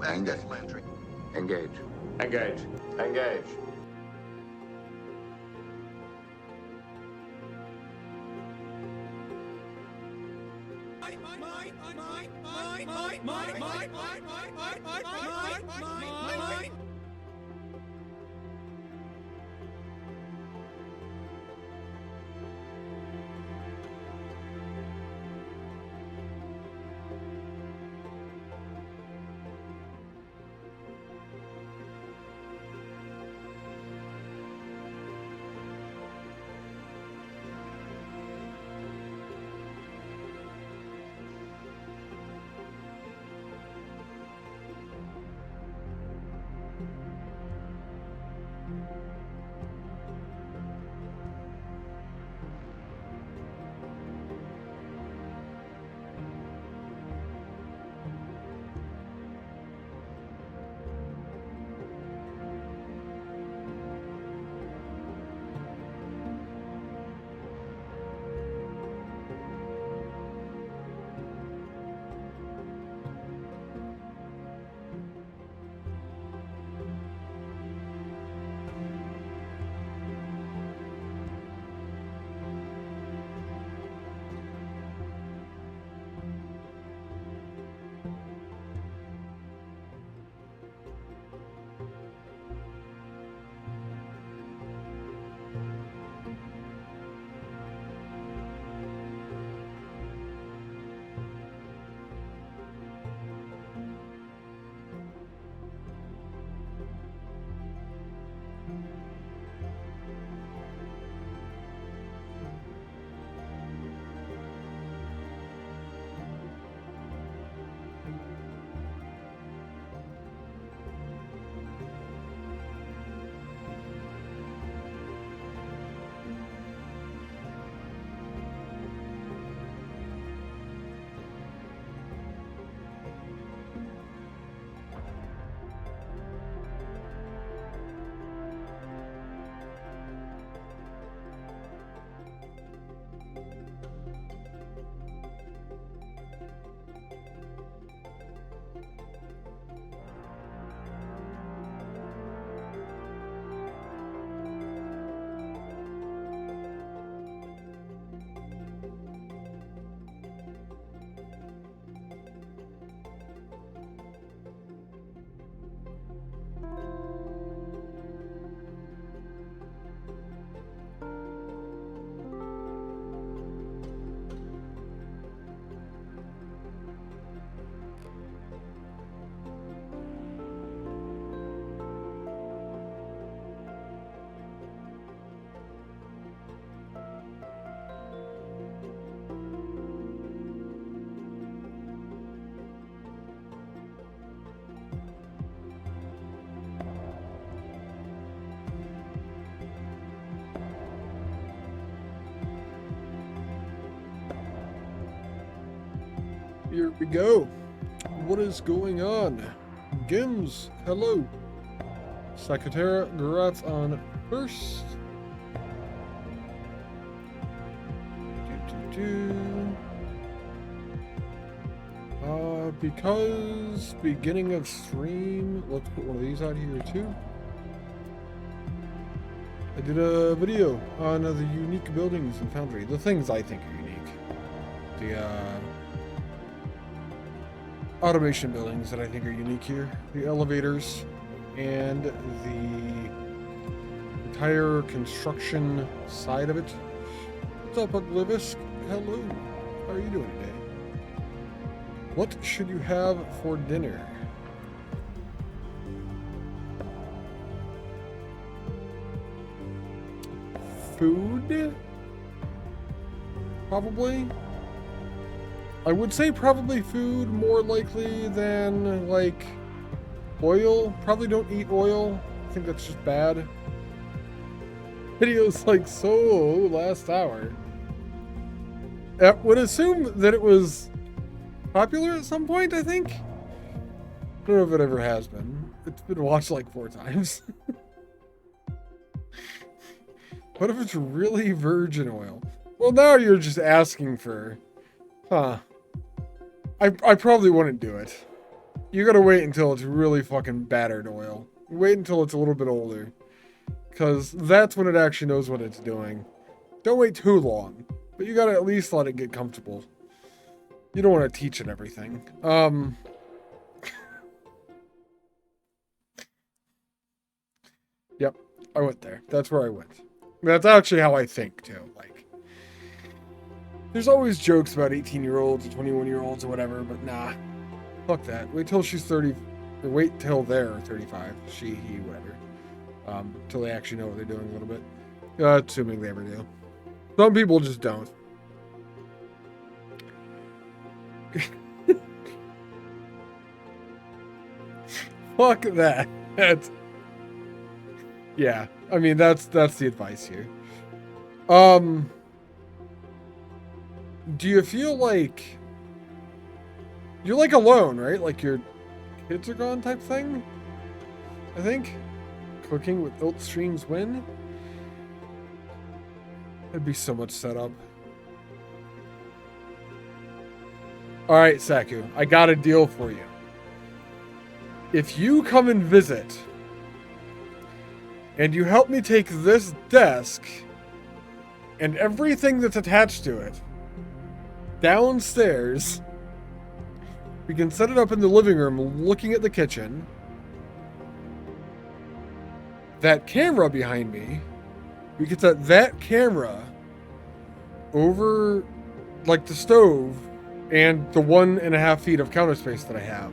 Engage. Engage. Engage. Engage. Here we go. What is going on? Gims, hello. Secretary Garatz on first. Because beginning of stream, let's put one of these out here too. I did a video on the unique buildings in Foundry, the things I think are unique. The automation buildings that I think are unique here, the elevators, and the entire construction side of it. What's up, Oblivious? Hello. How are you doing today? What should you have for dinner? Food? Probably. I would say probably food more likely than like oil. Probably don't eat oil. I think that's just bad. Videos like so last hour. I would assume that it was popular at some point, I think. I don't know if it ever has been. It's been watched like 4 times. What if it's really virgin oil? Well, now you're just asking for... Huh. I probably wouldn't do it. You gotta wait until it's really fucking battered oil. Wait until it's a little bit older. Because that's when it actually knows what it's doing. Don't wait too long. But you gotta at least let it get comfortable. You don't want to teach it everything. Yep, I went there. That's where I went. That's actually how I think, too. Like, there's always jokes about 18-year-olds or 21-year-olds or whatever, but nah. Fuck that. Wait till she's 30. Or wait till they're 35. She, he, whatever. Till they actually know what they're doing a little bit. Assuming they ever do. Some people just don't. Fuck that. Yeah, I mean that's the advice here. Do you feel like you're like alone, right? Like your kids are gone type thing? I think cooking with ilt streams win. That'd be so much setup. All right, Saku, I got a deal for you. If you come and visit, and you help me take this desk and everything that's attached to it downstairs, we can set it up in the living room looking at the kitchen. That camera behind me, we can set that camera over like the stove and the 1.5 feet of counter space that I have.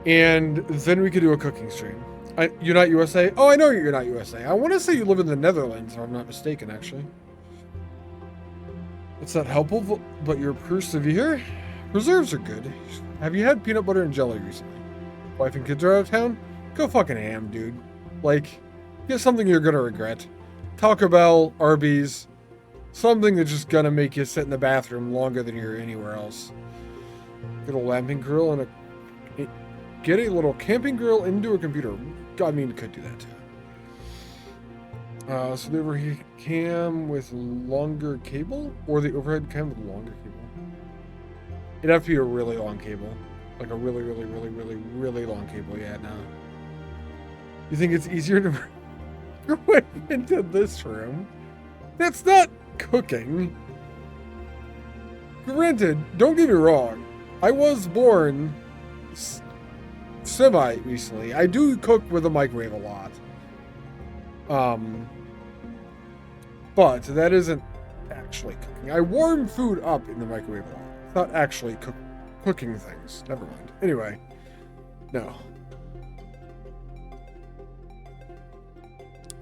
And then we could do a cooking stream. You're not USA? Oh, I know you're not USA. I want to say you live in the Netherlands, if I'm not mistaken, actually. It's not helpful, but you're persevere. Preserves are good. Have you had peanut butter and jelly recently? Wife and kids are out of town? Go fucking ham, dude. Like, get something you're gonna regret. Taco Bell, Arby's, something that's just gonna make you sit in the bathroom longer than you're anywhere else. Get a lamping grill and get a little camping grill into a computer. I mean, you could do that too. So the overhead cam with longer cable, or the overhead cam with longer cable. It'd have to be a really long cable, like a really long cable. Yeah, no. You think it's easier to microwave into this room? That's not cooking. Granted, don't get me wrong. I was born semi recently. I do cook with a microwave a lot. But that isn't actually cooking. I warm food up in the microwave a lot. It's not actually cooking things. Never mind. Anyway, no.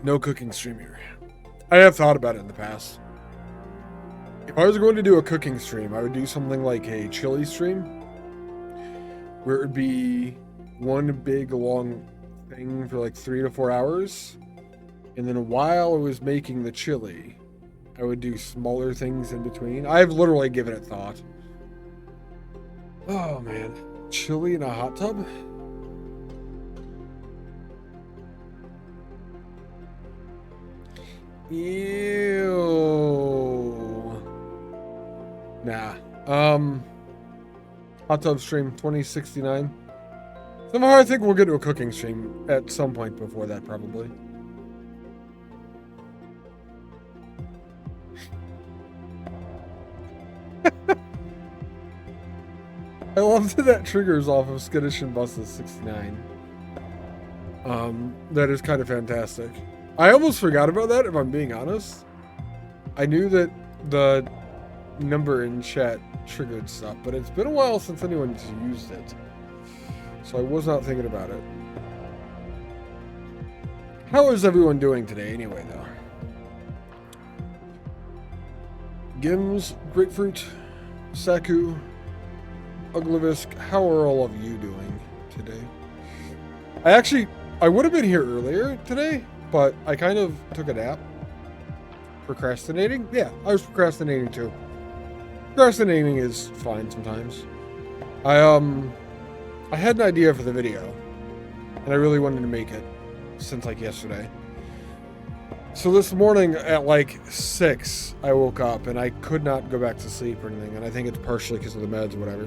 No cooking stream here. I have thought about it in the past. If I was going to do a cooking stream, I would do something like a chili stream, where it would be one big long thing for like 3 to 4 hours, and then while I was making the chili, I would do smaller things in between. I've literally given it thought. Oh man, chili in a hot tub? Ew. Nah. Hot tub stream 2069. Somehow I think we'll get to a cooking stream at some point before that, probably. I love that triggers off of Skittish and Buses 69. That is kind of fantastic. I almost forgot about that, if I'm being honest. I knew that the number in chat triggered stuff, but it's been a while since anyone's used it. So I was not thinking about it. How is everyone doing today anyway, though? Gims, Grapefruit, Saku, Uglivisk, how are all of you doing today? I would have been here earlier today, but I kind of took a nap. Procrastinating? Yeah, I was procrastinating too. Procrastinating is fine sometimes. I had an idea for the video, and I really wanted to make it since like yesterday. So this morning at like 6, I woke up and I could not go back to sleep or anything, and I think it's partially because of the meds or whatever.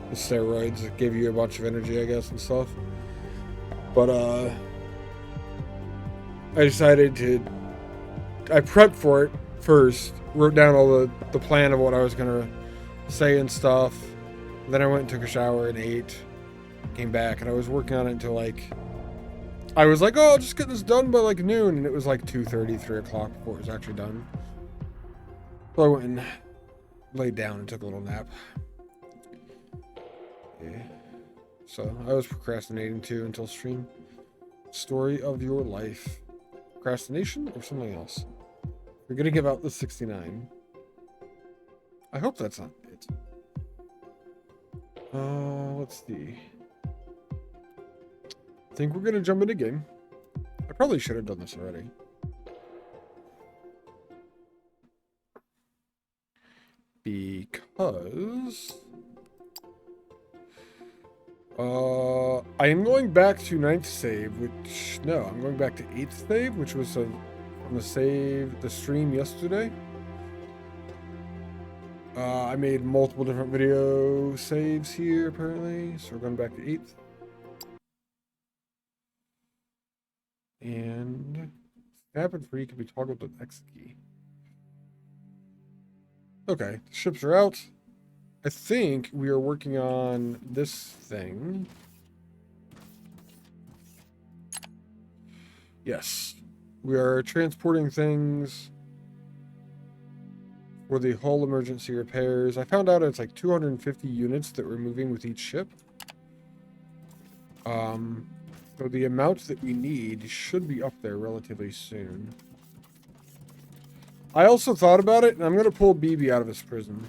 the steroids that gave you a bunch of energy, I guess, and stuff. But I decided to. I prepped for it first, wrote down all the plan of what I was gonna say and stuff. Then I went and took a shower and ate, came back, and I was working on it until like. I was like, oh, I'll just get this done by like noon, and it was like 2:30, 3 o'clock before it was actually done. So I went and laid down and took a little nap. Yeah. So I was procrastinating too until stream. Story of your life. Procrastination or something else? We're gonna give out the 69. I hope that's not it. Let's see. I think we're gonna jump into game. I probably should have done this already. Because I am going back to 9th save, which no, I'm going back to 8th save, which was from the stream yesterday. I made multiple different video saves here apparently, so we're going back to 8th. And snap and free can be toggled with X key. Okay, the ships are out. I think we are working on this thing. Yes. We are transporting things for the hull emergency repairs. I found out it's like 250 units that we're moving with each ship. So the amount that we need should be up there relatively soon. I also thought about it, and I'm going to pull BB out of his prison.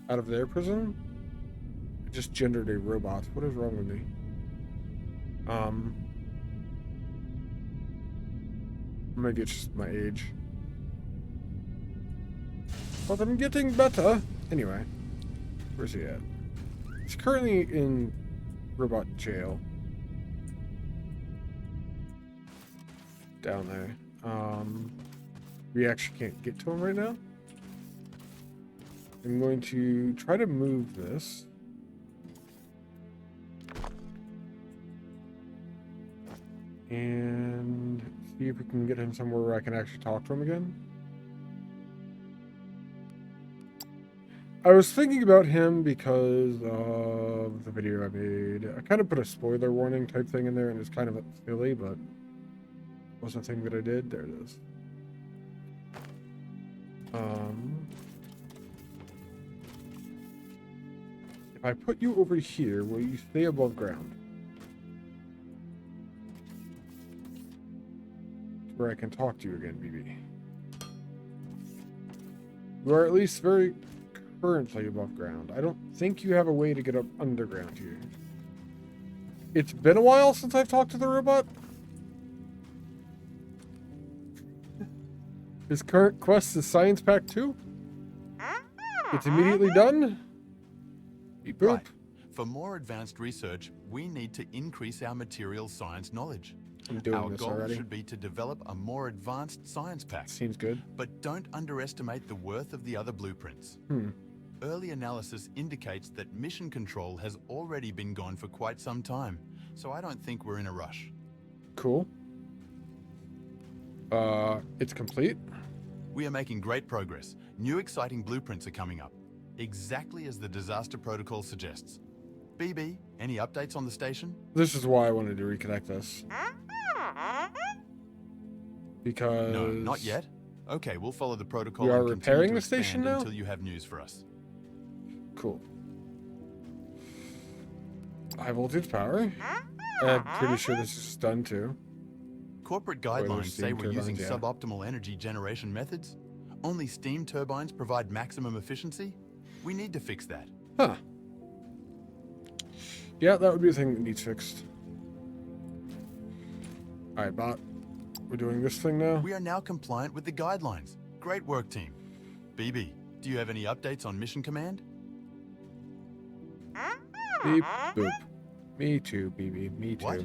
Out of their prison? I just gendered a robot. What is wrong with me? Maybe it's just my age. But I'm getting better. Anyway, where's he at? He's currently in robot jail. Down there. We actually can't get to him right now. I'm going to try to move this. And see if we can get him somewhere where I can actually talk to him again. I was thinking about him because of the video I made. I kind of put a spoiler warning type thing in there, and it's kind of silly, but it was the thing that I did. There it is. If I put you over here, will you stay above ground? Where I can talk to you again, BB. You are at least very currently above ground. I don't think you have a way to get up underground here. It's been a while since I've talked to the robot. His current quest is Science Pack 2. It's immediately done. Beep boop. Right. For more advanced research, we need to increase our materials science knowledge. I'm doing Our this goal already. should be to develop a more advanced science pack. Seems good. But don't underestimate the worth of the other blueprints. Early analysis indicates that mission control has already been gone for quite some time, so I don't think we're in a rush. Cool. It's complete. We are making great progress. New exciting blueprints are coming up, exactly as the disaster protocol suggests. BB, any updates on the station? This is why I wanted to reconnect this. Because... No, not yet. Okay, we'll follow the protocol. We are and continue repairing to the station expand now? until you have news for us. Cool. High voltage power. I'm pretty sure this is done too. Corporate Boilers, guidelines say steam we're using turbines, yeah. suboptimal energy generation methods. Only steam turbines provide maximum efficiency. We need to fix that. Huh. Yeah, that would be a thing that needs fixed. Alright, bot. We're doing this thing now. We are now compliant with the guidelines. Great work, team. BB, do you have any updates on mission command? Beep, boop. Me too, BB. Me too. What?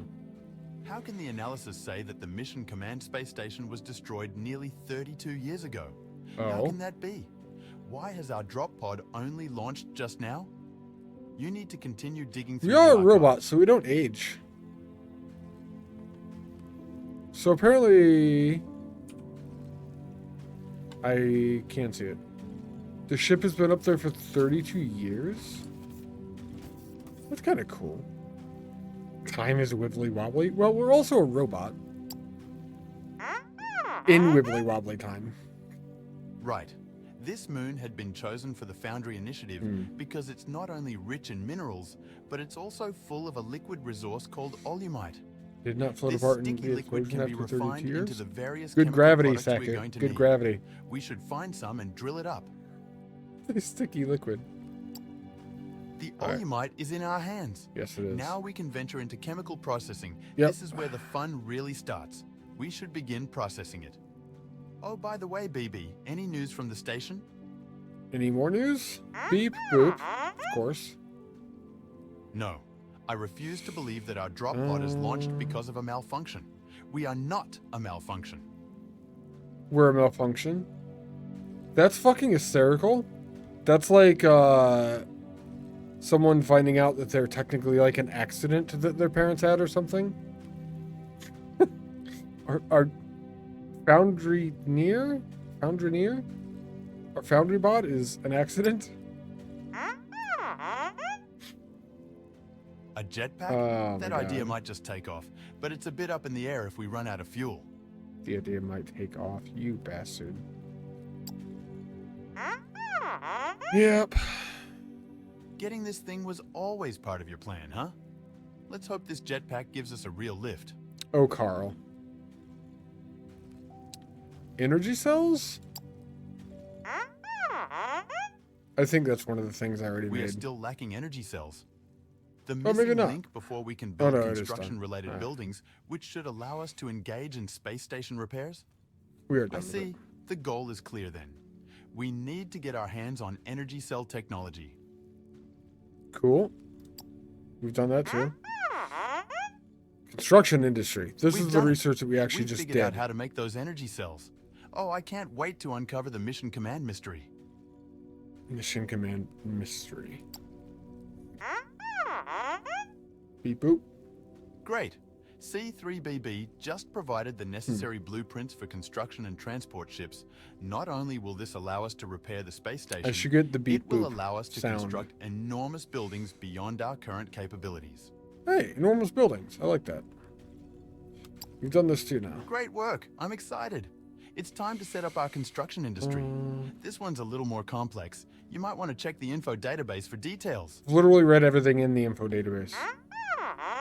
How can the analysis say that the mission command space station was destroyed nearly 32 years ago? How Oh. can that be? Why has our drop pod only launched just now? You need to continue digging through We are the a robot, archives. so we don't age. So apparently, I can't see it. The ship has been up there for 32 years? That's kind of cool. Time is wibbly wobbly. Well, we're also a robot. In wibbly wobbly time. Right. This moon had been chosen for the Foundry initiative because it's not only rich in minerals, but it's also full of a liquid resource called olumite. Did not float This apart in sticky the liquid explosion can be after refined 32 into years? the various Good chemical gravity, products we're Saku. going to Good need. gravity. We should find some and drill it up. Sticky liquid. The All right. olumite is in our hands. Yes, it is. Now we can venture into chemical processing. Yep. This is where the fun really starts. We should begin processing it. Oh, by the way, BB, any news from the station? Any more news? Beep, boop. Of course. No. I refuse to believe that our drop pod is launched because of a malfunction. We are not a malfunction. We're a malfunction. That's fucking hysterical. That's like, someone finding out that they're technically like an accident that their parents had or something. Our Foundry near? Our Foundry bot is an accident? A jetpack? Oh, That my idea God. might just take off, but it's a bit up in the air if we run out of fuel. The idea might take off, you bastard. Yep. Getting this thing was always part of your plan, huh? Let's hope this jetpack gives us a real lift. Oh, Carl. Energy cells? I think that's one of the things I already We are made. still lacking energy cells. The maybe missing not. link before we can Oh, build no, it is done. construction-related Alright. buildings, which should allow us to engage in space station repairs. We are done I with see. it. The goal is clear then. We need to get our hands on energy cell technology. Cool. We've done that too. Construction industry. This We've is the done it. research that we actually We've just figured did. out how to make those energy cells. Oh, I can't wait to uncover the mission command mystery. Mission command mystery. Beep boop. Great. C3BB just provided the necessary blueprints for construction and transport ships. Not only will this allow us to repair the space station, I should get the beep it will boop allow us to sound. construct enormous buildings beyond our current capabilities. Hey, enormous buildings. I like that. We've done this too now. Great work. I'm excited. It's time to set up our construction industry. This one's a little more complex. You might want to check the info database for details. I've literally read everything in the info database.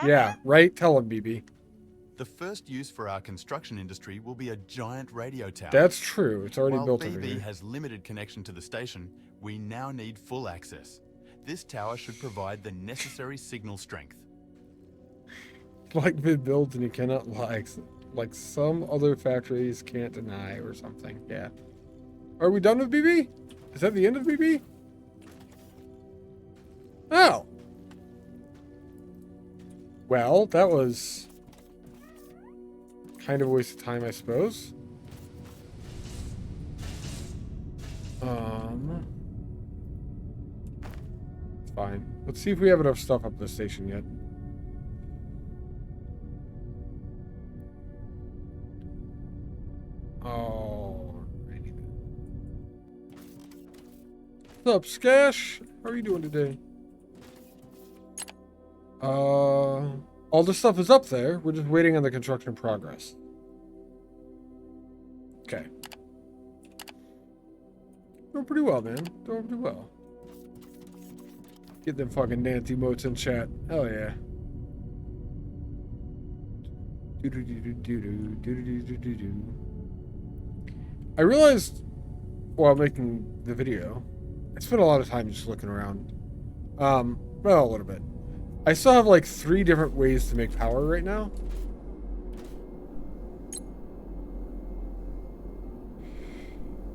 Yeah, right? Tell him, BB. The first use for our construction industry will be a giant radio tower. That's true. It's already While built over BB here. has limited connection to the station, we now need full access. This tower should provide the necessary signal strength. Like mid-builds and you cannot like some other factories can't deny or something. Yeah. Are we done with BB? Is that the end of BB? Oh. Well, that was kind of a waste of time, I suppose. Fine. Let's see if we have enough stuff up this station yet. Alrighty then. What's up, Skash? How are you doing today? All this stuff is up there. We're just waiting on the construction progress. Okay. Doing pretty well, man. Doing pretty well. Get them fucking dance emotes in chat. Hell yeah. I realized while making the video, I spent a lot of time just looking around. Well, a little bit. I still have like 3 different ways to make power right now.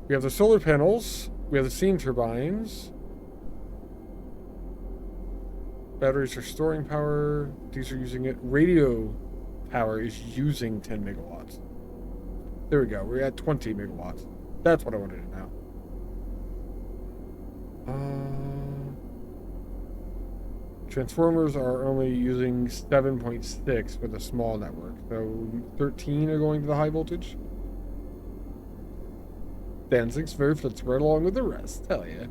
We have the solar panels. We have the steam turbines. Batteries are storing power. These are using it. Radio power is using 10 megawatts. There we go. We're at 20 megawatts. That's what I wanted to know. Transformers are only using 7.6 with a small network, so 13 are going to the high voltage. Danzig's very fits right along with the rest. Hell yeah.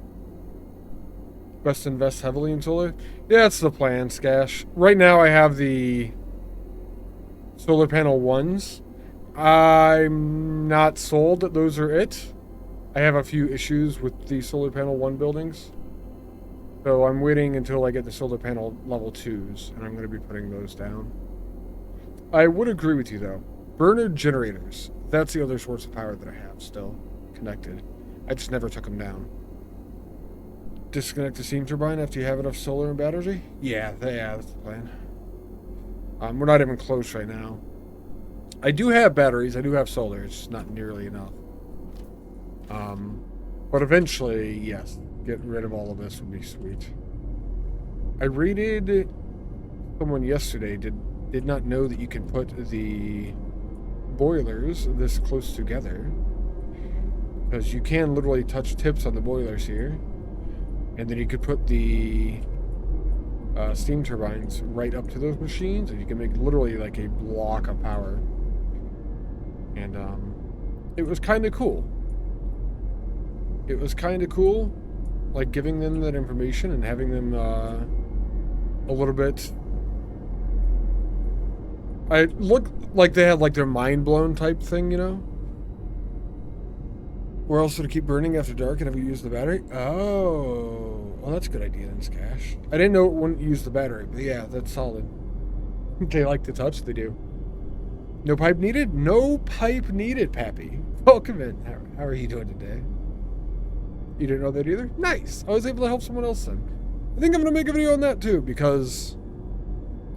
Best invest heavily in solar? Yeah, that's the plan, Skash. Right now I have the solar panel ones. I'm not sold that those are it. I have a few issues with the solar panel 1 buildings. So I'm waiting until I get the solar panel level 2s, and I'm going to be putting those down. I would agree with you, though. Burner generators. That's the other source of power that I have still connected. I just never took them down. Disconnect the steam turbine after you have enough solar and battery? Yeah, that's the plan. We're not even close right now. I do have batteries. I do have solar. It's just not nearly enough. But eventually, yes, getting rid of all of this would be sweet. I rated someone yesterday did not know that you can put the boilers this close together, because you can literally touch tips on the boilers here, and then you could put the steam turbines right up to those machines, and you can make literally like a block of power. And it was kind of cool. It was kind of cool, like giving them that information and having them a little bit. I looked like they had like their mind blown type thing, you know. Where else would it keep burning after dark and have you used the battery? Oh, well, that's a good idea then, Skash. I didn't know it wouldn't use the battery, but yeah, that's solid. They like to touch, they do. No pipe needed? No pipe needed, Pappy. Welcome in. How are you doing today? You didn't know that either? Nice. I was able to help someone else then. I think I'm going to make a video on that too, because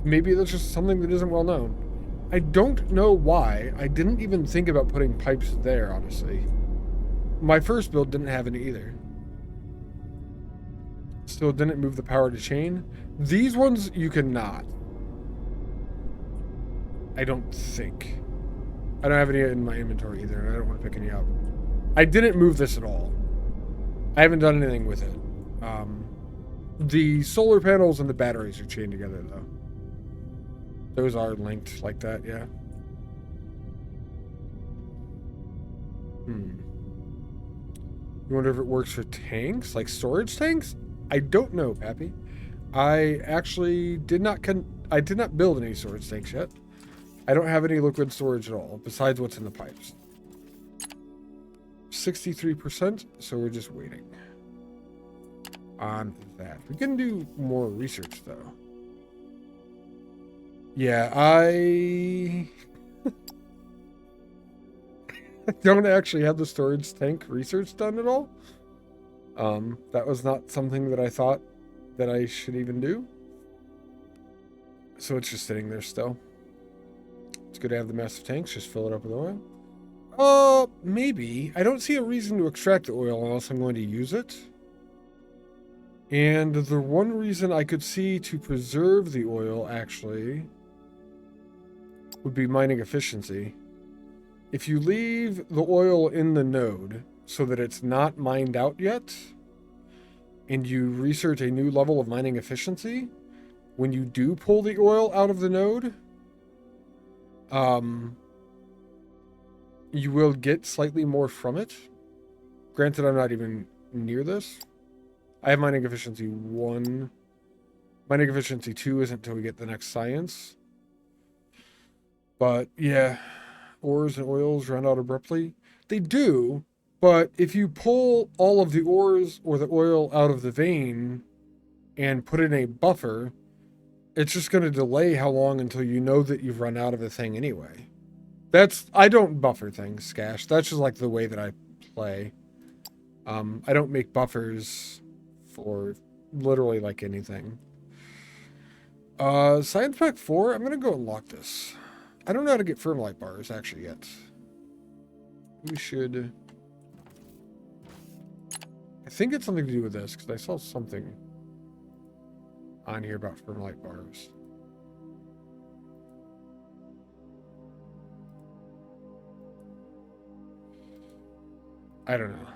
maybe that's just something that isn't well known. I don't know why. I didn't even think about putting pipes there, honestly. My first build didn't have any either. Still didn't move the power to chain. These ones you cannot. I don't think. I don't have any in my inventory either, and I don't want to pick any up. I didn't move this at all. I haven't done anything with it. The solar panels and the batteries are chained together, though. Those are linked like that, yeah. You wonder if it works for tanks, like storage tanks? I don't know, Pappy. I actually did not build any storage tanks yet. I don't have any liquid storage at all, besides what's in the pipes. 63%, so we're just waiting on that. We can do more research, though. Yeah, I don't actually have the storage tank research done at all. That was not something that I thought that I should even do. So it's just sitting there still. It's good to have the massive tanks, just fill it up with oil. Maybe. I don't see a reason to extract the oil unless I'm going to use it. And the one reason I could see to preserve the oil, actually, would be mining efficiency. If you leave the oil in the node so that it's not mined out yet, and you research a new level of mining efficiency, when you do pull the oil out of the node, you will get slightly more from it. Granted, I'm not even near this. I have mining efficiency 1. Mining efficiency 2 isn't until we get the next science. But yeah, ores and oils run out abruptly. They do, but if you pull all of the ores or the oil out of the vein and put in a buffer, it's just going to delay how long until you know that you've run out of the thing anyway. I don't buffer things, Skash. That's just like the way that I play. I don't make buffers for literally like anything. Science Pack 4, I'm going to go unlock this. I don't know how to get Firmlight bars actually yet. We should... I think it's something to do with this, because I saw something on here about Firmlight bars. I don't know.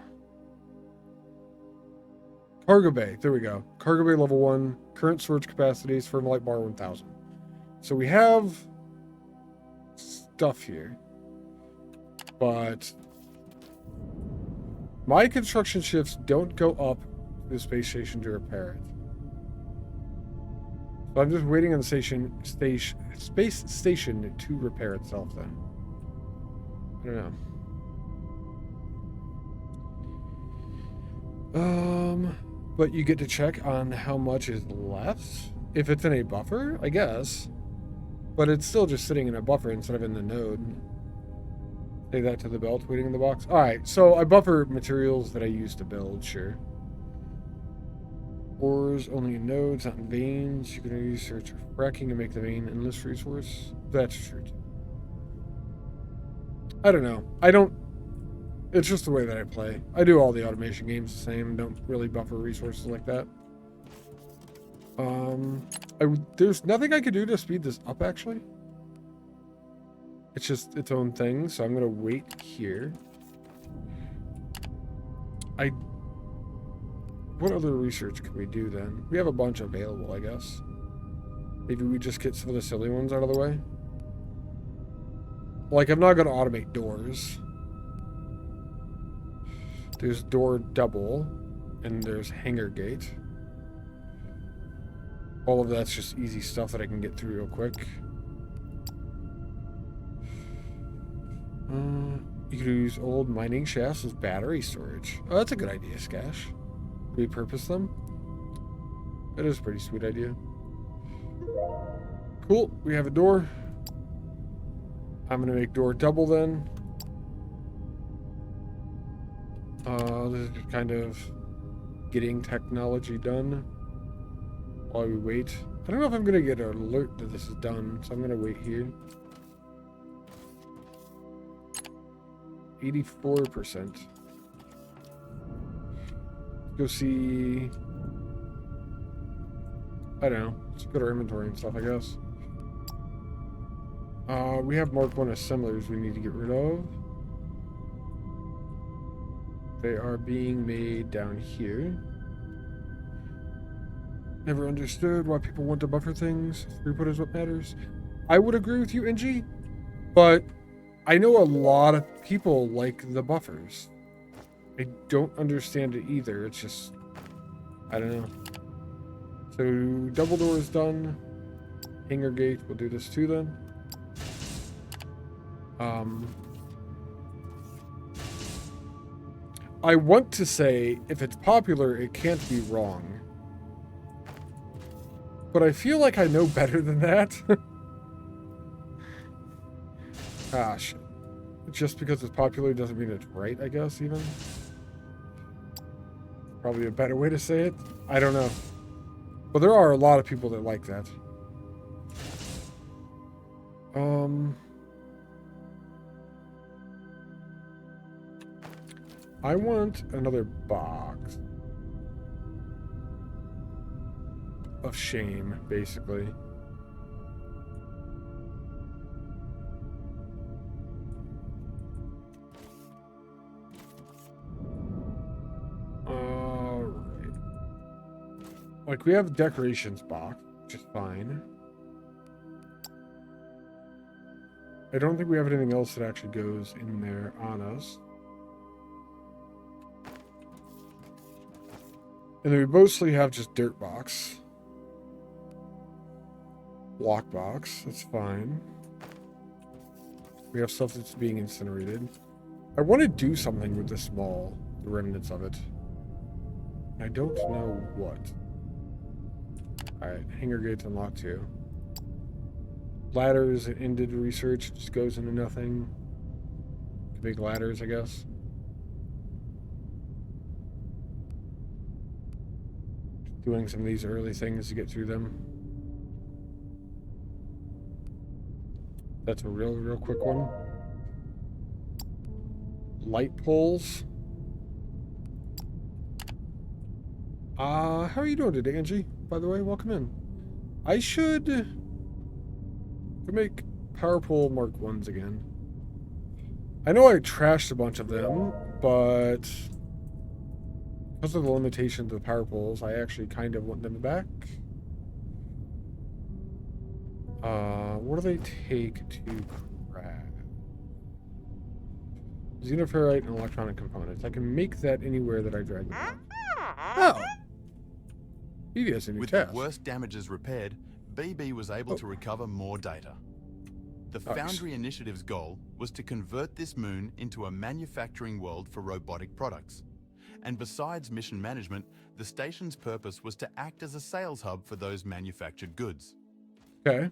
Cargo bay. There we go. Cargo bay level 1. Current storage capacities. Firm light bar 1000. So we have stuff here. But my construction shifts don't go up to the space station to repair it. So I'm just waiting on the space station to repair itself then. I don't know. But you get to check on how much is left. If it's in a buffer, I guess. But it's still just sitting in a buffer instead of in the node. Say that to the belt waiting in the box. Alright, so I buffer materials that I use to build, sure. Ores only in nodes, not in veins. You can research fracking and make the vein endless resource. That's true too. I don't know. It's just the way that I play. I do all the automation games the same. Don't really buffer resources like that. There's nothing I could do to speed this up, actually. It's just its own thing, so I'm gonna wait here. What other research can we do then? We have a bunch available, I guess. Maybe we just get some of the silly ones out of the way. Like, I'm not gonna automate doors. There's door double, and there's hangar gate. All of that's just easy stuff that I can get through real quick. You could use old mining shafts as battery storage. Oh, that's a good idea, Skash. Repurpose them. That is a pretty sweet idea. Cool, we have a door. I'm gonna make door double then. This is just kind of getting technology done while we wait. I don't know if I'm gonna get an alert that this is done, so I'm gonna wait here. 84%. Go see. I don't know. Let's go to our inventory and stuff, I guess. We have Mark 1 assemblers we need to get rid of. They are being made down here. Never understood why people want to buffer things. Throughput is what matters. I would agree with you, NG, but I know a lot of people like the buffers. I don't understand it either. It's just, I don't know. So double door is done. Hangar gate, we'll do this too then. I want to say if it's popular, it can't be wrong. But I feel like I know better than that. Ah, shit. Just because it's popular doesn't mean it's right, I guess, even. Probably a better way to say it. I don't know. But there are a lot of people that like that. I want another box of shame, basically. Alright. Like, we have decorations box, which is fine. I don't think we have anything else that actually goes in there on us. And then we mostly have just dirt box. Block box, that's fine. We have stuff that's being incinerated. I want to do something with this mall, the remnants of it. I don't know what. Alright, hangar gates unlocked too. Ladders ended research, just goes into nothing. Big ladders, I guess. Doing some of these early things to get through them. That's a real quick one. Light poles. How are you doing today, Angie? By the way, welcome in. I should make power pole Mark 1s again. I know I trashed a bunch of them, but Because of the limitation to the power poles, I actually kind of want them back. What do they take to craft? Xenoferrite and electronic components. I can make that anywhere that I drag them. Oh! Maybe that's a new With task. the worst damages repaired, BB was able to recover more data. The Nice. Foundry initiative's goal was to convert this moon into a manufacturing world for robotic products. And besides mission management, the station's purpose was to act as a sales hub for those manufactured goods. Okay.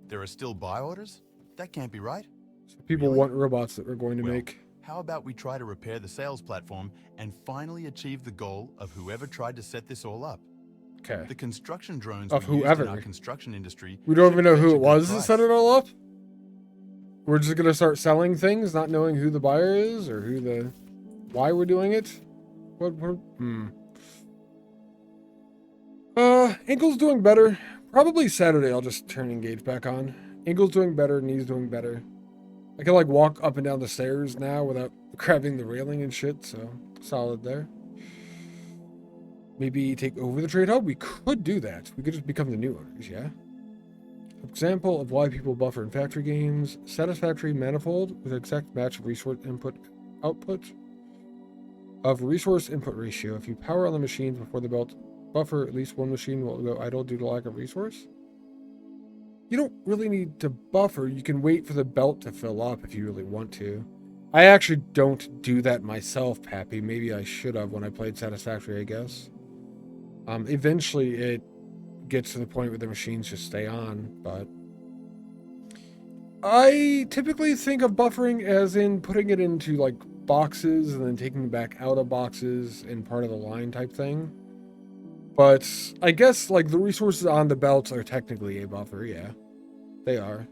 There are still buy orders? That can't be right. So people Really? want robots that we're going to Well, make. how about we try to repair the sales platform and finally achieve the goal of whoever tried to set this all up? Okay. The construction drones Of we used whoever. in our construction industry. We don't should even know fetch who a it good was to price. set it all up? We're just going to start selling things, not knowing who the buyer is or why we're doing it? Ankle's doing better. Probably Saturday I'll just turn Engage back on. Ankle's doing better, knee's doing better. I can like walk up and down the stairs now without grabbing the railing and shit, so solid there. Maybe take over the trade hub? We could do that. We could just become the new owners, yeah? Example of why people buffer in factory games. Satisfactory manifold with exact match of resource input output of resource input ratio. If you power on the machines before the belt buffer, at least one machine will go idle due to lack of resource. You don't really need to buffer. You can wait for the belt to fill up if you really want to. I actually don't do that myself, Pappy. Maybe I should have when I played Satisfactory, I guess. Eventually it gets to the point where the machines just stay on, but I typically think of buffering as in putting it into like boxes and then taking it back out of boxes in part of the line type thing. But I guess like the resources on the belts are technically a buffer, yeah. They are.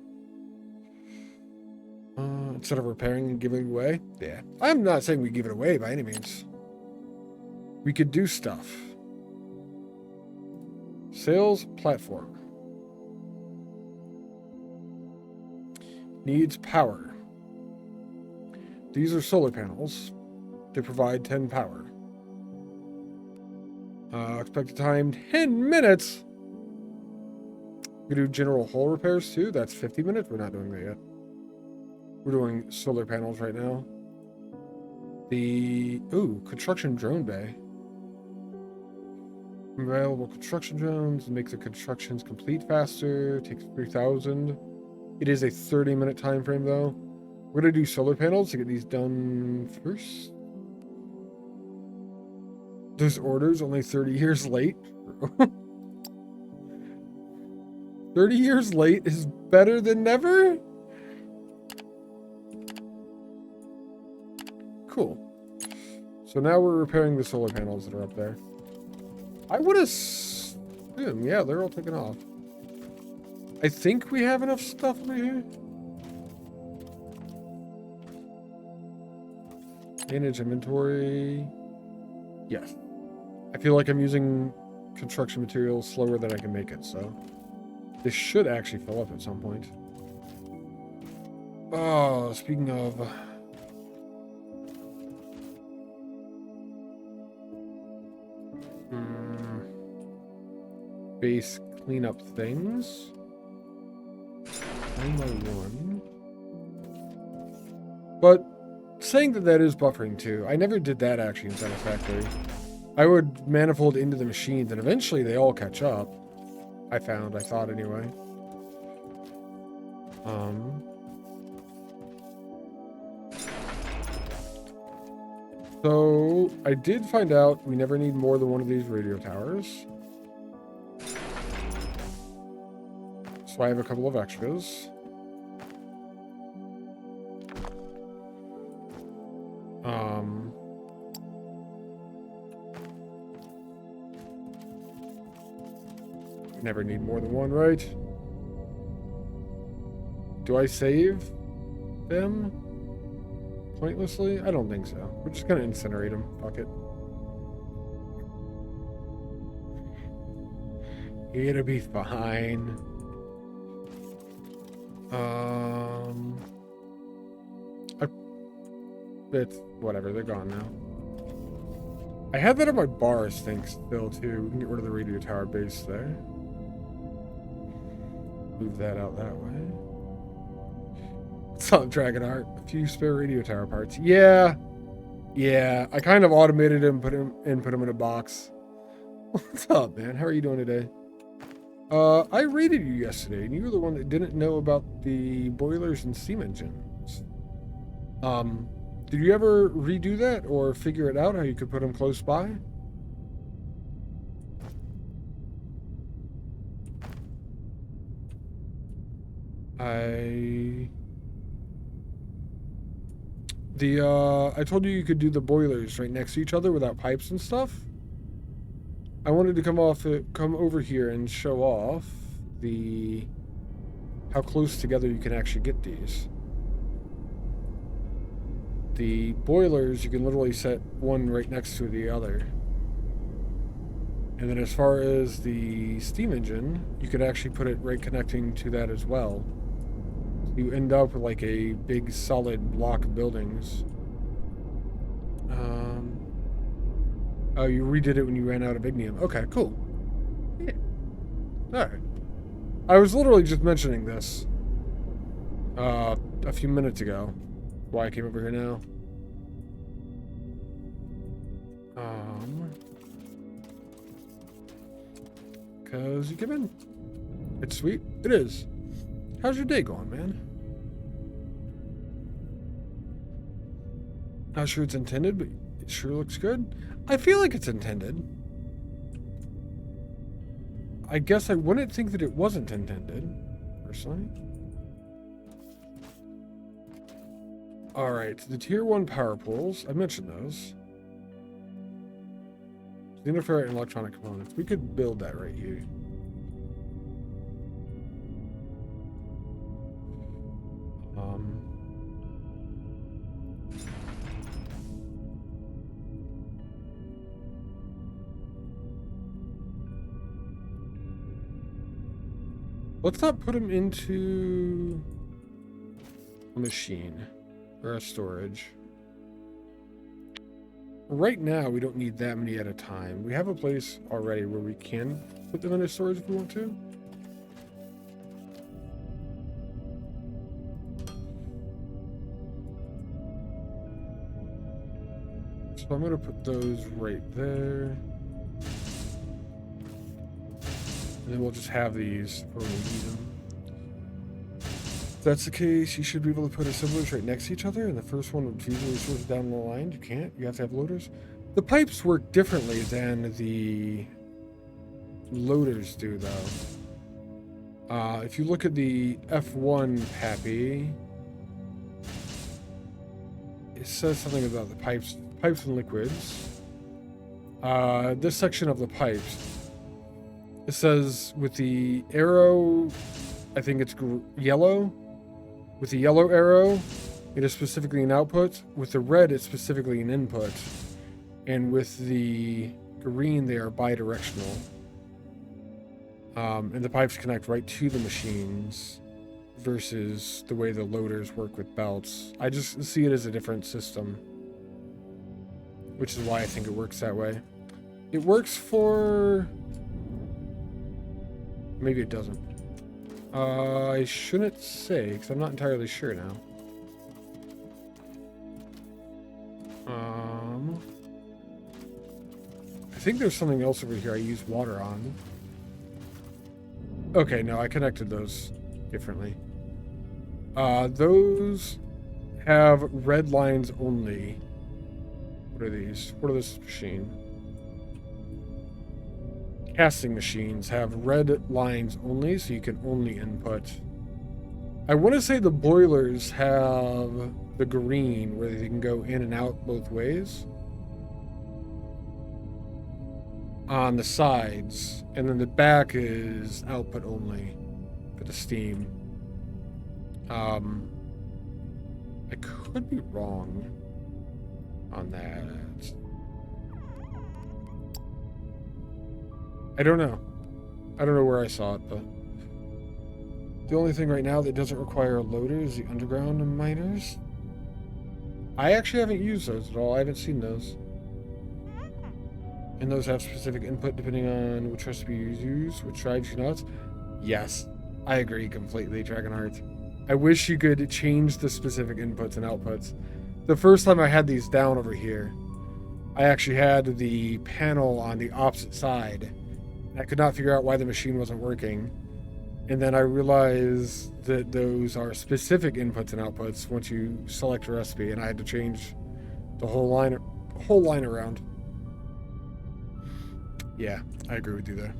Instead of repairing and giving away? Yeah. I'm not saying we give it away by any means. We could do stuff. Sales platform. Needs power. These are solar panels. They provide 10 power. Expected time 10 minutes. We do general hull repairs too. That's 50 minutes. We're not doing that yet. We're doing solar panels right now. Construction drone bay. Available construction drones make the constructions complete faster. Takes 3,000. It is a 30-minute time frame though. We're gonna do solar panels to get these done first. Those orders only 30 years late. 30 years late is better than never? Cool. So now we're repairing the solar panels that are up there. I would assume, yeah, they're all taken off. I think we have enough stuff over here. Manage inventory. Yes. I feel like I'm using construction materials slower than I can make it, so this should actually fill up at some point. Oh, speaking of... base cleanup things. 9x1. But saying that is buffering too. I never did that actually in Satisfactory. I would manifold into the machines and eventually they all catch up. I thought anyway. So I did find out we never need more than one of these radio towers. So I have a couple of extras. Never need more than one, right? Do I save them pointlessly? I don't think so. We're just gonna incinerate them. Fuck it. It'll be fine. It's whatever, they're gone now. I had that on my bars thing still too. We can get rid of the radio tower base there. Move that out that way. Solid Dragon Art. A few spare radio tower parts. Yeah. Yeah. I kind of automated him, put him in a box. What's up, man? How are you doing today? I rated you yesterday, and you were the one that didn't know about the boilers and steam engines. Did you ever redo that or figure it out how you could put them close by? I told you could do the boilers right next to each other without pipes and stuff. I wanted to come over here and show off how close together you can actually get these. The boilers, you can literally set one right next to the other. And then as far as the steam engine, you could actually put it right connecting to that as well. You end up with like a big solid block of buildings. Oh, you redid it when you ran out of ignium. Okay, cool. Yeah. Alright. I was literally just mentioning this a few minutes ago. Why I came over here now. Because you came in. It's sweet. It is. How's your day going, man? Not sure it's intended, but it sure looks good. I feel like it's intended. I guess I wouldn't think that it wasn't intended, personally. Alright, the tier 1 power pools. I mentioned those. Xenoferrite and electronic components. We could build that right here. Let's not put them into a machine or a storage. Right now, we don't need that many at a time. We have a place already where we can put them into storage if we want to. So I'm going to put those right there. And then we'll just have these when we need them. If that's the case, you should be able to put assemblers right next to each other, and the first one would feed the resources down the line. You can't. You have to have loaders. The pipes work differently than the loaders do, though. If you look at the F1 Pappy, it says something about the pipes and liquids. This section of the pipes, it says with the arrow, I think it's yellow. With the yellow arrow, it is specifically an output. With the red, it's specifically an input. And with the green, they are bidirectional. And the pipes connect right to the machines versus the way the loaders work with belts. I just see it as a different system, which is why I think it works that way. It works for... Maybe it doesn't. I shouldn't say, because I'm not entirely sure now. I think there's something else over here I use water on. Okay, no, I connected those differently. Those have red lines only. What are these? What are this machine? Casting machines have red lines only, so you can only input. I want to say the boilers have the green, where they can go in and out both ways on the sides, and then the back is output only for the steam. I could be wrong on that. I don't know. I don't know where I saw it, but the only thing right now that doesn't require a loader is the underground miners. I actually haven't used those at all. I haven't seen those. And those have specific input depending on which recipe you use, which drives you nuts. Yes, I agree completely, Dragonheart. I wish you could change the specific inputs and outputs. The first time I had these down over here, I actually had the panel on the opposite side. And I could not figure out why the machine wasn't working. And then I realized that those are specific inputs and outputs once you select a recipe, and I had to change the whole line around. Yeah, I agree with you there.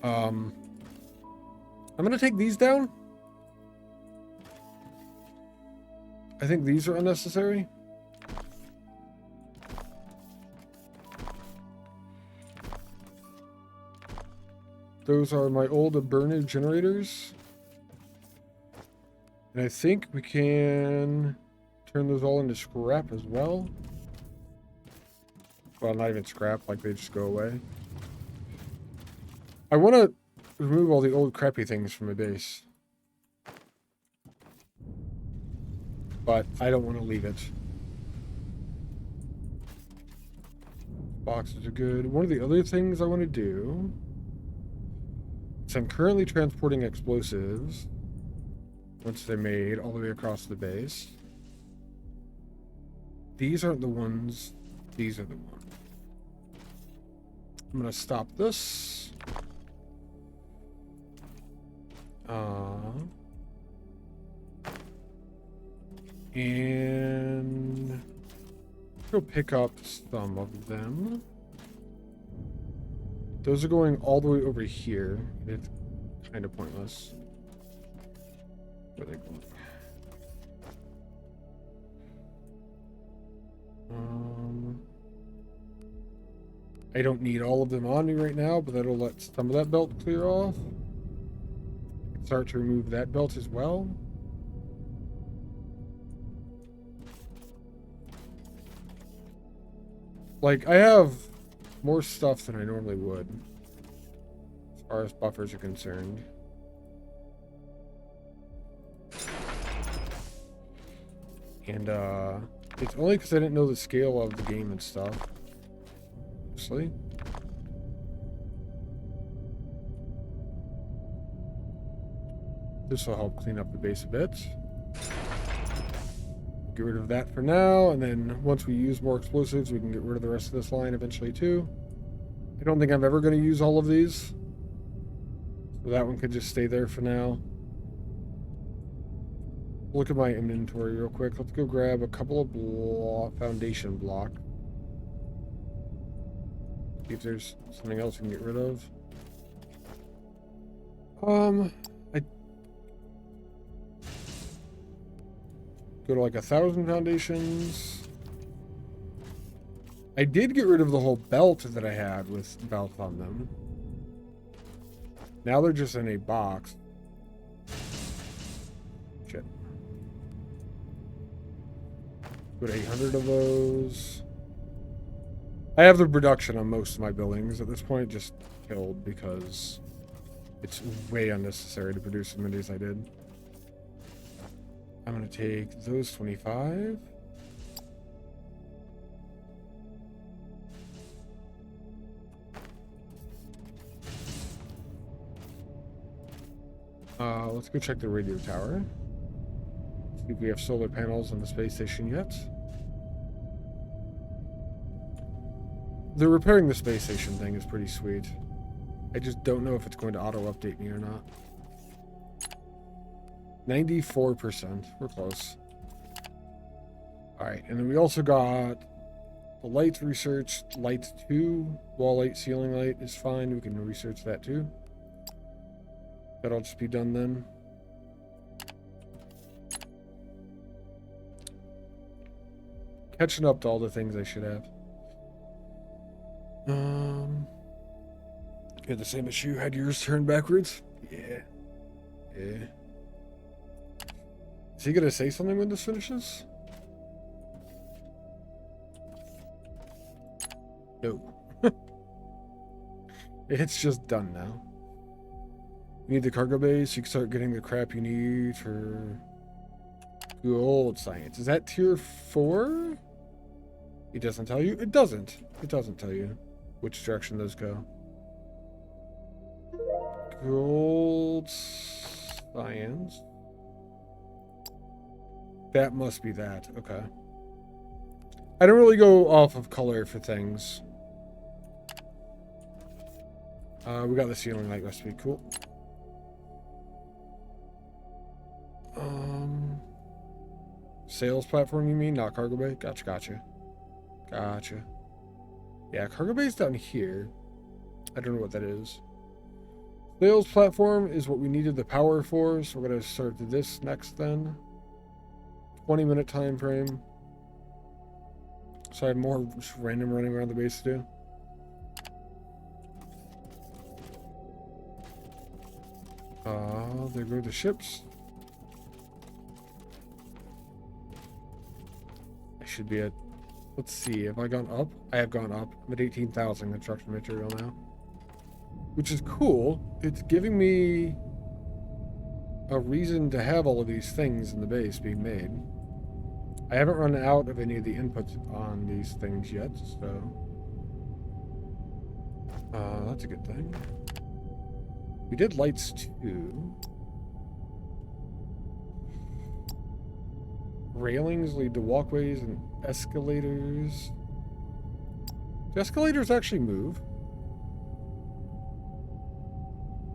I'm gonna take these down. I think these are unnecessary. Those are my old burner generators. And I think we can turn those all into scrap as well. Well, not even scrap, like they just go away. I want to remove all the old crappy things from my base. But I don't want to leave it. Boxes are good. One of the other things I want to do is I'm currently transporting explosives, once they're made, all the way across the base. These aren't the ones. These are the ones. I'm going to stop this. And go pick up some of them. Those are going all the way over here. It's kind of pointless. Where are they going? I don't need all of them on me right now, but that'll let some of that belt clear off. I can start to remove that belt as well. Like, I have more stuff than I normally would, as far as buffers are concerned. And, it's only because I didn't know the scale of the game and stuff. Mostly. This will help clean up the base a bit. Get rid of that for now, and then once we use more explosives, we can get rid of the rest of this line eventually too. I don't think I'm ever going to use all of these. So that one could just stay there for now. Look at my inventory real quick. Let's go grab a couple of foundation blocks. See if there's something else we can get rid of. I go to like 1,000 foundations. I did get rid of the whole belt that I had with belts on them. Now they're just in a box. Shit. Put 800 of those. I have the production on most of my buildings at this point just killed because it's way unnecessary to produce as many as I did. I'm going to take those 25. Let's go check the radio tower. See if we have solar panels on the space station yet. The repairing the space station thing is pretty sweet. I just don't know if it's going to auto-update me or not. 94%. We're close. Alright, and then we also got the lights researched. Lights 2. Wall light, ceiling light is fine. We can research that too. That'll just be done then. Catching up to all the things I should have. You had the same issue. Had yours turned backwards? Yeah. Yeah. Is he gonna say something when this finishes? No. It's just done now. You need the cargo bay so you can start getting the crap you need for Gold science. Is that tier 4? It doesn't tell you? It doesn't. It doesn't tell you which direction those go. Gold science. That must be that. Okay. I don't really go off of color for things. We got the ceiling light recipe. Cool. Sales platform, you mean? Not cargo bay? Gotcha. Yeah, cargo bay's down here. I don't know what that is. Sales platform is what we needed the power for, so we're going to start this next then. 20-minute time frame. So I have more just random running around the base to do. There go the ships. I should be at... Let's see, have I gone up? I have gone up. I'm at 18,000 construction material now. Which is cool. It's giving me a reason to have all of these things in the base being made. I haven't run out of any of the inputs on these things yet, so... that's a good thing. We did lights too. Railings lead to walkways and escalators. Do escalators actually move?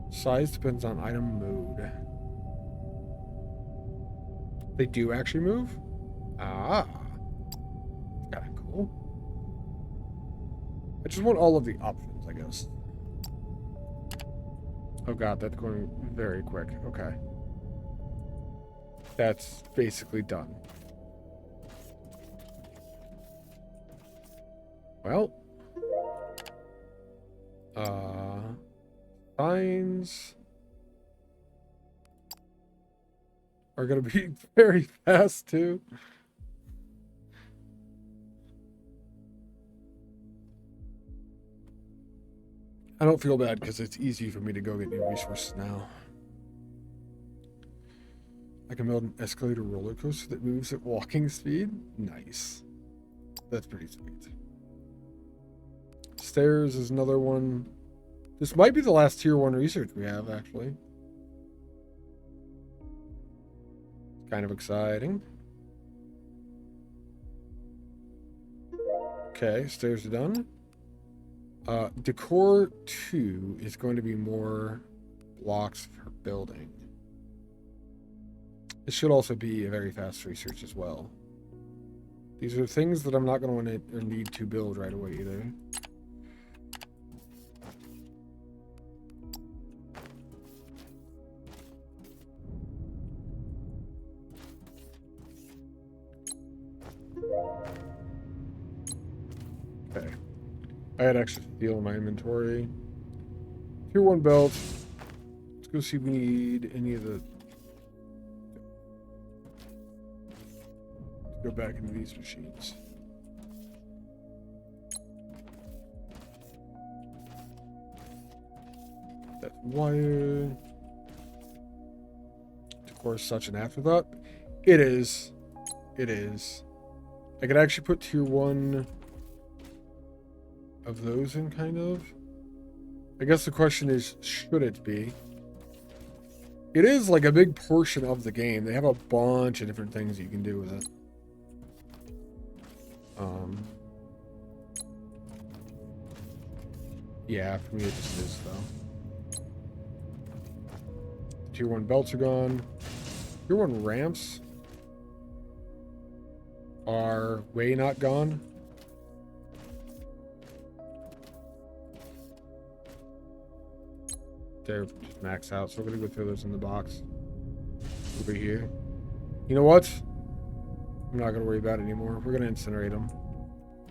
Size depends on item mode. They do actually move? Ah. Kinda cool. I just want all of the options, I guess. Oh god, that's going very quick. Okay. That's basically done. Well. Signs are going to be very fast, too. I don't feel bad because it's easy for me to go get new resources now. I can build an escalator roller coaster that moves at walking speed. Nice. That's pretty sweet. Stairs is another one. This might be the last tier 1 research we have, actually. Kind of exciting. Okay, stairs are done. Decor 2 is going to be more blocks for building. It should also be a very fast research as well. These are things that I'm not going to want to or need to build right away either. Okay. I had extra steel in my inventory. Tier 1 belt. Let's go see if we need any of the... Go back into these machines. That's wired. Decor is such an afterthought. It is. It is. I could actually put tier 1 of those in, kind of. I guess the question is, should it be? It is like a big portion of the game. They have a bunch of different things you can do with it. Yeah, for me it just is, though. Tier 1 belts are gone. Tier 1 ramps are way not gone. They're just maxed out, so we're gonna go throw those in the box over here. You know what? I'm not gonna worry about it anymore. We're gonna incinerate them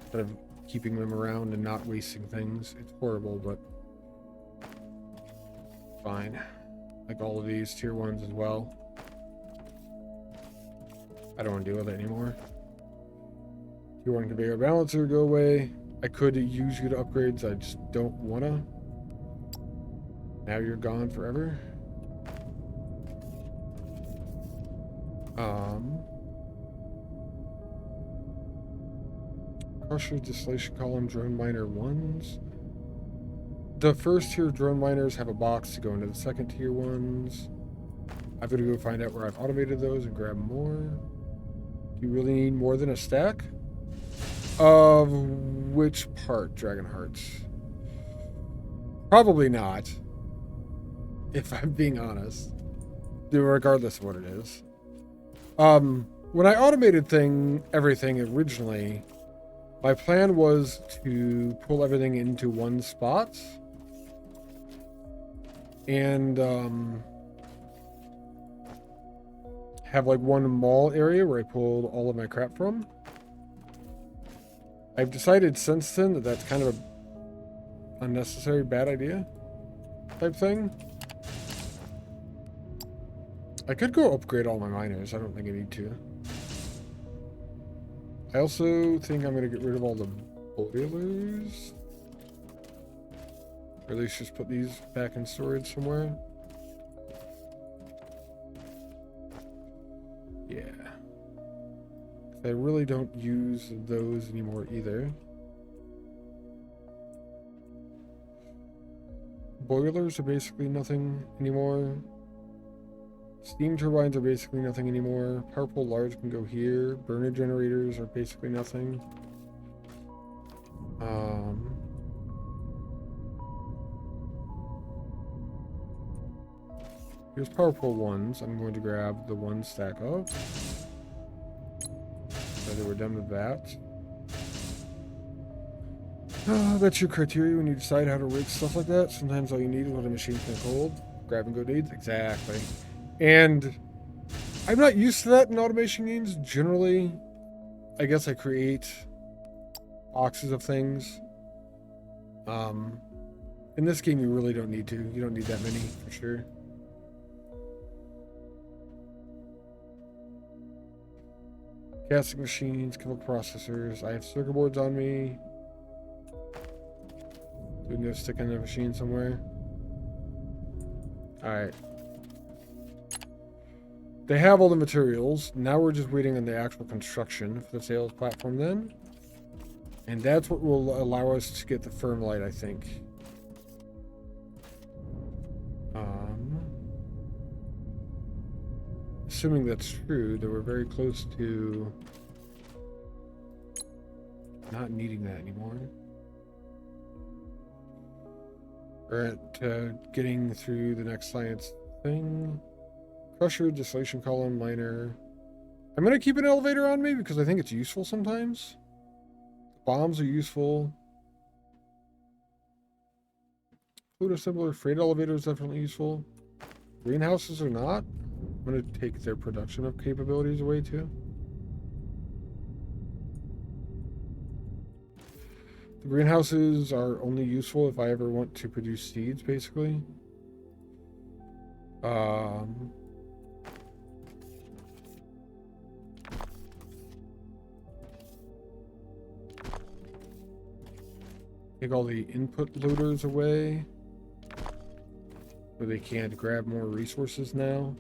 instead of keeping them around and not wasting things. It's horrible, but fine. Like all of these tier 1s as well. I don't want to deal with it anymore. Tier 1 conveyor balancer, go away. I could use you to upgrades. I just don't wanna. Now you're gone forever. Crusher, distillation column, drone miner 1s. The first tier drone miners have a box to go into the second tier ones. I've got to go find out where I've automated those and grab more. Do you really need more than a stack? Of which part, Dragon Hearts? Probably not. If I'm being honest. Regardless of what it is. When I automated everything originally, my plan was to pull everything into one spot. And have like one mall area where I pulled all of my crap from. I've decided since then that that's kind of a unnecessary bad idea type thing. I could go upgrade all my miners. I don't think I need to. I also think I'm going to get rid of all the boilers. Or at least just put these back in storage somewhere. Yeah. I really don't use those anymore either. Boilers are basically nothing anymore. Steam turbines are basically nothing anymore. Power pole large can go here. Burner generators are basically nothing. Here's power pole 1s. I'm going to grab the 1 stack of. So that we're done with that. That's your criteria when you decide how to rig stuff like that. Sometimes all you need is what a machine can hold. Grab and go needs. Exactly. And I'm not used to that in automation games. Generally, I guess I create boxes of things. In this game, you really don't need to. You don't need that many, for sure. Casting machines, chemical processors. I have circuit boards on me. Do we go stick in the machine somewhere? Alright. They have all the materials. Now we're just waiting on the actual construction for the sales platform then. And that's what will allow us to get the firm light, I think. Assuming that's true, that we're very close to not needing that anymore. We're at getting through the next science thing. Crusher, distillation column, miner. I'm going to keep an elevator on me because I think it's useful sometimes. Bombs are useful. Food assembler, freight elevator is definitely useful. Greenhouses are not. I'm going to take their production of capabilities away too. The greenhouses are only useful if I ever want to produce seeds, basically. Take all the input loaders away. So they can't grab more resources now.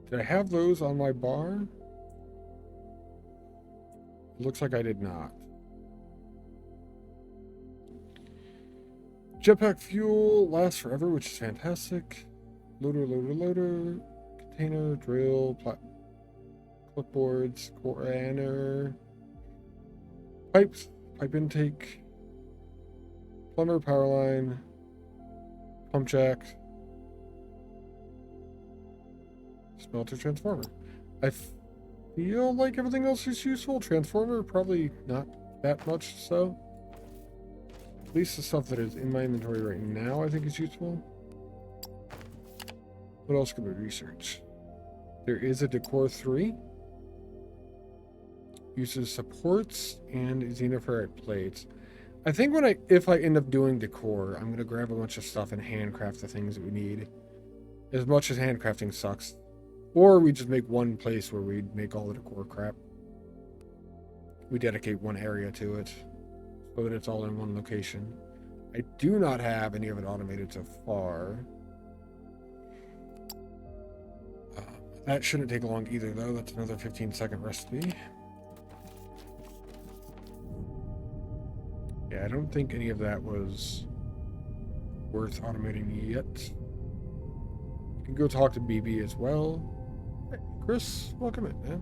Did I have those on my bar? It looks like I did not. Jetpack fuel lasts forever, which is fantastic. Loader. Container, drill, clipboards, core pipes, pipe intake, plumber, power line, pump jack, smelter, transformer. I feel like everything else is useful. Transformer, probably not that much so. At least the stuff that is in my inventory right now I think is useful. What else can we research? There is a Decor 3. Uses supports and xenoferrite plates. I think if I end up doing decor, I'm going to grab a bunch of stuff and handcraft the things that we need. As much as handcrafting sucks. Or we just make one place where we make all the decor crap. We dedicate one area to it. So that it's all in one location. I do not have any of it automated so far. That shouldn't take long either, though. That's another 15-second recipe. Yeah, I don't think any of that was worth automating yet. You can go talk to BB as well. Hey, Chris, welcome in, man.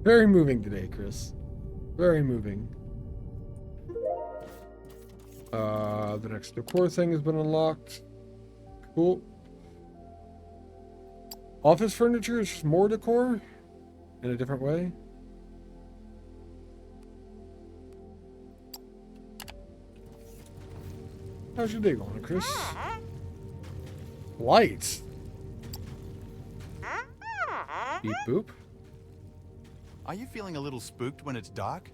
Very moving today, Chris. Very moving. The next decor thing has been unlocked. Cool. Office furniture is just more decor in a different way. How's your day going, Chris? Lights. Beep boop. Are you feeling a little spooked when it's dark?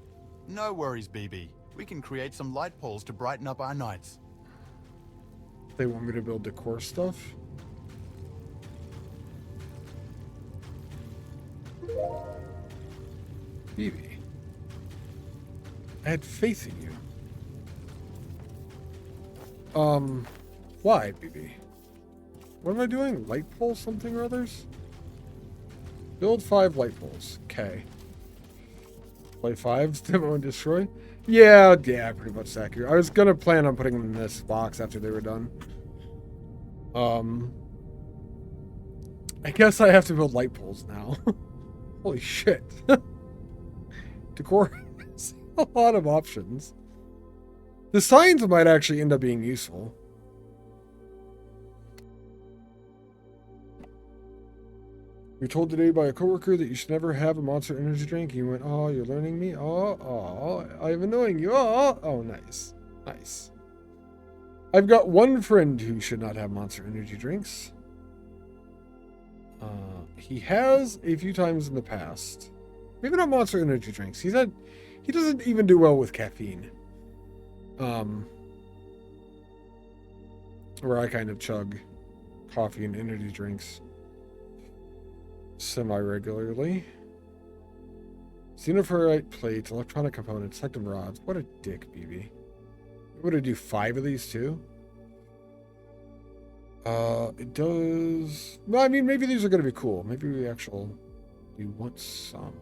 No worries, BB. We can create some light poles to brighten up our nights. They want me to build decor stuff. BB. I had faith in you. Why, BB? What am I doing? Light poles something or others? Build 5 light poles. Okay. Play 5s, demo and destroy? Yeah, pretty much accurate. I was gonna plan on putting them in this box after they were done. I guess I have to build light poles now. Holy shit. Decor has a lot of options. The signs might actually end up being useful. You're told today by a coworker that you should never have a Monster Energy drink. And you went, oh, you're learning me? Oh, I'm annoying you. Oh, nice. Nice. I've got one friend who should not have Monster Energy drinks. He has a few times in the past. Maybe not Monster Energy drinks. He doesn't even do well with caffeine. Where I kind of chug coffee and energy drinks semi-regularly. Xenoferrite plates, electronic components, sectum rods. What a dick, BB. Would I do 5 of these too? It does... Well, I mean, maybe these are going to be cool. Maybe we want some.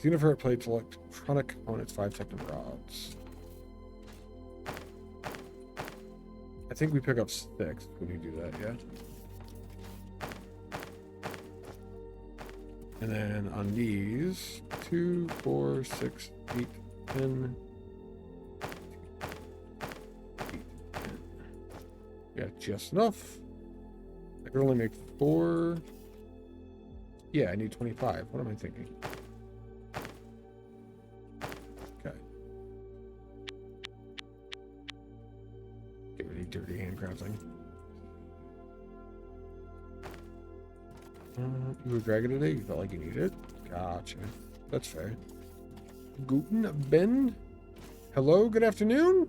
Xenoferrite plates, electronic components, 5 sectum rods. I think we pick up 6 when we do that, yeah? And then on these, 2, 4, 6, 8, 10. 8, 10. Yeah, just enough. I can only make 4. Yeah, I need 25. What am I thinking? Okay. Get rid of dirty handcrafting. You were dragging today? You felt like you needed it? Gotcha. That's fair. Guten Ben? Hello, good afternoon?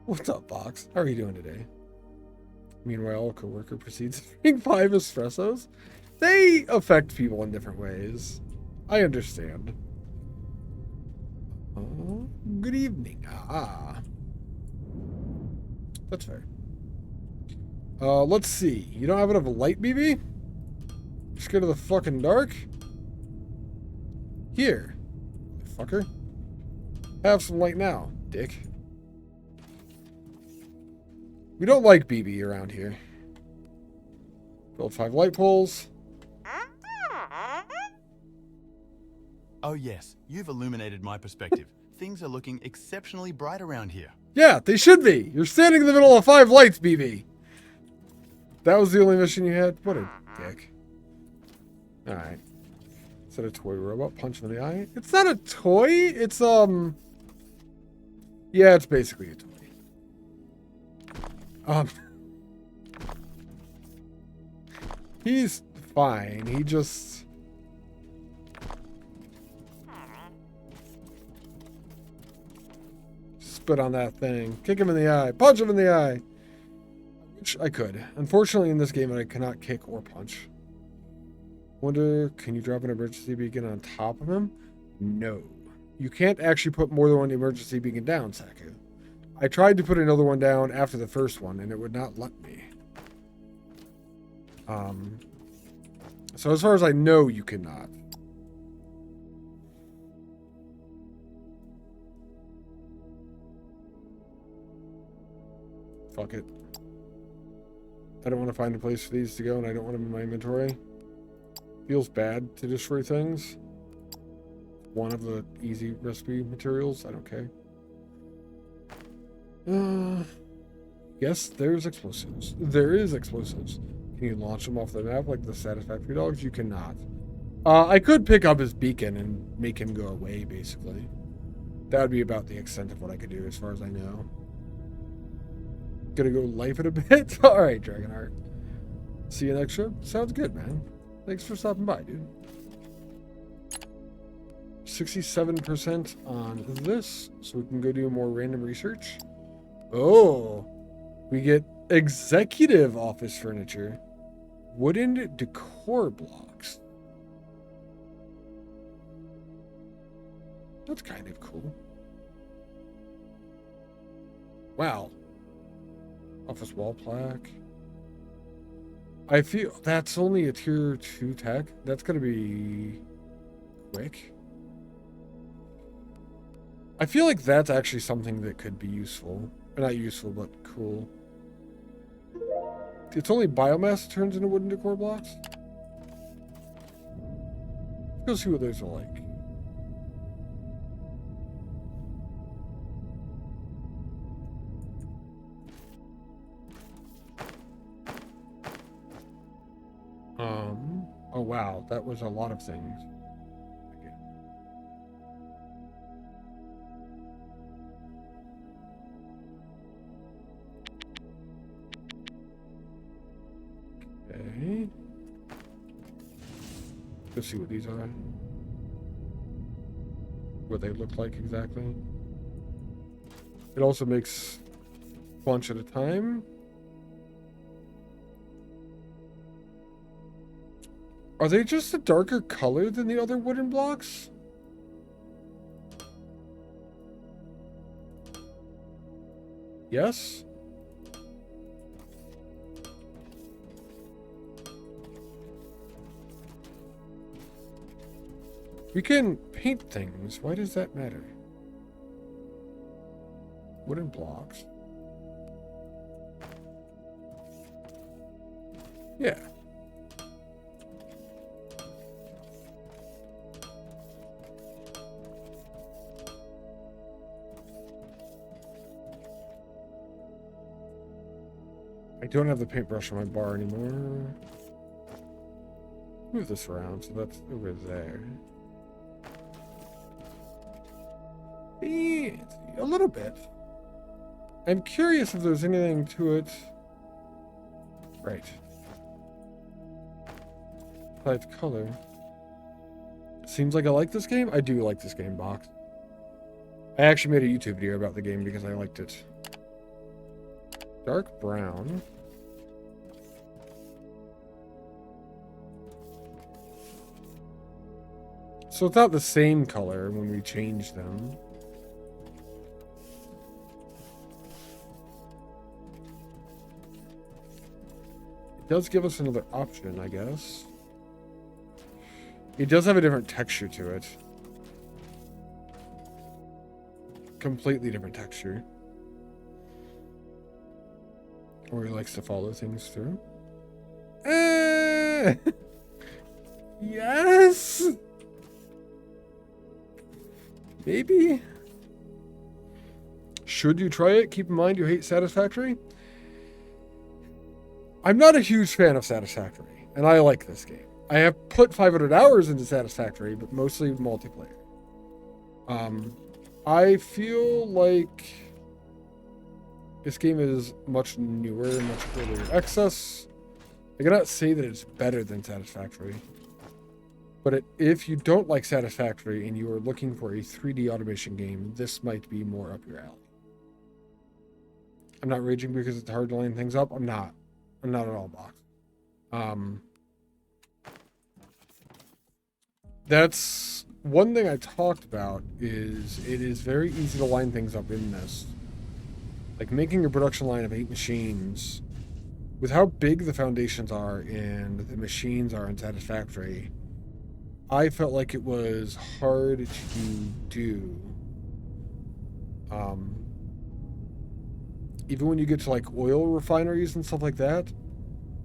What's up, Box? How are you doing today? Meanwhile, a coworker proceeds to drink 5 espressos. They affect people in different ways. I understand. Good evening. That's fair. Let's see. You don't have enough light, BB? You're scared of the fucking dark? Here. Fucker. Have some light now, dick. We don't like BB around here. Build 5 light poles. Oh yes, you've illuminated my perspective. Things are looking exceptionally bright around here. Yeah, they should be. You're standing in the middle of 5 lights, BB. That was the only mission you had? What a dick. Alright. Is that a toy robot? Punch him in the eye? It's not a toy. It's, yeah, it's basically a toy. He's fine. He just... spit on that thing. Kick him in the eye. Punch him in the eye. Which I could. Unfortunately, in this game, I cannot kick or punch. Wonder, can you drop an emergency beacon on top of him? No. You can't actually put more than one emergency beacon down, Saku. I tried to put another one down after the first one, and it would not let me. So as far as I know, you cannot. Fuck it. I don't want to find a place for these to go, and I don't want them in my inventory. Feels bad to destroy things. One of the easy recipe materials. I don't care. Yes, there's explosives. There is explosives. Can you launch them off the map like the Satisfactory dogs? You cannot. I could pick up his beacon and make him go away, basically. That would be about the extent of what I could do, as far as I know. Gonna go life it a bit? Alright, Dragonheart. See you next trip? Sounds good, man. Thanks for stopping by, dude. 67% on this, so we can go do more random research. Oh, we get executive office furniture. Wooden decor blocks. That's kind of cool. Wow. Office wall plaque. I feel that's only a tier 2 tech. That's going to be quick. I feel like that's actually something that could be useful. Or not useful, but cool. It's only biomass that turns into wooden decor blocks? Let's go see what those are like. Oh wow, that was a lot of things. Okay. Let's see what these are. What they look like exactly. It also makes a bunch at a time. Are they just a darker color than the other wooden blocks? Yes? We can paint things. Why does that matter? Wooden blocks. Yeah. I don't have the paintbrush on my bar anymore. Move this around, so that's over there. A little bit. I'm curious if there's anything to it. Right. Light color. Seems like I like this game. I do like this game, Box. I actually made a YouTube video about the game because I liked it. Dark brown. So it's not the same color when we change them. It does give us another option, I guess. It does have a different texture to it. Completely different texture. Or he likes to follow things through. Yes! Maybe? Should you try it? Keep in mind you hate Satisfactory. I'm not a huge fan of Satisfactory, and I like this game. I have put 500 hours into Satisfactory, but mostly multiplayer. I feel like this game is much newer, much earlier access. I cannot say that it's better than Satisfactory. But if you don't like Satisfactory and you are looking for a 3D automation game, this might be more up your alley. I'm not raging because it's hard to line things up. I'm not at all, Box. That's one thing I talked about is it is very easy to line things up in this. Like making a production line of 8 machines, with how big the foundations are and the machines are in Satisfactory, I felt like it was hard to do. Even when you get to like oil refineries and stuff like that,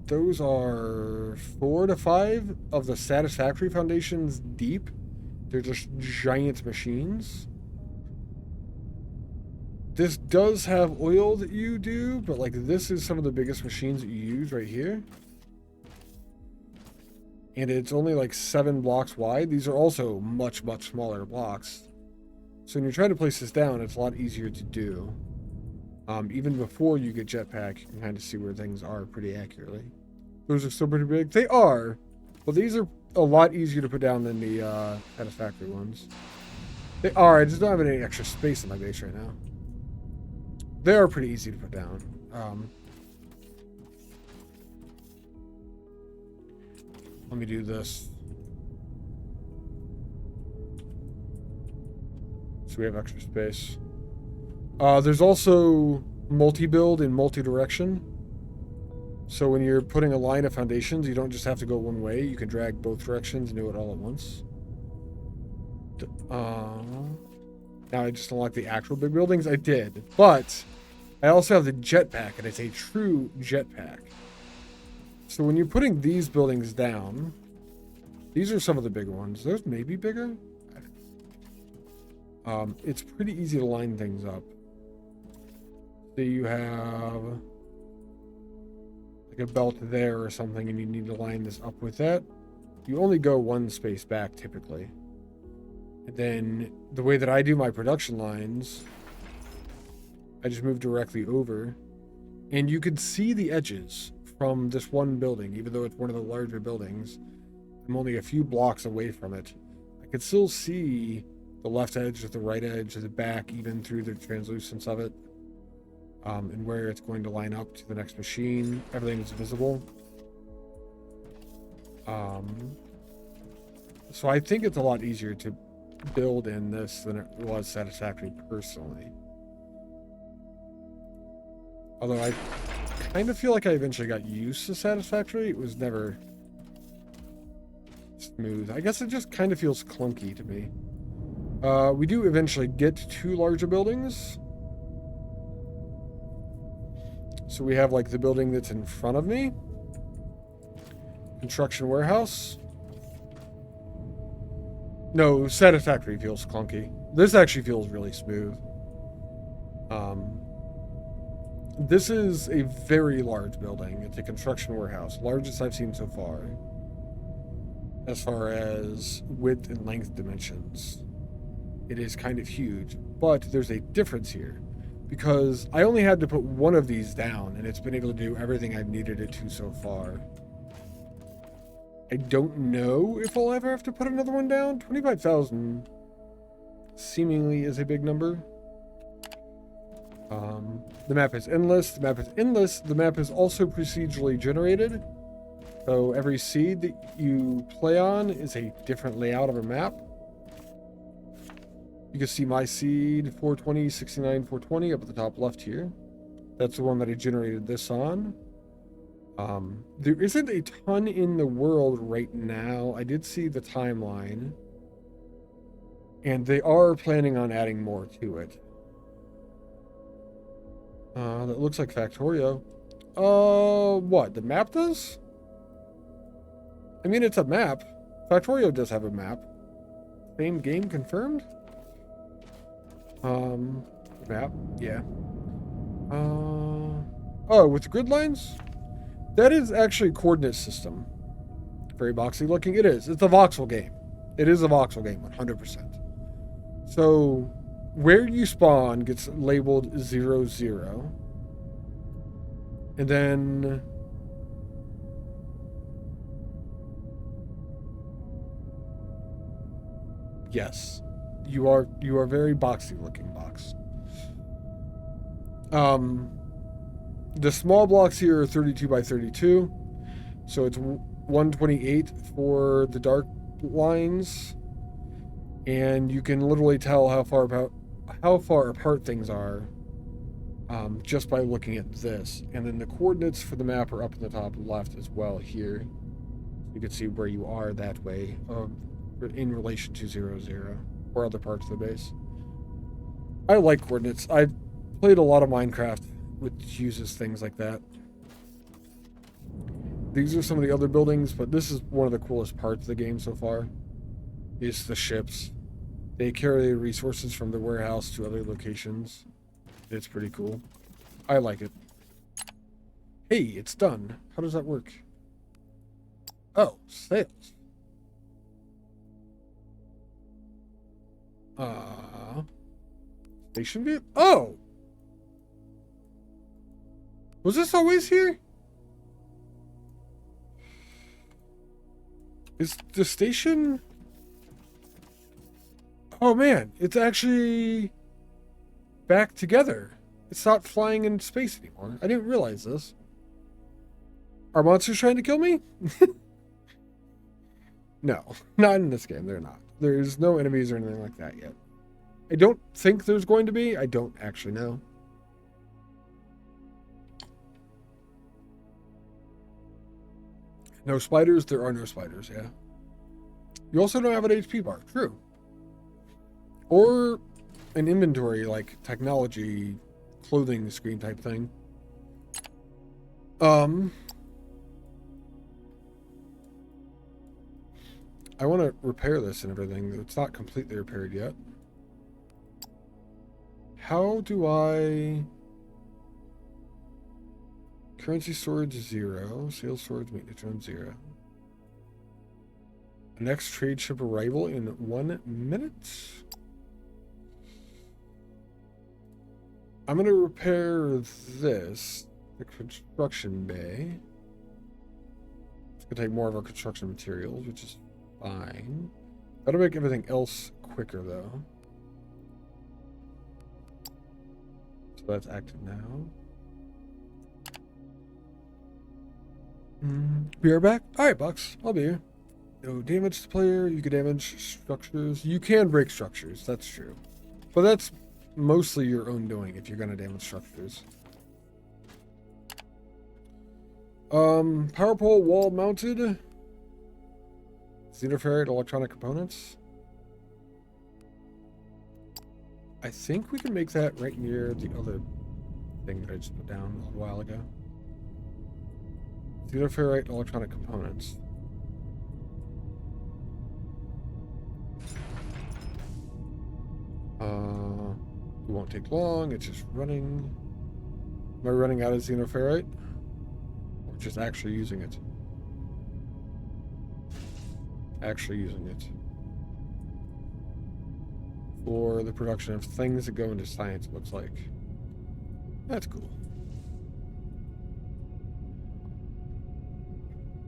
those are 4 to 5 of the Satisfactory foundations deep. They're just giant machines. This does have oil that you do, but like this is some of the biggest machines that you use right here. And it's only like 7 blocks wide. These are also much, much smaller blocks. So when you're trying to place this down, it's a lot easier to do. Even before you get jetpack, you can kind of see where things are pretty accurately. Those are still pretty big. They are, but these are a lot easier to put down than the Satisfactory ones. They are. I just don't have any extra space in my base right now. They are pretty easy to put down. Let me do this. So we have extra space. There's also multi-build and multi-direction. So when you're putting a line of foundations, you don't just have to go one way. You can drag both directions and do it all at once. Now I just unlocked the actual big buildings. I did. But I also have the jetpack, and it's a true jetpack. So when you're putting these buildings down, these are some of the bigger ones. Those may be bigger. It's pretty easy to line things up. So you have like a belt there or something, and you need to line this up with that. You only go one space back typically. And then the way that I do my production lines, I just move directly over, and you can see the edges from this one building. Even though it's one of the larger buildings, I'm only a few blocks away from it. I can still see the left edge, the right edge, the back, even through the translucence of it, and where it's going to line up to the next machine. Everything is visible. So I think it's a lot easier to build in this than it was Satisfactory personally. Although I kind of feel like I eventually got used to Satisfactory. It was never smooth. I guess it just kind of feels clunky to me. We do eventually get 2 larger buildings. So we have like the building that's in front of me. Construction warehouse. No, Satisfactory feels clunky. This actually feels really smooth. This is a very large building. It's a construction warehouse. Largest I've seen so far as width and length dimensions. It is kind of huge, but there's a difference here because I only had to put one of these down, and it's been able to do everything I've needed it to so far. I don't know if I'll ever have to put another one down. 25,000 seemingly is a big number. The map is endless. The map is also procedurally generated. So every seed that you play on is a different layout of a map. You can see my seed 420, 69, 420 up at the top left here. That's the one that I generated this on. There isn't a ton in the world right now. I did see the timeline, and they are planning on adding more to it. That looks like Factorio. What? The map does? I mean, it's a map. Factorio does have a map. Same game confirmed? Map, yeah. Oh, with the grid lines? That is actually a coordinate system. Very boxy looking. It is. It's a voxel game. It is a voxel game, 100%. So, where you spawn gets labeled 0, 0. And then yes, you are very boxy looking box. The small blocks here are 32 by 32, so it's 128 for the dark lines, and you can literally tell how far apart things are just by looking at this. And then the coordinates for the map are up in the top left as well here. You can see where you are that way in relation to 0, 0 or other parts of the base. I like coordinates. I've played a lot of Minecraft which uses things like that. These are some of the other buildings, but this is one of the coolest parts of the game so far, is the ships. They carry resources from the warehouse to other locations. It's pretty cool. I like it. Hey, it's done. How does that work? Oh, sales. Station view? Oh! Was this always here? Is the station... Oh man, it's actually back together. It's not flying in space anymore. I didn't realize this. Are monsters trying to kill me? No, not in this game. They're not. There's no enemies or anything like that yet. I don't think there's going to be. I don't actually know. No spiders? There are no spiders, yeah. You also don't have an HP bar. True. Or an inventory, like technology, clothing screen type thing. I want to repair this and everything. It's not completely repaired yet. How do I... Currency storage 0. Sales storage maintenance room 0. Next trade ship arrival in 1 minute. I'm going to repair this. The construction bay. It's going to take more of our construction materials, which is fine. That'll make everything else quicker, though. So that's active now. Be right back? Alright, Bucks. I'll be here. No damage to player. You can damage structures. You can break structures. That's true. But that's mostly your own doing if you're going to damage structures. Power pole wall mounted. Xenoferrite electronic components. I think we can make that right near the other thing that I just put down a little while ago. Xenoferrite electronic components. It won't take long. It's just running. Am I running out of xenoferrite? Or just actually using it? Actually using it. For the production of things that go into science, it looks like. That's cool.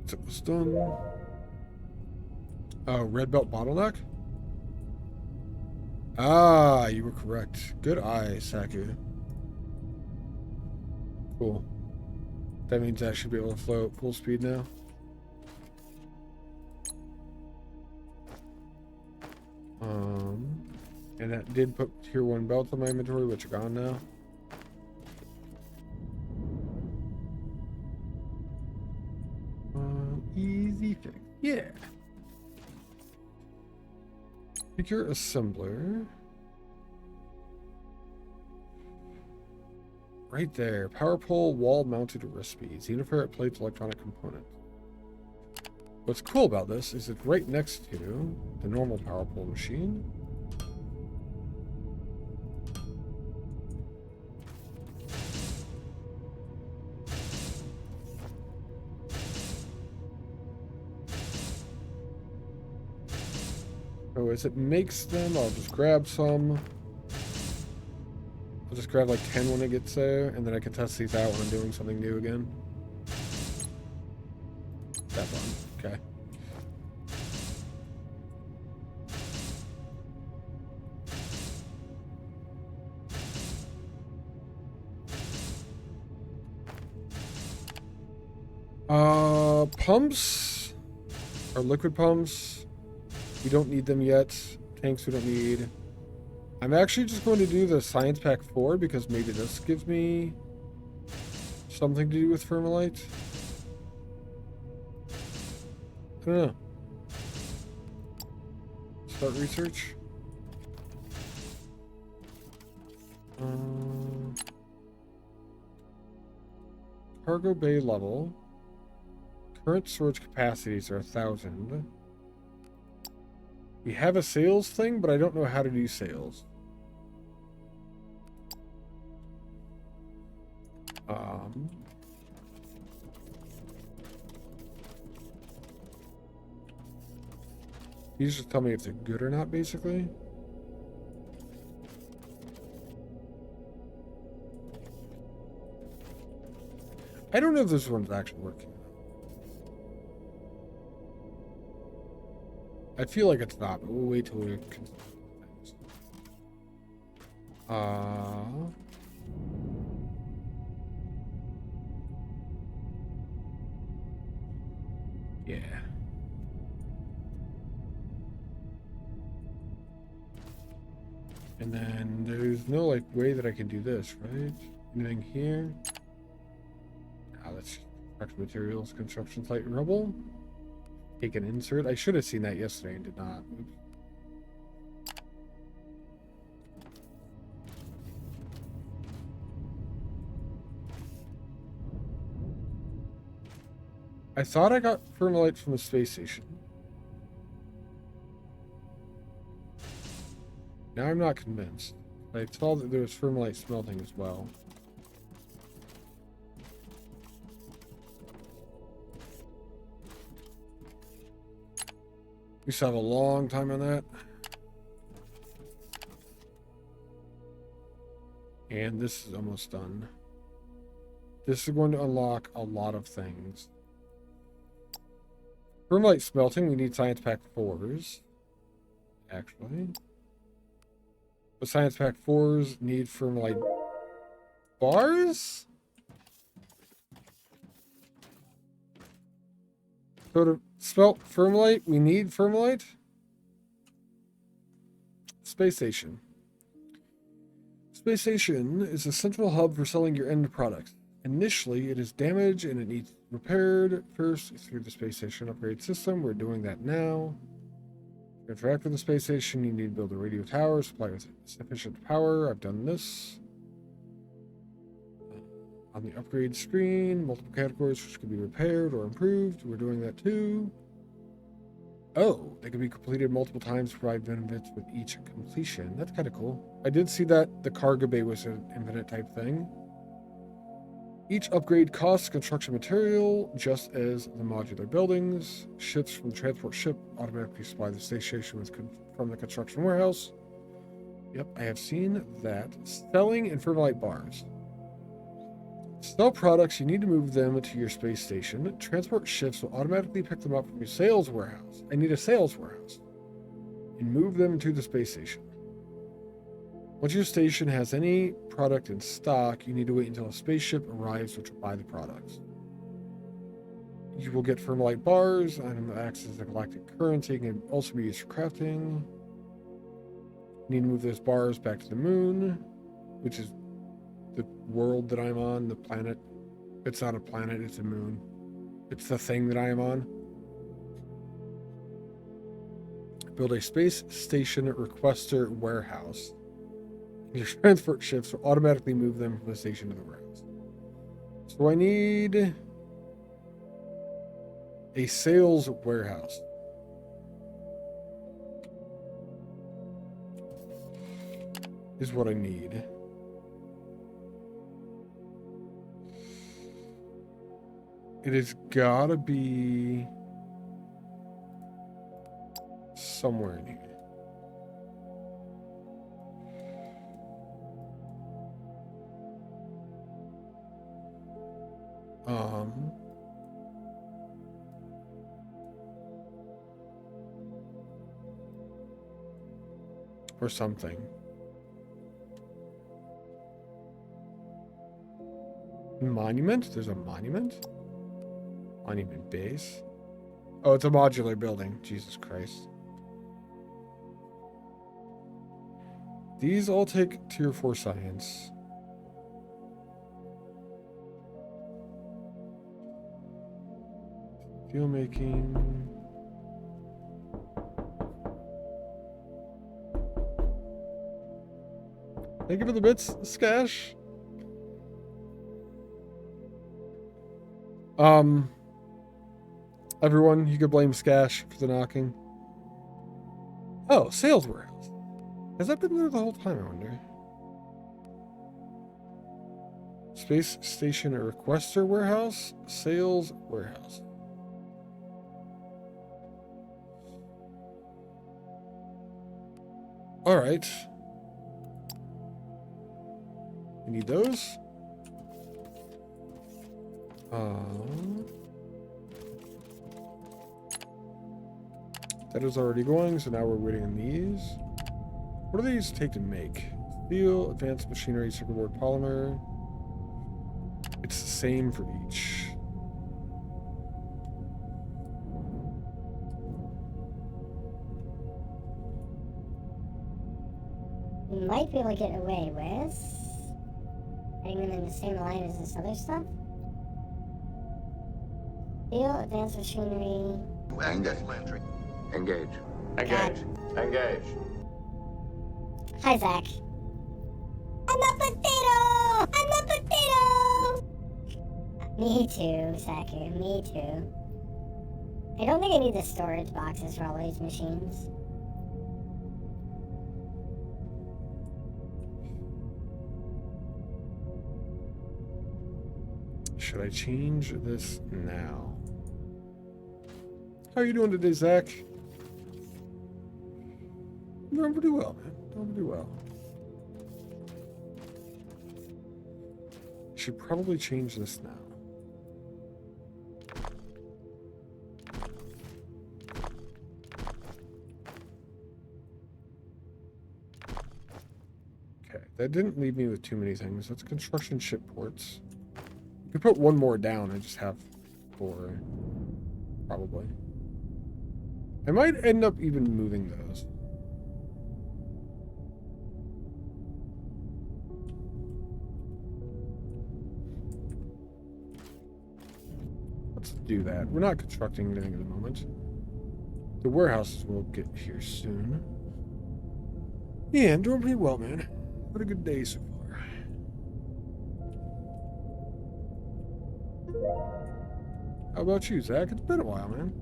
So it's done. Oh, red belt bottleneck? Ah, you were correct. Good eye, Saku. Cool. That means I should be able to float full speed now. And that did put tier 1 belts on my inventory, which are gone now. Easy fix. Yeah. Figure assembler. Right there. Power pole wall mounted recipe. Xenoferrite plates electronic component. What's cool about this is it's right next to the normal power pole machine. So as it makes them, I'll just grab some. I'll just grab like 10 when it gets there, and then I can test these out when I'm doing something new again. That one, okay. Pumps are liquid pumps. We don't need them yet. Tanks we don't need. I'm actually just going to do the Science Pack 4 because maybe this gives me something to do with Fermalite. I don't know. Start research. Cargo bay level. Current storage capacities are 1,000. We have a sales thing, but I don't know how to do sales. You just tell me if they're good or not, basically. I don't know if this one's actually working. I feel like it's not, but we'll wait till we can. Yeah. And then there's no like way that I can do this, right? Anything here? Ah, that's construction materials, construction site rubble. Take an insert. I should have seen that yesterday and did not. Oops. I thought I got Fermalite from the space station. Now I'm not convinced. I saw that there was Fermalite smelting as well. We still have a long time on that. And this is almost done. This is going to unlock a lot of things. Fermalite smelting, we need Science Pack 4s. Actually. But Science Pack 4s need Fermalite bars? So to smelt Fermalite, we need Fermalite? Space Station. Space Station is a central hub for selling your end products. Initially, it is damaged and it needs repaired first through the space station upgrade system. We're doing that now. To interact with the space station, you need to build a radio tower, supply with sufficient power. I've done this. On the upgrade screen, multiple categories which can be repaired or improved. We're doing that too. Oh, they can be completed multiple times to provide benefits with each completion. That's kind of cool. I did see that the cargo bay was an infinite type thing. Each upgrade costs construction material, just as the modular buildings. Ships from the transport ship automatically supply the space station from the construction warehouse. Yep, I have seen that. Selling and Fermalite bars. Sell products, you need to move them to your space station. Transport ships will automatically pick them up from your sales warehouse. I need a sales warehouse. And move them to the space station. Once your station has any product in stock, you need to wait until a spaceship arrives which will buy the products. You will get Fermalite bars and access to galactic currency and can also be used for crafting. You need to move those bars back to the moon, which is the world that I'm on, the planet. It's not a planet, it's a moon. It's the thing that I am on. Build a space station requester warehouse. Your transport ships will automatically move them from the station to the warehouse. So I need a sales warehouse. Is what I need. It has gotta be somewhere in here. Or something. Monument? There's a monument? Monument base? Oh, it's a modular building. Jesus Christ. these all take tier 4 science. Steel making. Thank you for the bits, Skash. Everyone, you could blame Skash for the knocking. Oh, sales warehouse. Has that been there the whole time, I wonder? Space station requester warehouse, sales warehouse. All right. We need those. That is already going, so now we're waiting on these. What do these take to make? Steel, advanced machinery, circuit board, polymer. It's the same for each. We might be able to get away with putting them in the same line as this other stuff. Steel, advanced machinery. Engage. Engage. Engage. Engage. Hi, Zach. I'm a potato! I'm a potato! Me too, Zaku. Me too. I don't think I need the storage boxes for all these machines. Should I change this now? How are you doing today, Zach? I'm doing pretty well, man. Doing pretty well. Should probably change this now. Okay, that didn't leave me with too many things. That's construction ship ports. You could put one more down and just have 4, probably. I might end up even moving those. Let's do that. We're not constructing anything at the moment. The warehouses will get here soon. Yeah, I'm doing pretty well, man. What a good day so far. How about you, Zach? It's been a while, man.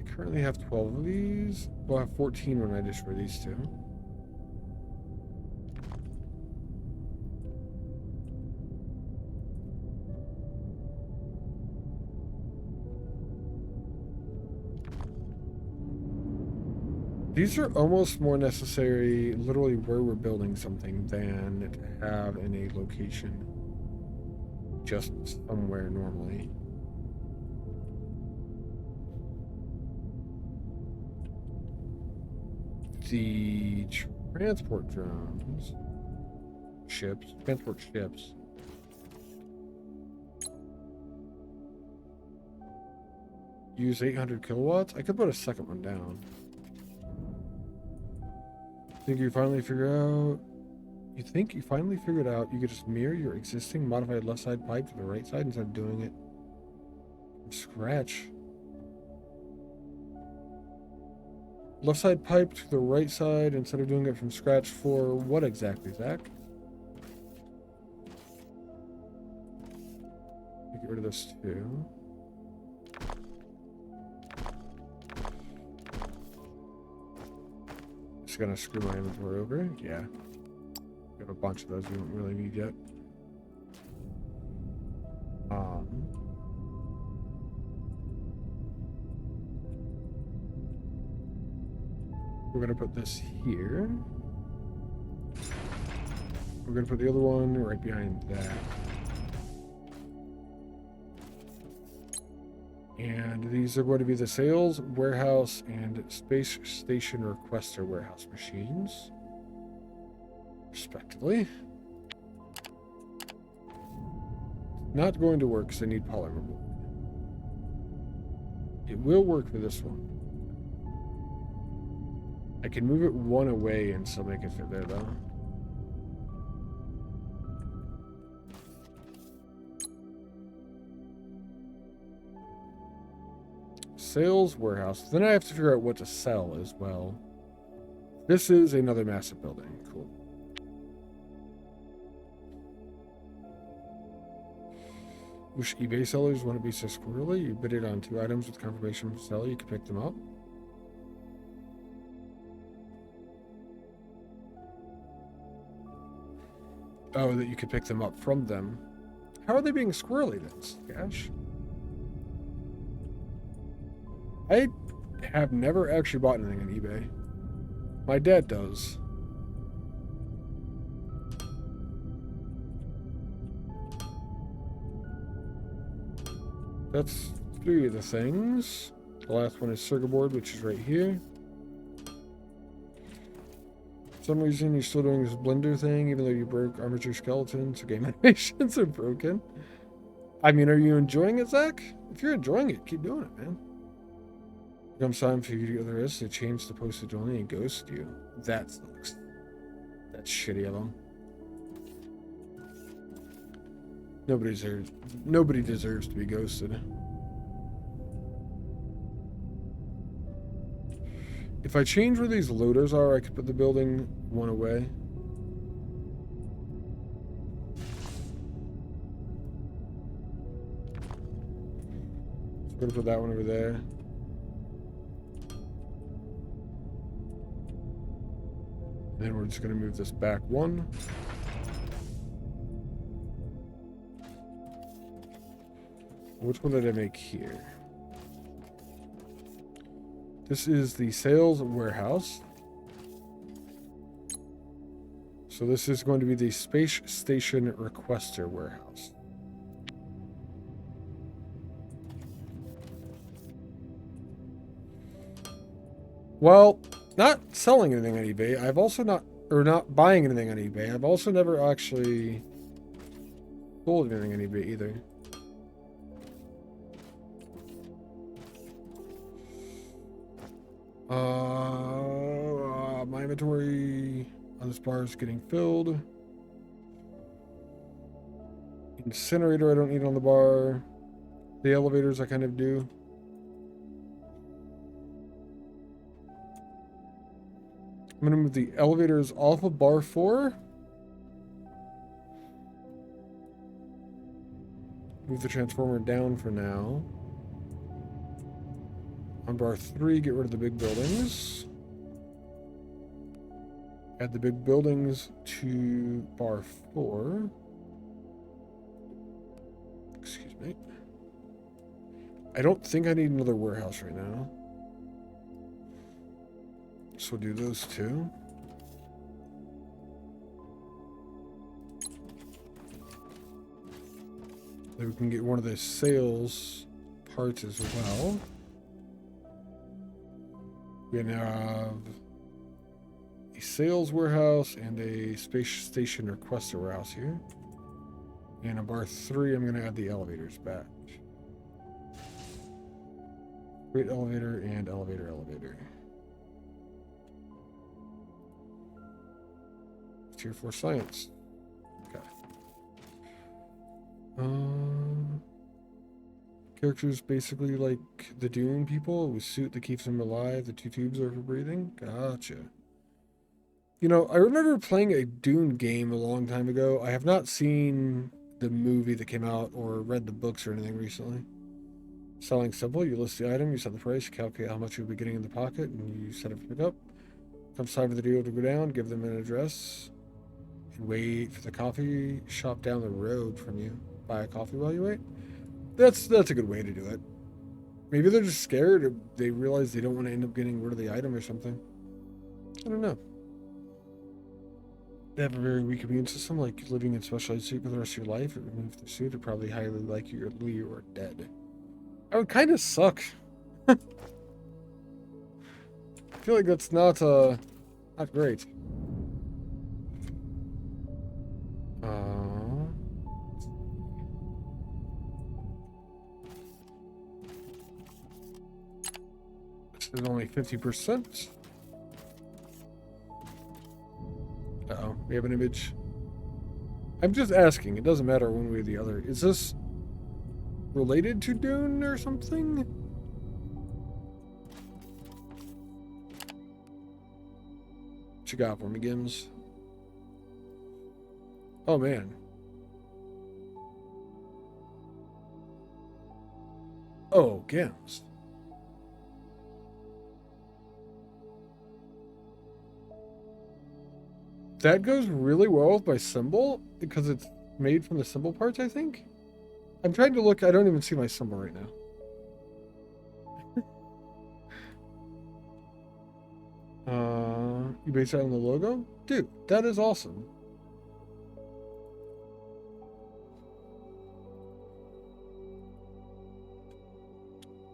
I currently have 12 of these. We'll have 14 when I destroy these two. These are almost more necessary literally where we're building something than to have in a location just somewhere normally. The transport drones, transport ships. Use 800 kilowatts. I could put a second one down. Think you finally figured out? You think you finally figured out you could just mirror your existing modified left side pipe to the right side instead of doing it from scratch? Left side pipe to the right side instead of doing it from scratch for what exactly, Zach? Get rid of this too. Just gonna screw my inventory over. Yeah. Got a bunch of those we don't really need yet. We're gonna put this here. We're gonna put the other one right behind that. And these are going to be the sales, warehouse, and space station requester warehouse machines, respectively. Not going to work because I need polymer board. It will work for this one. I can move it one away and still make it fit there, though. Sales warehouse. Then I have to figure out what to sell as well. This is another massive building. Cool. Wish eBay sellers want to be so squirrely. You bid it on 2 items with confirmation from seller. You can pick them up. Oh, that you could pick them up from them. How are they being squirrely then, Gosh. I have never actually bought anything on eBay. My dad does. That's 3 of the things. The last one is circuit board, which is right here. For some reason, you're still doing this blender thing, even though you broke armature skeletons, so game animations are broken. I mean, are you enjoying it, Zach? If you're enjoying it, keep doing it, man. It comes time for you to go the risk to change the postage only and ghost you. That's shitty of them. Nobody deserves to be ghosted. If I change where these loaders are, I could put the building one away. So I'm gonna put that one over there. And then we're just gonna move this back one. Which one did I make here? This is the sales warehouse. So this is going to be the space station requester warehouse. Well, not selling anything on eBay. I've also not buying anything on eBay. I've also never actually sold anything on eBay either. My inventory on this bar is getting filled. Incinerator I don't need on the bar. The elevators I kind of do. I'm going to move the elevators off of bar 4. Move the transformer down for now. On bar 3, get rid of the big buildings. Add the big buildings to bar 4. Excuse me. I don't think I need another warehouse right now. So we'll do those 2. Then we can get one of the sales parts as well. We now have a sales warehouse and a space station requester warehouse here. And on bar 3, I'm going to add the elevators back. Great elevator and elevator. Tier 4 science. Okay. Characters basically like the Dune people with suit that keeps them alive. The 2 tubes are for breathing. Gotcha. You know, I remember playing a Dune game a long time ago. I have not seen the movie that came out or read the books or anything recently. Selling simple. You list the item, you set the price, calculate how much you'll be getting in the pocket, and you set it for pickup. Comes time for the deal to go down, give them an address, and wait for the coffee shop down the road from you. Buy a coffee while you wait. That's a good way to do it. Maybe they're just scared, or they realize they don't want to end up getting rid of the item or something. I don't know. They have a very weak immune system, like living in specialized suit for the rest of your life. If it removed the suit, it'd probably highly likely you are dead. That would kind of suck. I feel like that's not great. There's only 50%. Uh-oh, we have an image. I'm just asking. It doesn't matter one way or the other. Is this related to Dune or something? What you got for me, Gims? Oh, man. Oh, Gims. That goes really well with my symbol because it's made from the symbol parts, I think. I'm trying to look. I don't even see my symbol right now. You base that on the logo? Dude, that is awesome.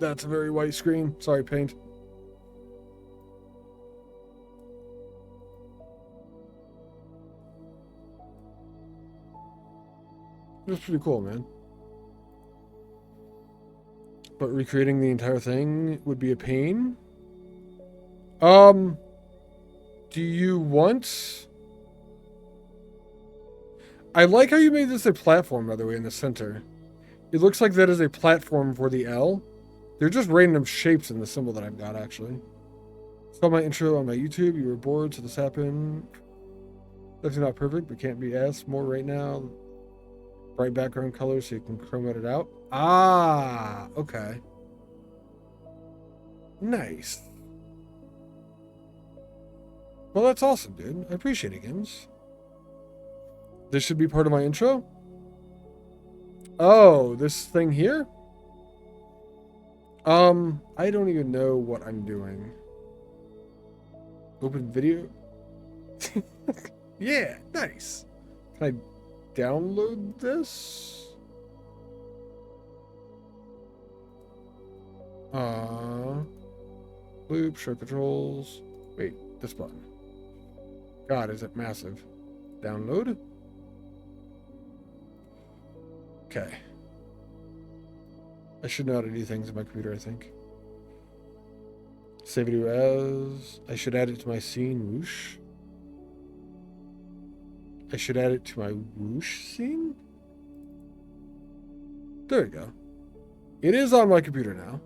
That's a very white screen. Sorry, Paint. That's pretty cool, man. But recreating the entire thing would be a pain. Do you want... I like how you made this a platform, by the way, in the center. It looks like that is a platform for the L. They're just random shapes in the symbol that I've got, actually. Saw my intro on my YouTube. You were bored, so this happened. Definitely not perfect, but can't be asked more right now. Bright background color so you can chroma it out. Ah, okay. Nice. Well, that's awesome, dude. I appreciate it, Gims. This should be part of my intro? Oh, this thing here? I don't even know what I'm doing. Open video? Yeah, nice. Can I download this? Loop, show controls. Wait, this button. God, is it massive. Download? Okay. I should know how to do things on my computer, I think. Save video as... I should add it to my scene whoosh. I should add it to my whoosh scene? There we go. It is on my computer now.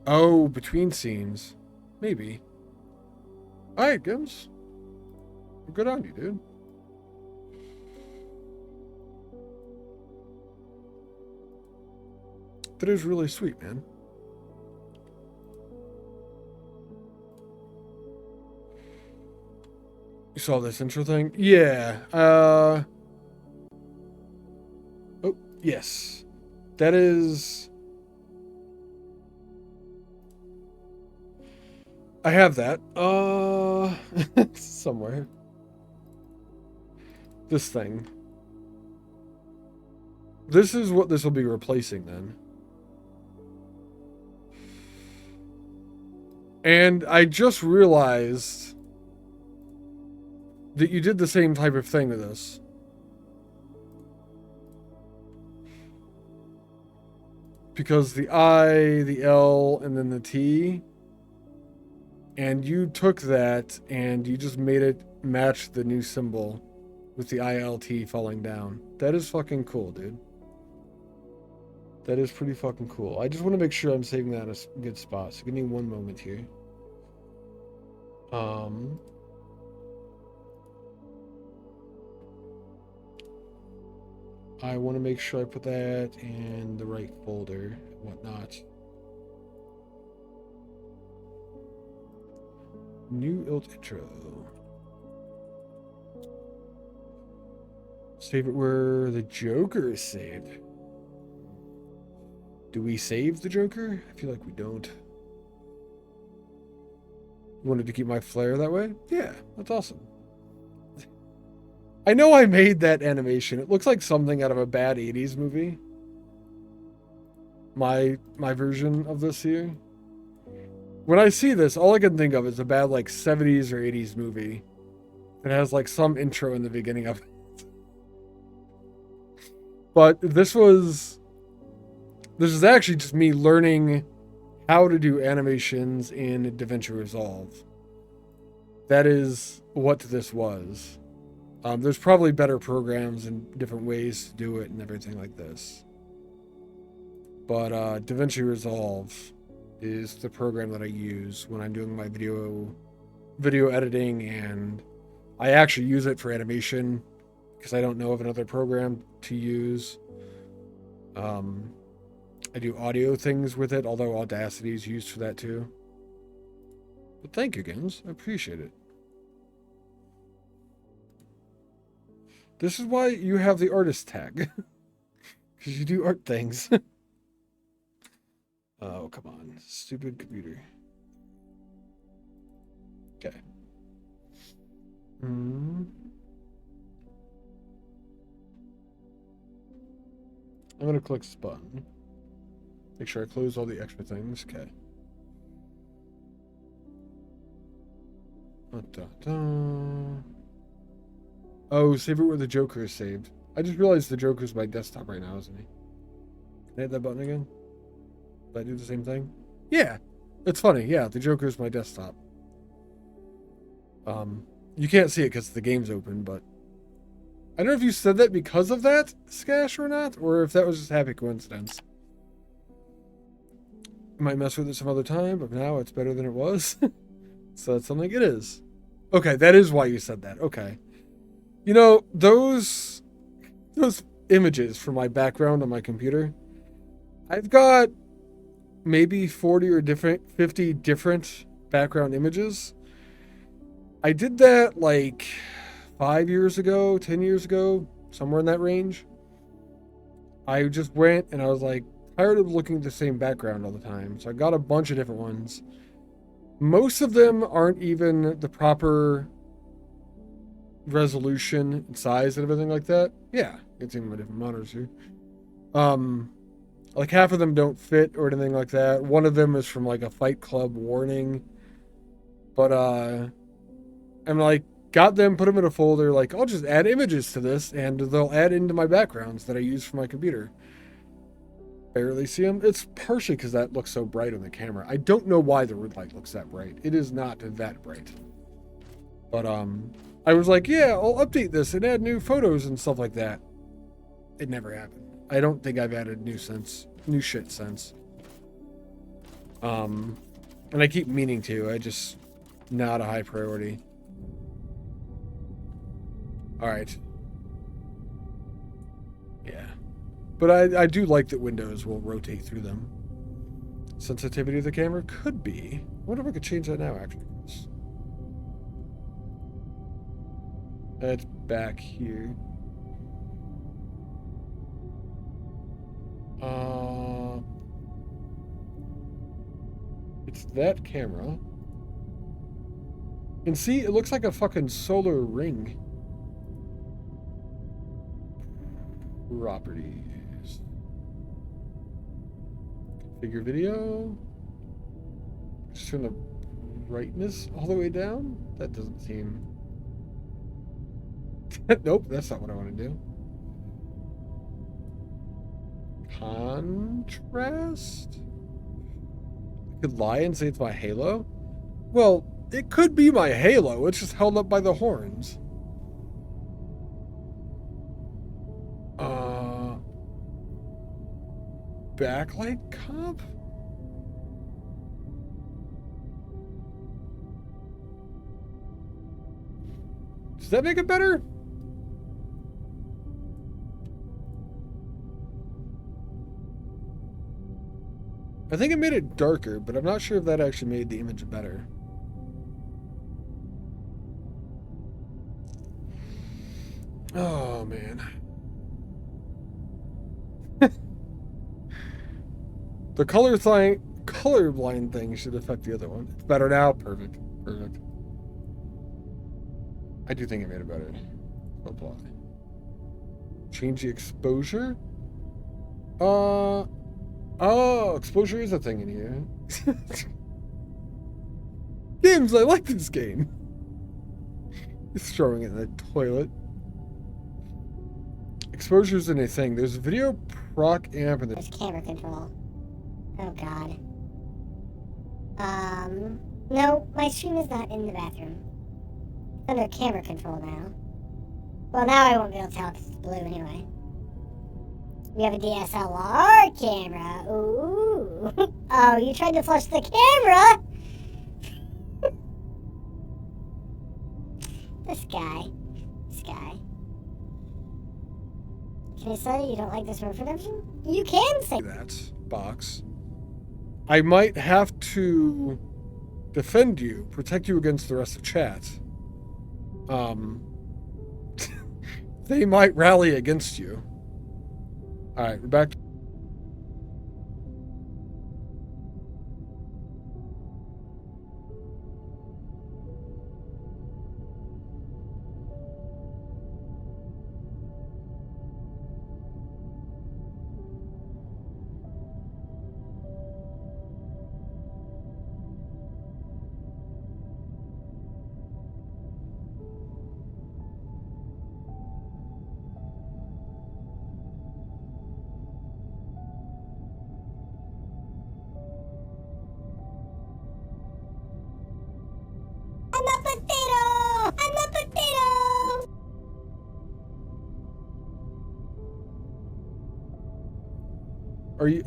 Oh, between scenes. Maybe. Alright, Gims. Good on you, dude. That is really sweet, man. You saw this intro thing? Yeah. Oh, yes. That is... I have that. Somewhere. This thing. This is what this will be replacing then. And I just realized that you did the same type of thing to this. Because the I, the L, and then the T... And you took that and you just made it match the new symbol with the ILT falling down. That is fucking cool, dude. That is pretty fucking cool. I just want to make sure I'm saving that in a good spot. So give me one moment here. I want to make sure I put that in the right folder and whatnot. New ILT intro. Save it where the Joker is saved. Do we save the Joker? I feel like we don't. You wanted to keep my flair that way? Yeah, that's awesome. I know I made that animation. It looks like something out of a bad 80s movie. My version of this here. When I see this, all I can think of is a bad, like, 70s or 80s movie that has, like, some intro in the beginning of it. But this is actually just me learning how to do animations in DaVinci Resolve. That is what this was. There's probably better programs and different ways to do it and everything like this. But DaVinci Resolve is the program that I use when I'm doing my video editing, and I actually use it for animation because I don't know of another program to use. I do audio things with it, although Audacity is used for that too. But thank you, Games. I appreciate it. This is why you have the artist tag. Because you do art things. Oh, come on. Stupid computer. Okay. I'm going to click this button. Make sure I close all the extra things. Okay. Oh, save it where the Joker is saved. I just realized the Joker's my desktop right now, isn't he? Can I hit that button again? Did I do the same thing? Yeah. It's funny. Yeah, the Joker's my desktop. You can't see it because the game's open, but I don't know if you said that because of that, Skash, or not, or if that was just happy coincidence. I might mess with it some other time, but now it's better than it was. So that's something it is. Okay, that is why you said that. Okay. You know, those images for my background on my computer, I've got maybe 40 or 50 different background images. I did that like 5 years ago, 10 years ago, somewhere in that range. I just went and I was like tired of looking at the same background all the time. So I got a bunch of different ones. Most of them aren't even the proper resolution and size and everything like that. Yeah, you can see my different monitors here. Like half of them don't fit or anything like that. One of them is from like a Fight Club warning. But I'm like, got them, put them in a folder, like, I'll just add images to this, and they'll add into my backgrounds that I use for my computer. Barely see them. It's partially because that looks so bright on the camera. I don't know why the red light looks that bright. It is not that bright. But I was like, yeah, I'll update this and add new photos and stuff like that. It never happened. I don't think I've added new shit since. And I keep meaning to. I just not a high priority. All right. Yeah. But I do like that windows will rotate through them. Sensitivity of the camera could be. I wonder if I could change that now, actually. That's back here. It's that camera. And see, it looks like a fucking solar ring. Properties. Configure video. Just turn the brightness all the way down? That doesn't seem... Nope, that's not what I want to do. Contrast? I could lie and say it's my halo? Well, it could be my halo. It's just held up by the horns. Backlight comp? Does that make it better? I think it made it darker, but I'm not sure if that actually made the image better. Oh, man. The colorblind thing should affect the other one. It's better now? Perfect. Perfect. I do think it made it better. Apply. Change the exposure? Oh, exposure is a thing in here. Games, I like this game. He's throwing it in the toilet. Exposure's in a thing. There's video proc amp and There's camera control. Oh god. No, my stream is not in the bathroom. It's under camera control now. Well, now I won't be able to tell because it's blue anyway. We have a DSLR camera. Ooh. Oh, you tried to flush the camera? This guy. Can you say you don't like this road redemption? You can say that box. I might have to defend you, protect you against the rest of chat. They might rally against you. Alright, we're back.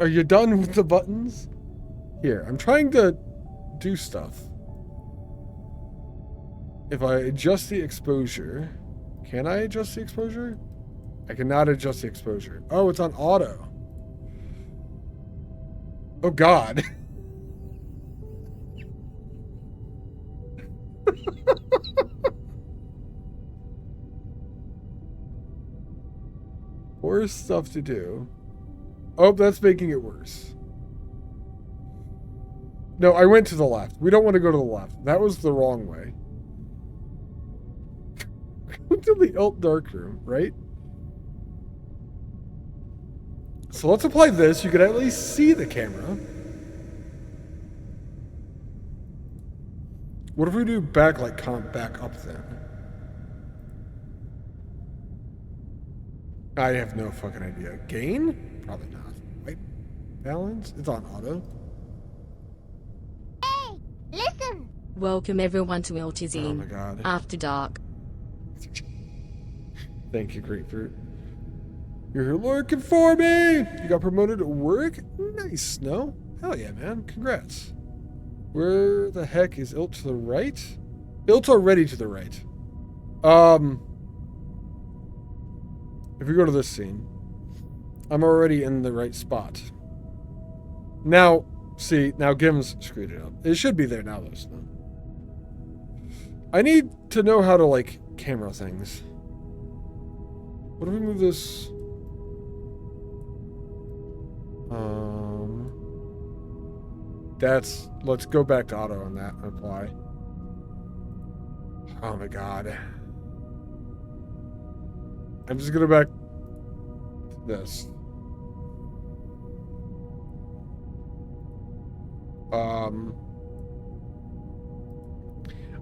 Are you done with the buttons? Here, I'm trying to do stuff. If I adjust the exposure, can I adjust the exposure? I cannot adjust the exposure. Oh, it's on auto. Oh God. Worse stuff to do. Oh, that's making it worse. No, I went to the left. We don't want to go to the left. That was the wrong way. Go to the alt darkroom, right? So let's apply this. You could at least see the camera. What if we do backlight comp back up then? I have no fucking idea. Gain? Probably not. White balance? It's on auto. Hey, listen! Welcome everyone to Autism Oh my God. After Dark. Thank you, Grapefruit. You're here lurking for me! You got promoted at work? Nice, no? Hell yeah, man. Congrats. Where the heck is Ilt to the right? Ilt's already to the right. If we go to this scene, I'm already in the right spot. Now, see, now Gim's screwed it up. It should be there now, though. So. I need to know how to, like, camera things. What if we move this? Let's go back to auto on that and apply. Oh my God. I'm just gonna back to this.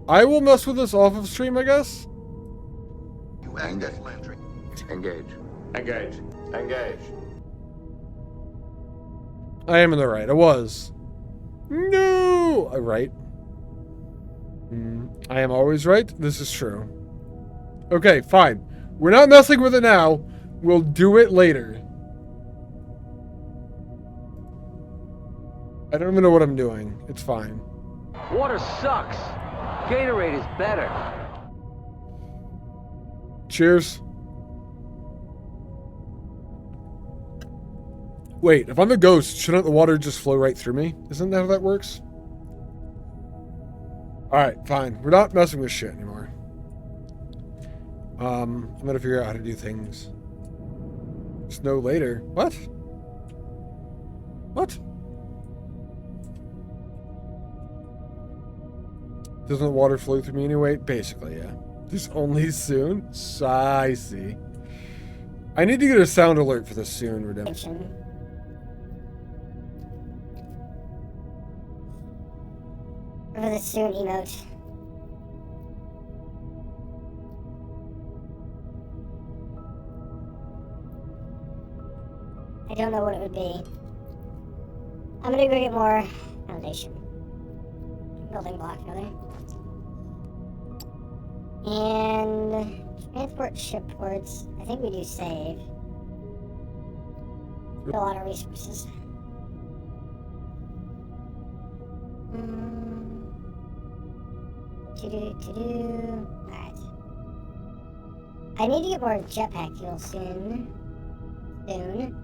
I will mess with this off of stream, I guess. Engage. Engage. Engage. Engage. I am in the right. I was. No! Right. I am always right. This is true. Okay, fine. We're not messing with it now. We'll do it later. I don't even know what I'm doing. It's fine. Water sucks. Gatorade is better. Cheers. Wait, if I'm a ghost, shouldn't the water just flow right through me? Isn't that how that works? Alright, fine. We're not messing with shit anymore. I'm gonna figure out how to do things. Snow later. What? What? Doesn't the water flow through me anyway? Basically, yeah. Just only soon? I see. I need to get a sound alert for the soon redemption. For the soon emote. don't know what it would be. I'm gonna go get more foundation. Building block, rather. And transport ship ports. I think we do save. A lot of resources. Alright. I need to get more jetpack fuel soon. Too.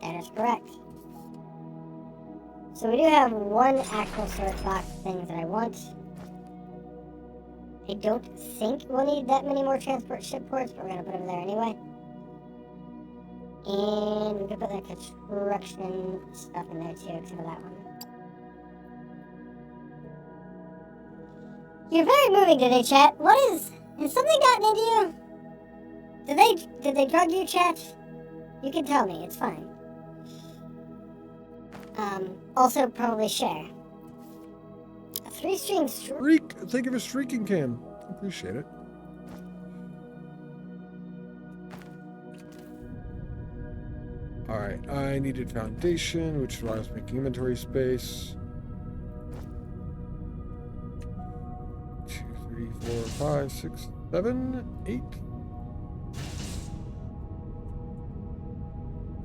That is correct. So we do have one actual source box thing that I want. I don't think we'll need that many more transport ship ports, but we're gonna put them there anyway. And we can put that construction stuff in there too, except for that one. You're very moving today, chat. Has something gotten into you? Did they drug you, chat? You can tell me, it's fine. Also probably share. A 3-string Streak! Think of a streaking cam. Appreciate it. Alright, I needed foundation, which is why I was making inventory space. 2, 3, 4, 5, 6, 7, 8.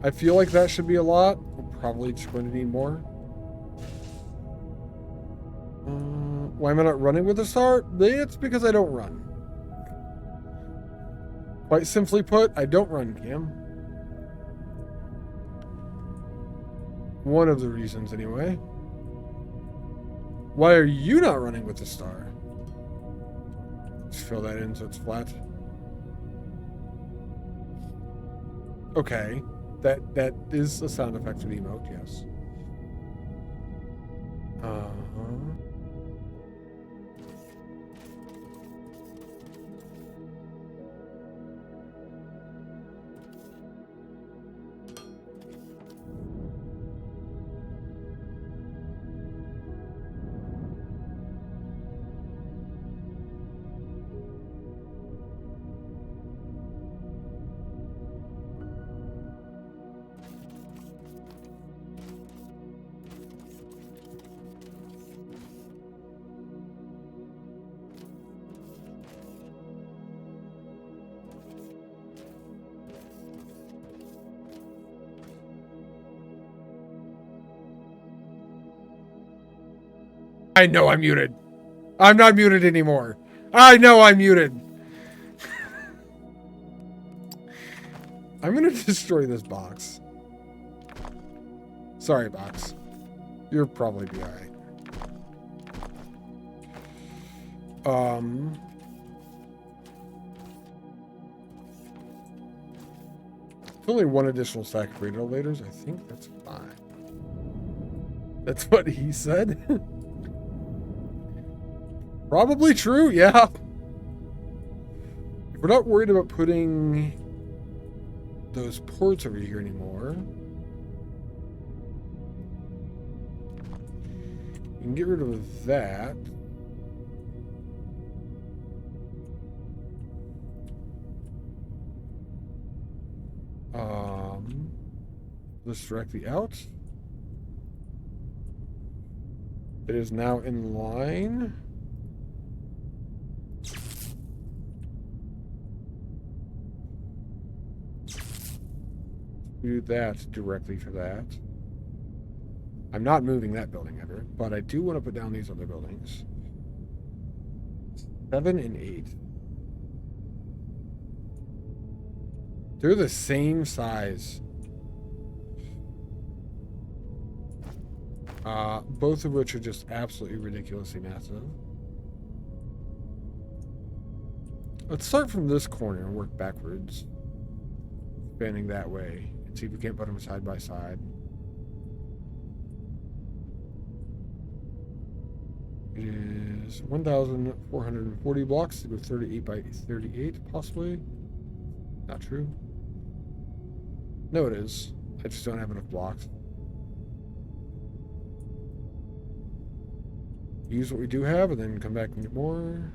I feel like that should be a lot. We're probably just going to need more. Why am I not running with a star? It's because I don't run. Quite simply put, I don't run, Cam. One of the reasons, anyway. Why are you not running with the star? Just fill that in so it's flat. Okay. That is a sound effect for the emote, yes. I know I'm muted. I'm not muted anymore. I know I'm muted. I'm gonna destroy this box. Sorry, box. You'll probably be alright. Only one additional stack of radar elevators. I think that's fine. That's what he said. Probably true, yeah. If we're not worried about putting those ports over here anymore, you can get rid of that. Let's directly out. It is now in line. Do that directly for that. I'm not moving that building ever, but I do want to put down these other buildings. 7 and 8. They're the same size. Both of which are just absolutely ridiculously massive. Let's start from this corner and work backwards. Expanding that way. And see if we can't put them side by side. It is 1,440 blocks to go 38 by 38, possibly. Not true. No, it is. I just don't have enough blocks. use what we do have and then come back and get more.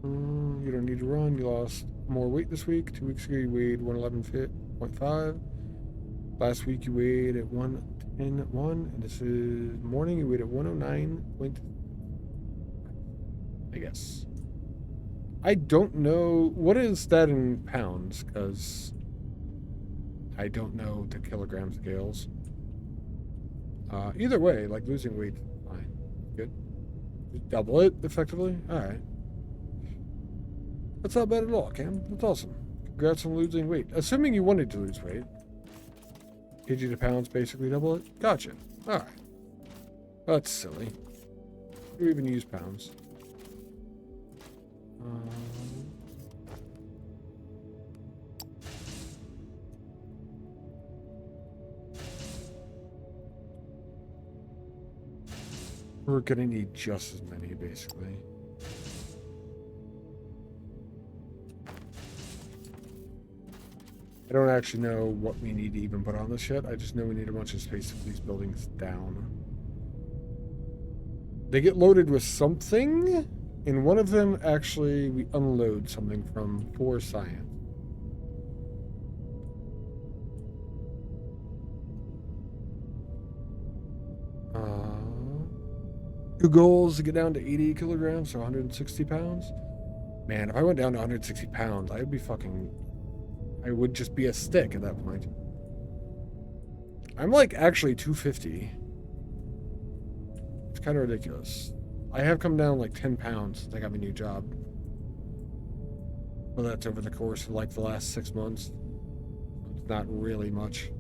You don't need to run. You lost more weight this week. 2 weeks ago you weighed 111.5. Last week you weighed at 110.1, and this is morning you weighed at 109. I guess. I don't know what is that in pounds, because I don't know the kilogram scales. Either way, like losing weight, fine, good. Just double it effectively. All right. That's not bad at all, Cam. That's awesome. Congrats on losing weight. Assuming you wanted to lose weight. kg to pounds, basically double it. Gotcha. All right. That's silly. Who even use pounds? We're gonna need just as many, basically. I don't actually know what we need to even put on this yet. I just know we need a bunch of space to put these buildings down. They get loaded with something. In one of them, actually, we unload something from for science. Two goals to get down to 80 kilograms, so 160 pounds. Man, if I went down to 160 pounds, I would be fucking... I would just be a stick at that point. I'm like actually 250. It's kind of ridiculous. I have come down like 10 pounds since I got my new job. Well, that's over the course of like the last 6 months. It's not really much.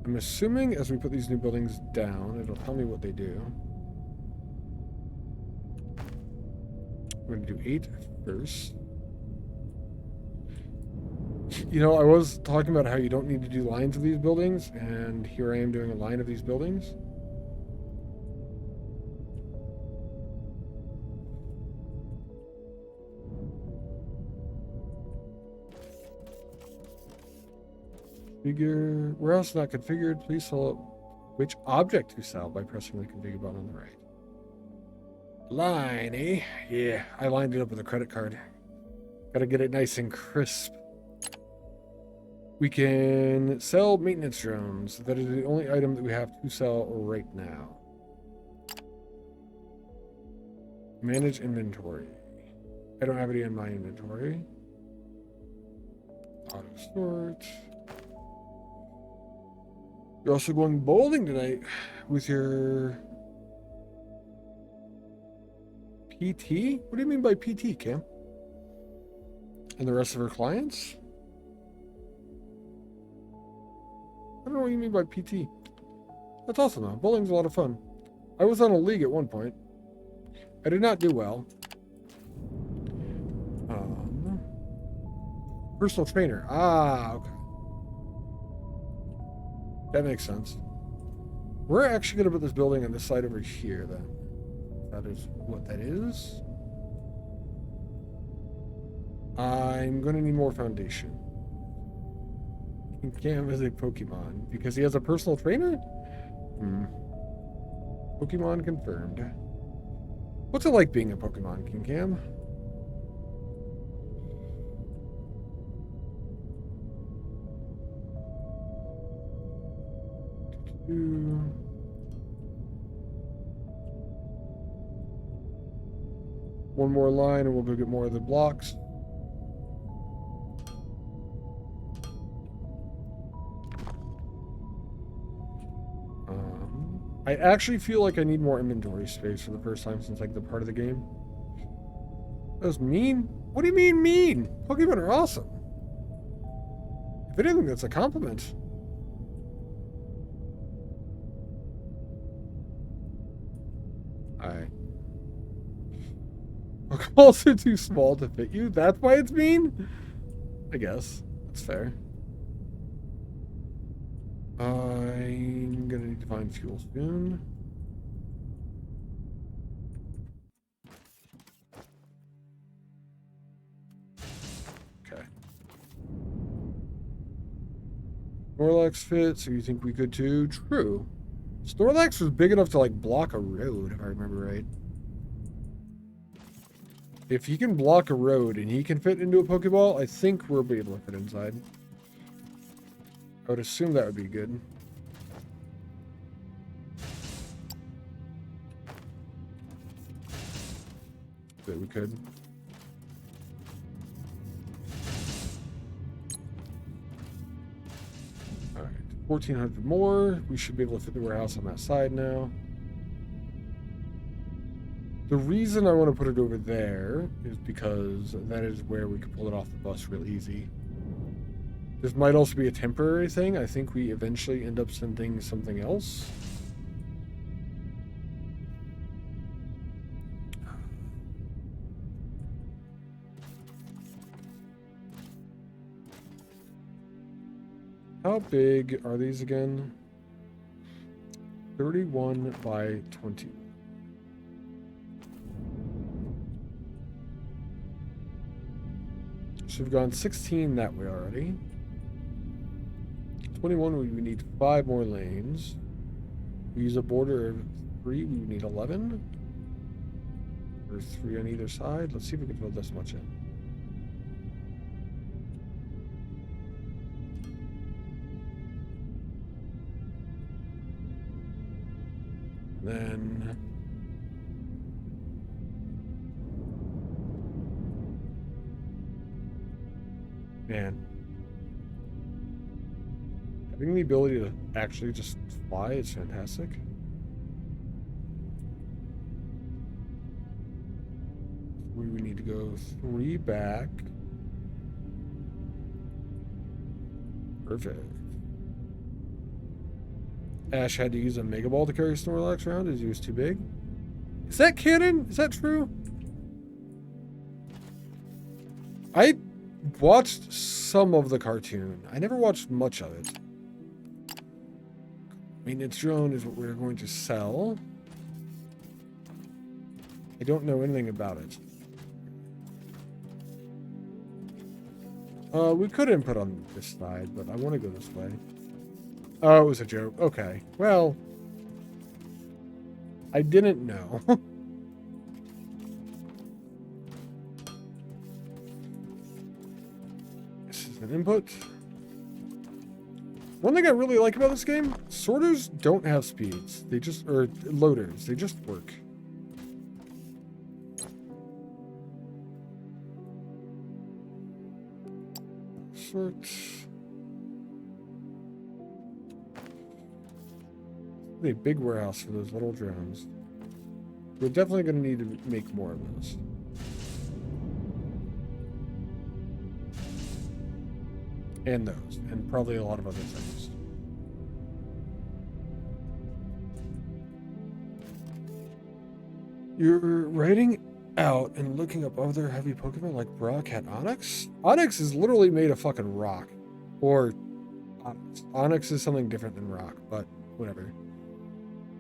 I'm assuming as we put these new buildings down, it'll tell me what they do. We're going to do 8 first. You know, I was talking about how you don't need to do lines of these buildings, and here I am doing a line of these buildings. Configure. Warehouse not configured. Please select which object to sell by pressing the configure button on the right. Line, eh? Yeah, I lined it up with a credit card. Gotta get it nice and crisp. We can sell maintenance drones. That is the only item that we have to sell right now. Manage inventory. I don't have any in my inventory. Auto sort. You're also going bowling tonight with your PT? What do you mean by PT, Cam? And the rest of her clients? I don't know what you mean by PT. That's awesome though. Bowling's a lot of fun. I was on a league at one point. I did not do well. Personal trainer. Ah, okay. That makes sense. We're actually going to put this building on this side over here, then. That is what that is. I'm going to need more foundation. Cam is a Pokemon because he has a personal trainer? Pokemon confirmed. What's it like being a Pokemon, King Cam? One more line and we'll go get more of the blocks. I actually feel like I need more inventory space for the first time since like the part of the game. That was mean? What do you mean mean? Pokemon are awesome. If anything, that's a compliment. Alright. Pokeballs are too small to fit you? That's why it's mean? I guess. That's fair. I'm gonna need to find fuel soon. Okay. Snorlax fit, so you think we could too? True. Snorlax was big enough to like block a road, if I remember right. If he can block a road and he can fit into a Pokeball, I think we'll be able to fit inside. I would assume that would be good. That we could. Alright, 1,400 more. We should be able to fit the warehouse on that side now. The reason I want to put it over there is because that is where we can pull it off the bus real easy. This might also be a temporary thing. I think we eventually end up sending something else. How big are these again? 31 by 20. So we've gone 16 that way already. 21, we need 5 more lanes. We use a border of 3, we would need 11. Or 3 on either side. Let's see if we can fill this much in. Then man, having the ability to actually just fly is fantastic. We would need to go 3 back. Perfect. Ash had to use a Mega Ball to carry Snorlax around as he was too big. Is that canon? Is that true? I watched some of the cartoon. I never watched much of it. Maintenance drone is what we're going to sell. I don't know anything about it. We could input on this side, but I want to go this way. Oh, it was a joke. Okay. Well, I didn't know. This is an input. One thing I really like about this game, sorters don't have speeds. They just, or loaders, they just work. Sort. A big warehouse for those little drones. We're definitely going to need to make more of those. And those. And probably a lot of other things. You're writing out and looking up other heavy Pokemon like Brockhat Onyx? Onyx is literally made of fucking rock. Or Onyx. Onyx is something different than rock, but whatever.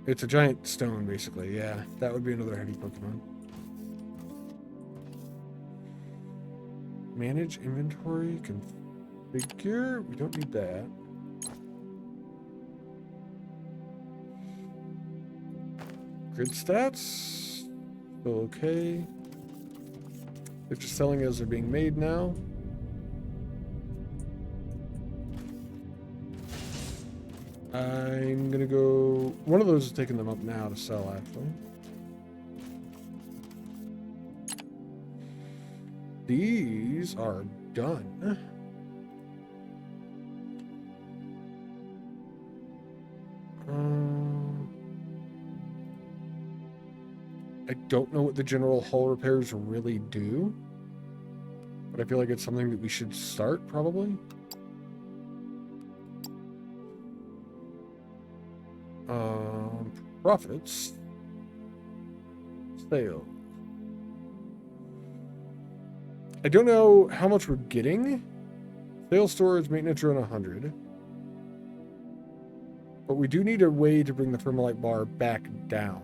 It's a giant stone, basically. Yeah, that would be another heavy Pokemon. Manage inventory, configure. We don't need that. Grid stats. Still okay. They're just selling as they're being made now. I'm gonna go. One of those is taking them up now to sell, actually. These are done. I don't know what the general hull repairs really do, but I feel like it's something that we should start, probably. Profits. Sale. I don't know how much we're getting. Sales storage, maintenance run 100. But we do need a way to bring the Thermalite bar back down.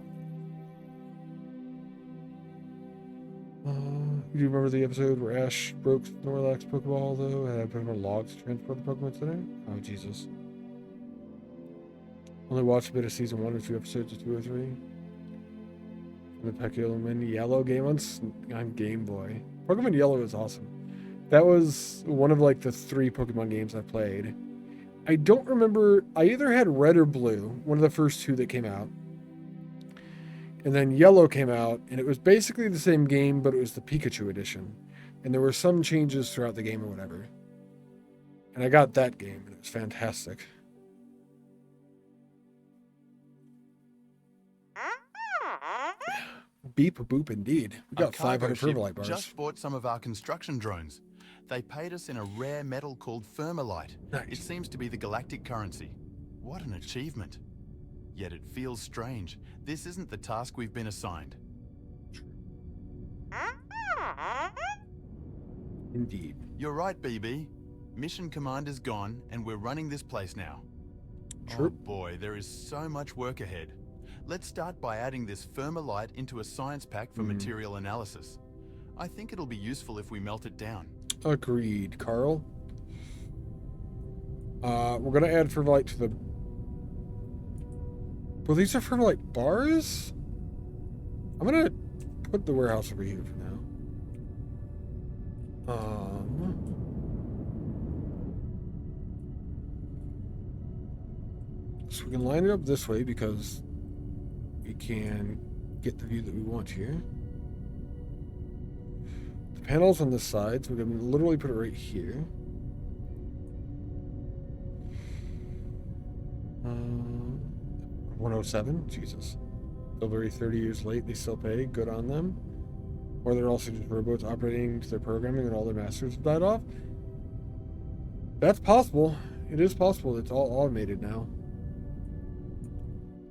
Do you remember the episode where Ash broke Snorlax Pokeball, though? And I put on logs to transport the Pokemon today? Oh, Jesus. Only watched a bit of season 1 or 2 episodes of 2 or 3. The Pokemon Yellow game on Game Boy. Pokemon Yellow is awesome. That was one of like the 3 Pokemon games I played. I don't remember. I either had Red or Blue, one of the first 2 that came out. And then Yellow came out, and it was basically the same game, but it was the Pikachu edition. And there were some changes throughout the game or whatever. And I got that game, and it was fantastic. Beep boop indeed. We got 500 Fermalite bars. Just bought some of our construction drones. They paid us in a rare metal called thermalite. Nice. It seems to be the galactic currency. What an achievement. Yet it feels strange. This isn't the task we've been assigned. Indeed. You're right, BB. Mission Commander's gone, and we're running this place now. Sure. Oh boy, there is so much work ahead. Let's start by adding this thermalite into a science pack for material analysis. I think it'll be useful if we melt it down. Agreed, Carl. We're gonna add Fermalite to the... Well, these are Fermalite bars? I'm gonna put the warehouse over here for now. So we can line it up this way because we can get the view that we want here. The panel's on this side, so we can literally put it right here. 107, Jesus. Delivery 30 years late, they still pay, good on them. Or they're also just robots operating to their programming and all their masters have died off. That's possible. It is possible. It's all automated now.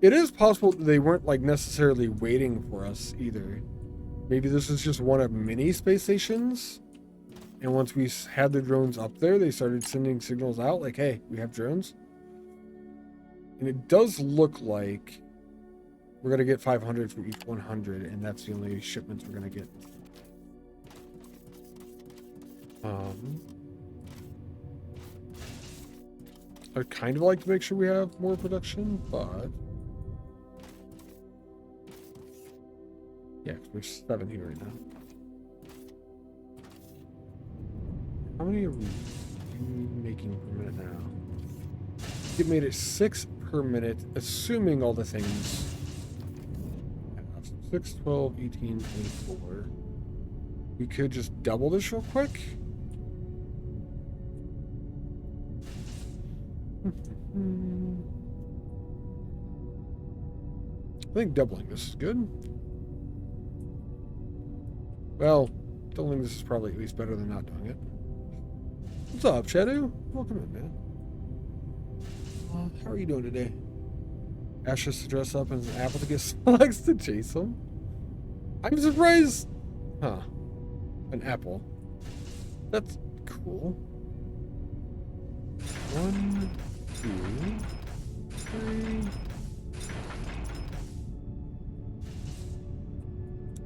It is possible that they weren't like necessarily waiting for us either. Maybe this is just one of many space stations. And once we had the drones up there, they started sending signals out like, hey, we have drones. And it does look like we're going to get 500 for each 100, and that's the only shipments we're going to get. I'd kind of like to make sure we have more production, but... Yeah, 'cause we're 7 here right now. How many are we making per minute now? It made it 6 per minute, assuming all the things. 6, 12, 18, 24. We could just double this real quick. I think doubling this is good. Well, doubling this is probably at least better than not doing it. What's up, Shadow? Welcome in, man. How are you doing today? Ash has to dress up as an apple to get slugs to chase him. I'm surprised. Huh. An apple. That's cool. 1, 2,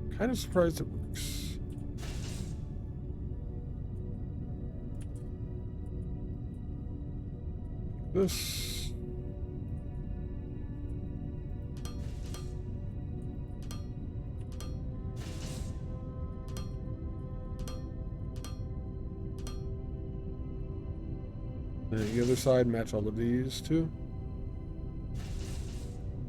3. Kind of surprised it works. This. The other side, match all of these too.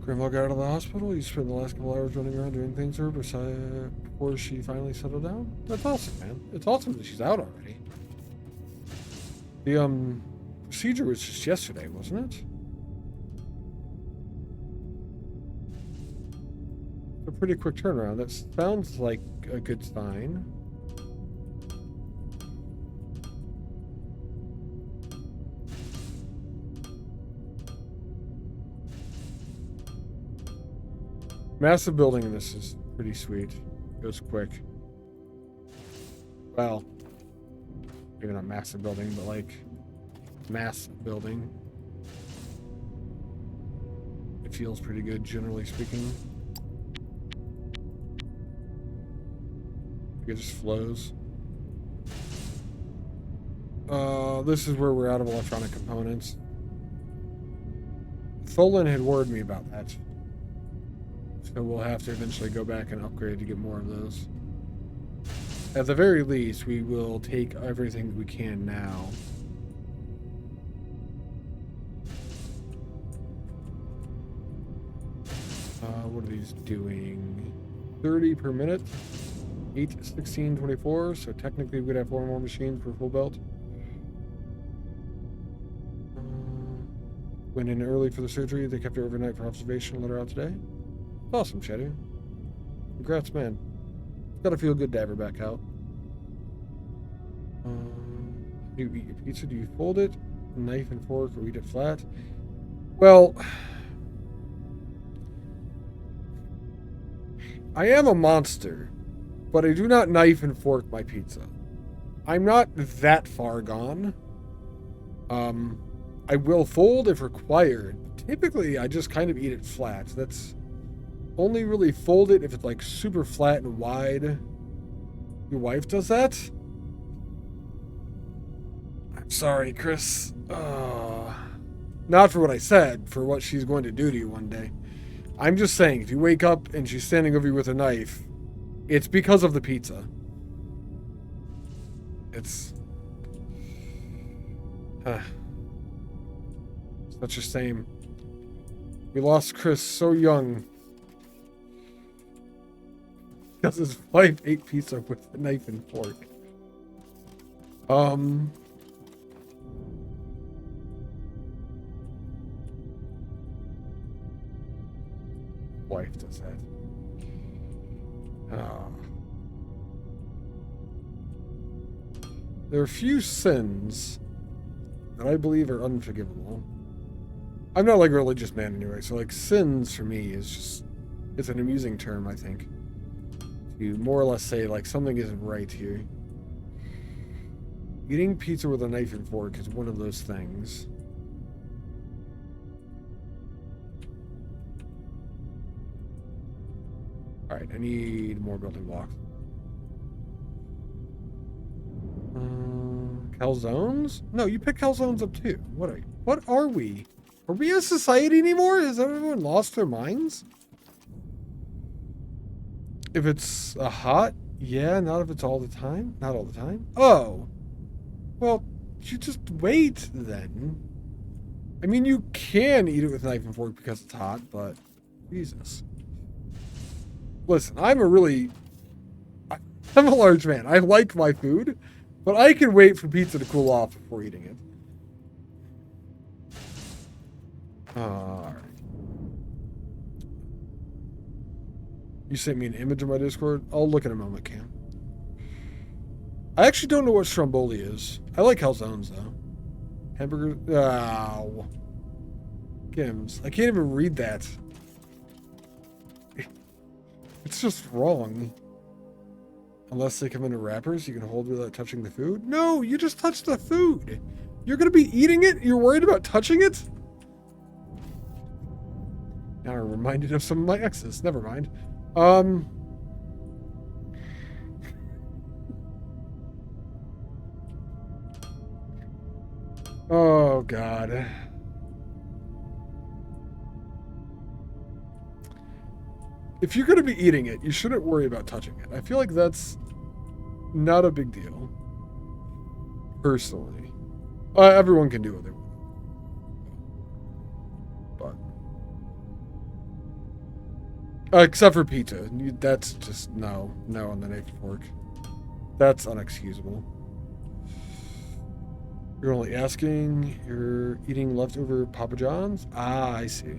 Grandma got out of the hospital. You spent the last couple hours running around doing things to her before she finally settled down. That's awesome, man. It's awesome that she's out already. The procedure was just yesterday, wasn't it? A pretty quick turnaround. That sounds like a good sign. Massive building in this is pretty sweet. Goes quick. Well, maybe not massive building, but like mass building. It feels pretty good, generally speaking. It just flows. This is where we're out of electronic components. I Tholen had warned me about that. So we'll have to eventually go back and upgrade to get more of those. At the very least, we will take everything that we can now. What are these doing? 30 per minute. 8, 16, 24. So technically we'd have 4 more machines for full belt. Went in early for the surgery. They kept her overnight for observation. Let her out today. Awesome, Cheddar. Congrats, man. Gotta feel good to have her back out. Do you eat your pizza? Do you fold it? Knife and fork, or eat it flat? Well, I am a monster, but I do not knife and fork my pizza. I'm not that far gone. I will fold if required. Typically, I just kind of eat it flat. That's only really fold it if it's like super flat and wide. Your wife does that? I'm sorry, Chris. Not for what I said, for what she's going to do to you one day. I'm just saying, if you wake up and she's standing over you with a knife, it's because of the pizza. It's such a shame. We lost Chris so young because his wife ate pizza with a knife and fork. Wife does that. There are a few sins that I believe are unforgivable. I'm not like a religious man anyway, so like sins for me is just, it's an amusing term, I think. You more or less say like something isn't right here. Eating pizza with a knife and fork is one of those things. Alright, I need more building blocks. Calzones? No, you pick calzones up too. What are we? Are we a society anymore? Has everyone lost their minds? If it's a hot, yeah, not if it's all the time. Not all the time. Oh. Well, you just wait then. I mean, you can eat it with a knife and fork because it's hot, but Jesus. Listen, I'm a large man. I like my food, but I can wait for pizza to cool off before eating it. Alright. You sent me an image of my Discord? I'll look in a moment, Cam. I actually don't know what stromboli is. I like calzones, though. Hamburger... Ow. Gims. I can't even read that. It's just wrong. Unless they come in wrappers, you can hold without touching the food? No, you just touch the food. You're going to be eating it? You're worried about touching it? Now I'm reminded of some of my exes. Never mind. Oh, God. If you're going to be eating it, you shouldn't worry about touching it. I feel like that's not a big deal. Personally. Everyone can do what they want. But... except for pizza. That's just... No on the knife and fork. That's unexcusable. You're only asking... You're eating leftover Papa John's? Ah, I see.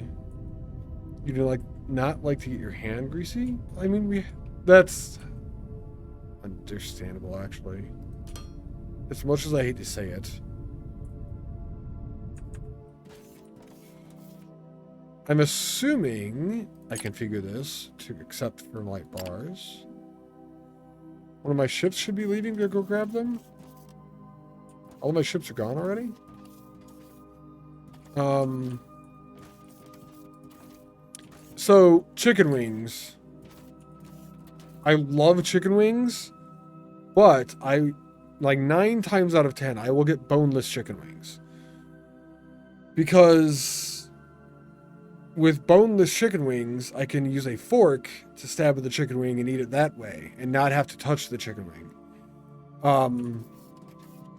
You do not like to get your hand greasy? I mean, that's understandable, actually. As much as I hate to say it. I'm assuming I can figure this to accept for light bars. One of my ships should be leaving to go grab them. All of my ships are gone already? So, chicken wings. I love chicken wings, but like 9 times out of 10, I will get boneless chicken wings. Because with boneless chicken wings, I can use a fork to stab at the chicken wing and eat it that way, and not have to touch the chicken wing.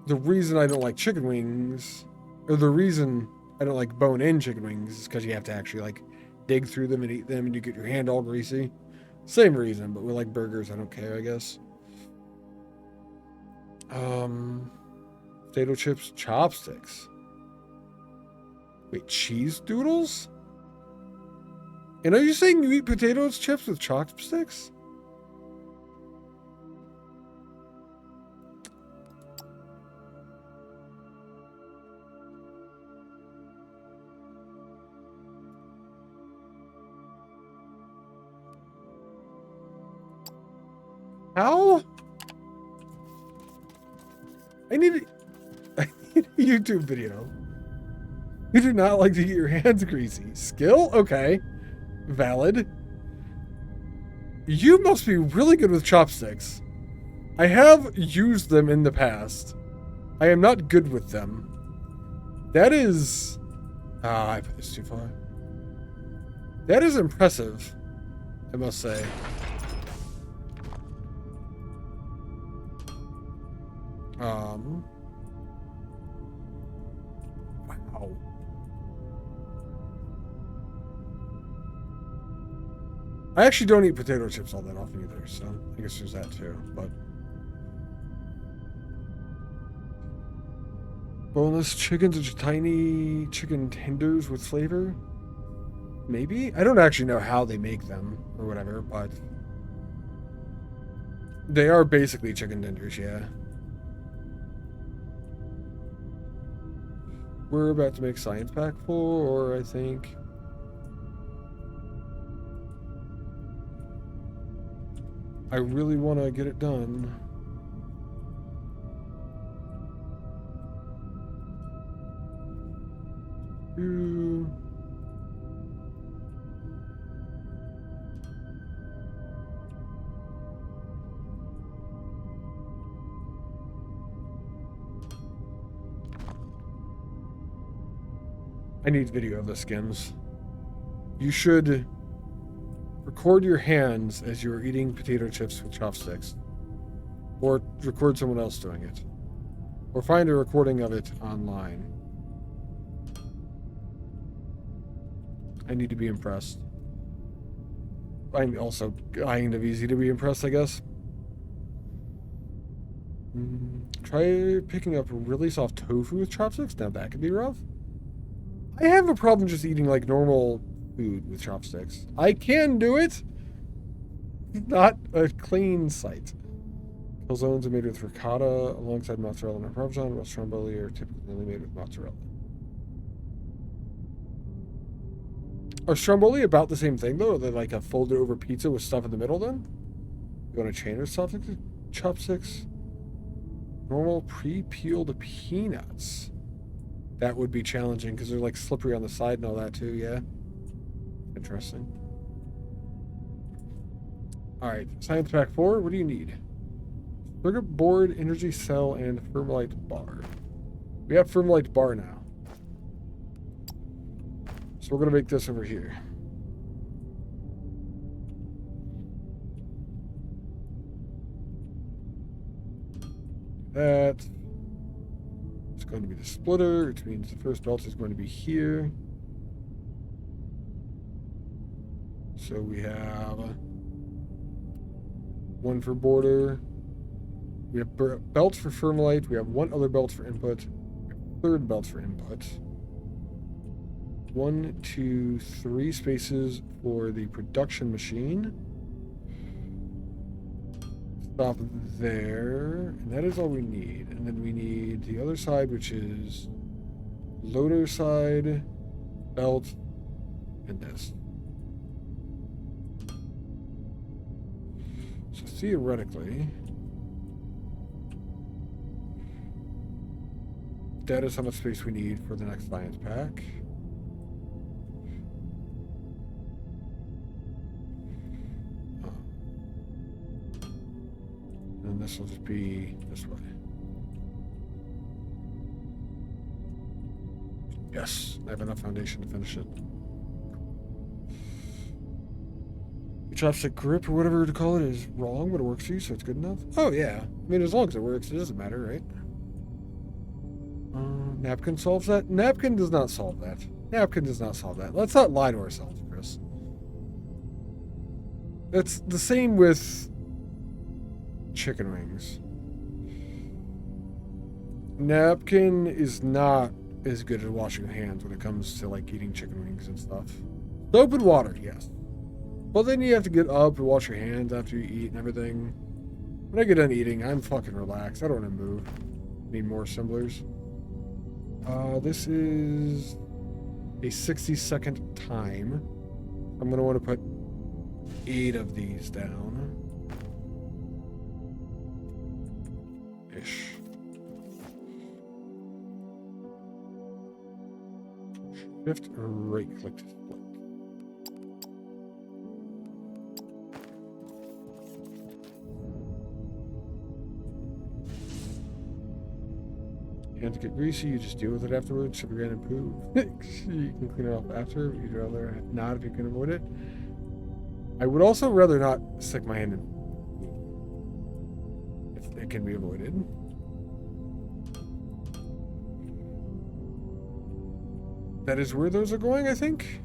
The reason I don't like chicken wings, or the reason I don't like bone-in chicken wings, is because you have to actually like dig through them and eat them, and you get your hand all greasy. Same reason, but with like burgers, I don't care, I guess. Potato chips, chopsticks. Wait, cheese doodles? And are you saying you eat potato chips with chopsticks? How? I need a YouTube video. You do not like to get your hands greasy. Skill? Okay. Valid. You must be really good with chopsticks. I have used them in the past. I am not good with them. That is... I put this too far. That is impressive, I must say. Wow. I actually don't eat potato chips all that often either, so I guess there's that too, but... Boneless chickens are tiny chicken tenders with flavor? Maybe? I don't actually know how they make them, or whatever, but... They are basically chicken tenders, yeah. We're about to make Science Pack 4, I think. I really want to get it done. Ooh. I need video of the skins. You should record your hands as you are eating potato chips with chopsticks. Or record someone else doing it. Or find a recording of it online. I need to be impressed. I'm also kind of easy to be impressed, I guess. Try picking up really soft tofu with chopsticks. Now that could be rough. I have a problem just eating like normal food with chopsticks. I can do it. Not a clean sight. Calzones are made with ricotta alongside mozzarella and parmesan, while stromboli are typically only made with mozzarella. Are stromboli about the same thing though? Are they like a folded over pizza with stuff in the middle then? You want to chain or something? Chopsticks? Normal pre-peeled peanuts. That would be challenging because they're like slippery on the side and all that too, yeah? Interesting. Alright, Science Pack 4, what do you need? Circuit board, energy cell, and Thermalite bar. We have Thermalite bar now. So we're going to make this over here. That. It's going to be the splitter, which means the first belt is going to be here. So we have one for border. We have belts for Thermalite. We have one other belt for input. Third belt for input. 1, 2, 3 spaces for the production machine. Stop there. And that is all we need. And then we need the other side, which is loader side, belt, and this. So theoretically, that is how much space we need for the next science pack. And this will just be this way. Yes, I have enough foundation to finish it. chopstick grip or whatever to call it is wrong, but it works for you, so it's good enough. Oh yeah, I mean as long as it works, it doesn't matter, right? Napkin solves that. Napkin does not solve that. Napkin does not solve that. Let's not lie to ourselves, Chris. It's the same with chicken wings. Napkin is not as good at washing your hands when it comes to like eating chicken wings and stuff. Soap and water, yes. But then you have to get up and wash your hands after you eat and everything. When I get done eating, I'm fucking relaxed. I don't want to move. Need more assemblers. This is a 60-second time. I'm going to want to put 8 of these down. Ish. Shift or right click to split. Hands get greasy, you just deal with it afterwards. Should be random poo. You can clean it off after. You'd rather not if you can avoid it. I would also rather not stick my hand in if it can be avoided. That is where those are going, I think.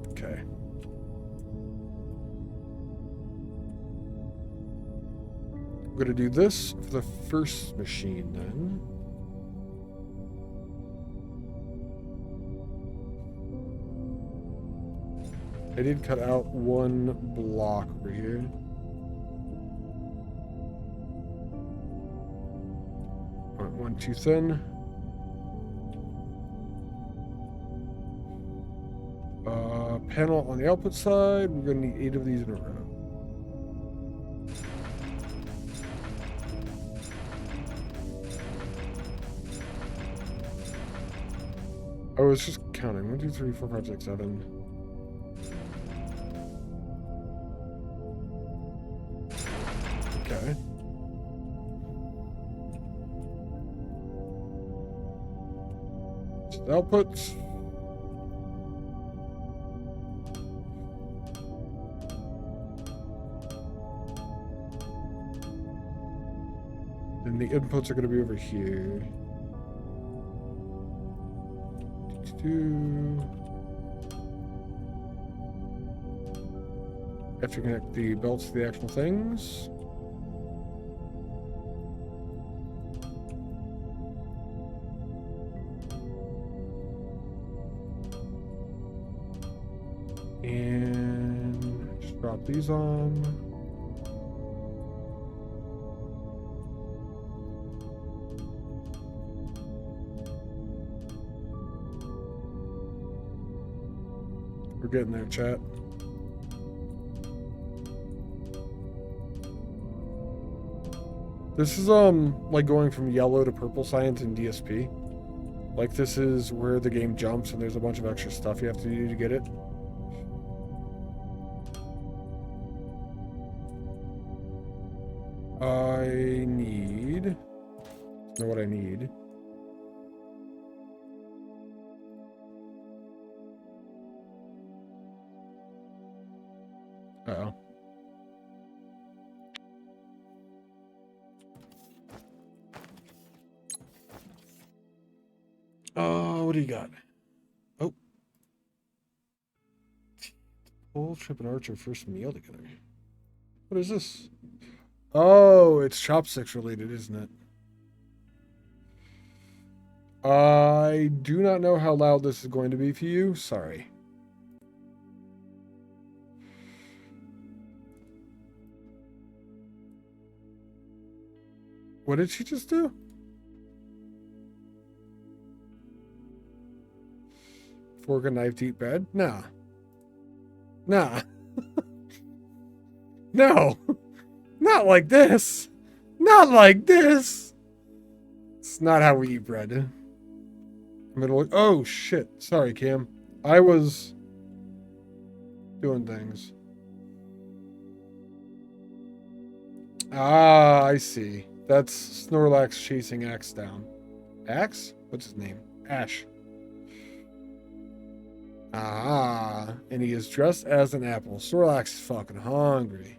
Okay. I'm going to do this for the first machine then. I did cut out one block over here. One too thin. Panel on the output side. We're going to need 8 of these in a row. I was just counting. 1, 2, 3, 4, 5, 6, 7. Okay. Outputs. Then the inputs are going to be over here. After you connect the belts to the actual things. And just drop these on. We're getting there, chat. This is like going from yellow to purple science in DSP. Like this is where the game jumps and there's a bunch of extra stuff you have to do to get it. I need... know what I need. Uh-oh. What do you got? Oh. Whole trip and Archer first meal together. What is this? Oh, it's chopsticks related, isn't it? I do not know how loud this is going to be for you. Sorry. What did she just do? Fork and knife to eat bread? Nah. Nah. No. Not like this. Not like this. It's not how we eat bread. I'm gonna look. Oh, shit. Sorry, Cam. I was doing things. Ah, I see. That's Snorlax chasing Axe down. Axe? What's his name? Ash. Ah, and he is dressed as an apple. Snorlax is fucking hungry.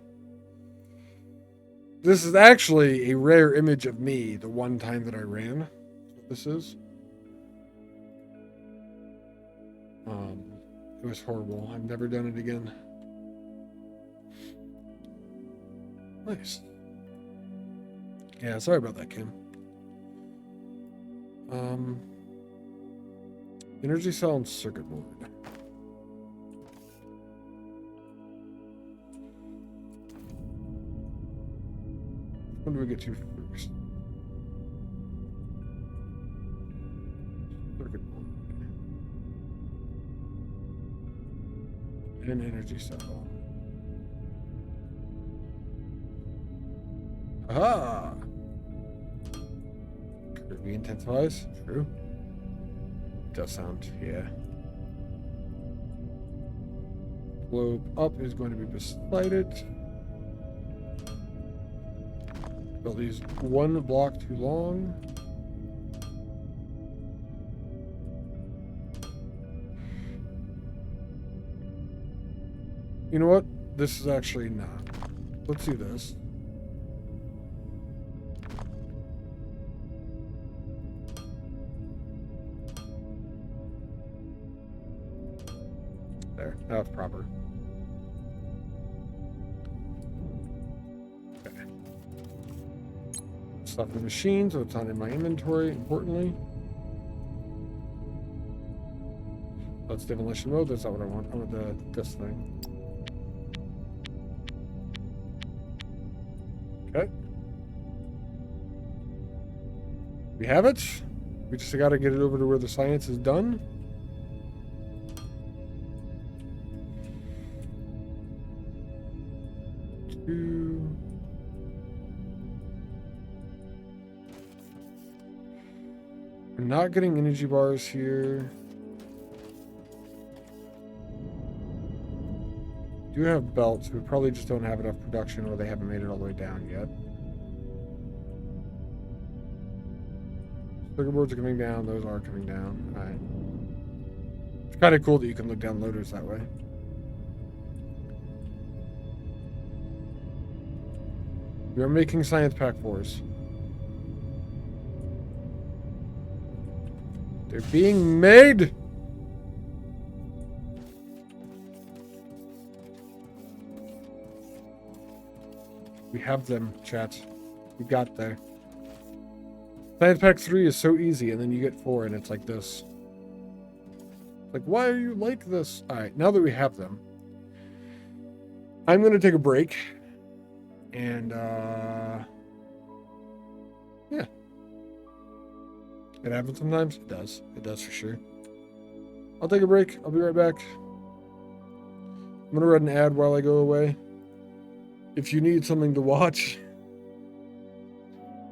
This is actually a rare image of me the one time that I ran. That's what this is. It was horrible. I've never done it again. Nice. Yeah, sorry about that, Kim. Energy cell and circuit board. What do we get to first? Circuit board. And energy cell. Aha! Kirby intensifies. True. Does sound, yeah. Globe up is going to be beside it. Build these one block too long. You know what? This is actually not. Let's do this. There, that's proper. Okay. Stuff in the machine, so it's not in my inventory, importantly. That's demolition mode, that's not what I want. I want this thing. Okay. We have it. We just gotta get it over to where the science is done. We're not getting energy bars here. Do have belts. We probably just don't have enough production, or they haven't made it all the way down yet. Circuit boards are coming down. Those are coming down. All right. It's kind of cool that you can look down loaders that way. We are making science pack 4s. They're being made. We have them, chat. We got there. Science pack 3 is so easy, and then you get 4, and it's like this. Like, why are you like this? All right, now that we have them, I'm going to take a break. And, yeah. It happens sometimes? It does. It does for sure. I'll take a break. I'll be right back. I'm going to read an ad while I go away. If you need something to watch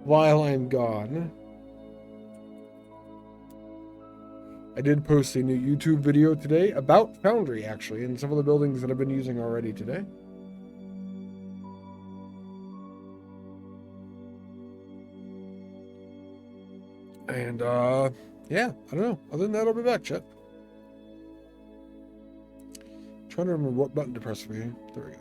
while I'm gone. I did post a new YouTube video today about Foundry, actually, and some of the buildings that I've been using already today. And, yeah, I don't know. Other than that, I'll be back, chat. Trying to remember what button to press for you. There we go.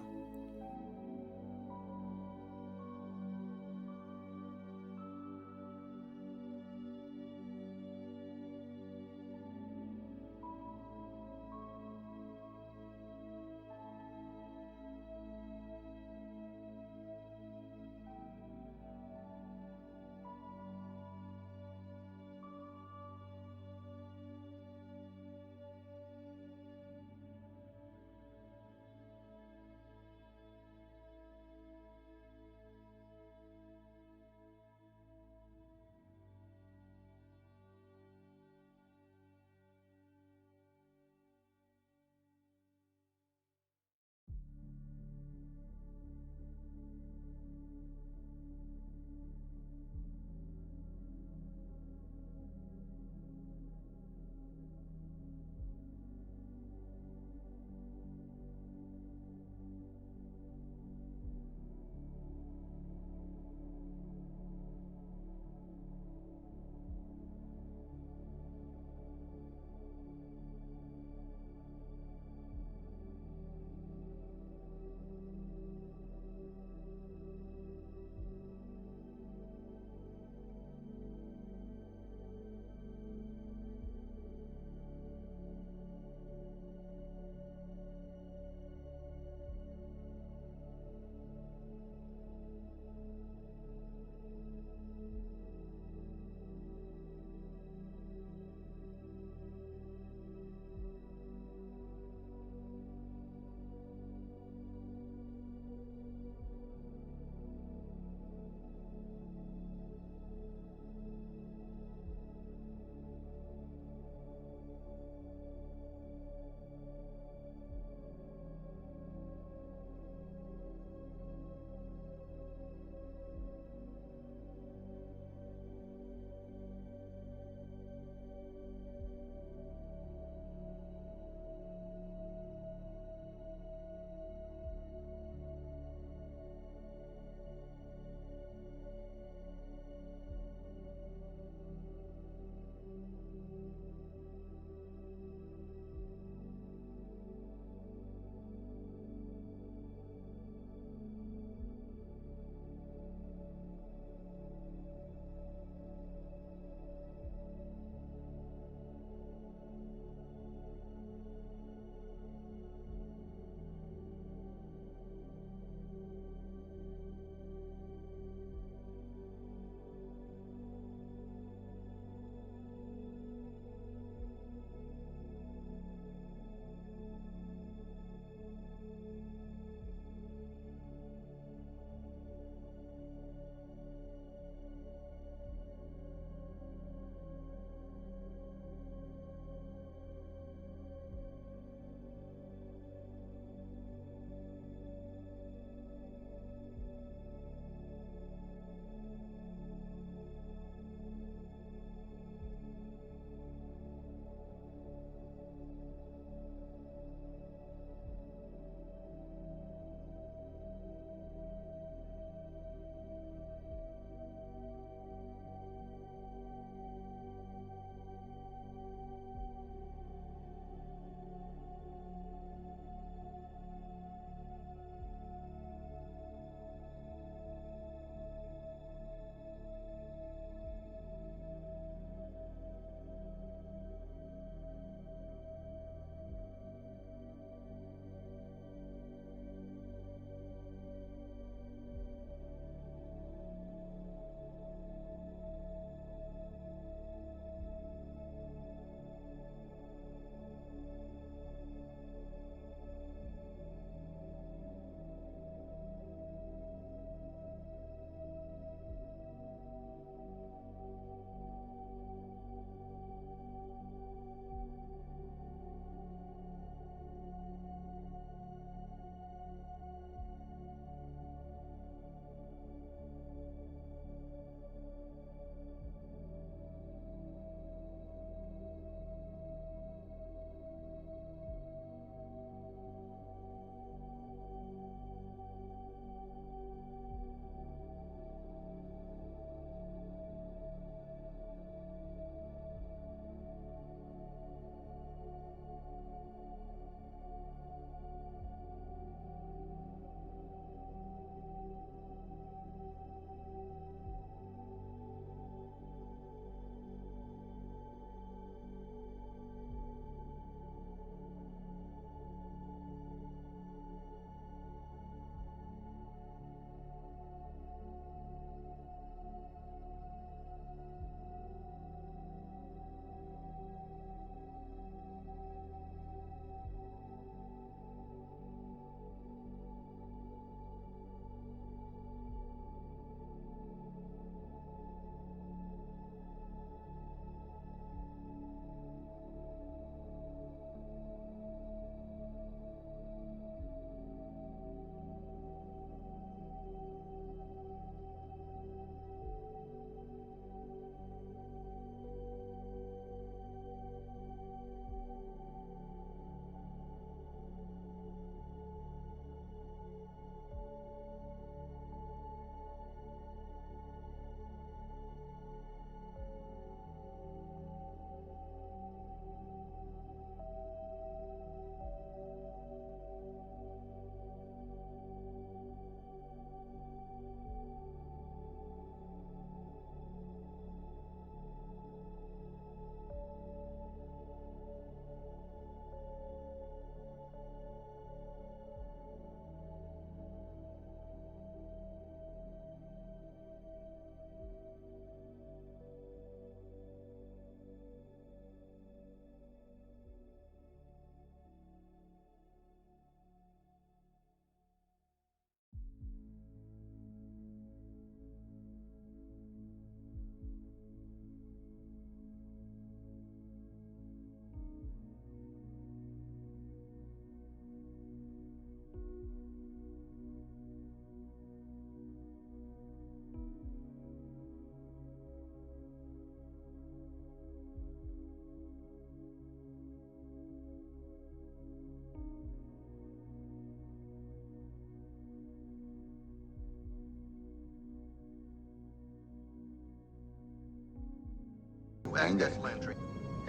Engage.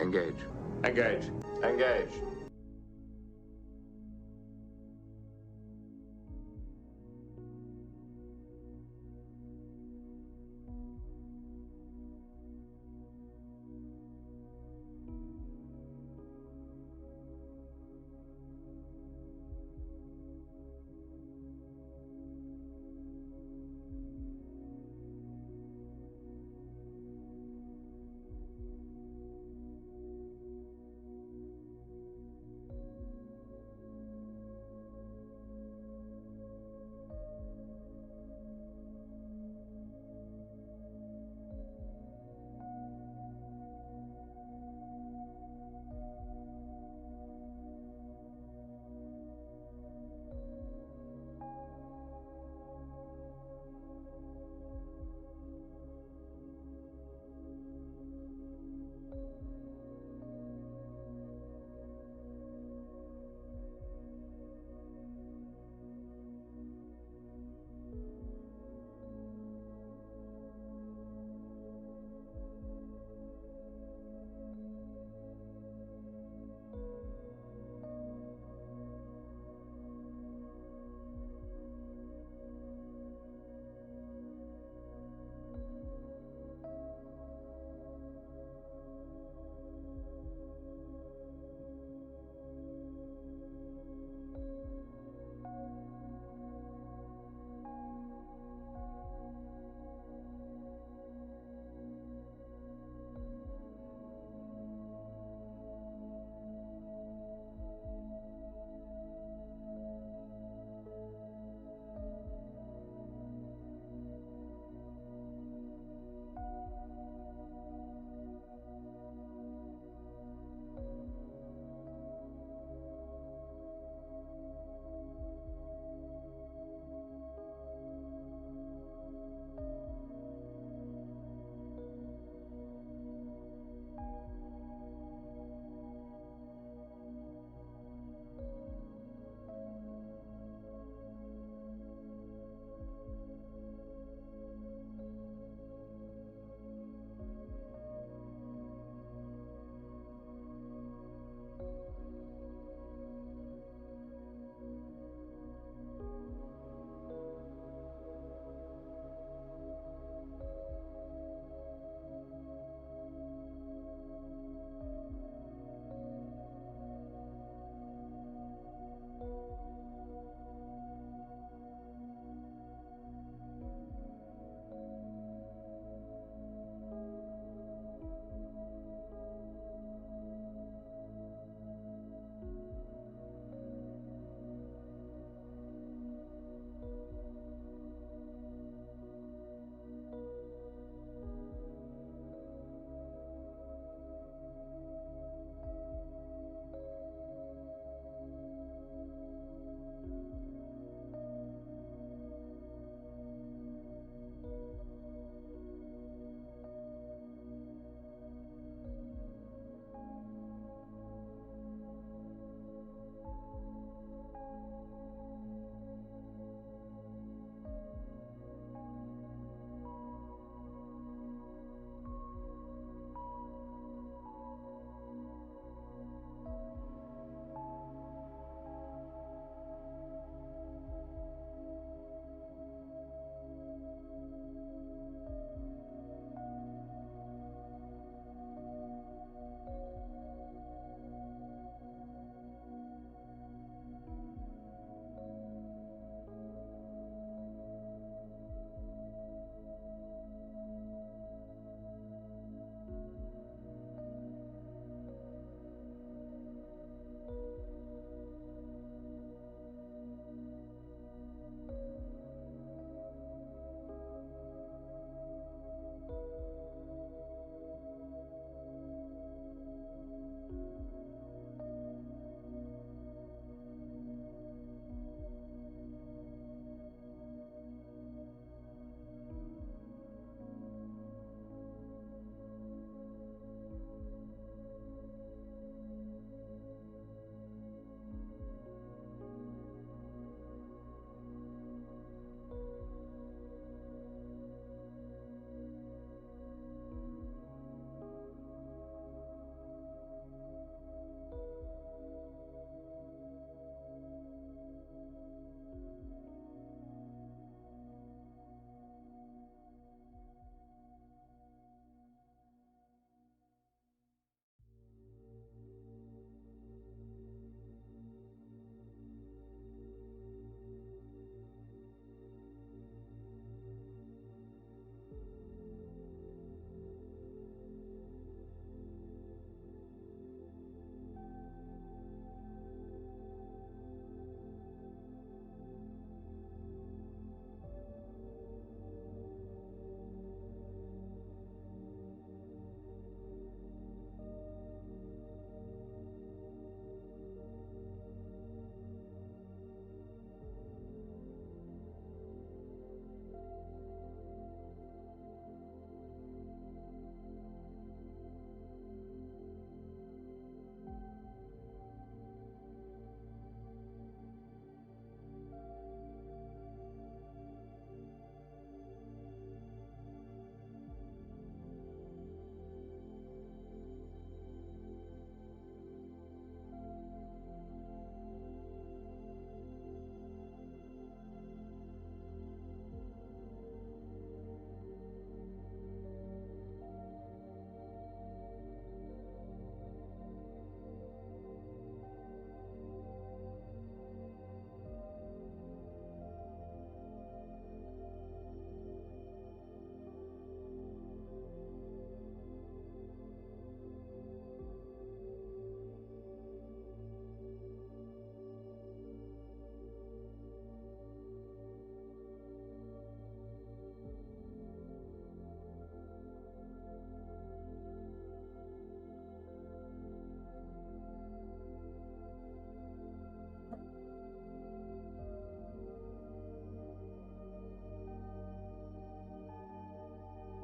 Engage. Engage. Engage.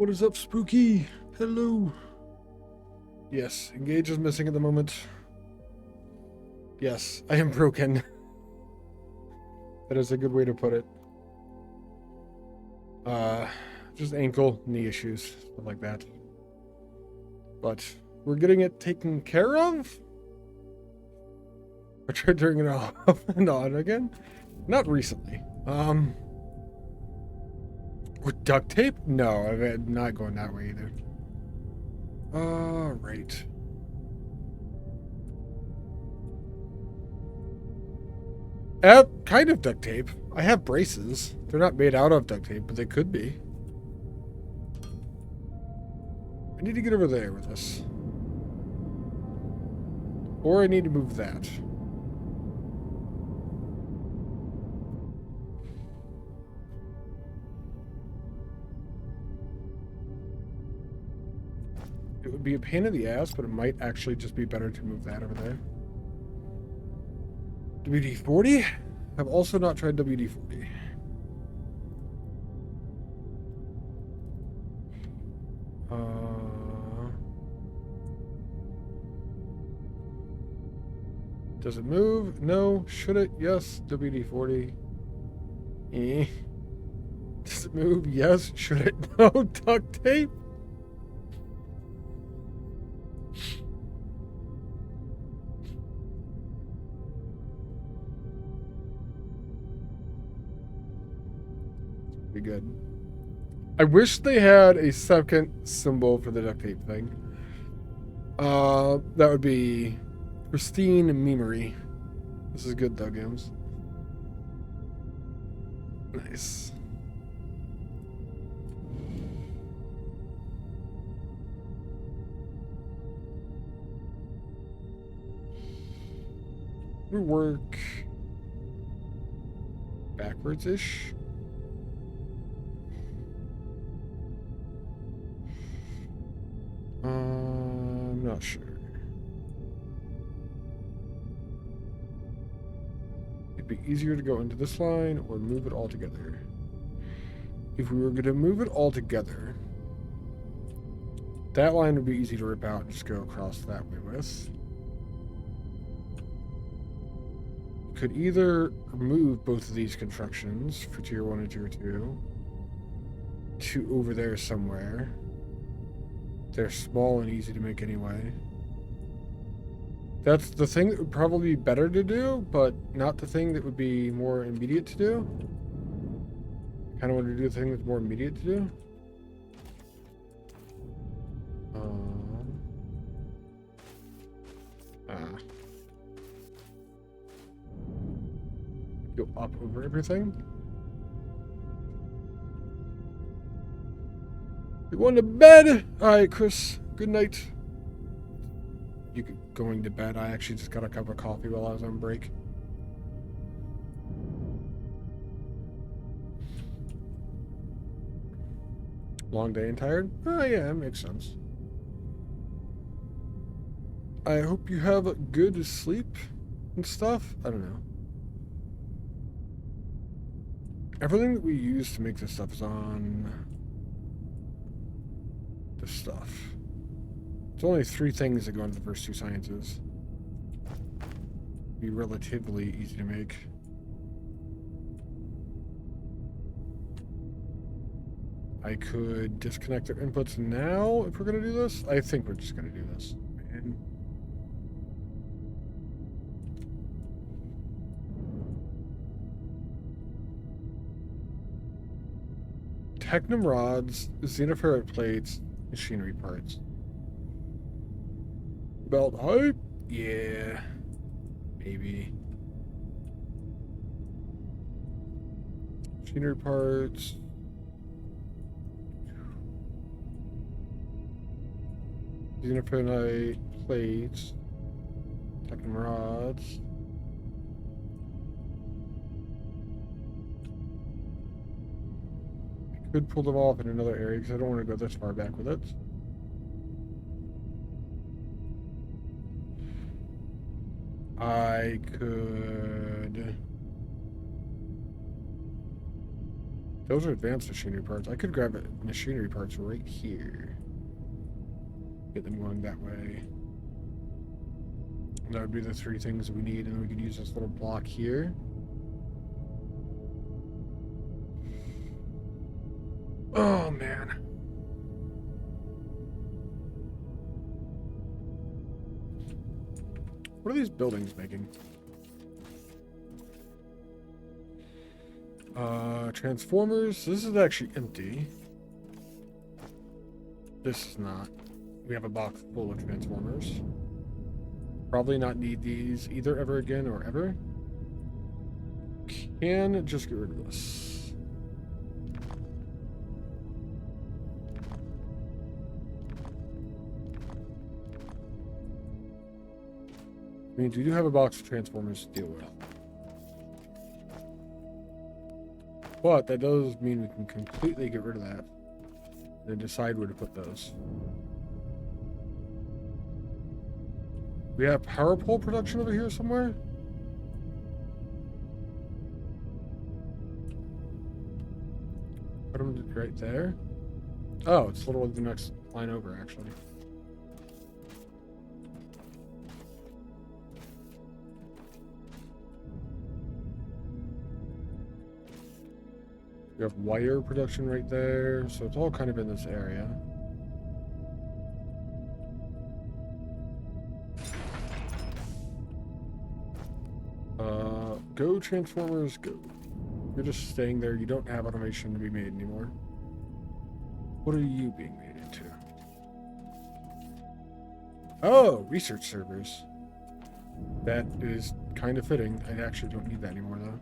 What is up, Spooky? Hello. Yes, engage is missing at the moment. Yes, I am broken. That is a good way to put it. Just ankle, knee issues, stuff like that. But we're getting it taken care of. I tried turning it off and on again. Not recently. With duct tape? No, I'm not going that way either. Right. Kind of duct tape. I have braces. They're not made out of duct tape, but they could be. I need to get over there with this. Or I need to move that. It would be a pain in the ass, but it might actually just be better to move that over there. WD-40? I've also not tried WD-40. Does it move? No. Should it? Yes. WD-40. Eh. Does it move? Yes. Should it? No. Duct tape? Pretty good. I wish they had a second symbol for the duct tape thing. That would be pristine memory. This is good though, games. Nice. We work backwards-ish. I'm not sure. It'd be easier to go into this line or move it all together. If we were going to move it all together, that line would be easy to rip out and just go across that way with. Could either move both of these constructions for tier 1 and tier 2 to over there somewhere. They're small and easy to make anyway. That's the thing that would probably be better to do, but not the thing that would be more immediate to do. I kind of want to do the thing that's more immediate to do. Go up over everything. You going to bed? Alright, Chris. Good night. You going to bed? I actually just got a cup of coffee while I was on break. Long day and tired? Oh yeah, that makes sense. I hope you have a good sleep and stuff. I don't know. Everything that we use to make this stuff is on this stuff. It's only 3 things that go into the first 2 sciences. Be relatively easy to make. I could disconnect their inputs now if we're going to do this. I think we're just going to do this. Man. Technum rods, xenoferrite plates, machinery parts. Belt height? Yeah. Maybe. Machinery parts. Xenoferrite plates. Technum rods. Could pull them off in another area because I don't want to go this far back with it. I could Those are advanced machinery parts. I could grab machinery parts right here. Get them going that way. That would be the 3 things we need, and we could use this little block here. Oh, man. What are these buildings making? Transformers. This is actually empty. This is not. We have a box full of transformers. Probably not need these either ever again or ever. Can just get rid of this. I mean, we do have a box of transformers to deal with. But that does mean we can completely get rid of that. And then decide where to put those. We have power pole production over here somewhere? Put them right there. Oh, it's literally the next line over, actually. We have wire production right there, so it's all kind of in this area. Go Transformers, go. You're just staying there. You don't have automation to be made anymore. What are you being made into? Oh, research servers. That is kind of fitting. I actually don't need that anymore, though.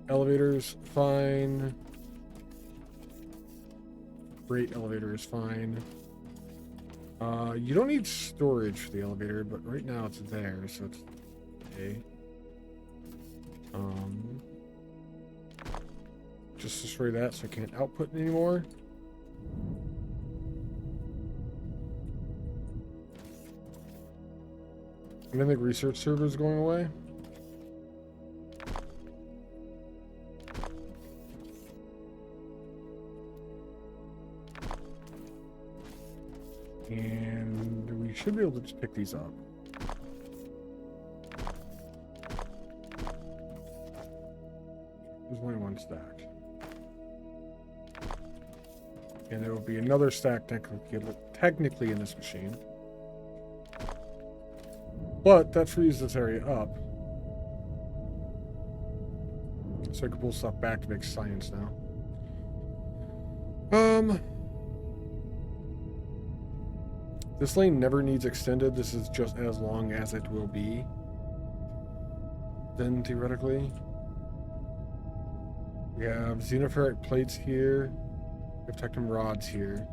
Elevators, fine. Freight elevator is fine. You don't need storage for the elevator, but right now it's there, so it's okay. Just destroy that so I can't output anymore. I don't think research server is going away. And we should be able to just pick these up. There's only one stack. And there will be another stack technically in this machine. But that frees this area up. So I can pull stuff back to make science now. This lane never needs extended. This is just as long as it will be. Then theoretically. We have xenoferric plates here. We have tectum rods here.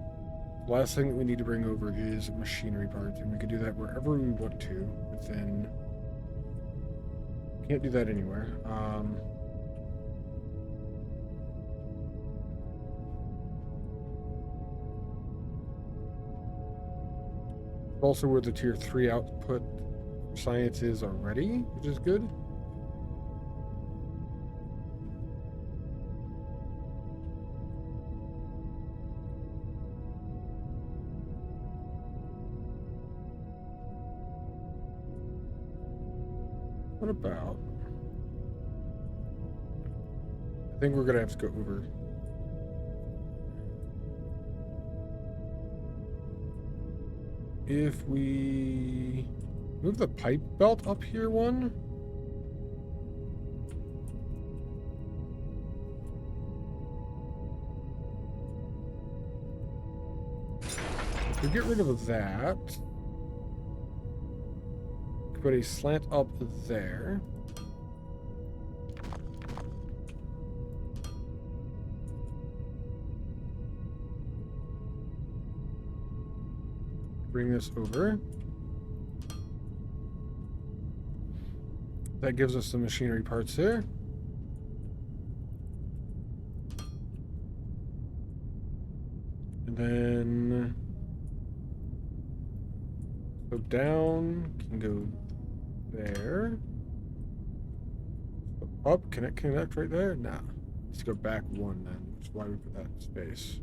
The last thing that we need to bring over is machinery parts, and we can do that wherever we want to within. Can't do that anywhere. Also where the tier 3 output science is already, which is good. What about? I think we're gonna have to go over. If we move the pipe belt up here one. If we get rid of that. Put a slant up there. Bring this over. That gives us the machinery parts there. And then go down, can go there. Up, can it connect right there? Nah. Let's go back one then, which is why we put that in space.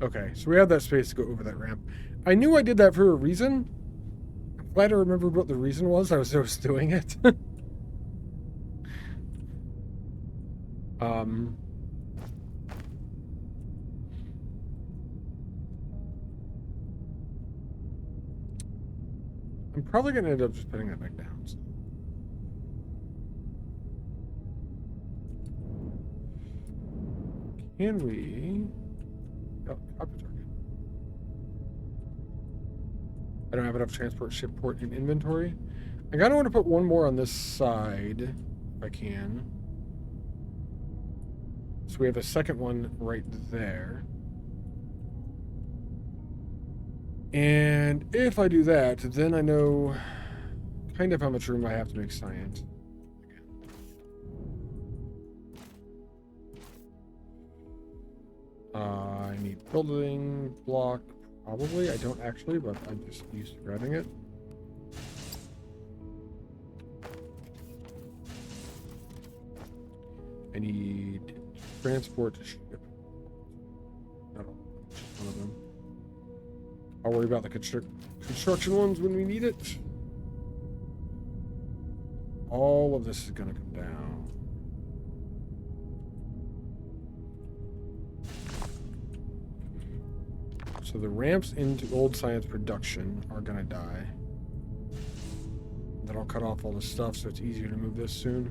Okay, so we have that space to go over that ramp. I knew I did that for a reason. I'm glad I remembered what the reason was. I was doing it. I'm probably gonna end up just putting that back down. So. Can we? Oh, copy target. I don't have enough transport ship port in inventory. I kind of want to put one more on this side, if I can. So we have a second one right there. And if I do that, then I know kind of how much room I have to make science. I need building block, probably. I don't actually, but I'm just used to grabbing it. I need transport to ship. Not all, just one of them. I'll worry about the construction ones when we need it. All of this is going to come down. So the ramps into old science production are going to die. Then I'll cut off all the stuff so it's easier to move this soon.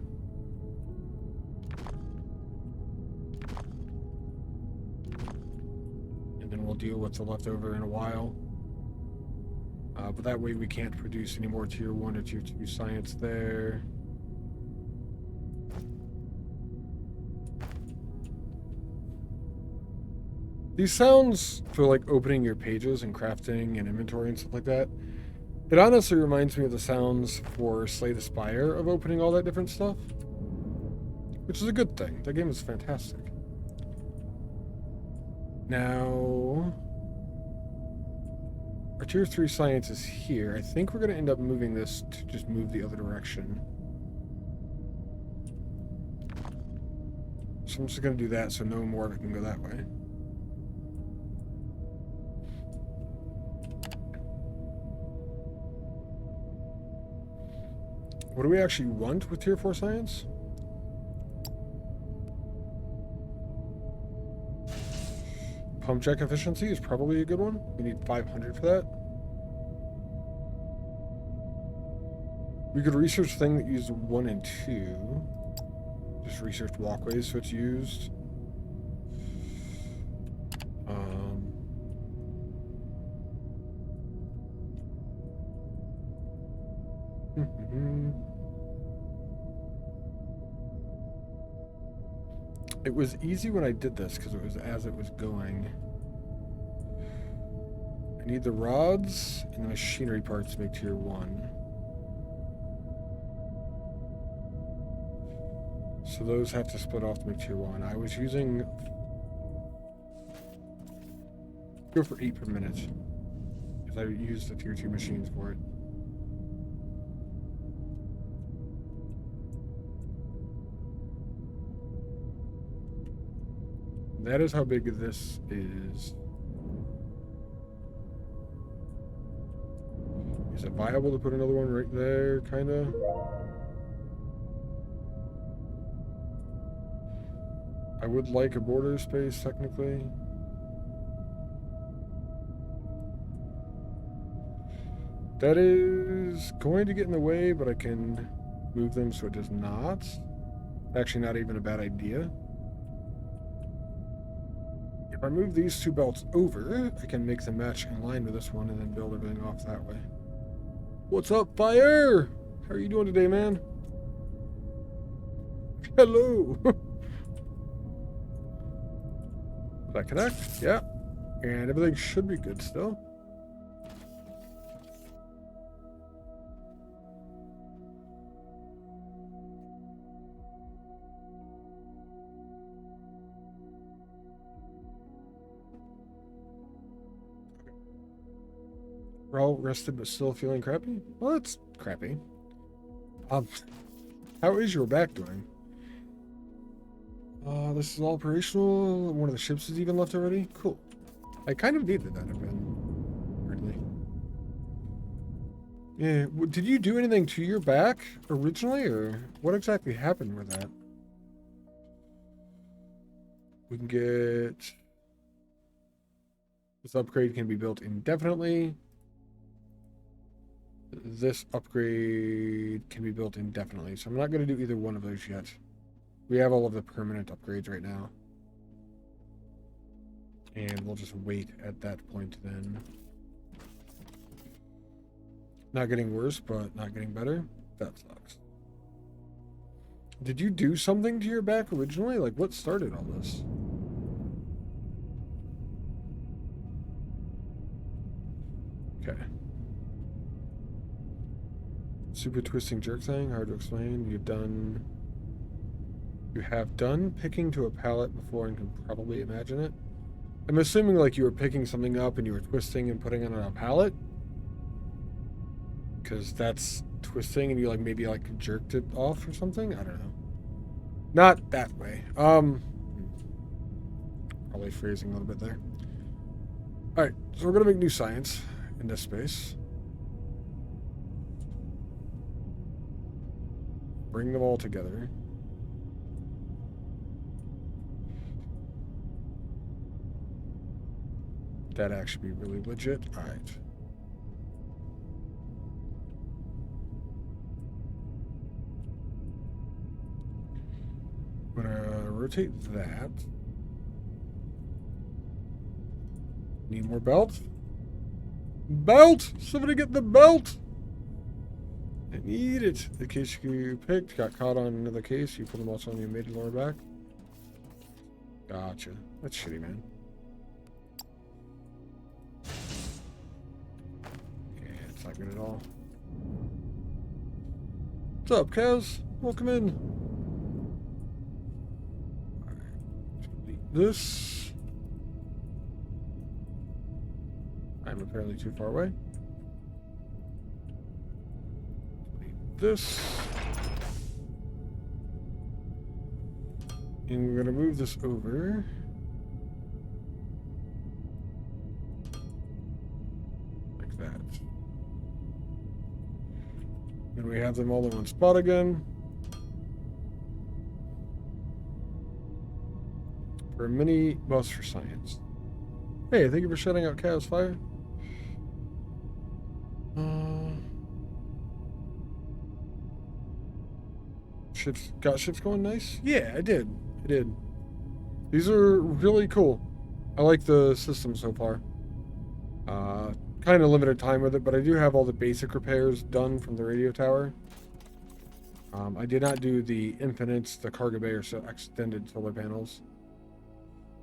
And then we'll deal with the leftover in a while. But that way we can't produce any more tier 1 or tier 2 science there. These sounds for like opening your pages and crafting and inventory and stuff like that, it honestly reminds me of the sounds for Slay the Spire of opening all that different stuff. Which is a good thing. That game is fantastic. Now, our tier 3 science is here. I think we're going to end up moving this to just move the other direction. So I'm just going to do that so no more of it can go that way. What do we actually want with tier 4 science? Pump check efficiency is probably a good one. We need 500 for that. We could research thing that used 1 and 2. Just research walkways so it's used. It was easy when I did this because it was as it was going. I need the rods and the machinery parts to make tier 1. So those have to split off to make tier 1. I was using... Go for 8 per minute. Because I used the tier 2 machines for it. That is how big this is. Is it viable to put another one right there, kinda? I would like a border space, technically. That is going to get in the way, but I can move them so it does not. Actually, not even a bad idea. If I move these 2 belts over, I can make them match in line with this one and then build everything off that way. What's up, Fire? How are you doing today, man? Hello. Does that connect? Yeah. And everything should be good still. We're all rested but still feeling crappy? Well, that's crappy. How is your back doing? This is all operational. One of the ships is even left already. Cool. I kind of needed that event, weirdly. Yeah, did you do anything to your back originally, or what exactly happened with that? We can get... This upgrade can be built indefinitely. This upgrade can be built indefinitely, so I'm not going to do either one of those yet. We have all of the permanent upgrades right now. And we'll just wait at that point then. Not getting worse, but not getting better. That sucks. Did you do something to your back originally? Like, what started all this? Okay. Super twisting jerk thing, hard to explain. You have done picking to a pallet before and can probably imagine it. I'm assuming like you were picking something up and you were twisting and putting it on a pallet. Because that's twisting and you like maybe like jerked it off or something. I don't know. Not that way. Probably phrasing a little bit there. Alright, so we're gonna make new science in this space. Bring them all together. That'd actually be really legit. Alright. I'm gonna rotate that. Need more belt? Belt! Somebody get the belt! I need it. The case you picked got caught on another case. You put them also on your mid lower back. Gotcha. That's shitty, man. Yeah, it's not good at all. What's up, Kaz? Welcome in. Alright. Delete this. I'm apparently too far away. Delete this. And we're going to move this over. Like that. And we have them all in one spot again. For a mini bus for science. Hey, thank you for shutting out Chaos Fire. Ships going nice? Yeah, I did. These are really cool. I like the system so far. Kind of limited time with it, but I do have all the basic repairs done from the radio tower. I did not do the infinites, the cargo bay, or extended solar panels.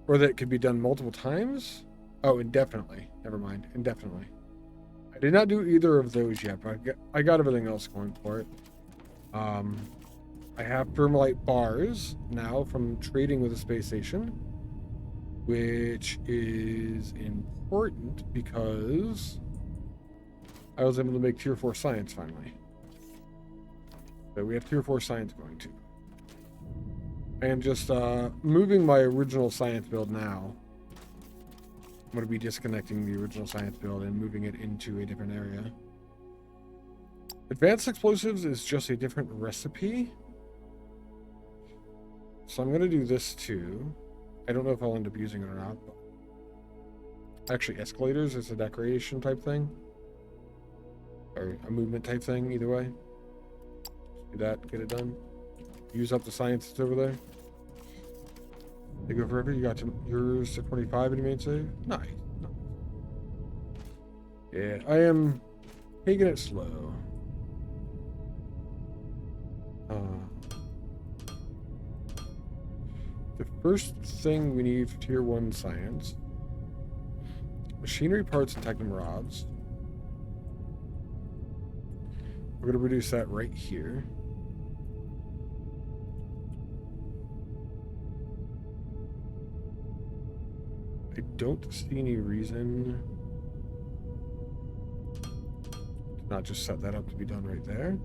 Or that could be done multiple times? Oh, indefinitely. Never mind. Indefinitely. I did not do either of those yet, but I got everything else going for it. I have thermalite bars now from trading with the space station, which is important because I was able to make tier 4 science finally. So we have tier 4 science going too. I am just moving my original science build now. I'm going to be disconnecting the original science build and moving it into a different area. Advanced explosives is just a different recipe. So I'm going to do this too. I don't know if I'll end up using it or not. But actually, escalators is a decoration type thing. Or a movement type thing, either way. Do that, get it done. Use up the science that's over there. They go forever. You got yours to 25 in your main save. Nice. Yeah, I am taking it slow. The first thing we need for tier 1 science: machinery parts and technium rods. We're going to reduce that right here. I don't see any reason to not just set that up to be done right there.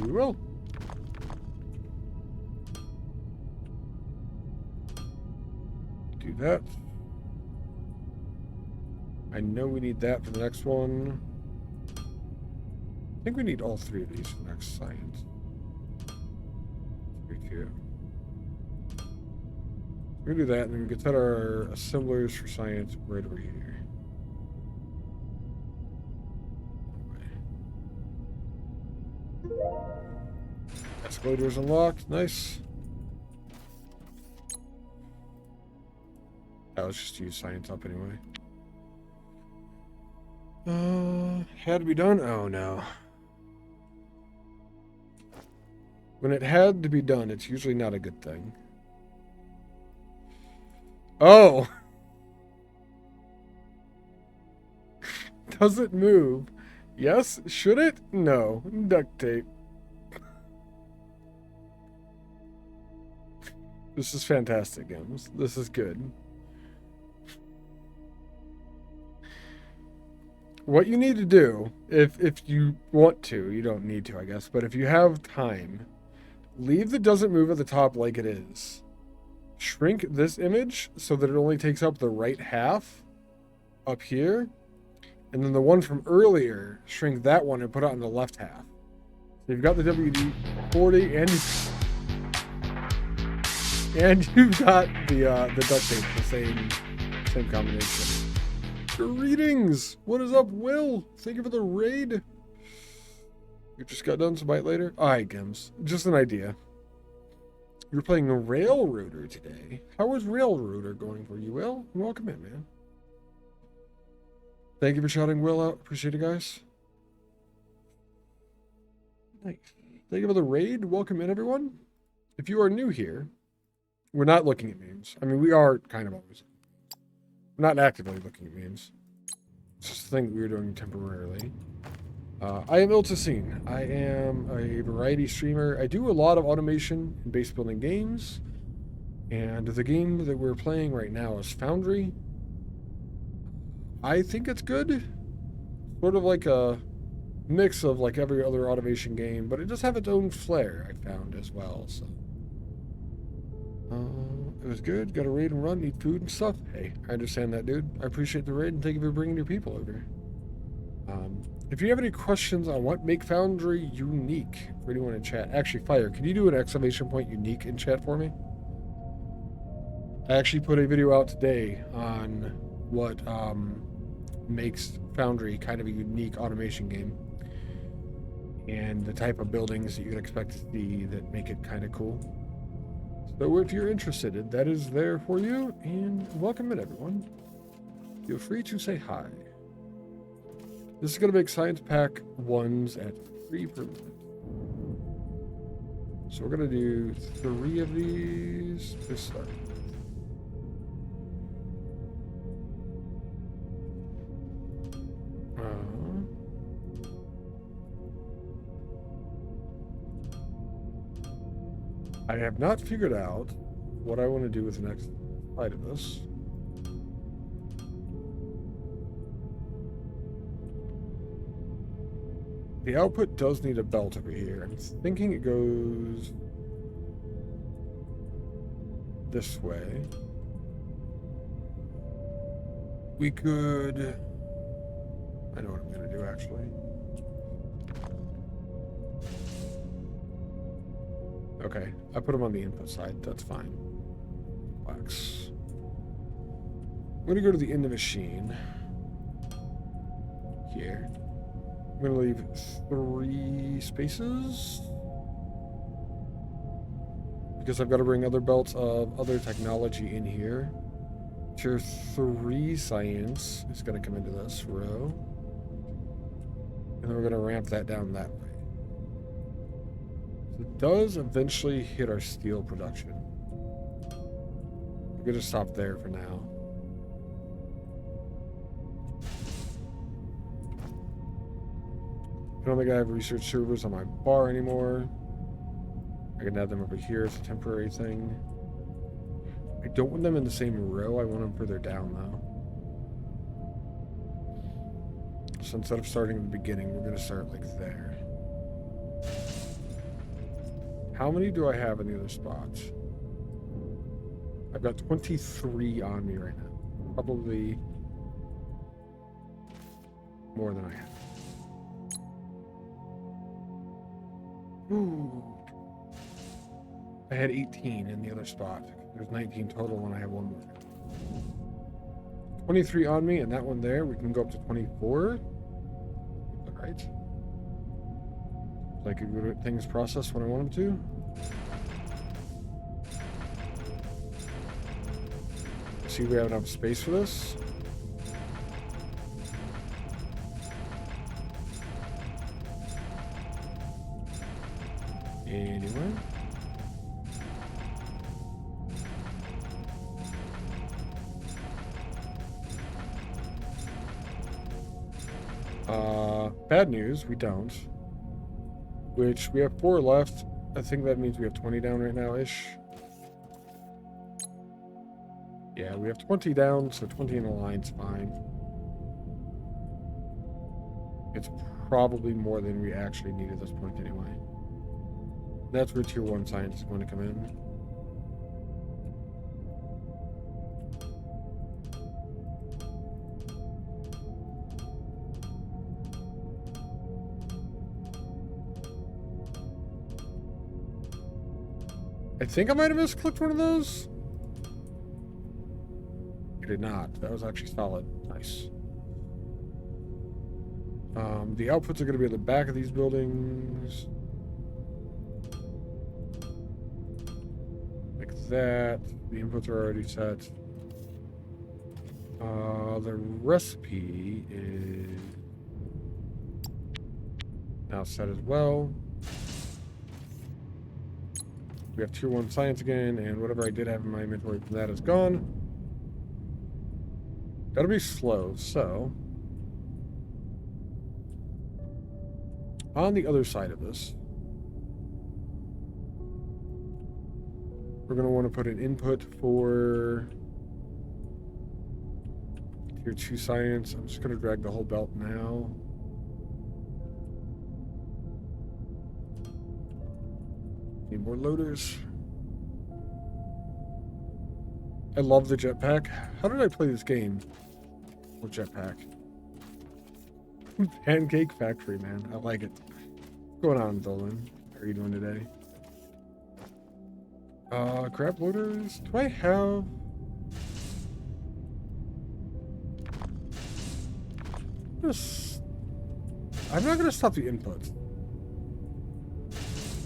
we will. Do that. I know we need that for the next one. I think we need all three of these for the next science. 3, 2. We're gonna do that, and then we can set our assemblers for science right over here. Escalator's unlocked. Nice. Let's just use science up anyway. Had to be done? Oh no. When it had to be done, it's usually not a good thing. Oh! Does it move? Yes. Should it? No. Duct tape. This is fantastic, games. This is good. What you need to do, if you want to, you don't need to, I guess, but if you have time, leave the doesn't move at the top like it is. Shrink this image so that it only takes up the right half up here. And then the one from earlier, shrink that one and put it on the left half. So you've got the WD-40 and you've got the duct tape, the same combination. Greetings! What is up, Will? Thank you for the raid. You just got done, so bite later? Alright, Gims. Just an idea. You're playing Railroader today. How is Railroader going for you, Will? Welcome in, man. Thank you for shouting Will out. Appreciate it, guys. Nice. Thank you for the raid. Welcome in, everyone. If you are new here, we're not looking at memes. I mean, we are kind of always. We're not actively looking at memes. It's just a thing that we were doing temporarily. I am Iltasine. I am a variety streamer. I do a lot of automation in base building games. And the game that we're playing right now is Foundry. I think it's good. Sort of like a mix of like every other automation game, but it does have its own flair, I found, as well. So it was good. Got to raid and run, need food and stuff. Hey, I understand that, dude. I appreciate the raid and thank you for bringing your people over. If you have any questions on what make Foundry unique for anyone in chat, actually, Fire, can you do an exclamation point unique in chat for me? I actually put a video out today on what makes Foundry kind of a unique automation game and the type of buildings that you can expect to see that make it kind of cool. So if you're interested, that is there for you, and welcome in, everyone. Feel free to say hi. This is going to make Science Pack 1s at 3 per minute. So we're going to do 3 of these to start. I have not figured out what I want to do with the next slide of this. The output does need a belt over here. I'm thinking it goes this way. We could... I know what I'm going to do, actually. Okay, I put them on the input side. That's fine. Wax. I'm going to go to the end of the machine. Here. I'm going to leave 3 spaces. Because I've got to bring other belts of other technology in here. Tier 3 science is going to come into this row. And then we're going to ramp that down that way. So it does eventually hit our steel production. We're going to stop there for now. I don't think I have research servers on my bar anymore. I can add them over here as a temporary thing. I don't want them in the same row. I want them further down, though. So instead of starting at the beginning, we're going to start like there. How many do I have in the other spots? I've got 23 on me right now. Probably more than I have. Ooh. I had 18 in the other spot. There's 19 total when I have one more. 23 on me, and that one there, we can go up to 24. All right. So I could get things processed when I want them to. See if we have enough space for this. Anyway. Bad news, we don't. Which, we have 4 left. I think that means we have 20 down right now-ish. Yeah, we have 20 down, so 20 in a line's fine. It's probably more than we actually need at this point anyway. That's where Tier 1 science is going to come in. I think I might have misclicked one of those. I did not. That was actually solid. Nice. The outputs are going to be at the back of these buildings. Like that. The inputs are already set. The recipe is now set as well. We have Tier 1 science again, and whatever I did have in my inventory from that is gone. Gotta be slow, so... on the other side of this, we're going to want to put an input for Tier 2 science. I'm just going to drag the whole belt now. Need more loaders. I love the jetpack. How did I play this game with jetpack? Pancake Factory, man. I like it. What's going on, Dolan? How are you doing today? Grab loaders. Do I have... I'm not gonna stop the inputs.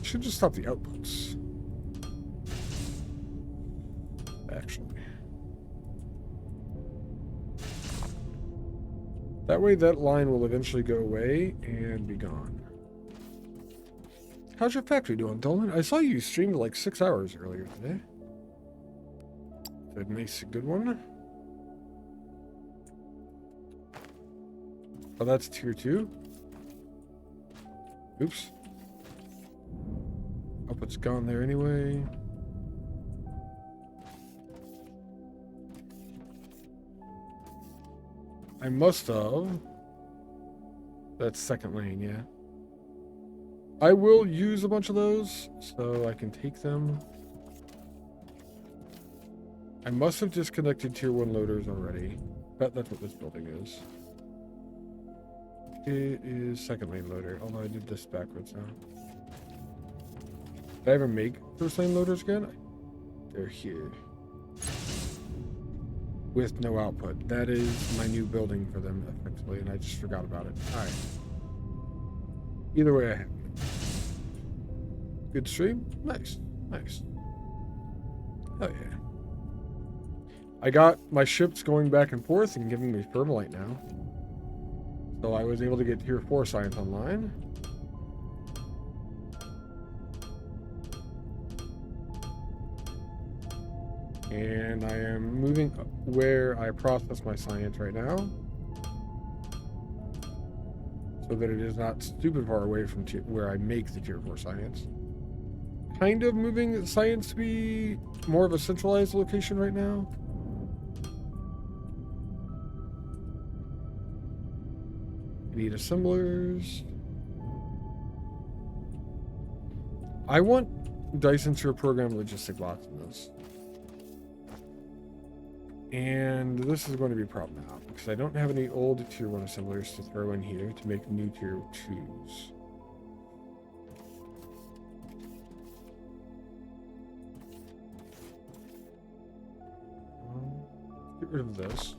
Should just stop the outputs. Actually. That way that line will eventually go away and be gone. How's your factory doing, Dolan? I saw you streamed like 6 hours earlier today. That makes a good one. Oh, that's Tier 2. Oops. Output's gone there anyway. I must have. That's second lane, yeah. I will use a bunch of those so I can take them. I must have disconnected Tier 1 loaders already. Bet that's what this building is. It is second lane loader, although I did this backwards now. Did I ever make first lane loaders again? They're here. With no output. That is my new building for them, effectively, and I just forgot about it. Alright. Either way, I have. Good stream? Nice. Nice. Oh yeah. I got my ships going back and forth and giving me Thermalite now. So I was able to get Tier 4 science online. And I am moving where I process my science right now. So that it is not stupid far away from where I make the Tier 4 science. Kind of moving science to be more of a centralized location right now. I need assemblers. I want Dyson to program logistic bots in this. And this is going to be a problem now because I don't have any old tier 1 assemblers to throw in here to make new tier 2s. Get rid of this.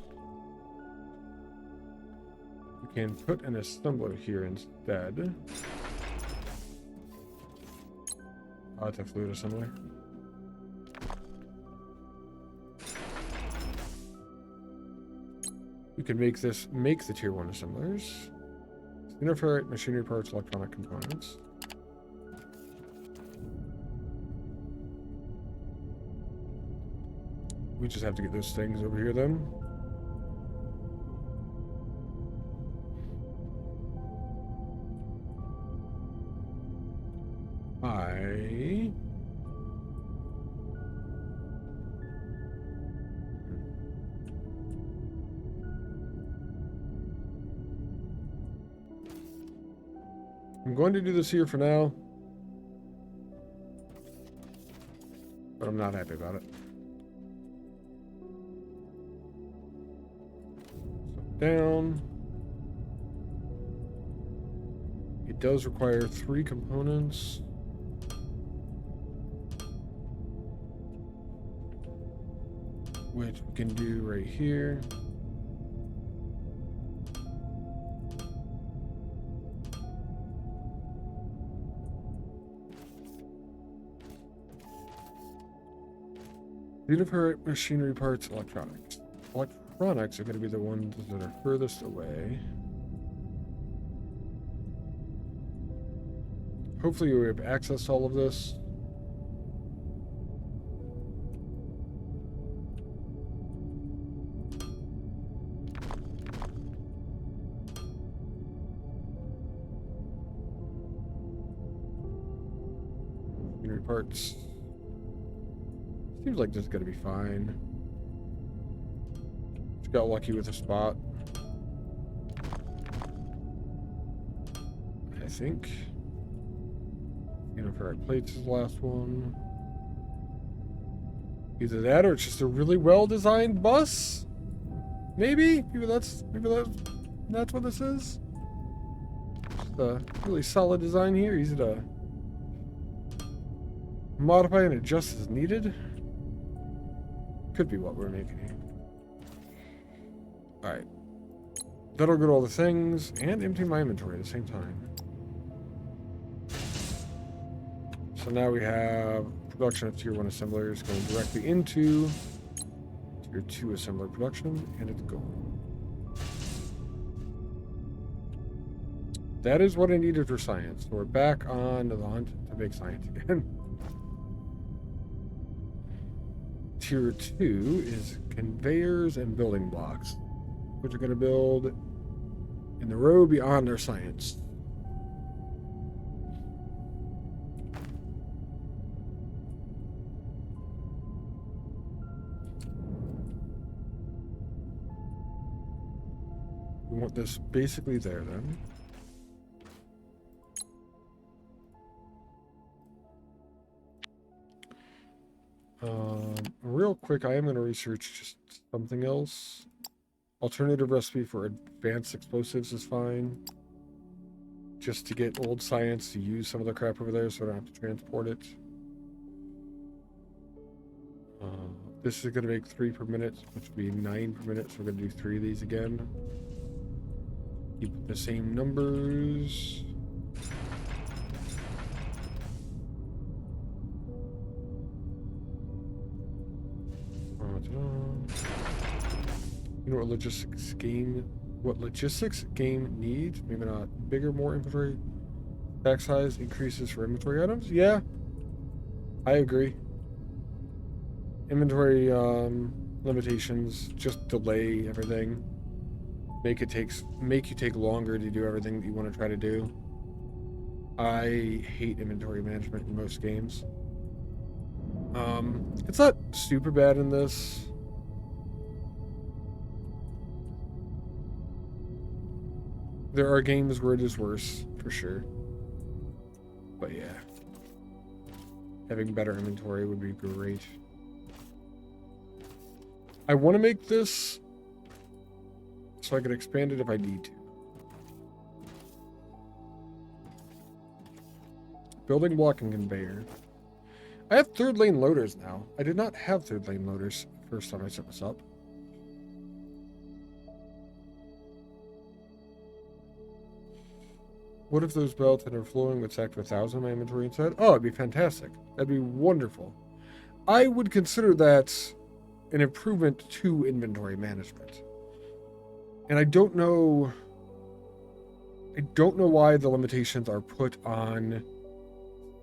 We can put an assembler here instead. Oh, it's a fluid assembler. We can make the tier 1 assemblers. Unified machinery parts, electronic components. We just have to get those things over here then. I'm going to do this here for now, but I'm not happy about it. So down. It does require 3 components. Which we can do right here. Unified machinery parts, electronics. Electronics are going to be the ones that are furthest away. Hopefully we have access to all of this. Machinery parts. Seems like this is going to be fine. Just got lucky with a spot. I think. Unified plates is the last one. Either that or it's just a really well-designed bus. Maybe that's what this is. Just a really solid design here, easy to modify and adjust as needed. Could be what we're making here. Alright. That'll go to all the things and empty my inventory at the same time. So now we have production of tier 1 assemblers going directly into tier 2 assembler production, and it's gone. That is what I needed for science. So we're back on the hunt to make science again. Tier 2 is conveyors and building blocks, which are going to build in the row beyond their science. We want this basically there then. Real quick, I am going to research just something else. Alternative recipe for advanced explosives is fine. Just to get old science to use some of the crap over there so I don't have to transport it. This is going to make 3 per minute, which would be 9 per minute, so we're going to do 3 of these again. Keep the same numbers. You know what logistics game needs? Maybe not bigger, more inventory. Pack size increases for inventory items? Yeah. I agree. Inventory limitations just delay everything. Make you take longer to do everything that you want to try to do. I hate inventory management in most games. It's not super bad in this. There are games where it is worse, for sure. But yeah. Having better inventory would be great. I want to make this so I can expand it if I need to. Building block and conveyor. I have third lane loaders now. I did not have third lane loaders first time I set this up. What if those belts that are flowing would stack to 1,000 in my inventory instead? Oh, it'd be fantastic. That'd be wonderful. I would consider that an improvement to inventory management. And I don't know why the limitations are put on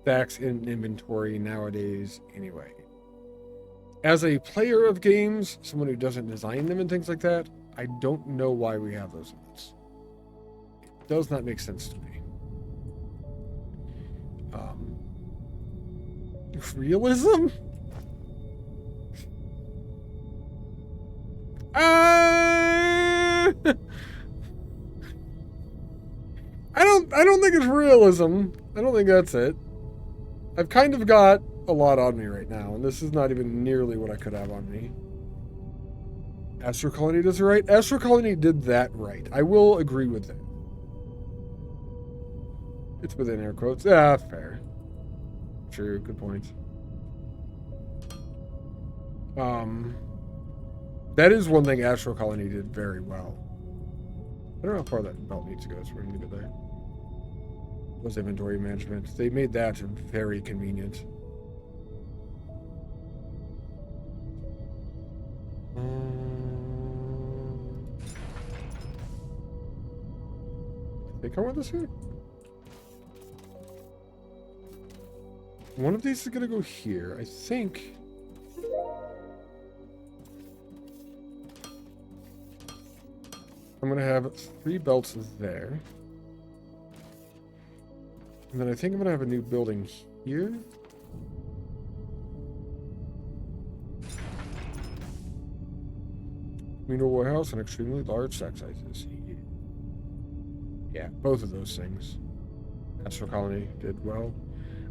stacks in inventory nowadays anyway. As a player of games, someone who doesn't design them and things like that, I don't know why we have those limits. It does not make sense to me. Realism? I don't think it's realism. I don't think that's it. I've kind of got a lot on me right now, and this is not even nearly what I could have on me. Astro Colony does it right. Astro Colony did that right. I will agree with that. It's within air quotes. Yeah, fair. True, good point. That is one thing Astro Colony did very well. I don't know how far that belt needs to go, so we're gonna leave it there. Was inventory management. They made that very convenient. I think I want this here. One of these is gonna go here. I think. I'm gonna have 3 belts there. And then I think I'm gonna have a new building here. Communal warehouse and extremely large stack sizes. Yeah, both of those things. Astro Colony did well.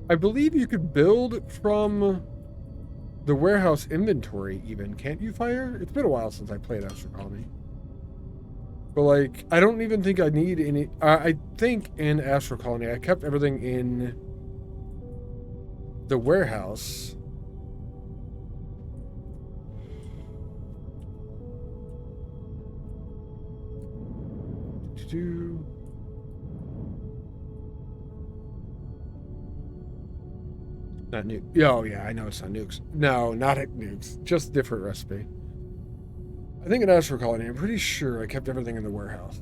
I believe you could build from the warehouse inventory even, can't you, Fire? It's been a while since I played Astro Colony. But, like, I don't even think I need any... I think in Astro Colony, I kept everything in the warehouse. Not nuke. Oh, yeah, I know it's not nukes. No, not at nukes. Just different recipe. I think in Astro Colony, I'm pretty sure I kept everything in the warehouse.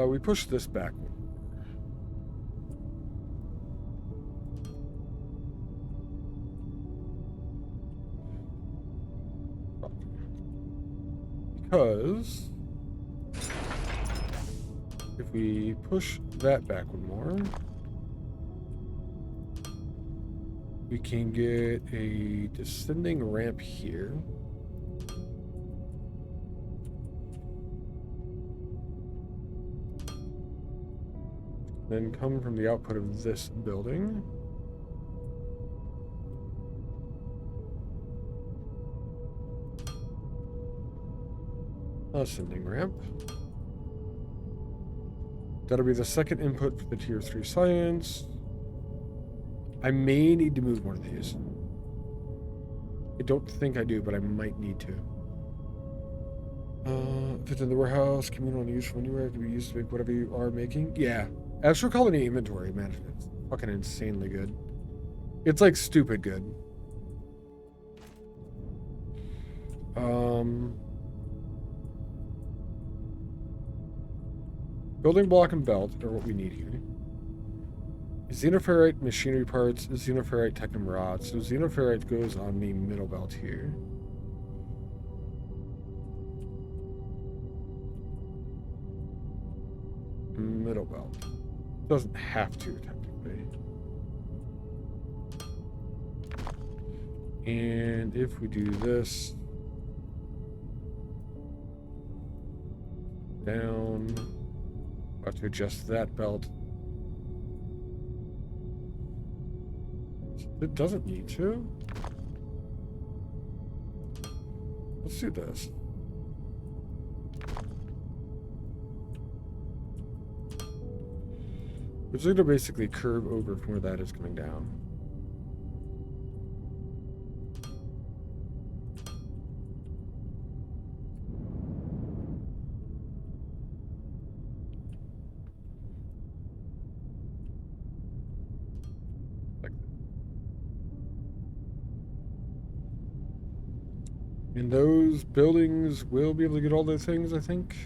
We pushed this back. Because if we push that back one more, we can get a descending ramp here. Then come from the output of this building. Ascending ramp. That'll be the second input for the tier 3 science. I may need to move one of these. I don't think I do, but I might need to. If it's in the warehouse, communal and useful anywhere to be used to make whatever you are making. Yeah. Astro Colony inventory management. It's fucking insanely good. It's like stupid good. Building block and belt are what we need here. Xenoferrite machinery parts, Xenoferrite technum rod. So Xenoferrite goes on the middle belt here. Middle belt. Doesn't have to, technically. And if we do this, down, Got to adjust that belt. It doesn't need to. Let's do this. It's going to basically curve over from where that is coming down. And those buildings will be able to get all those things, I think.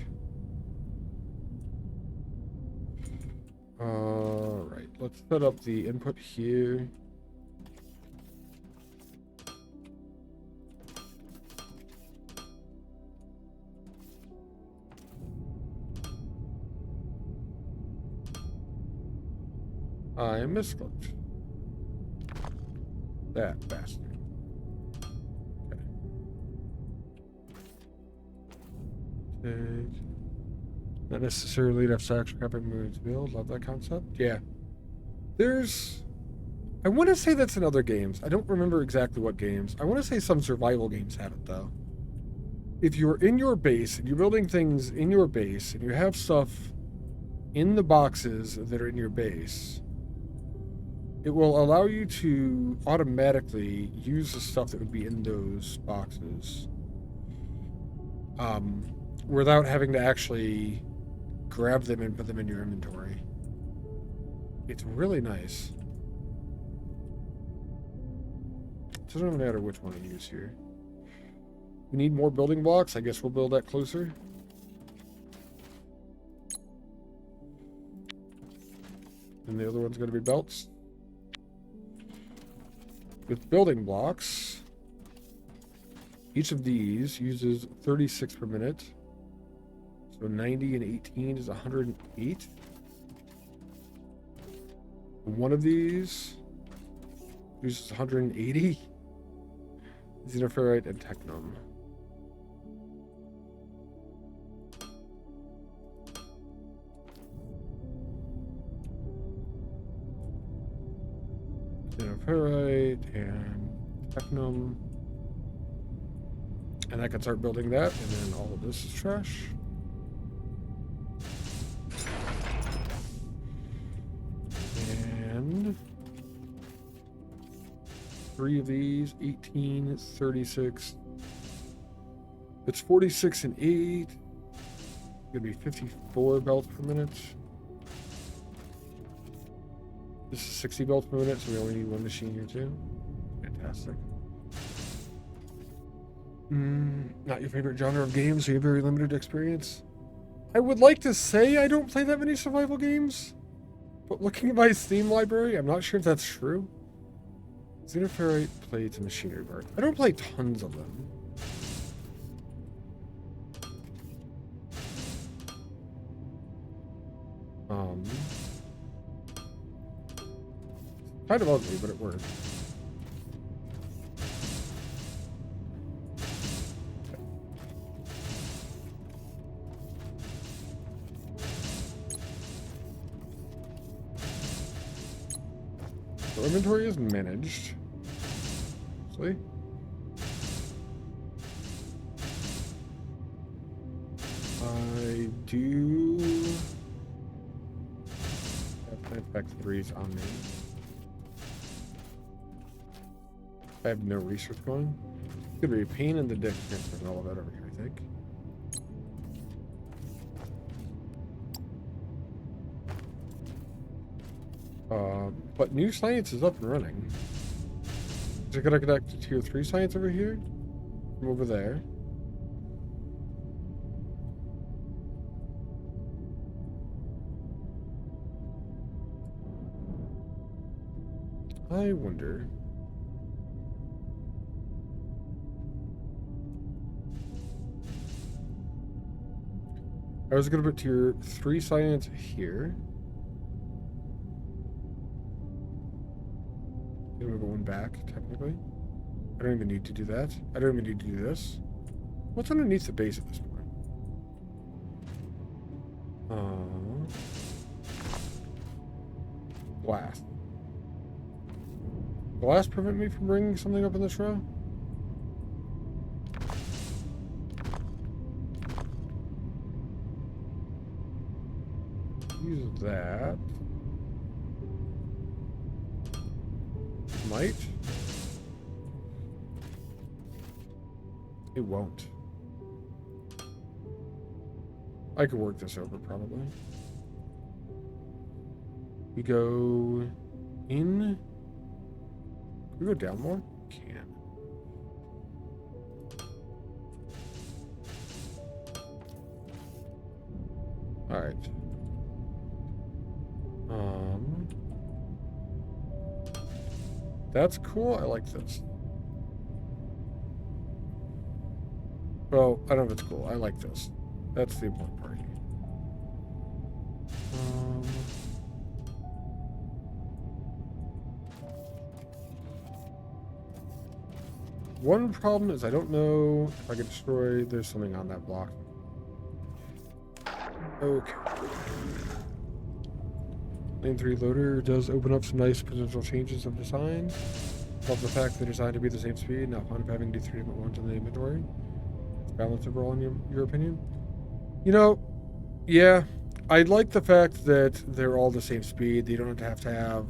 Right, let's set up the input here. I misclicked. That bastard. Not necessarily enough stacks for moves to build. Love that concept. Yeah. I want to say that's in other games. I don't remember exactly what games. I want to say some survival games have it, though. If you're in your base, and you're building things in your base, and you have stuff in the boxes that are in your base, it will allow you to automatically use the stuff that would be in those boxes. Without having to actually grab them and put them in your inventory. It's really nice. It doesn't matter which one I use here. We need more building blocks. I guess we'll build that closer. And the other one's going to be belts. With building blocks, each of these uses 36 per minute. So 90 and 18 is 108. One of these uses 180. Xenoferrite and Technum. Xenoferrite and Technum. And I can start building that, and then all of this is trash. And 3 of these, 18, 36. It's 46 and 8. It's gonna be 54 belts per minute. This is 60 belts per minute, so we only need one machine here too. Fantastic. Not your favorite genre of games, so you have very limited experience. I would like to say I don't play that many survival games, but looking at my Steam library, I'm not sure if that's true. Xenoferrite plates and machinery parts. I don't play tons of them. Kind of ugly, but it works. So inventory is managed. See? I do have plant factories on me. I have no research going. It's gonna be a pain in the dick transferring all of that over here, I think. But new science is up and running. Is it gonna connect to tier 3 science over here? From over there. I wonder. I was gonna put tier 3 science here. Move one back, technically. I don't even need to do that. I don't even need to do this. What's underneath the base at this point? Glass. Glass prevent me from bringing something up in this row? Use that. Might. It won't. I could work this over probably. We go in. Can we go down more? Can. Alright. That's cool. I like this. Well, I don't know if it's cool. I like this. That's the important part here. One problem is I don't know if I can destroy... There's something on that block. Okay. Lane 3 loader does open up some nice potential changes of design. Love the fact they're designed to be the same speed, not fun of having to do 3 different ones in the inventory. It's balanced overall in your opinion. You know, yeah, I like the fact that they're all the same speed. You don't have to have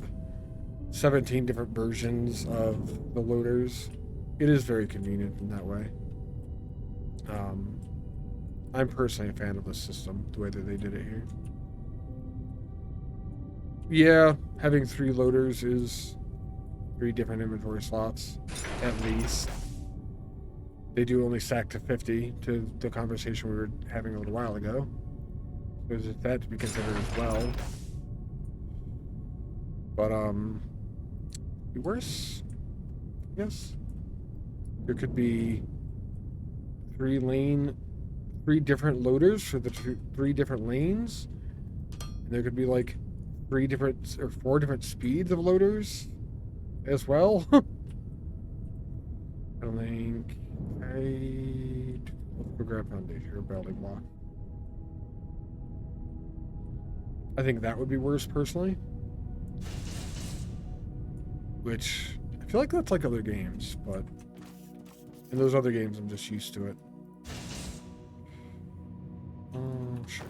17 different versions of the loaders. It is very convenient in that way. I'm personally a fan of this system, the way that they did it here. Yeah, having 3 loaders is 3 different inventory slots, at least. They do only stack to 50 to the conversation we were having a little while ago. So there's that to be considered as well. But, be worse, I guess. There could be 3 different loaders for the 3 different lanes. And there could be like 3 different or 4 different speeds of loaders as well. I don't think let's go grab foundation or building block. I think that would be worse personally. Which I feel like that's like other games, but in those other games I'm just used to it. Sure.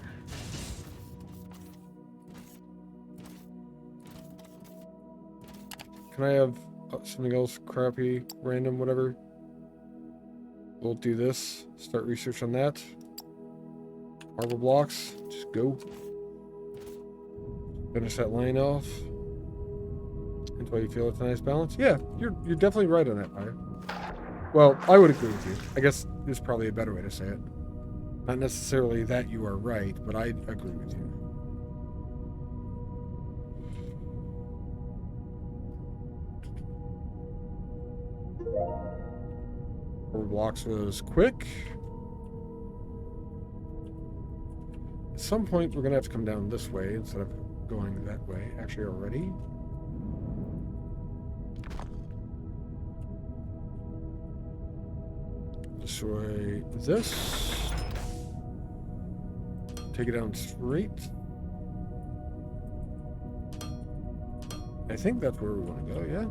Can I have something else crappy, random, whatever? We'll do this. Start research on that. Marble blocks. Just go. Finish that line off. Until you feel it's a nice balance. Yeah, you're definitely right on that, Fire. Well, I would agree with you. I guess there's probably a better way to say it. Not necessarily that you are right, but I agree with you. Four blocks was quick. At some point, we're going to have to come down this way instead of going that way. Actually, already. Destroy this. Take it down straight. I think that's where we want to go, yeah?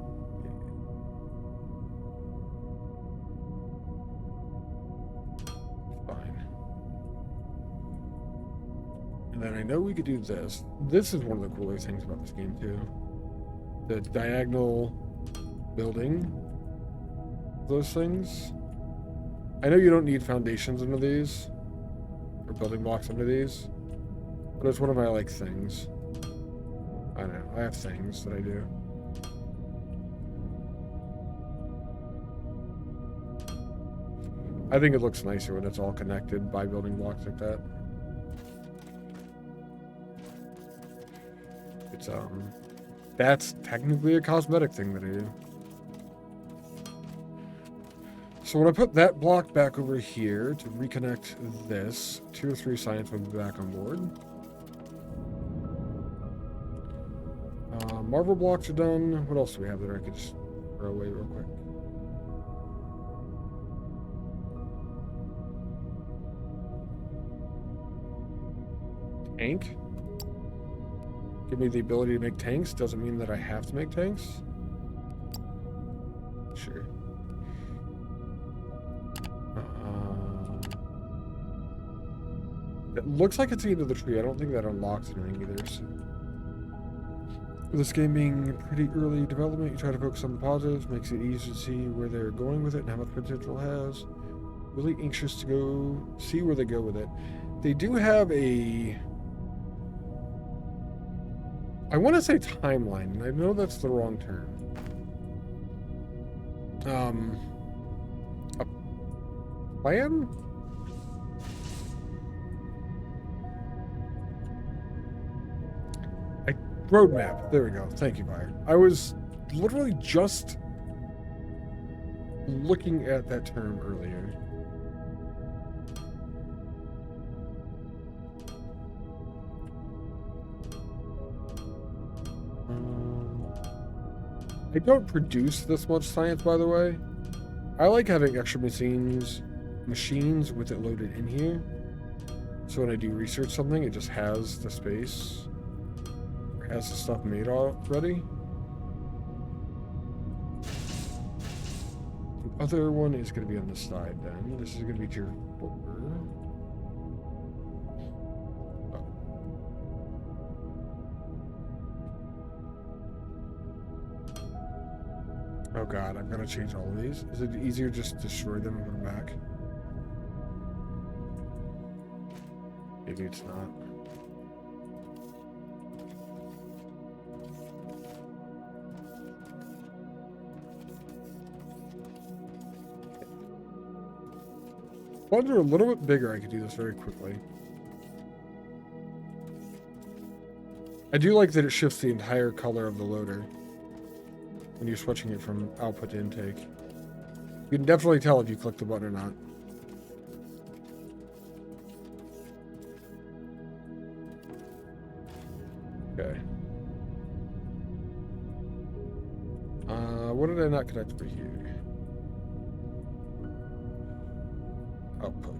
Fine. And then I know we could do this. This is one of the cooler things about this game, too. The diagonal building. Those things. I know you don't need foundations under these. Or building blocks under these. But it's one of my, like, things. I don't know. I have things that I do. I think it looks nicer when it's all connected by building blocks like that. It's, that's technically a cosmetic thing that I do. So when I put that block back over here to reconnect this, 2 or 3 science will be back on board. Marble blocks are done. What else do we have that I could just throw away real quick? Tank. give me the ability to make tanks doesn't mean that I have to make tanks. Sure. It looks like it's the end of the tree. I don't think that unlocks anything either. So. With this game being pretty early development, you try to focus on the positives, makes it easy to see where they're going with it and how much potential it has. Really anxious to go see where they go with it. They do have a... I want to say timeline, and I know that's the wrong term. A plan? Roadmap. There we go. Thank you, Fire. I was literally just looking at that term earlier. I don't produce this much science, by the way. I like having extra machines with it loaded in here. So when I do research something, it just has the space. Has the stuff made already. The other one is going to be on this side then. This is going to be tier 4. Oh god, I'm going to change all of these. Is it easier just to destroy them and put them back? Maybe it's not. If ones are a little bit bigger, I could do this very quickly. I do like that it shifts the entire color of the loader when you're switching it from output to intake. You can definitely tell if you click the button or not. Okay. What did I not connect for here? Output.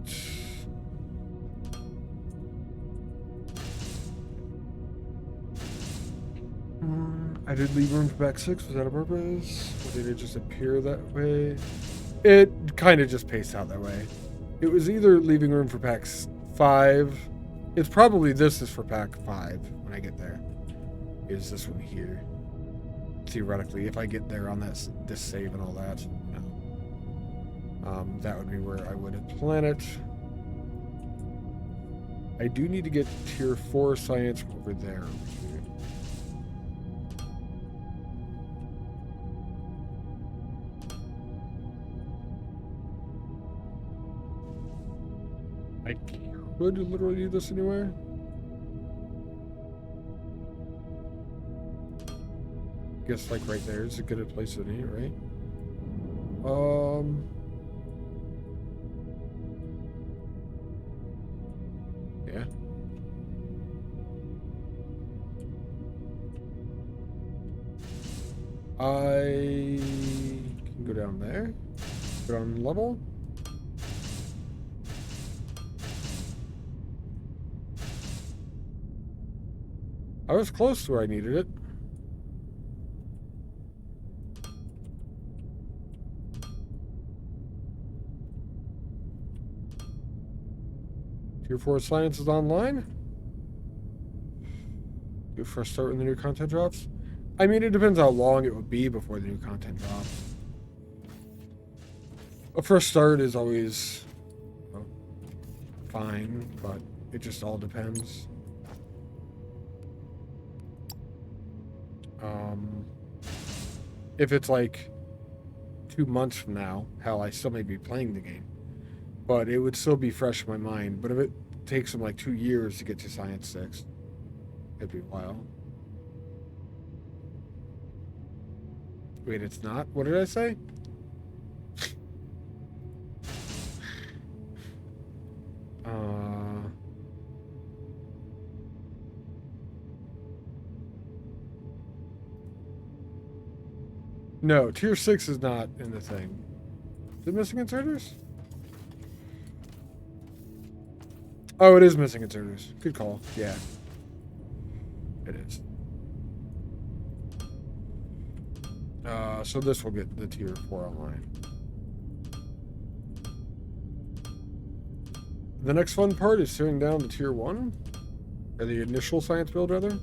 I did leave room for pack 6. Was that a purpose? Or did it just appear that way? It kind of just paced out that way. It was either leaving room for pack 5. It's probably this is for pack 5 when I get there. Is this one here? Theoretically, if I get there on this save and all that. No. That would be where I would plan it. I do need to get tier 4 science over there. I could literally do this anywhere. Guess like right there is a good place to need it, right? Yeah. I can go down there. Go down level. I was close to where I needed it. Tier 4 science is online. Do first start when the new content drops. I mean, it depends how long it would be before the new content drops. A first start is always fine, but it just all depends. If it's like 2 months from now, hell, I still may be playing the game, but it would still be fresh in my mind. But if it takes them like 2 years to get to Science 6, it'd be a while. Wait, it's not? What did I say? No, tier 6 is not in the thing. Is it missing inserters? Oh, it is missing inserters. Good call. Yeah. It is. So this will get the tier 4 online. The next fun part is tearing down the tier 1, or the initial science build, rather.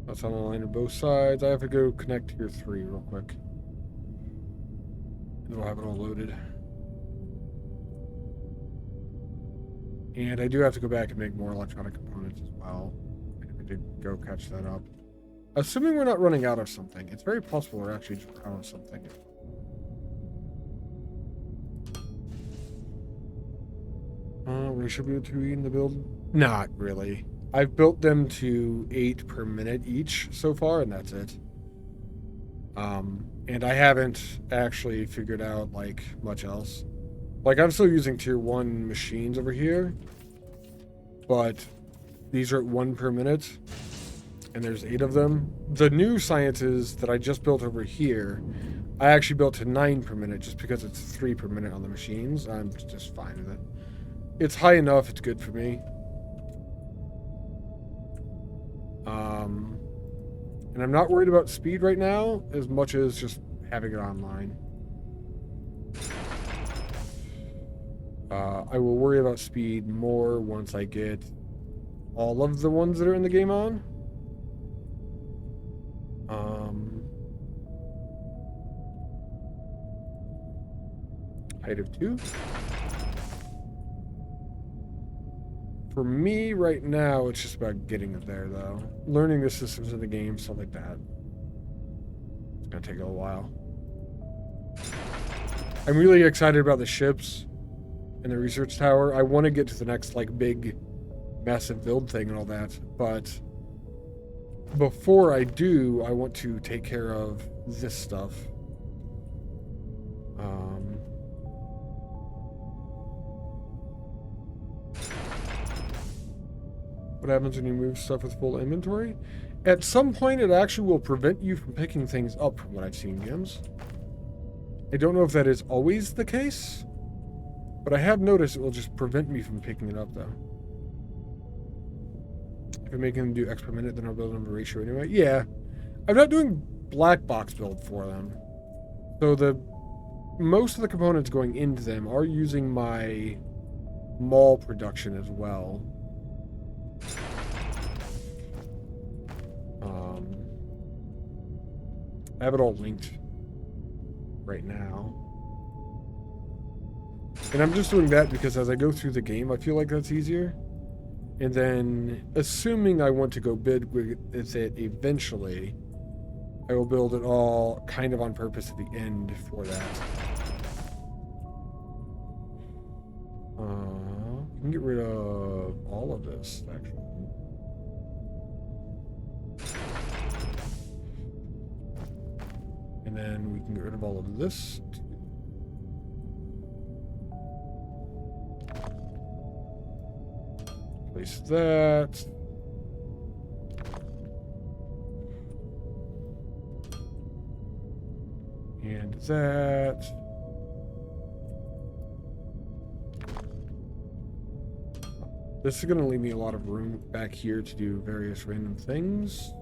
That's on the line of both sides. I have to go connect tier 3 real quick. And we'll have it all loaded. And I do have to go back and make more electronic components as well. I did go catch that up. Assuming we're not running out of something. It's very possible we're actually just out of something. We should be able to in the build? Not really. I've built them to 8 per minute each so far, and that's it. And I haven't actually figured out, like, much else. Like, I'm still using tier 1 machines over here, but these are at 1 per minute, and there's 8 of them. The new sciences that I just built over here, I actually built to 9 per minute just because it's 3 per minute on the machines. I'm just fine with it. It's high enough, it's good for me. And I'm not worried about speed right now as much as just having it online. I will worry about speed more once I get all of the ones that are in the game on. Height of 2. For me, right now, it's just about getting it there, though. Learning the systems of the game, stuff like that. It's gonna take a little while. I'm really excited about the ships and the research tower. I want to get to the next, like, big, massive build thing and all that, but before I do, I want to take care of this stuff. What happens when you move stuff with full inventory? At some point, it actually will prevent you from picking things up, from what I've seen in games. I don't know if that is always the case, but I have noticed it will just prevent me from picking it up, though. If I'm making them do X per minute, then I'll build them a ratio anyway. Yeah. I'm not doing black box build for them. So most of the components going into them are using my mall production as well. I have it all linked right now. And I'm just doing that because as I go through the game, I feel like that's easier. And then, assuming I want to go bid with it eventually, I will build it all kind of on purpose at the end for that. I can get rid of all of this, actually. And then we can get rid of all of this. Place that. And that. This is going to leave me a lot of room back here to do various random things.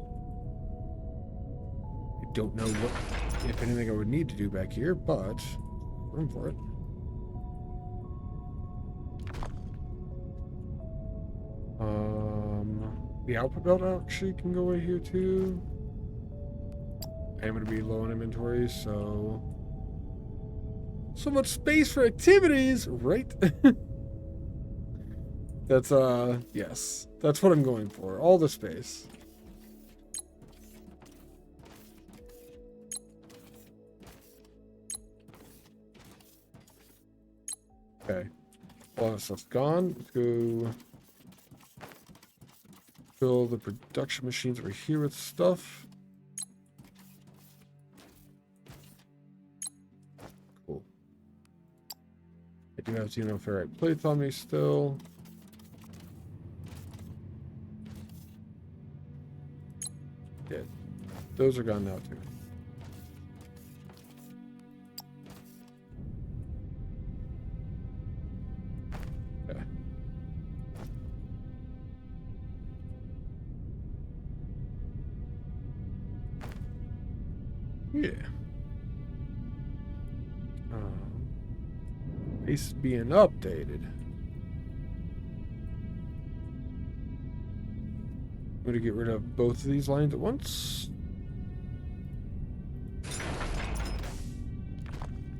I don't know what, if anything, I would need to do back here, but room for it. The output belt actually can go away here too. I am going to be low on inventory, so much space for activities, right? That's yes, that's what I'm going for. All the space. Okay, all that stuff's gone. Let's go fill the production machines over here with stuff. Cool. I do have xenoferrite plates on me still. Yeah, those are gone now too. Yeah. Base being updated. I'm going to get rid of both of these lines at once.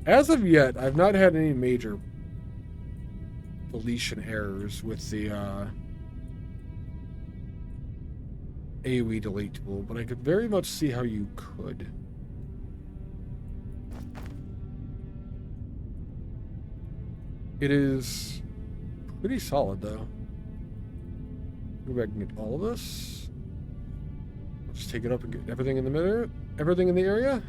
As of yet, I've not had any major deletion errors with the AoE delete tool, but I could very much see how you could. It is pretty solid, though. Go back and get all of this. I'll just take it up and get everything in the middle, everything in the area.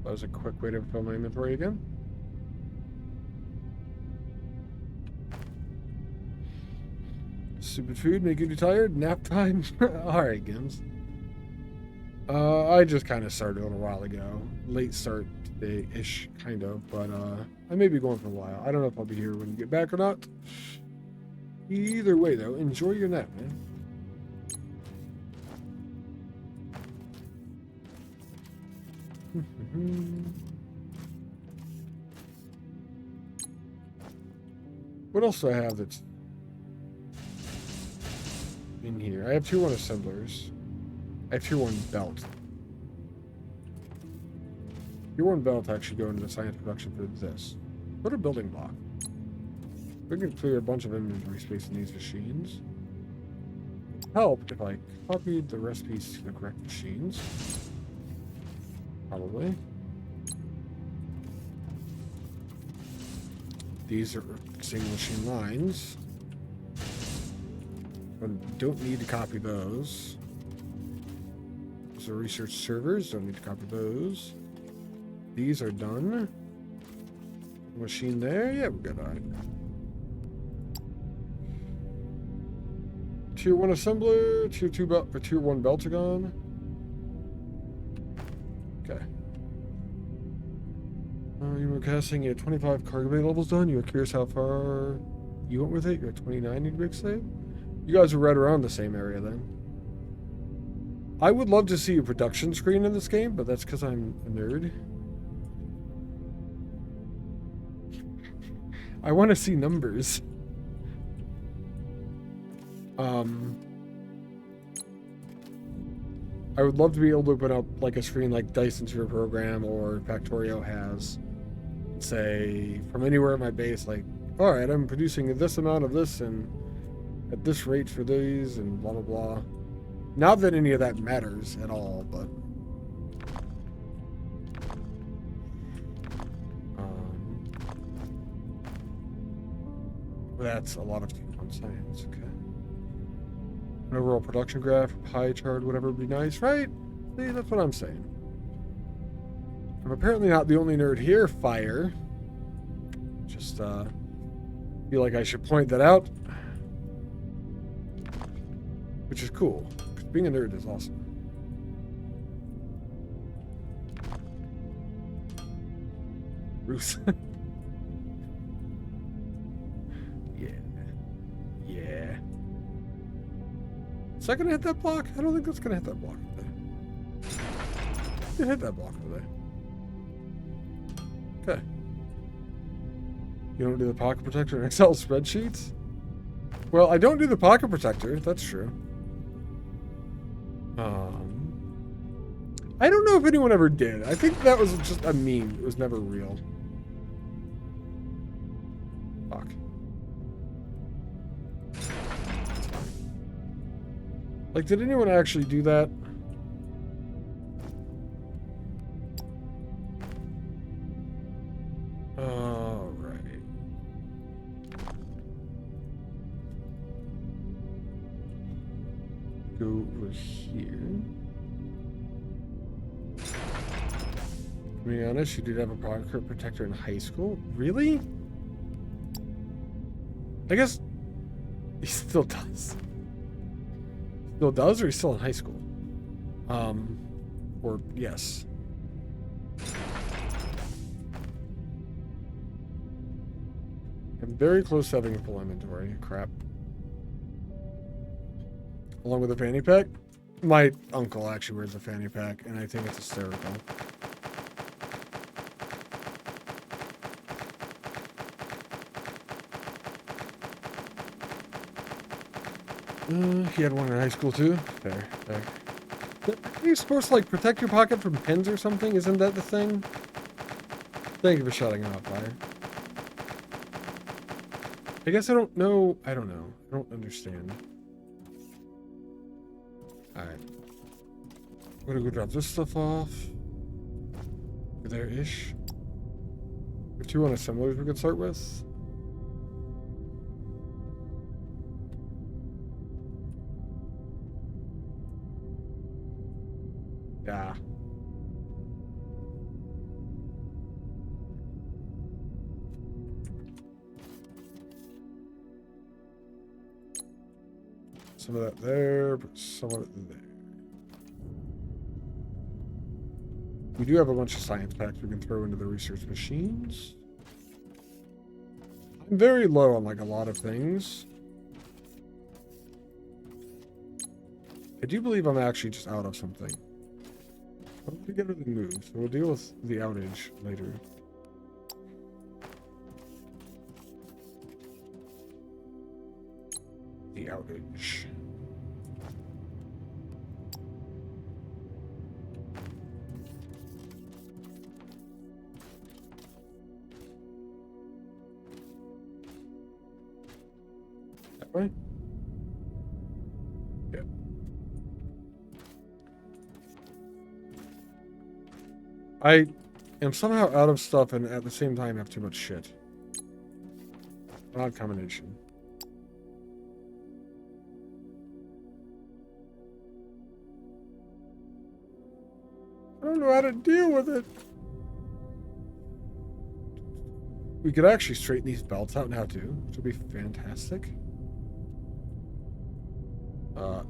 That was a quick way to fill my inventory again. Stupid food making you tired? Nap time? Alright, Gims. I just kind of started on a while ago. Late start today-ish, kind of. But I may be going for a while. I don't know if I'll be here when you get back or not. Either way, though, enjoy your nap, man. What else do I have that's in here? I have tier 1 assemblers. I have tier 1 belt. Tier 1 belt actually go into the science production for this. Put a building block. We can clear a bunch of inventory space in these machines. Help if I copied the recipes to the correct machines. Probably. These are single machine lines. But don't need to copy those. Those are research servers. Don't need to copy those. These are done. Machine there. Yeah, we're good. All right. Tier 1 assembler. Tier 2 belt. Or tier 1 belts are gone. Okay. You were casting at 25 cargo bay levels done. You were curious how far you went with it. You're at 29 in rig save. You guys are right around the same area then. I would love to see a production screen in this game, but that's because I'm a nerd. I want to see numbers. I would love to be able to open up like a screen like Dyson's Your Program or Factorio has. Say, from anywhere at my base, like, alright, I'm producing this amount of this and at this rate for these and blah, blah, blah. Not that any of that matters at all, but... that's a lot of on science, okay. An overall production graph, pie chart, whatever would be nice, right? See, that's what I'm saying. I'm apparently not the only nerd here, Fire. Just, feel like I should point that out. Which is cool. Being a nerd is awesome. Bruce. Yeah. Yeah. Is that gonna hit that block? I don't think that's gonna hit that block over there. It hit that block over there. Okay. You don't do the pocket protector in Excel spreadsheets? Well, I don't do the pocket protector, that's true. I don't know if anyone ever did. I think that was just a meme. It was never real. Fuck. Like, did anyone actually do that? Alright. Go over here. To be honest, you did have a pocket protector in high school? Really? I guess he still does. Still does, or he's still in high school? Or yes. I'm very close to having a full inventory. Crap. along with a fanny pack. My uncle actually wears a fanny pack, and I think it's hysterical. He had one in high school too. Fair. Are you supposed to like protect your pocket from pens or something? Isn't that the thing? Thank you for shutting up, fire. I guess I don't know. I don't know. I don't understand. Alright. I'm gonna go drop this stuff off. There-ish. We have 2 unassemblers we could start with. Yeah. Some of that there, but some of it there. We do have a bunch of science packs we can throw into the research machines. I'm very low on like a lot of things. I do believe I'm actually just out of something. How do we get everything moved? So we'll deal with the outage later. The outage. That way? Yeah. I am somehow out of stuff and at the same time have too much shit. Odd combination. I don't know how to deal with it. We could actually straighten these belts out now too, which would be fantastic.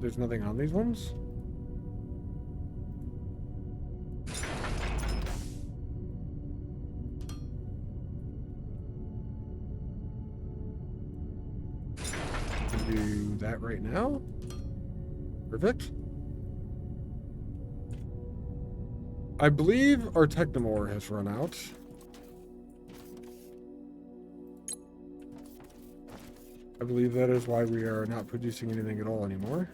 There's nothing on these ones. Can do that right now. Perfect. I believe our Technomore has run out. I believe that is why we are not producing anything at all anymore.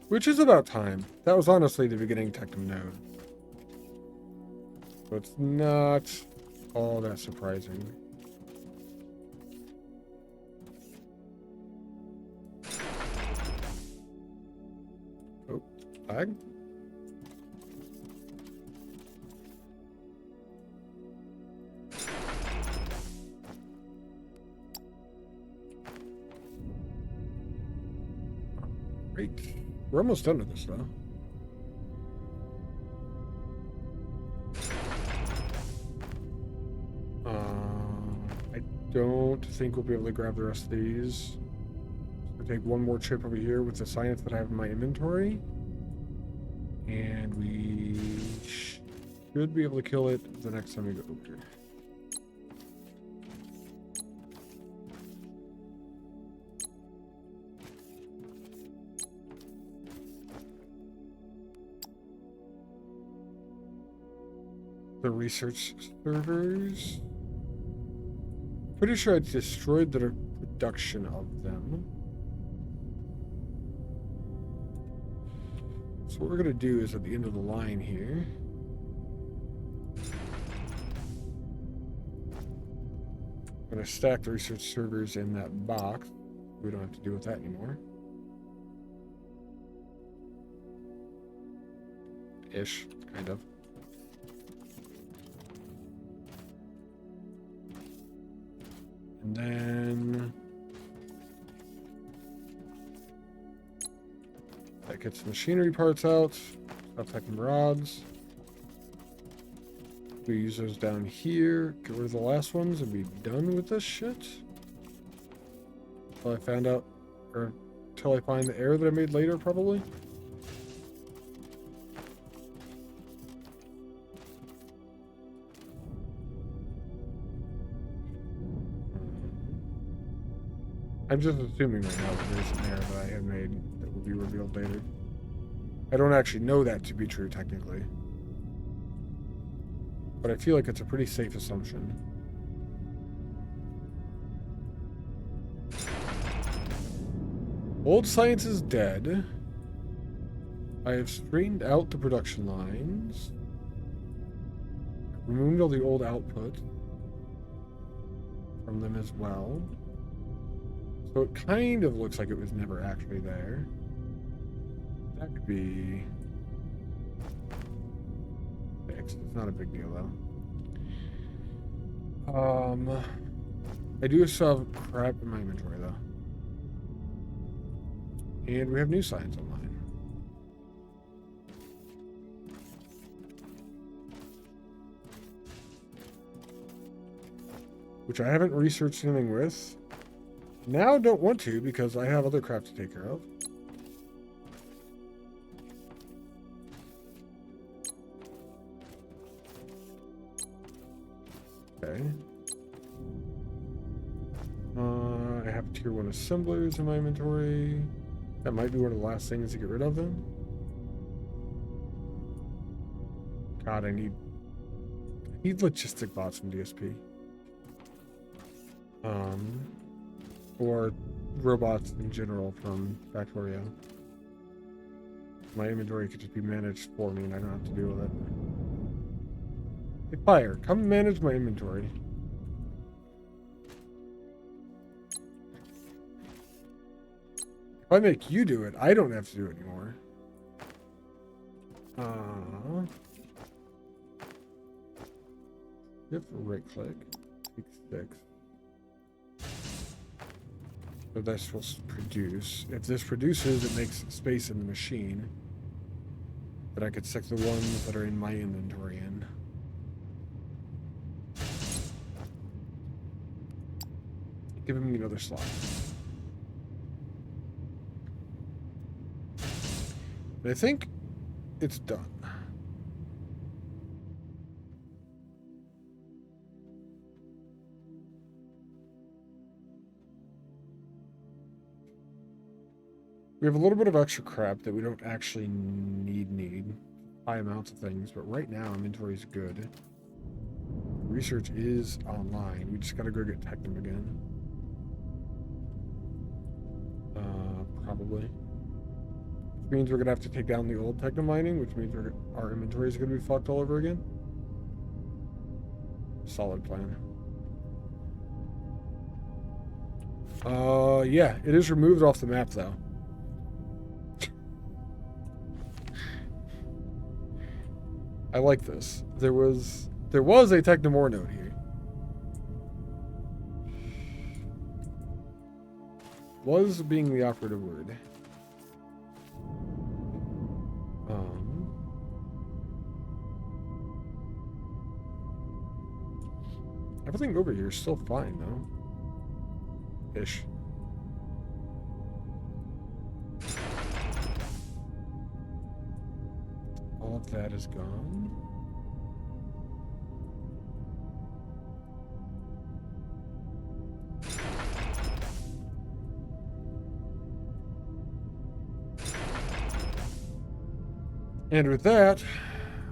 Which is about time. That was honestly the beginning Techno node. So it's not all that surprising. Oh, lag? Great. We're almost done with this, though. I don't think we'll be able to grab the rest of these. I'll take one more chip over here with the science that I have in my inventory. And we should be able to kill it the next time we go over here. The research servers. Pretty sure I destroyed the production of them. So what we're gonna do is at the end of the line here. I'm gonna stack the research servers in that box. We don't have to deal with that anymore. Ish, kind of. And then that gets the machinery parts out. Stop taking rods. We use those down here. Get rid of the last ones and be done with this shit. Until I found out, or until I find the error that I made later, probably. I'm just assuming right now that there's an error that I had made that will be revealed later. I don't actually know that to be true technically, but I feel like it's a pretty safe assumption. Old science is dead. I have straightened out the production lines. Removed all the old output from them as well. So it kind of looks like it was never actually there. That could be fixed. It's not a big deal though. I do still have crap in my inventory though. And we have new science online. Which I haven't researched anything with. Now don't want to because I have other crap to take care of. Okay. I have tier 1 assemblers in my inventory. That might be one of the last things to get rid of then. God, I need logistic bots from DSP. Or robots in general from Factorio. My inventory could just be managed for me and I don't have to deal with it. Hey, Fire, come manage my inventory. If I make you do it, I don't have to do it anymore. You have to right click. Take 6. So that's supposed to produce. If this produces, it makes space in the machine that I could stick the ones that are in my inventory in. Giving me another slot. And I think it's done. We have a little bit of extra crap that we don't actually need high amounts of things, but right now inventory is good. Research is online. We just gotta go get Technum again. Probably. Which means we're gonna have to take down the old Technum mining, which means our inventory is gonna be fucked all over again. Solid plan. Yeah, it is removed off the map though. I like this. There was a Technum ore node here. Was being the operative word. Everything over here is still fine though. Ish. All of that is gone. And with that,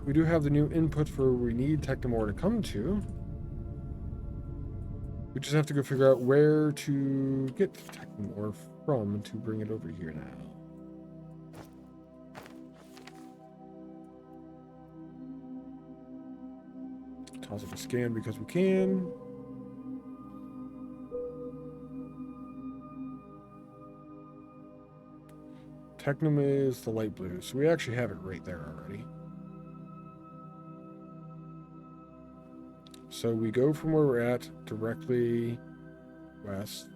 we do have the new input for where we need Technum ore to come to. We just have to go figure out where to get Technum ore from to bring it over here now. Toss up a scan because we can. Technum is the light blue, so we actually have it right there already. So we go from where we're at directly west,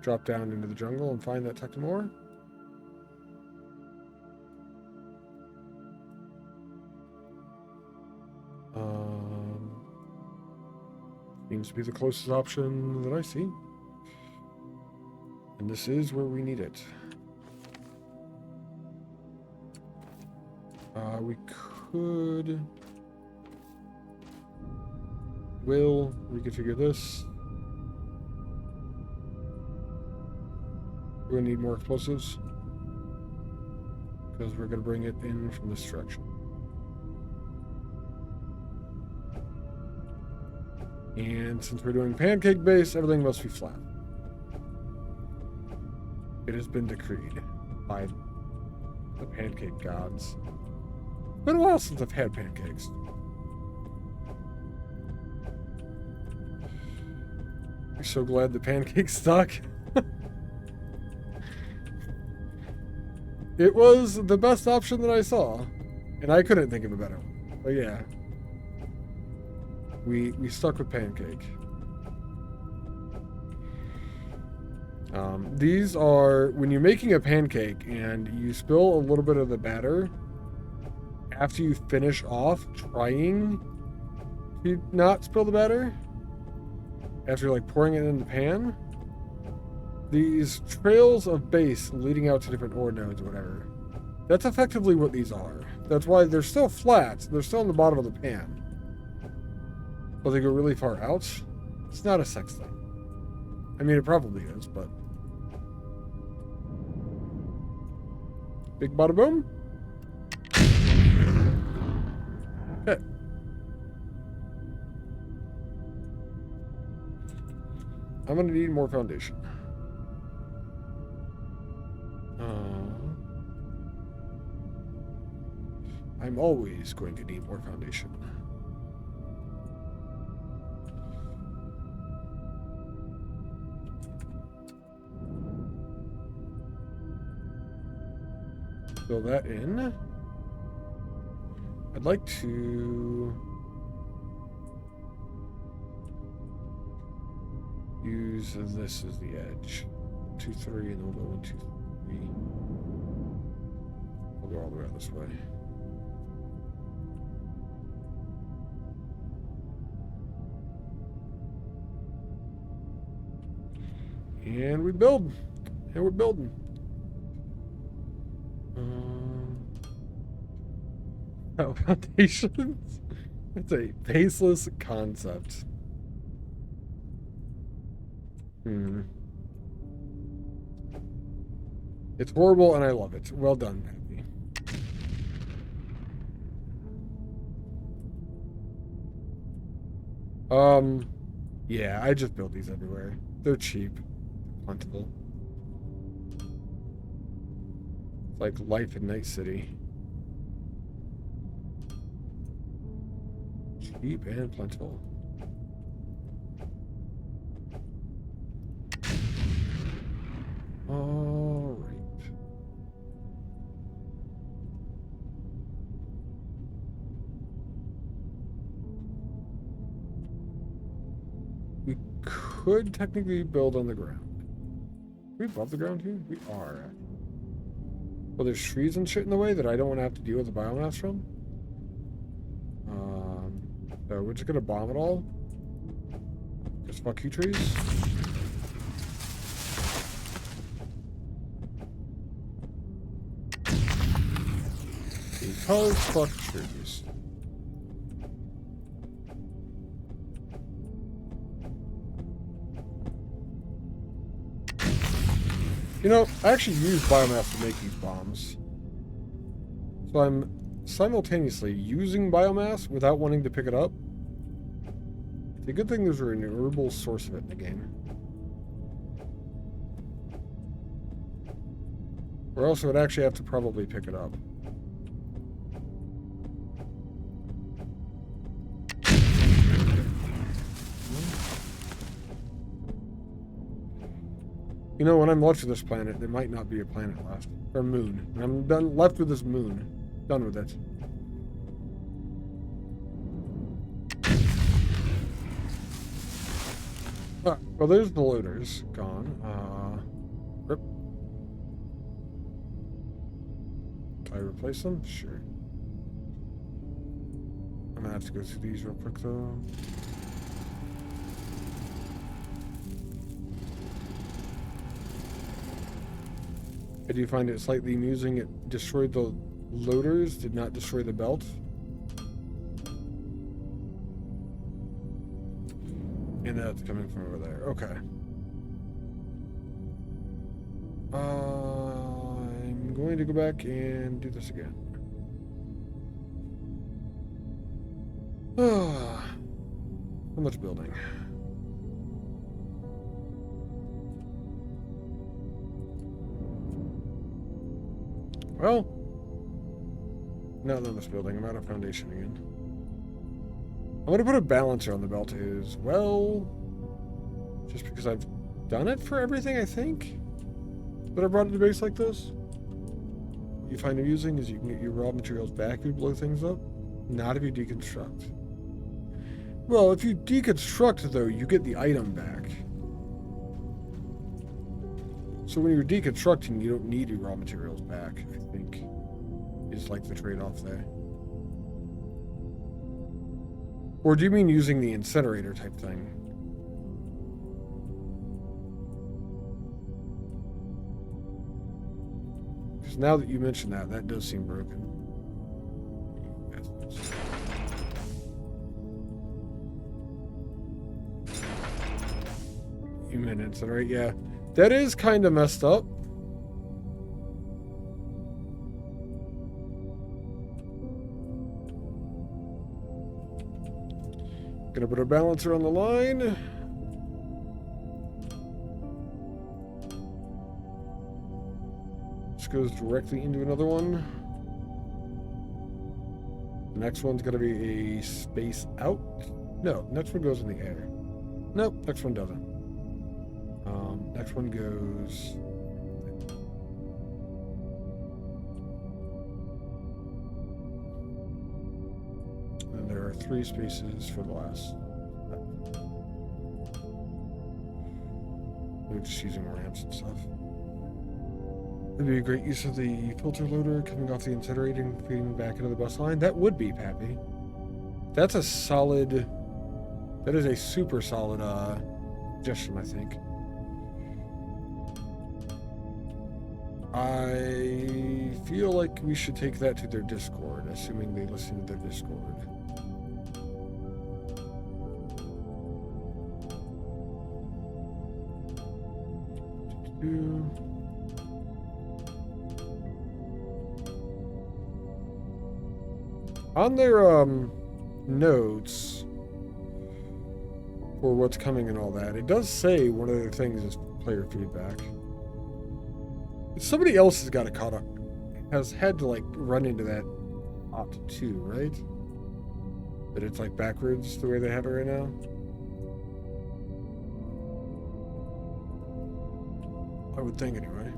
drop down into the jungle and find that Technum ore. Seems to be the closest option that I see. And this is where we need it. We will reconfigure this. We're gonna need more explosives because we're gonna bring it in from this direction. And since we're doing pancake base, everything must be flat. It has been decreed by the pancake gods. It's been a while since I've had pancakes. I'm so glad the pancakes stuck. It was the best option that I saw, and I couldn't think of a better one. But yeah, we stuck with pancake. These are when you're making a pancake and you spill a little bit of the batter after you finish off trying to not spill the batter after like pouring it in the pan. These trails of base leading out to different ore nodes or whatever, that's effectively what these are. That's why they're still flat. They're still in the bottom of the pan. But they go really far out. It's not a sex thing. I mean, it probably is, but... Big bada boom. Okay. I'm gonna need more foundation. I'm always going to need more foundation. Fill that in. I'd like to use this as the edge. 2, 3, and then we'll go 1, 2, 3. We'll go all the way out this way. And we build. And we're building. Foundations? It's a baseless concept. It's horrible and I love it. Well done, Matthew. Yeah, I just build these everywhere. They're cheap. Plentiful. It's like life in Night City. Cheap and plentiful. All right. We could technically build on the ground. Are we above the ground here? We are. Well, there's trees and shit in the way that I don't want to have to deal with the biomass from. So we're just gonna bomb it all. Just fuck you, trees. Because fuck trees. You know, I actually use biomass to make these bombs. So I'm simultaneously using biomass without wanting to pick it up. It's a good thing there's a renewable source of it in the game. Or else I would actually have to probably pick it up. You know, when I'm left with this planet, there might not be a planet left. Or moon. And I'm done left with this moon. Done with it. Ah, well, there's the loaders. Gone. Rip. Can I replace them? Sure. I'm gonna have to go through these real quick, though. I do find it slightly amusing. It destroyed the loaders, did not destroy the belt. And that's coming from over there. Okay. I'm going to go back and do this again. How much building? Well, not on this building. I'm out of foundation again. I'm going to put a balancer on the belt as well, just because I've done it for everything, I think, that I brought it to base like this. What you find amusing is you can get your raw materials back if you blow things up, not if you deconstruct. Well, if you deconstruct, though, you get the item back. So when you're deconstructing, you don't need your raw materials back, I think, is like the trade-off there. Or do you mean using the incinerator type thing? Because now that you mention that, that does seem broken. You meant incinerate, yeah. That is kind of messed up. Gonna put a balancer on the line. This goes directly into another one. The next one's gonna be a space out. No, next one goes in the air. Nope, next one doesn't. Next one goes. And there are 3 spaces for the last. We're just using ramps and stuff. It'd be a great use of the filter loader coming off the incinerator and feeding back into the bus line. That would be, Pappy. That's a solid. That is a super solid suggestion, I think. I feel like we should take that to their Discord, assuming they listen to their Discord. On their notes for what's coming and all that, it does say one of the things is player feedback. Somebody else has got it caught up, has had to like run into that opt too, right? That it's like backwards the way they have it right now. I would think anyway.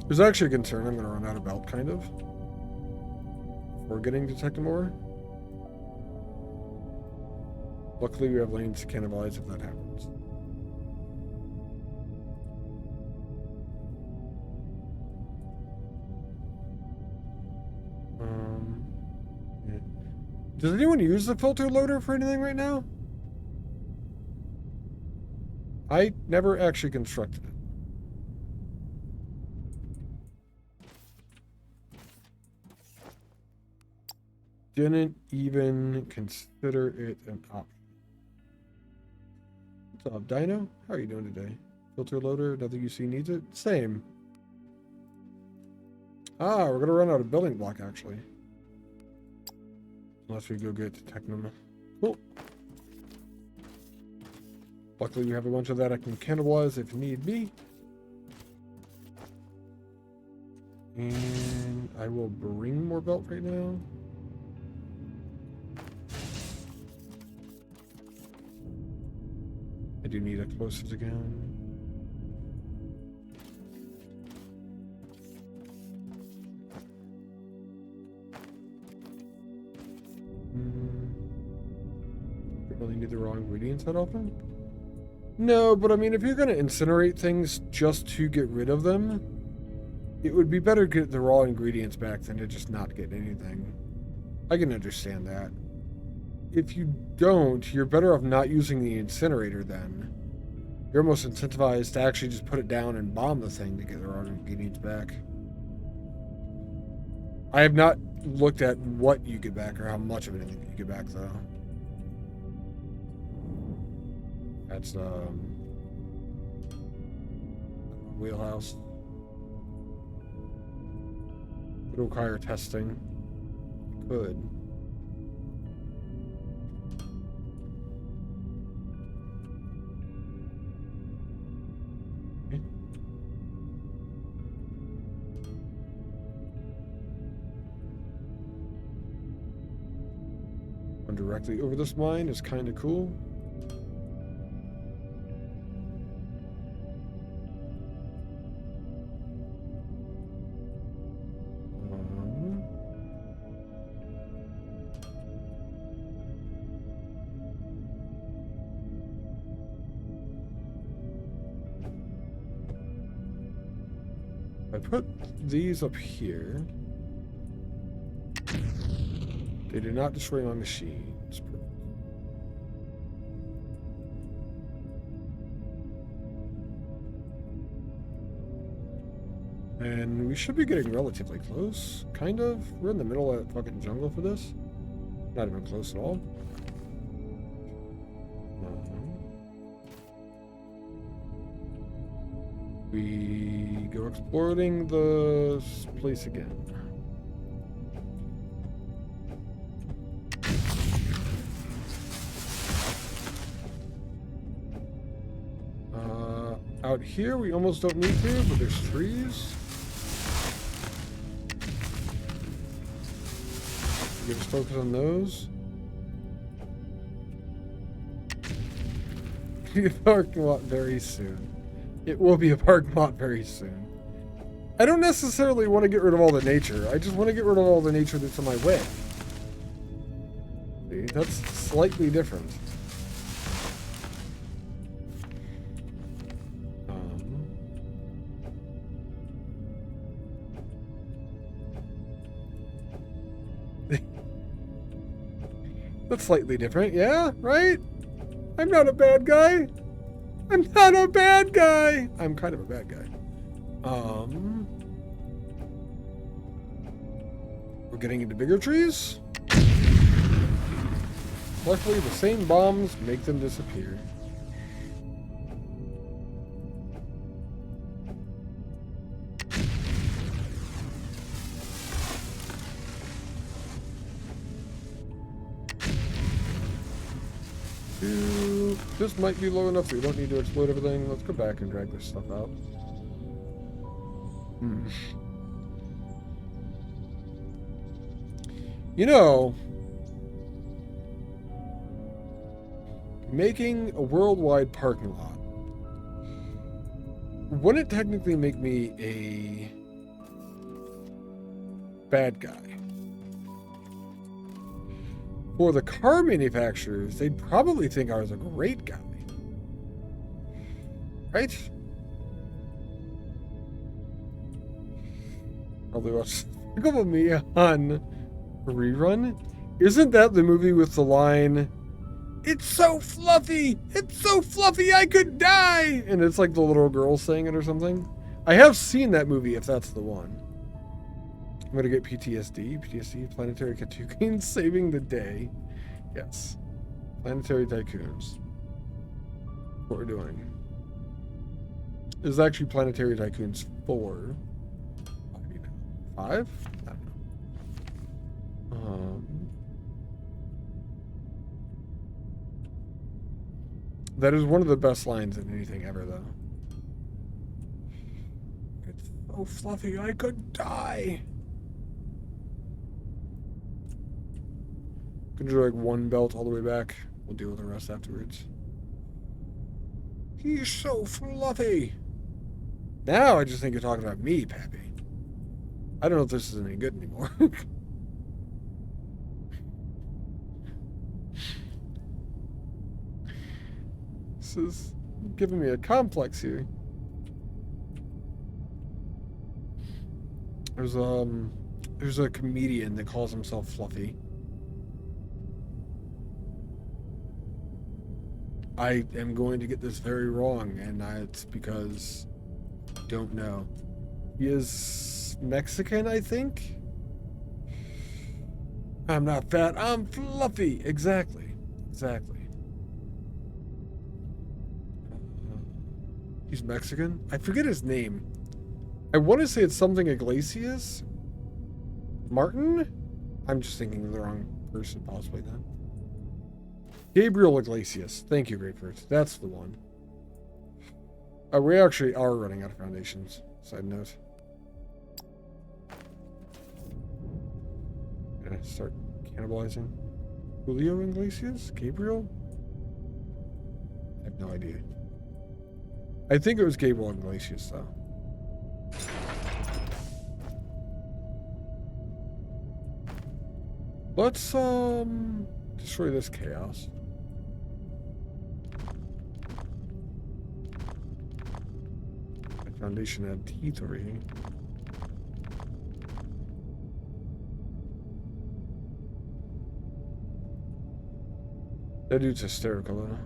There's actually a concern I'm going to run out of belt, kind of. We're getting detected more. Luckily, we have lanes to cannibalize if that happens. Yeah. Does anyone use the filter loader for anything right now? I never actually constructed it. Didn't even consider it an option. What's up, Dino? How are you doing today? Filter loader, nothing you see needs it? Same. Ah, we're gonna run out of building block, actually. Unless we go get Technum. Cool. Luckily, we have a bunch of that I can cannibalize if need be. And I will bring more belt right now. I do need explosives again. Don't really need the raw ingredients that often. No, but I mean, if you're going to incinerate things just to get rid of them, it would be better to get the raw ingredients back than to just not get anything. I can understand that. If you don't, you're better off not using the incinerator then. You're almost incentivized to actually just put it down and bomb the thing to get the raw ingredients back. I have not looked at what you get back or how much of anything you get back, though. That's wheelhouse. Could require testing. Could. Okay. One directly over this mine is kind of cool. I put these up here. They do not destroy my machines. And we should be getting relatively close. Kind of. We're in the middle of that fucking jungle for this. Not even close at all. We go exploring the place again. Out here, we almost don't need to, but there's trees. You just focus on those. Be a parking lot very soon. It will be a parking lot very soon. I don't necessarily want to get rid of all the nature. I just want to get rid of all the nature that's in my way. See, that's slightly different. That's slightly different, yeah, right? I'm not a bad guy. I'm not a bad guy. I'm kind of a bad guy. We're getting into bigger trees. Luckily, the same bombs make them disappear. This might be low enough so we don't need to explode everything. Let's go back and drag this stuff out. You know, making a worldwide parking lot, wouldn't it technically make me a bad guy? For the car manufacturers, they'd probably think I was a great guy. Right? Probably watch Despicable Me on a rerun. Isn't that the movie with the line, "It's so fluffy! It's so fluffy I could die!" And it's like the little girl saying it or something. I have seen that movie if that's the one. I'm gonna get PTSD. PTSD, Planetary Tycoons saving the day. Yes. Planetary Tycoons. What we're doing. This is actually Planetary Tycoons 4. 5? I don't know. That is one of the best lines in anything ever, though. It's so fluffy I could die. Gonna drag one belt all the way back. We'll deal with the rest afterwards. He's so fluffy. Now I just think you're talking about me, Pappy. I don't know if this is any good anymore. This is giving me a complex here. There's a comedian that calls himself Fluffy. I am going to get this very wrong, and it's because I don't know. He is Mexican, I think? I'm not fat, I'm fluffy. Exactly. Exactly. He's Mexican? I forget his name. I want to say it's something Iglesias? Martin? I'm just thinking of the wrong person, possibly then. Gabriel Iglesias. Thank you, Grapefruit. That's the one. We actually are running out of foundations. Side note. Gonna start cannibalizing. Julio Iglesias? Gabriel? I have no idea. I think it was Gabriel Iglesias, though. Let's, destroy this chaos. My foundation had teeth over here. That dude's hysterical, though.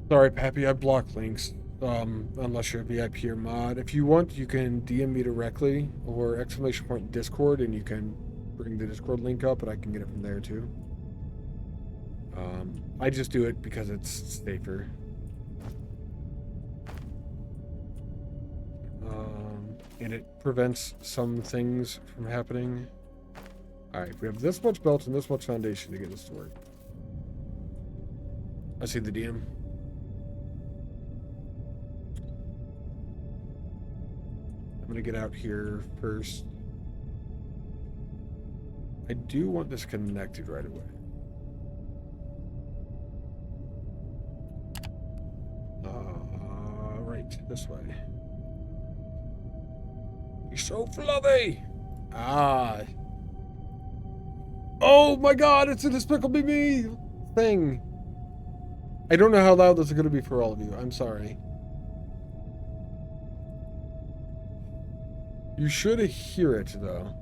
Sorry, Pappy, I block links. Unless you're a VIP or mod. If you want, you can DM me directly or ! Discord, and you can bring the Discord link up, and I can get it from there too. I just do it because it's safer. And it prevents some things from happening. Alright, we have this much belt and this much foundation to get this to work. I see the DM. I'm gonna get out here first. I do want this connected right away. Right, this way. You're so fluffy! Ah. Oh my god, it's a Despicable Me thing. I don't know how loud this is gonna be for all of you. I'm sorry. You should hear it, though.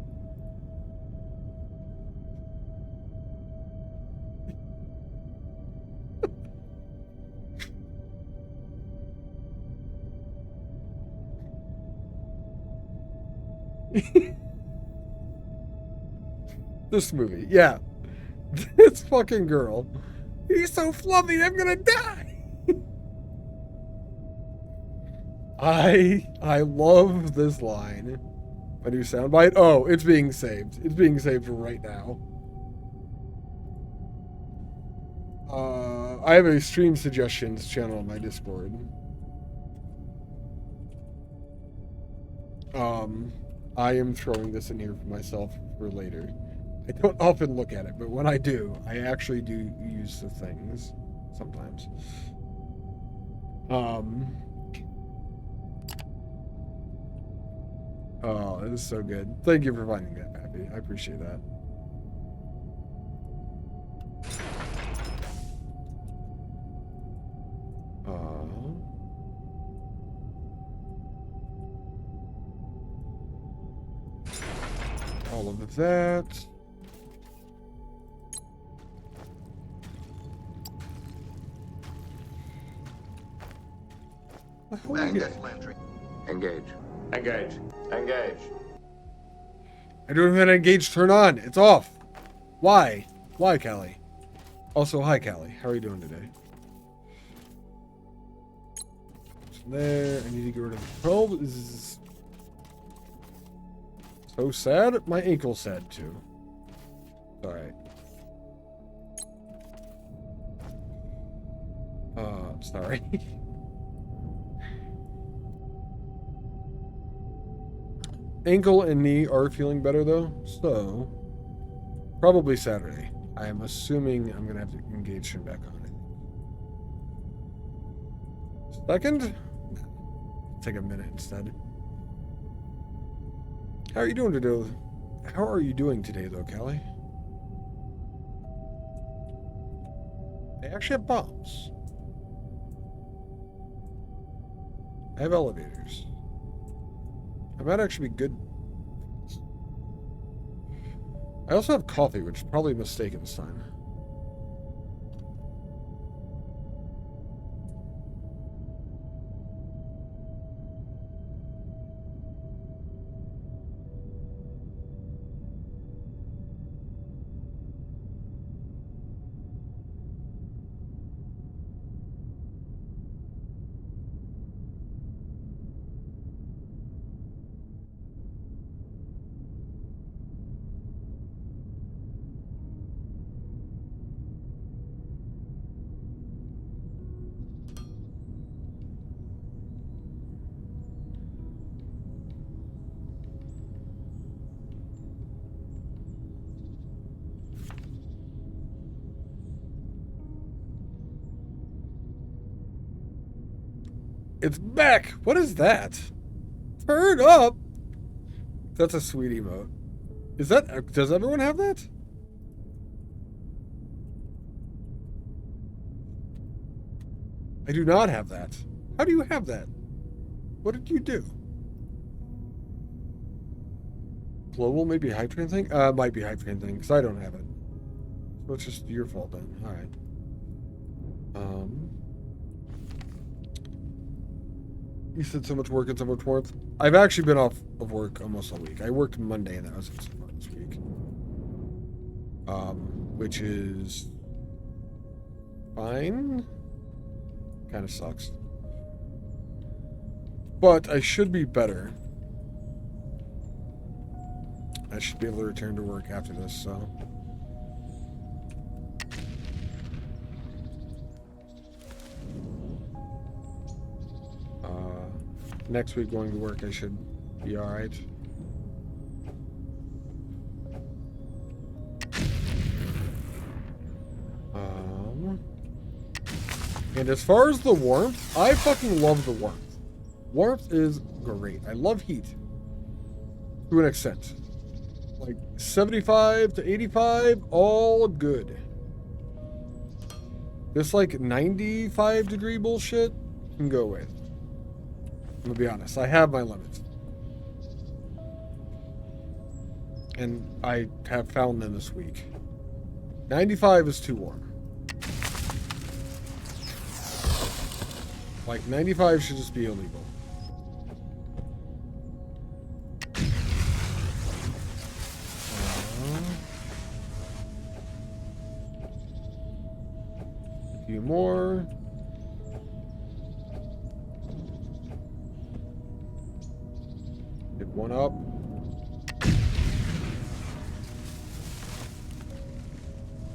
This movie, yeah. This fucking girl. He's so fluffy, I'm gonna die! I love this line. My new soundbite. Oh, it's being saved. It's being saved right now. I have a stream suggestions channel on my Discord. I am throwing this in here for myself for later. I don't often look at it, but when I do, I actually do use the things sometimes. Oh, this is so good. Thank you for finding that, Pappy. I appreciate that. All of that. Engage. Engage. Engage. I don't have an engage turn on. It's off. Why? Why, Callie? Also, hi, Callie. How are you doing today? There. I need to get rid of the probe. This is so sad. My ankle's sad too. Alright. Sorry. Ankle and knee are feeling better though, so probably Saturday. I am assuming I'm gonna have to engage him back on it. Second? Take a minute instead. How are you doing today? How are you doing today though, Callie? They actually have bombs. I have elevators. I might actually be good. I also have coffee, which is probably a mistake at this time. It's back! What is that? Turn up! That's a sweet emote. Is that... Does everyone have that? I do not have that. How do you have that? What did you do? Global maybe hype train thing? Might be hype train thing, because I don't have it. So it's just your fault then. Alright. You said so much work and so much warmth. I've actually been off of work almost all week. I worked Monday and that was so far this week. Which is fine. Kind of sucks. But I should be better. I should be able to return to work after this, so. Next week going to work, I should be alright. And as far as the warmth, I fucking love the warmth. Warmth is great. I love heat. To an extent. Like 75 to 85, all good. This like 95 degree bullshit can go away. I'm gonna be honest, I have my limits. And I have found them this week. 95 is too warm. Like 95 should just be illegal. A few more. Pick one up.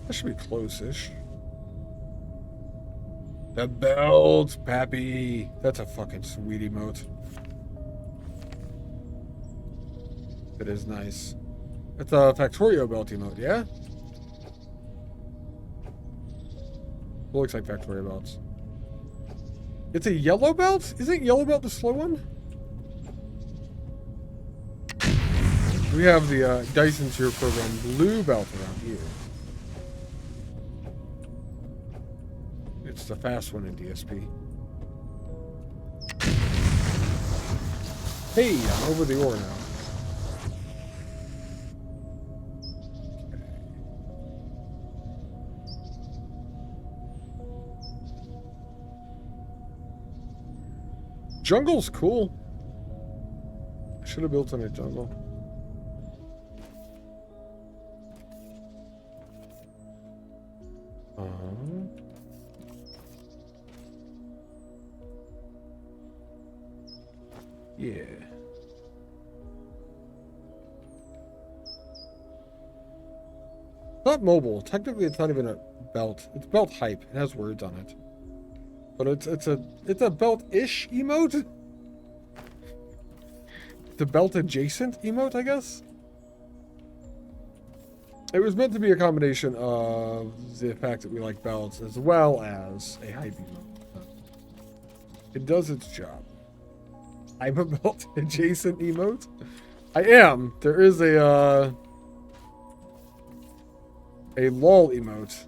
That should be close-ish. The belt, Pappy. That's a fucking sweet emote. It is nice. It's a Factorio belt emote, yeah? It looks like Factorio belts. It's a yellow belt? Isn't yellow belt the slow one? We have the Dyson Tier Program blue belt around here. It's the fast one in DSP. Hey, I'm over the ore now. Jungle's cool. I should have built in a jungle. Yeah. Not mobile. Technically, it's not even a belt. It's belt hype. It has words on it. But it's a belt-ish emote. The belt adjacent emote, I guess. It was meant to be a combination of the fact that we like belts as well as a hype emote. It does its job. I'm a belt adjacent emote. I am. There is a lol emote.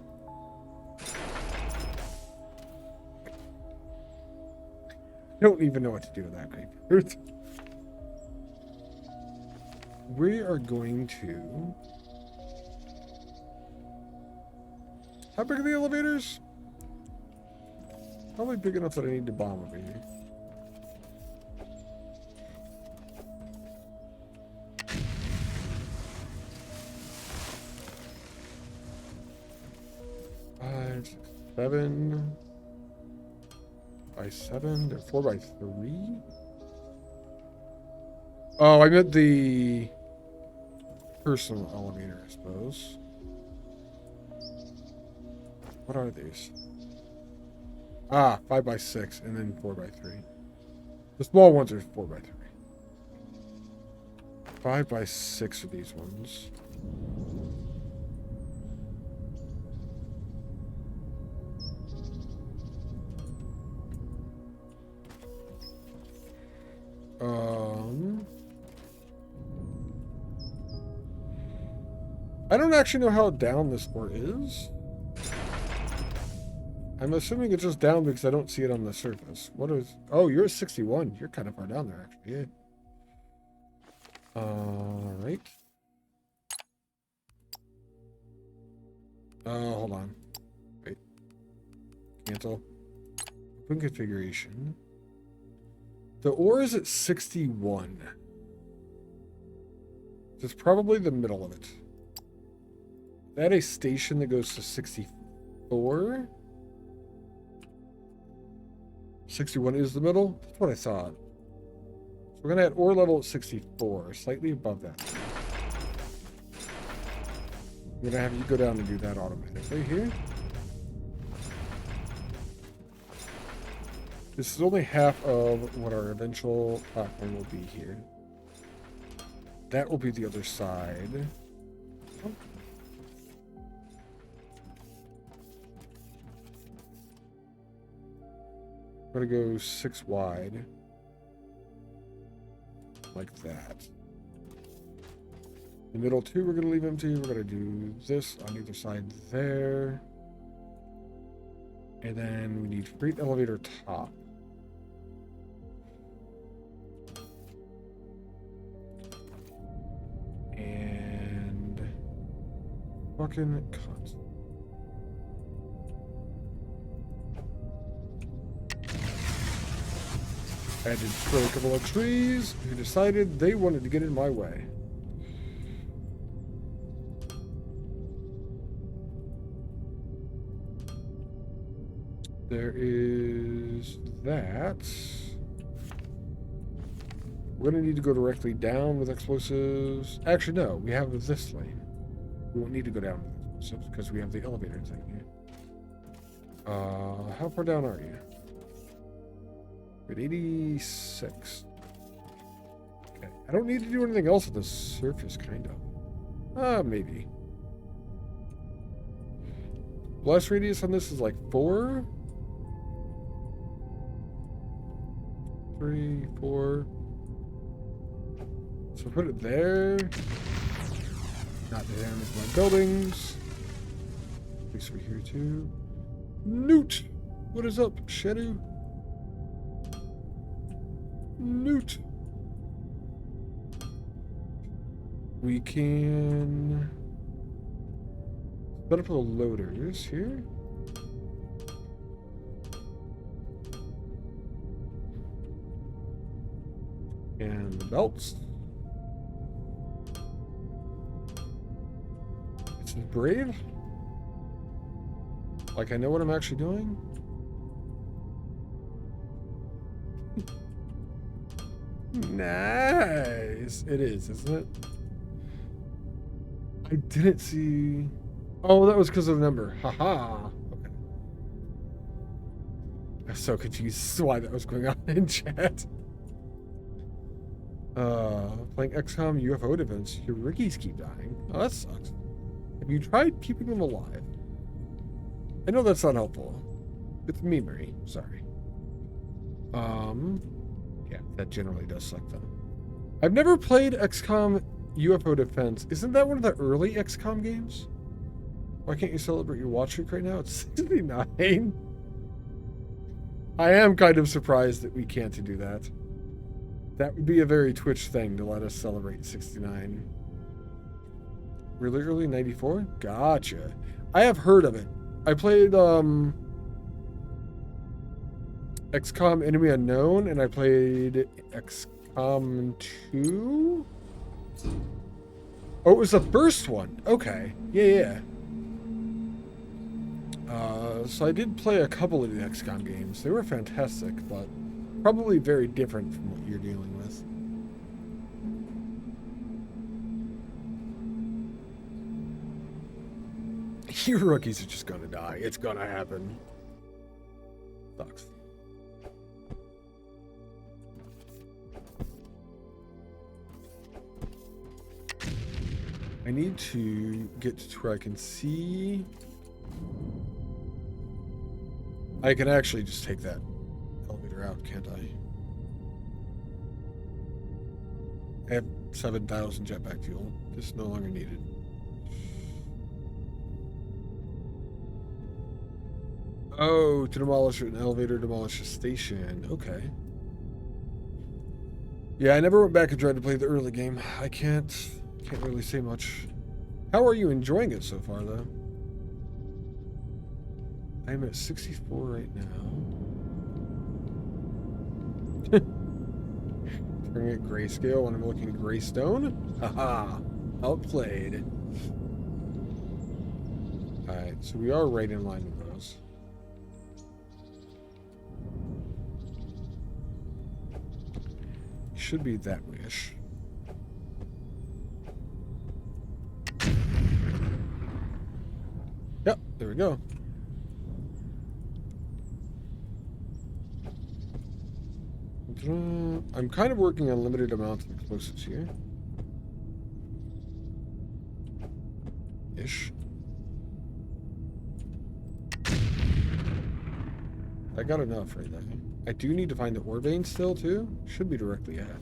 I don't even know what to do with that grapefruit. We are going to... How big are the elevators? Probably big enough that I need to bomb over here. Seven by 7. They're 4 by 3. Oh, I meant the personal elevator, I suppose. What are these? Ah, 5 by 6 and then 4 by 3. The small ones are 4 by 3. 5 by 6 are these ones. I don't actually know how down this ore is. I'm assuming it's just down because I don't see it on the surface. What is... Oh, you're at 61. You're kind of far down there, actually. Yeah. Alright. Hold on. Wait. Cancel. Open configuration. The ore is at 61. It's probably the middle of it. At a station that goes to 64. 61 is the middle? That's what I thought. So we're going to add ore level at 64, slightly above that. I'm going to have you go down and do that automatically here. This is only half of what our eventual platform will be here. That will be the other side. We're going to go 6 wide. Like that. The middle 2 we're going to leave empty. We're going to do this on either side there. And then we need freight elevator top. And fucking cut. I had to destroy a couple of trees who decided they wanted to get in my way. There is that. We're going to need to go directly down with explosives. Actually, no. We have this lane. We won't need to go down with explosives because we have the elevator thing here. How far down are you? We're at 86. Okay. I don't need to do anything else at the surface, kind of. Maybe. Blast radius on this is like 4. 3, 4. So put it there. Not to damage my buildings. At least we're here too. Newt! What is up, Shadow? Newt! We can set up the loaders here. And the belts. This is brave. Like I know what I'm actually doing. Nice. It is, isn't it? I didn't see. Oh, that was because of the number. Haha. Okay. I'm so confused as to why that was going on in chat. Playing XCOM UFO defense. Your rickies keep dying. Oh, that sucks. Have you tried keeping them alive? I know that's not helpful. It's memory. Sorry. Yeah, that generally does suck though. I've never played XCOM UFO defense. Isn't that one of the early XCOM games? Why can't you celebrate your watch streak right now? It's 69. I am kind of surprised that we can't do that. That would be a very Twitch thing to let us celebrate 69. Really early 94? Gotcha. I have heard of it. I played XCOM Enemy Unknown and I played XCOM 2. Oh, it was the first one. Okay. Yeah. So I did play a couple of the XCOM games. They were fantastic, but probably very different from what you're dealing with. Your rookies are just gonna die. It's gonna happen. Sucks. I need to get to where I can see. I can actually just take that elevator out, can't I? I have 7,000 jetpack fuel. This is no longer needed. Oh, to demolish an elevator, demolish a station. Okay. Yeah, I never went back and tried to play the early game. I can't really say much. How are you enjoying it so far, though? I'm at 64 right now. Turning it grayscale when I'm looking graystone? Haha, outplayed. Alright, so we are right in line with those. Should be that way-ish. Yep, there we go. I'm kind of working on limited amounts of explosives here. Ish. I got enough right there. I do need to find the ore vein still, too. Should be directly ahead.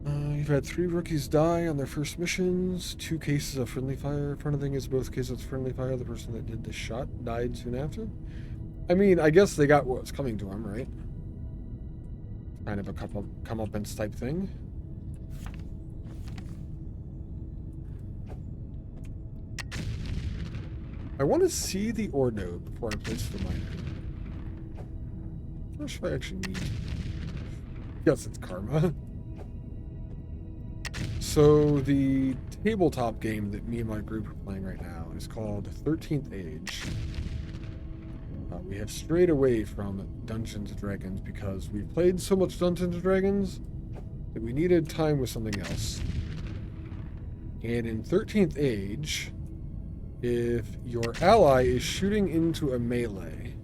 You've had 3 rookies die on their first missions, 2 cases of friendly fire. Funny thing is, both cases of friendly fire, the person that did the shot died soon after. I mean, I guess they got what was coming to them, right? Kind of a comeuppance type thing. I want to see the ore node before I place the miner. I'm not sure if I actually need. Yes, it's karma. So the tabletop game that me and my group are playing right now is called 13th Age. We have strayed away from Dungeons & Dragons because we've played so much Dungeons & Dragons that we needed time with something else. And in 13th Age, if your ally is shooting into a melee,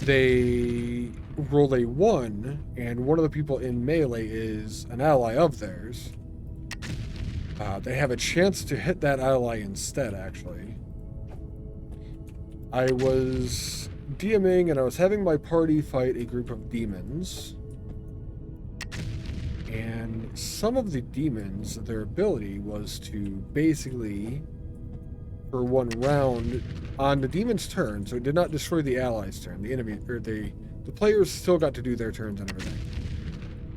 they roll a 1, and one of the people in melee is an ally of theirs. They have a chance to hit that ally instead, actually. I was DMing and I was having my party fight a group of demons. And some of the demons, their ability was to basically, for 1 round, on the demon's turn, so it did not destroy the ally's turn, the enemy, or the players still got to do their turns and everything.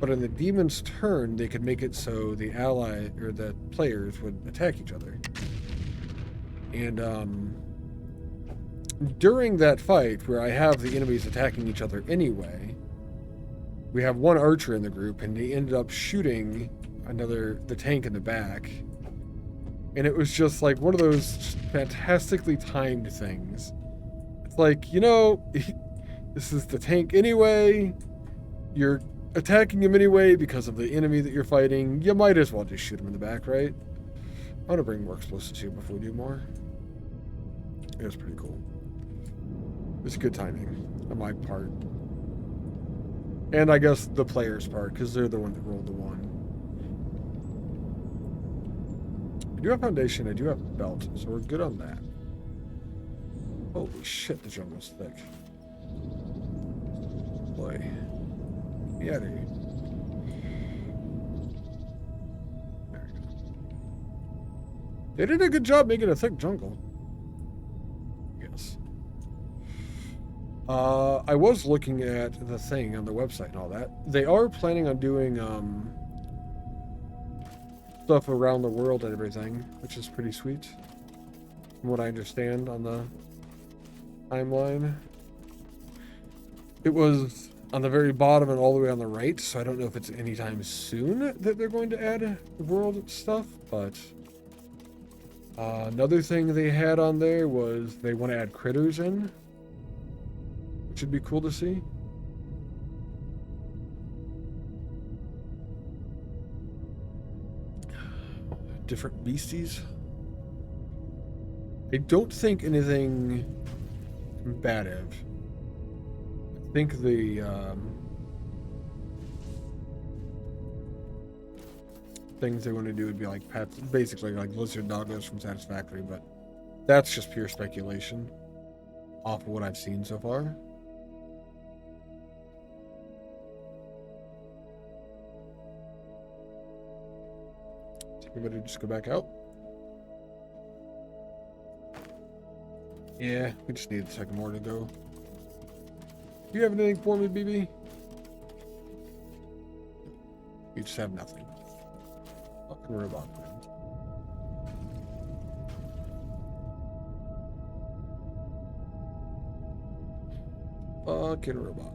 But on the demon's turn, they could make it so the ally, or the players, would attack each other. And, during that fight, where I have the enemies attacking each other anyway, we have 1 archer in the group, and he ended up shooting the tank in the back. And it was just like one of those fantastically timed things. It's like, you know, this is the tank anyway. You're attacking him anyway because of the enemy that you're fighting. You might as well just shoot him in the back, right? I want to bring more explosives here before we do more. It was pretty cool. It was good timing on my part. And I guess the player's part, because they're the one that rolled the 1. I do have foundation, I do have belt, so we're good on that. Holy shit, the jungle's thick. Boy. Yeah, there you go. There we go. They did a good job making a thick jungle. Yes. I was looking at the thing on the website and all that. They are planning on doing stuff around the world and everything, which is pretty sweet, from what I understand on the timeline. It was on the very bottom and all the way on the right, so I don't know if it's anytime soon that they're going to add world stuff, but another thing they had on there was they want to add critters in, which would be cool to see. Different beasties. I don't think anything combative. I think the things they want to do would be like pets, basically like lizard doggos from Satisfactory, but that's just pure speculation off of what I've seen so far. Everybody just go back out. Yeah, we just need a second more to go. Do you have anything for me, BB? You just have nothing. Fucking robot man. Fucking robot.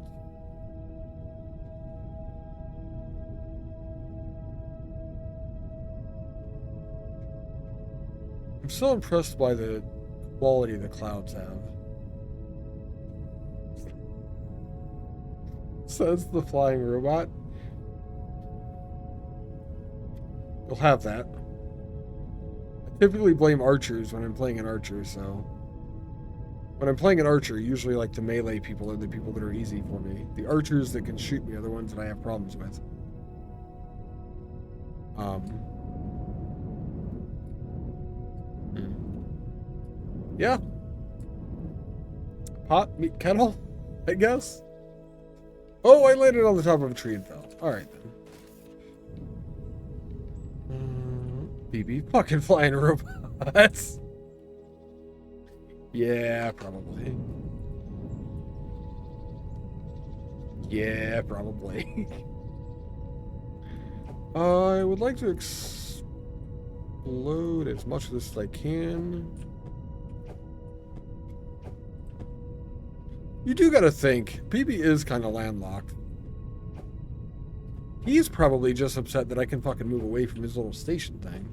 I'm so impressed by the quality the clouds have. Says the flying robot. You'll have that. I typically blame archers when I'm playing an archer, so... When I'm playing an archer, usually like the melee people are the people that are easy for me. The archers that can shoot me are the ones that I have problems with. Yeah. Pot, meat, kettle, I guess. Oh, I landed on the top of a tree and fell. Alright then. BB, fucking flying robots. Yeah, probably. Yeah, probably. I would like to explode as much of this as I can. You do gotta think, BB is kind of landlocked. He's probably just upset that I can fucking move away from his little station thing.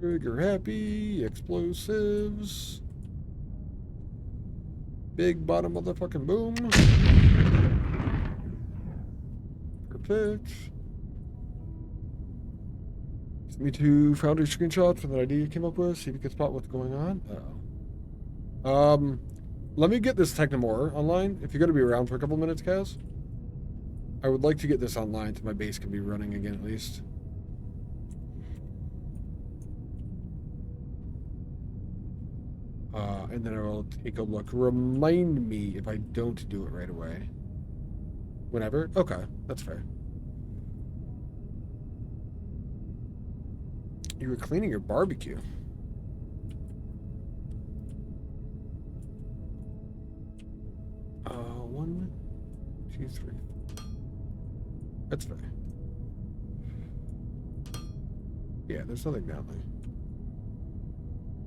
Trigger happy, explosives. Big bottom motherfucking boom. Perfect. Send me 2 Foundry screenshots with an idea you came up with. See if you can spot what's going on. Uh-oh. Let me get this Technomore online. If you're going to be around for a couple minutes, Kaz. I would like to get this online so my base can be running again at least. And then I will take a look. Remind me if I don't do it right away. Whenever? Okay, that's fair. You were cleaning your barbecue. 1, 2, 3. That's fair. Yeah, there's nothing down there.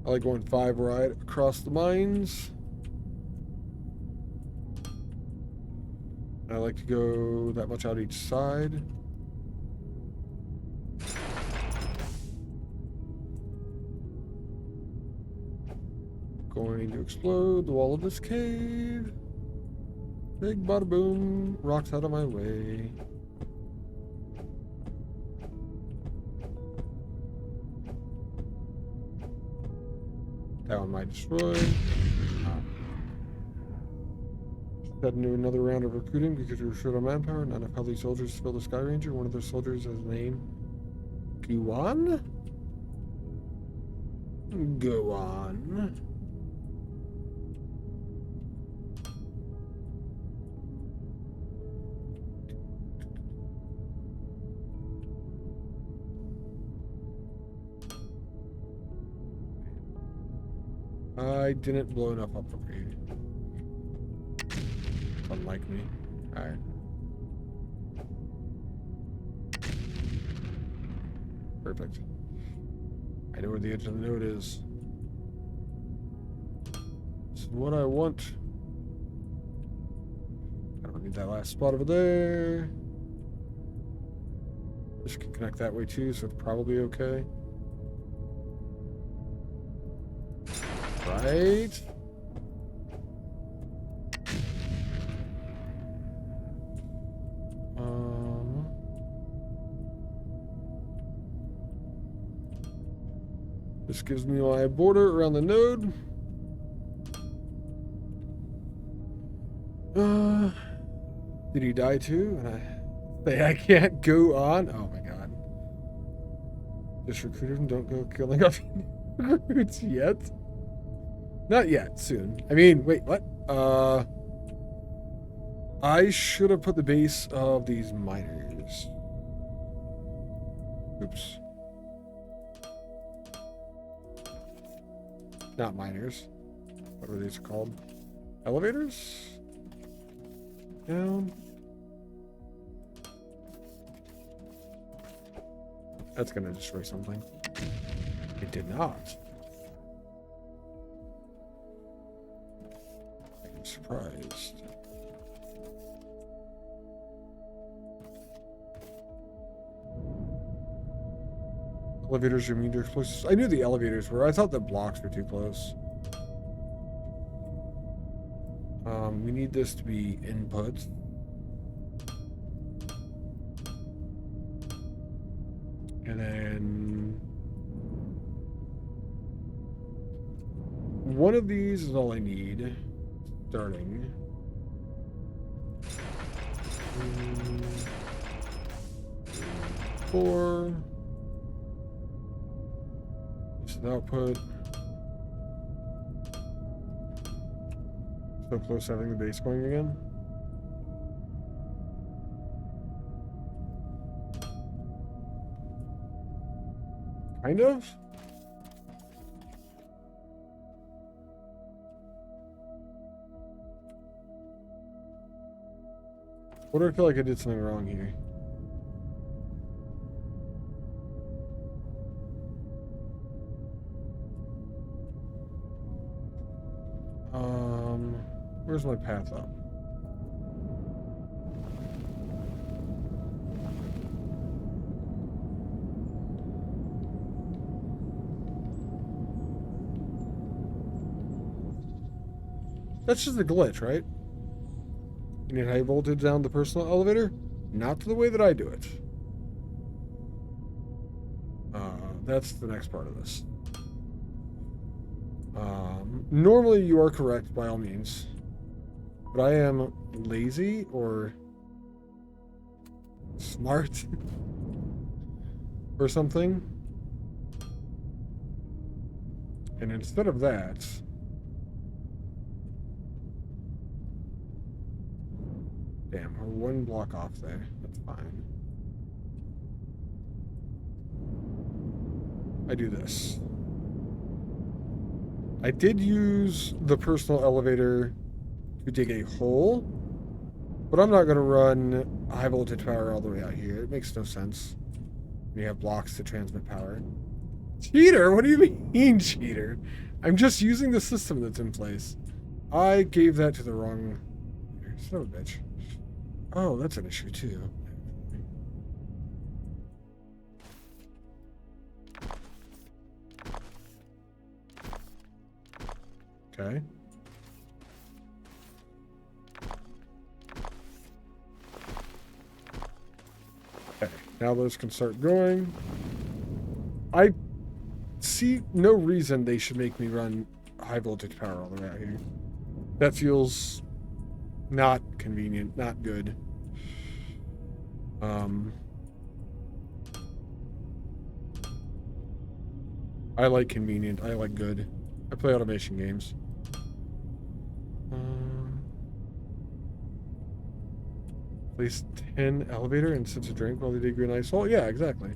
I like going 5 right across the mines. I like to go that much out each side. Going to explode the wall of this cave. Big bada boom. Rocks out of my way. That one might destroy. Head into another round of recruiting because we were short on manpower. Not enough healthy soldiers to fill the Sky Ranger. One of those soldiers has a name. Guan? Go on. I didn't blow enough up for you. Unlike me. Alright. Perfect. I know where the edge of the node is. This is what I want. I don't need that last spot over there. This can connect that way too, so it's probably okay. Right. This gives me my border around the node. Did he die too? And I say I can't go on. Oh my god. Just recruited him. Don't go killing off recruits yet. Not yet. Soon. I mean, wait, what? I should have put the base of these miners. Oops. Not miners. What are these called? Elevators? Down. That's gonna destroy something. It did not. I'm surprised. Elevators are mean to explosives. I knew the elevators were. I thought the blocks were too close. We need this to be input. And then one of these is all I need. Starting. Four. This is output. So close to having the base going again. Kind of. What do I feel like I did something wrong here? Where's my path up? That's just a glitch, right? You need high voltage down the personal elevator? Not the way that I do it. That's the next part of this. Normally you are correct by all means. But I am lazy or smart or something. And instead of that, damn, we're one block off there. That's fine. I do this. I did use the personal elevator to dig a hole, but I'm not going to run high voltage power all the way out here. It makes no sense. We have blocks to transmit power. Cheater? What do you mean, cheater? I'm just using the system that's in place. I gave that to the wrong... Son of a bitch. Oh, that's an issue too. Okay. Okay, now those can start going. I see no reason they should make me run high voltage power all the way out here. That feels not convenient, not good. I like convenient, I like good. I play automation games. Place 10 elevator and sits a drink while they dig green ice hole? Yeah, exactly.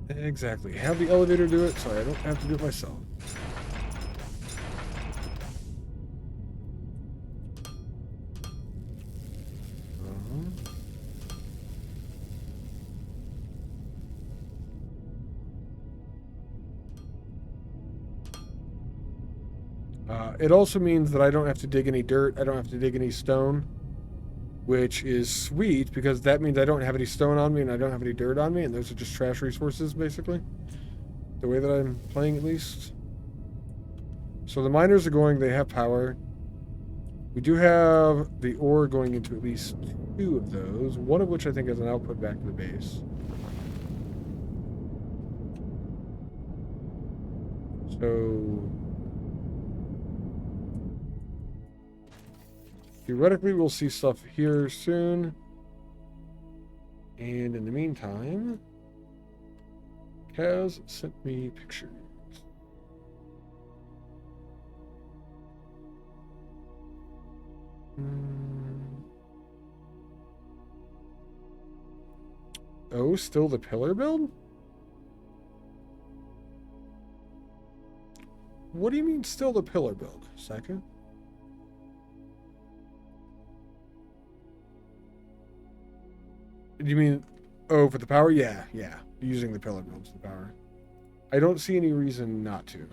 Exactly. Have the elevator do it so I don't have to do it myself. It also means that I don't have to dig any dirt. I don't have to dig any stone, which is sweet because that means I don't have any stone on me and I don't have any dirt on me, and those are just trash resources, basically. The way that I'm playing, at least. So the miners are going. They have power. We do have the ore going into at least 2 of those, one of which I think has an output back to the base. So... theoretically, we'll see stuff here soon. And in the meantime, Kaz sent me pictures. Oh, still the pillar build? What do you mean still the pillar build? Second? Do you mean, oh, for the power? Yeah, yeah. Using the pillar builds the power. I don't see any reason not to.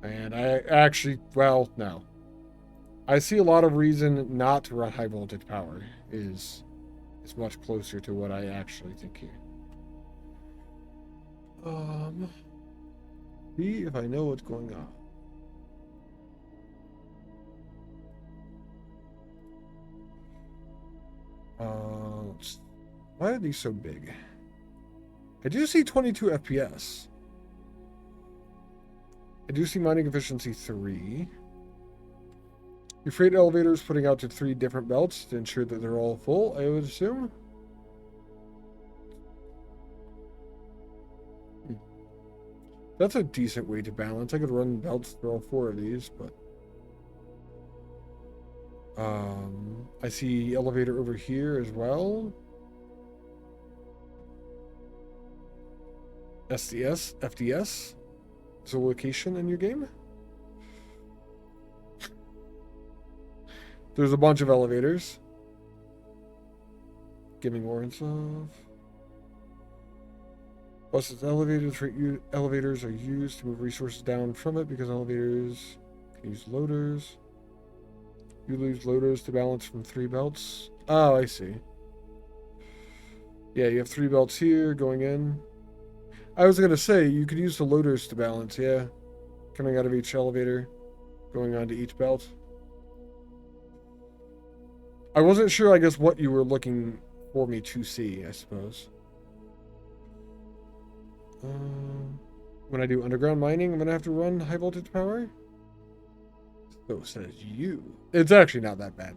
And I actually, well, no. I see a lot of reason not to run high voltage power is much closer to what I actually think here. See if I know what's going on. Why are these so big? I do see 22 FPS. I do see mining efficiency 3. Your freight elevator is putting out to 3 different belts to ensure that they're all full, I would assume. That's a decent way to balance. I could run belts through all 4 of these, but... I see elevator over here as well. SDS, FDS is a location in your game. There's a bunch of elevators. Giving warrants of. Buses, elevators are used to move resources down from it because elevators can use loaders. You lose loaders to balance from 3 belts. Oh, I see. Yeah, you have 3 belts here going in. I was going to say, you could use the loaders to balance, yeah. Coming out of each elevator, going onto each belt. I wasn't sure, I guess, what you were looking for me to see, I suppose. When I do underground mining, I'm going to have to run high voltage power? So says you. It's actually not that bad.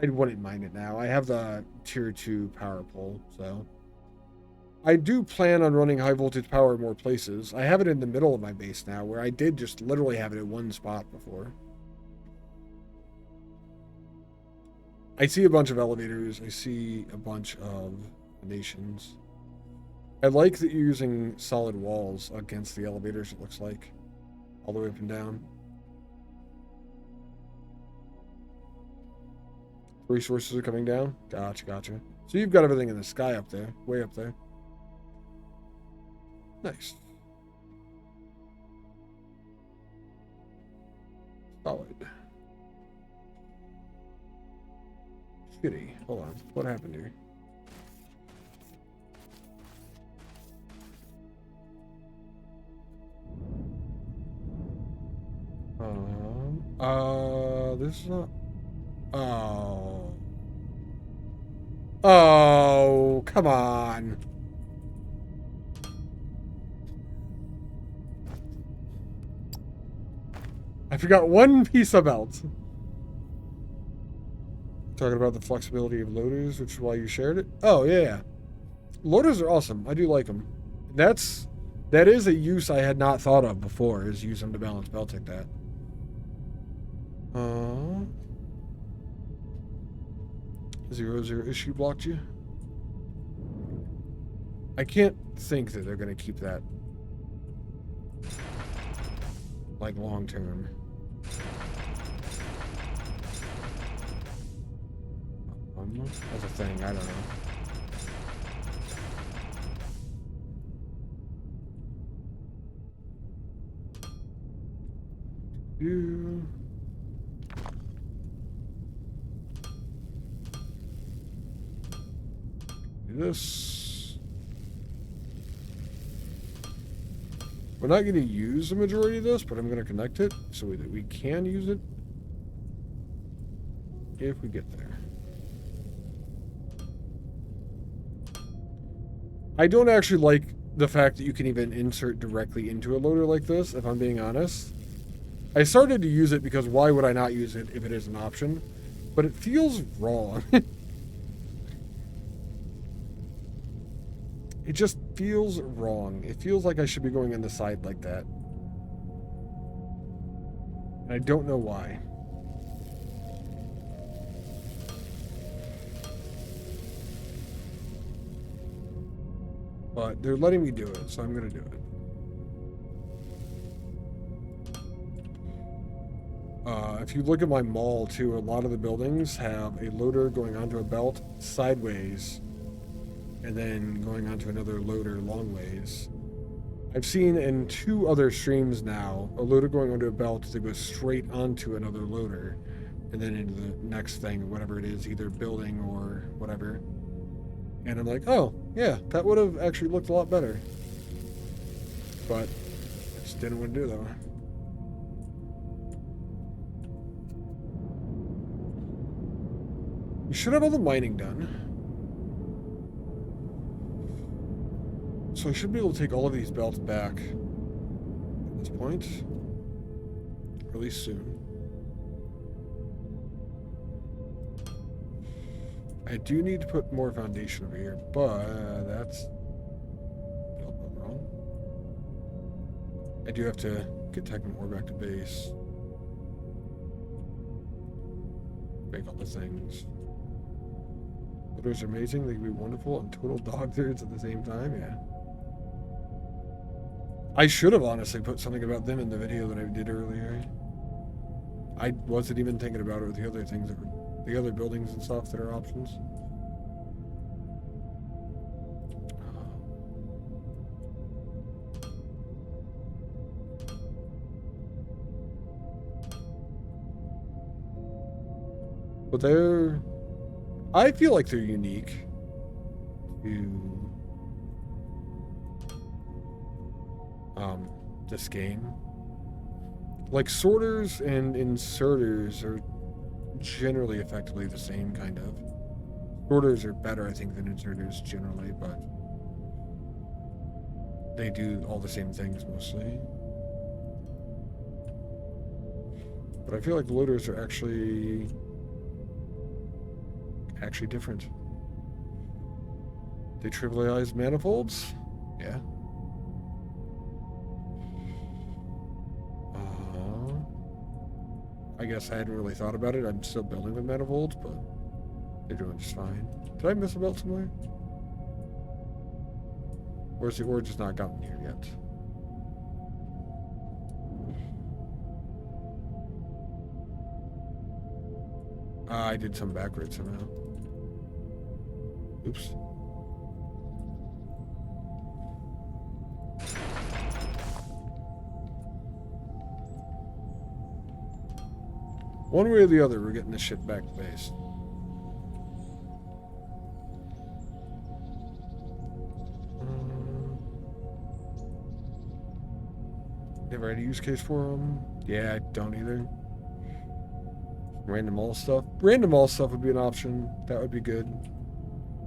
I wouldn't mind it now. I have the tier 2 power pole, so. I do plan on running high voltage power in more places. I have it in the middle of my base now, where I did just literally have it in one spot before. I see a bunch of elevators. I see a bunch of nations. I like that you're using solid walls against the elevators, it looks like. All the way up and down. Resources are coming down. Gotcha, gotcha. So you've got everything in the sky up there. Way up there. Nice. Solid. Shitty. Hold on. What happened here? This is not... Oh. Oh, come on. I forgot one piece of belt. Talking about the flexibility of loaders, which is why you shared it. Oh, yeah. Loaders are awesome. I do like them. That is a use I had not thought of before, is use them to balance belts like that. 0 issue blocked you. I can't think that they're going to keep that like long term. That's a thing. I don't know. Do this. We're not going to use the majority of this, but I'm going to connect it so that we can use it if we get there. I don't actually like the fact that you can even insert directly into a loader like this, if I'm being honest. I started to use it because why would I not use it if it is an option? But it feels wrong. It just feels wrong. It feels like I should be going on the side like that. And I don't know why. But they're letting me do it, so I'm gonna do it. If you look at my mall too, a lot of the buildings have a loader going onto a belt sideways and then going onto another loader long ways. I've seen in 2 other streams now a loader going onto a belt that goes straight onto another loader and then into the next thing, whatever it is, either building or whatever. And I'm like, oh, yeah, that would have actually looked a lot better. But I just didn't want to do it that way. We should have all the mining done. So I should be able to take all of these belts back at this point. Or at least soon. I do need to put more foundation over here, but that's wrong. I do have to get Techno ore back to base. Make all the things. Loaders are amazing, they can be wonderful and total dog turds at the same time, yeah. I should have honestly put something about them in the video that I did earlier. I wasn't even thinking about it with the other things that were, the other buildings and stuff that are options. But they're, I feel like they're unique to this game. Like sorters and inserters are generally effectively the same kind of. Sorters are better, I think, than inserters generally, but they do all the same things mostly. But I feel like loaders are actually different. They trivialize manifolds? Yeah. I guess I hadn't really thought about it. I'm still building with manifolds, but they're doing just fine. Did I miss a belt somewhere? Or is the ore just not gotten here yet? I did some backwards somehow. Oops. One way or the other, we're getting this shit back to base. Never had a use case for them. Yeah, I don't either. Random all stuff. Random all stuff would be an option. That would be good.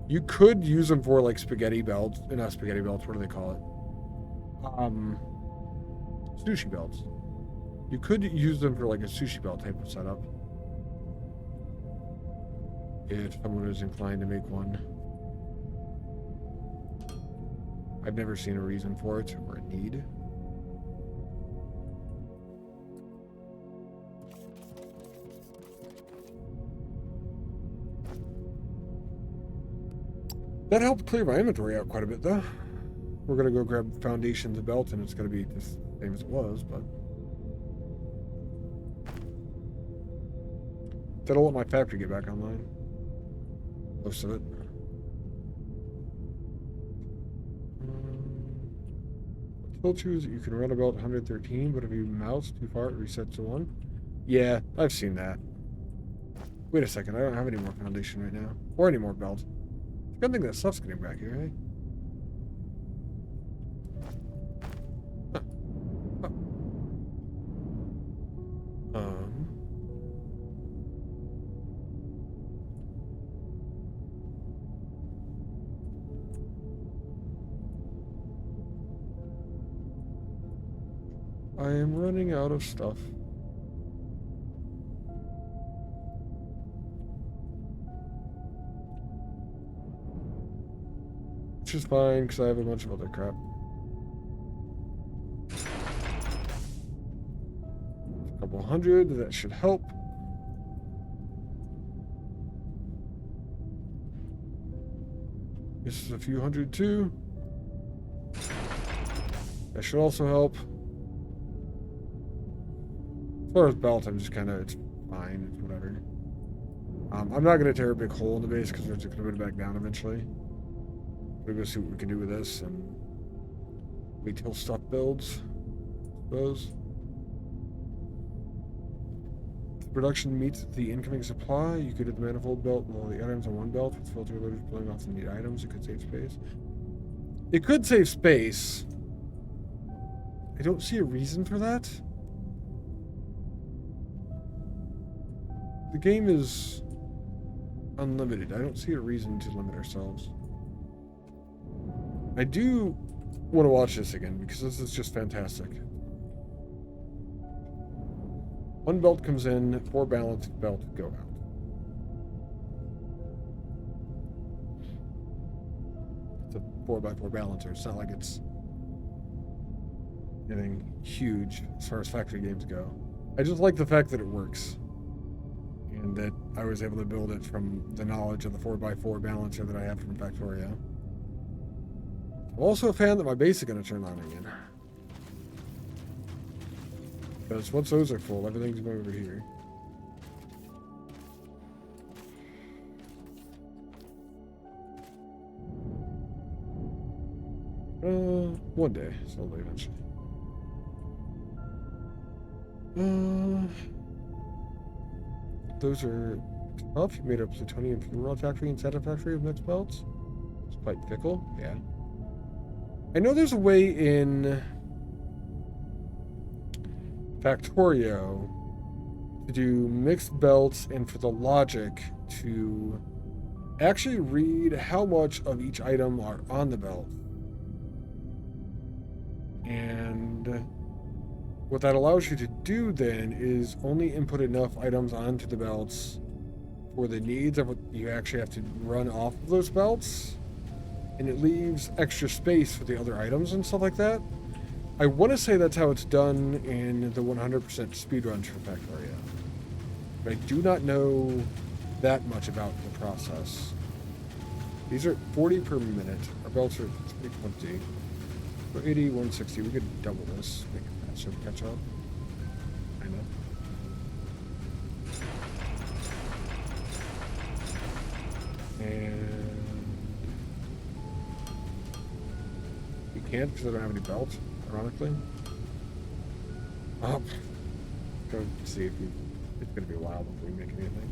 You could use them for like spaghetti belts. Not spaghetti belts, what do they call it? Sushi belts. You could use them for like a sushi belt type of setup. If someone is inclined to make one. I've never seen a reason for it or a need. That helped clear my inventory out quite a bit, though. We're gonna go grab foundations and belt, and it's gonna be the same as it was, but that'll let my factory get back online. Most of it. What told you is that you can run about 113, but if you mouse too far, it resets to 1. Yeah, I've seen that. Wait a second, I don't have any more foundation right now, or any more belt. Good thing that stuff's getting back here, eh? Huh. Oh. I am running out of stuff. Which is fine, because I have a bunch of other crap. A couple hundred, that should help. This is a few hundred too. That should also help. As far as belt, I'm just kind of, it's fine, it's whatever. I'm not going to tear a big hole in the base because we're just going to put it back down eventually. We're going to see what we can do with this and wait till stuff builds, I suppose. If the production meets the incoming supply, you could hit the manifold belt with all the items on one belt with filter loaders pulling off the neat items. It could save space. It could save space. I don't see a reason for that. The game is unlimited. I don't see a reason to limit ourselves. I do want to watch this again because this is just fantastic. One belt comes in, 4 balanced belt go out. It's a 4x4 balancer. It's not like it's anything huge as far as factory games go. I just like the fact that it works. And that I was able to build it from the knowledge of the 4x4 balancer that I have from Factorio. I'm also a fan that my base is going to turn on again. Because once those are full, everything's going over here. One day, slowly, eventually. Those are tough. You made a plutonium fuel rod factory and Zeta factory of mixed belts. It's quite fickle. Yeah. I know there's a way in Factorio to do mixed belts and for the logic to actually read how much of each item are on the belt. And what that allows you to do then is only input enough items onto the belts for the needs of what you actually have to run off of those belts. And it leaves extra space for the other items and stuff like that. I want to say that's how it's done in the 100% speedruns for Factorio. But I do not know that much about the process. These are 40 per minute. Our belts are 320. So 80, 160. We could double this. Make it faster to catch up. I know. And you can't because I don't have any belts, ironically. Oh, go see if you. It's gonna be a while before we make anything.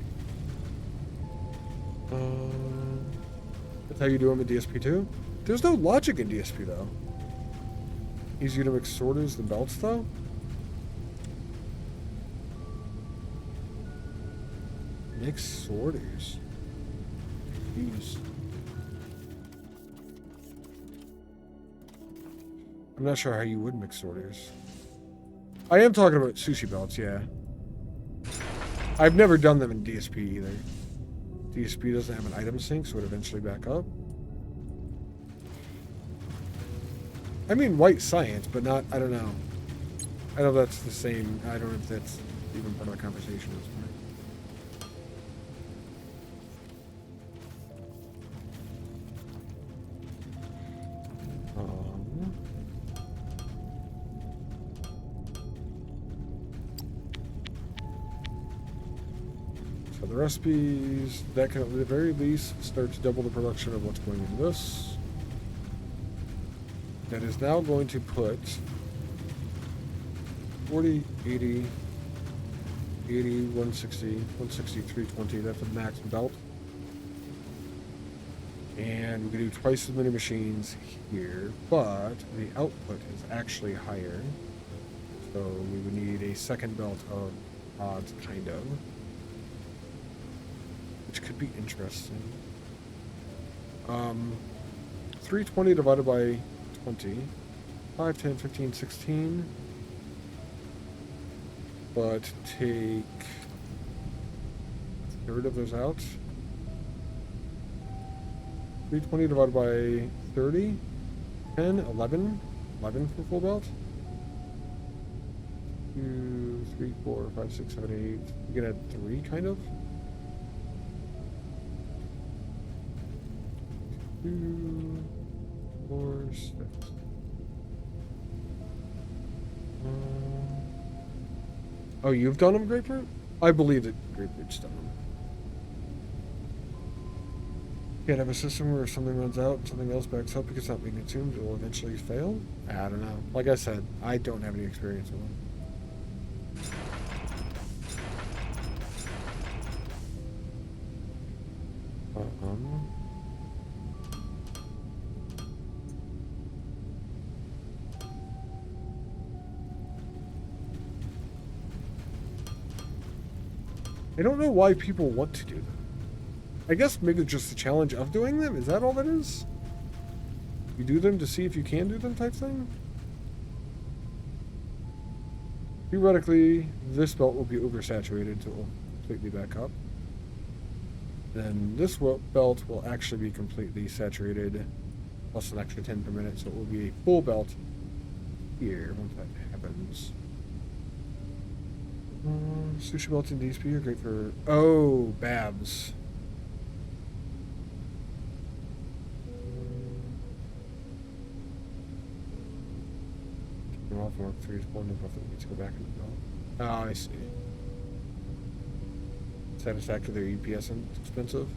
That's how you do them in DSP2? There's no logic in DSP though. Easier to mix sorters than belts though? Mix sorters. Jeez. I'm not sure how you would mix sorters. I am talking about sushi belts, yeah. I've never done them in DSP either. DSP doesn't have an item sync, so it would eventually back up. I mean white science, but not, I don't know. I know that's the same. I don't know if that's even part of the conversation. So the recipes, that can at the very least start to double the production of what's going into this. That is now going to put 40, 80, 80, 160, 160, 320. That's a max belt. And we can do twice as many machines here, but the output is actually higher. So we would need a second belt of odds, kind of. Which could be interesting. 320 divided by 20, 5, 10, 15, 16, but take a third of those out. 320 divided by 30, 10, 11, 11 for full belt. 2, 3, 4, 5, 6, 7, 8. You can add 3, kind of. 2, 4, 6. Oh, you've done them, Grapefruit? I believe that Grapefruit's done them. Can't have a system where if something runs out and something else backs up because it's not being consumed, it will eventually fail? I don't know. Like I said, I don't have any experience with them. I don't know why people want to do them. I guess maybe just the challenge of doing them? Is that all that is? You do them to see if you can do them type thing? Theoretically, this belt will be oversaturated, so it will completely back up. Then this belt will actually be completely saturated, plus an extra 10 per minute, so it will be a full belt here once that happens. Sushi belts in DSP are great for... Oh, Babs. Off Mark 3 is pulling the buff that needs to go back in the belt. Oh, I see. Satisfactory, their UPS is expensive.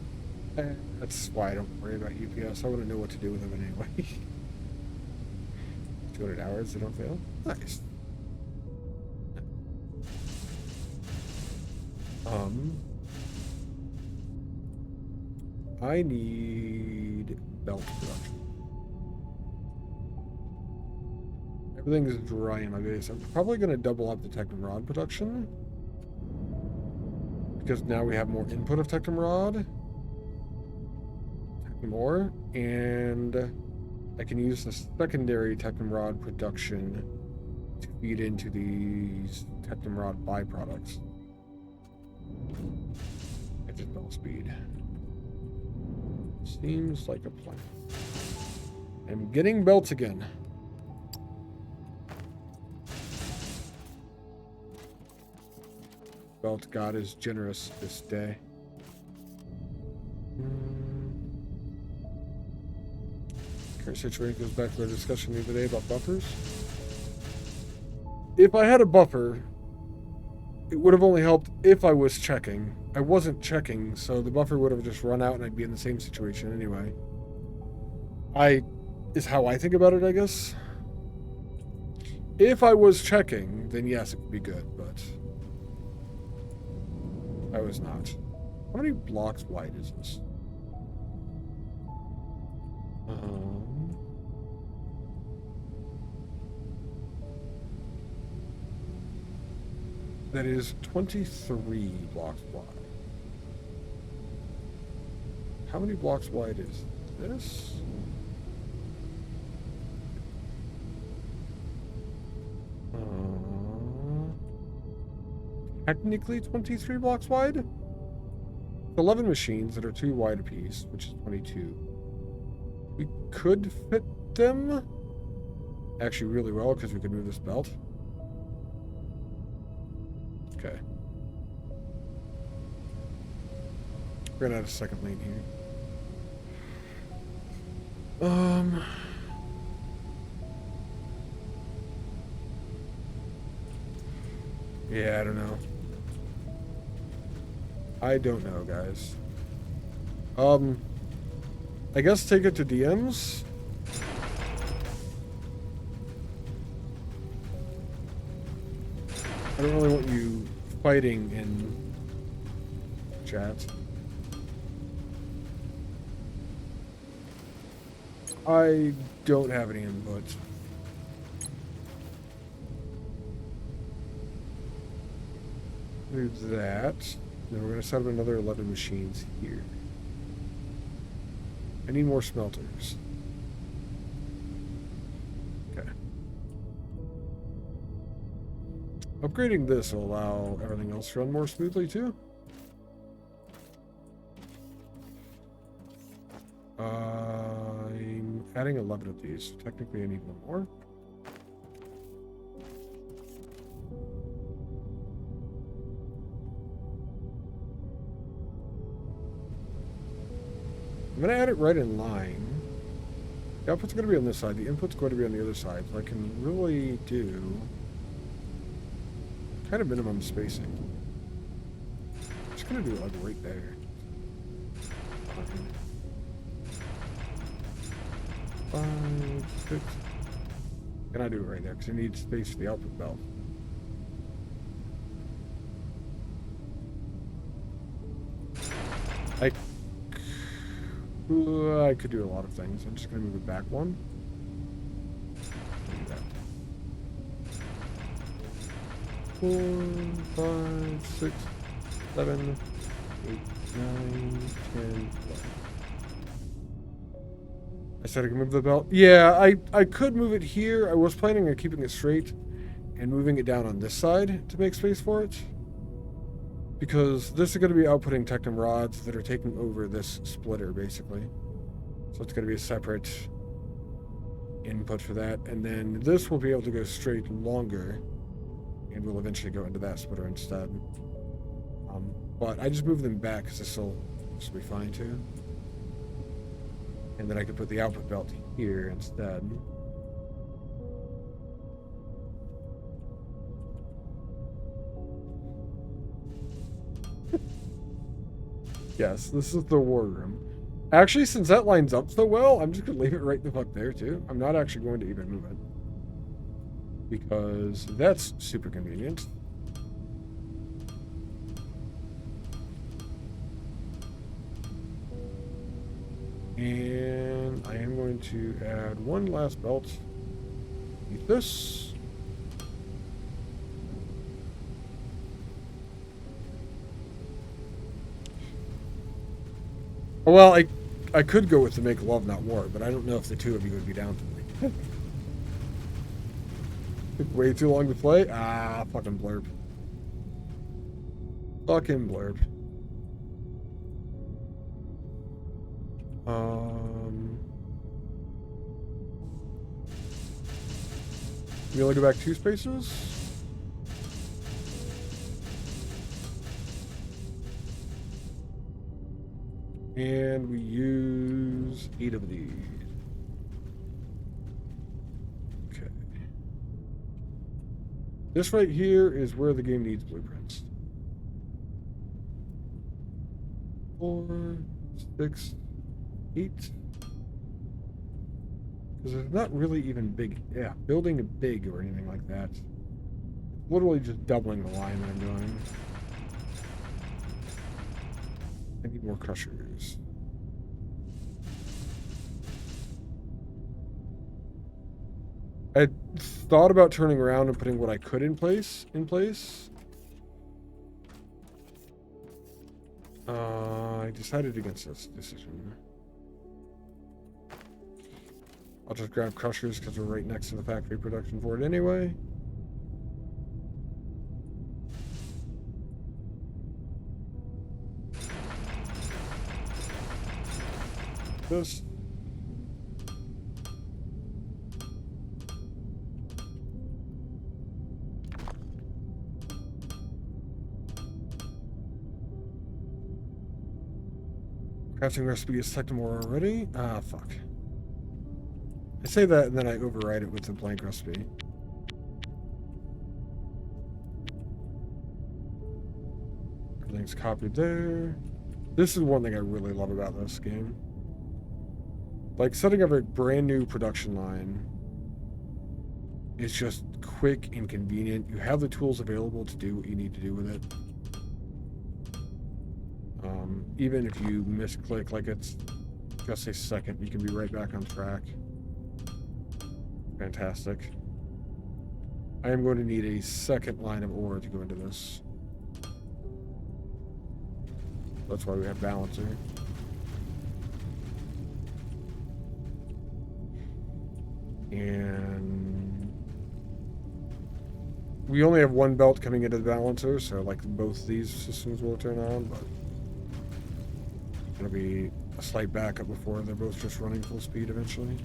That's why I don't worry about UPS. I wouldn't know what to do with them anyway. 200 hours, they don't fail. Nice. I need belt production. Everything is dry in my base. I'm probably going to double up the Techno Rod production. Because now we have more input of Techno Rod. More. And I can use the secondary Techno Rod production to feed into these Techno Rod byproducts. At just belt speed. Seems like a plan. I'm getting belts again. Belt God is generous this day. Current situation goes back to our discussion the other day about buffers. If I had a buffer, it would have only helped if I was checking. I wasn't checking, so the buffer would have just run out and I'd be in the same situation anyway. Is how I think about it, I guess. If I was checking, then yes, it would be good, but I was not. How many blocks wide is this? That is 23 blocks wide. How many blocks wide is this? Technically 23 blocks wide? 11 machines that are 2 wide apiece, which is 22. We could fit them actually really well because we could move this belt. Okay. We're gonna add a second lane here. Yeah, I don't know. I don't know, guys. I guess take it to DMs. I don't really want you fighting in chat. I don't have any input. Do that. Then we're going to set up another 11 machines here. I need more smelters. Okay. Upgrading this will allow everything else to run more smoothly too. I'm adding 11 of these. Technically I need one more. I'm going to add it right in line. The output's going to be on this side. The input's going to be on the other side. So I can really do kind of minimum spacing. Just gonna do it like right there. Five, 6. Can I do it right there? Because I need space for the output belt. I could do a lot of things. I'm just gonna move it back one. Do that. 4, 5, 6, 7, 8, 9, 10, 11. I said I could move the belt. Yeah, I could move it here. I was planning on keeping it straight and moving it down on this side to make space for it. Because this is going to be outputting Tectum rods that are taking over this splitter, basically. So it's going to be a separate input for that. And then this will be able to go straight longer. And we'll eventually go into that splitter instead. But I just moved them back because this will be fine too. And then I could put the output belt here instead. Yes, this is the war room. Actually, since that lines up so well, I'm just going to leave it right the fuck there, too. I'm not actually going to even move it. Because that's super convenient. And I am going to add one last belt. Eat this. Well, I could go with the make love, not war, but I don't know if the two of you would be down for me. Took way too long to play? Ah, fucking blurb. Fucking blurb. We only go back 2 spaces? And we use 8 of these. Okay. This right here is where the game needs blueprints. 4, 6, 8. Because there's not really even big, building a big or anything like that. Literally just doubling the line that I'm doing. I need more crushers. I thought about turning around and putting what I could in place. I decided against this decision. I'll just grab crushers because we're right next to the factory production for it anyway. This. Crafting recipe is set to more already. Ah, fuck. I say that and then I override it with the blank recipe. Everything's copied there. This is one thing I really love about this game. Like, setting up a brand new production line is just quick and convenient. You have the tools available to do what you need to do with it. Even if you misclick, like it's just a second, you can be right back on track. Fantastic. I am going to need a second line of ore to go into this. That's why we have balancer. And we only have one belt coming into the balancer, so like both these systems will turn on, but it'll be a slight backup before they're both just running full speed eventually.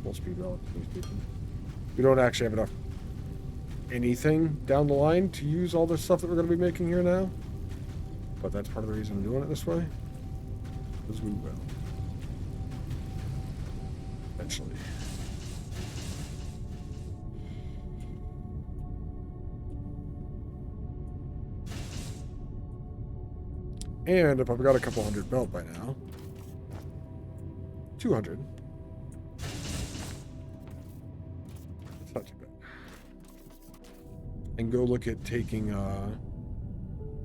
Full speed relatively speaking. We don't actually have enough anything down the line to use all this stuff that we're going to be making here now, but that's part of the reason I'm doing it this way. Because we will. Eventually. And if I've got a couple hundred belt by now, 200. That's not too bad. And go look at taking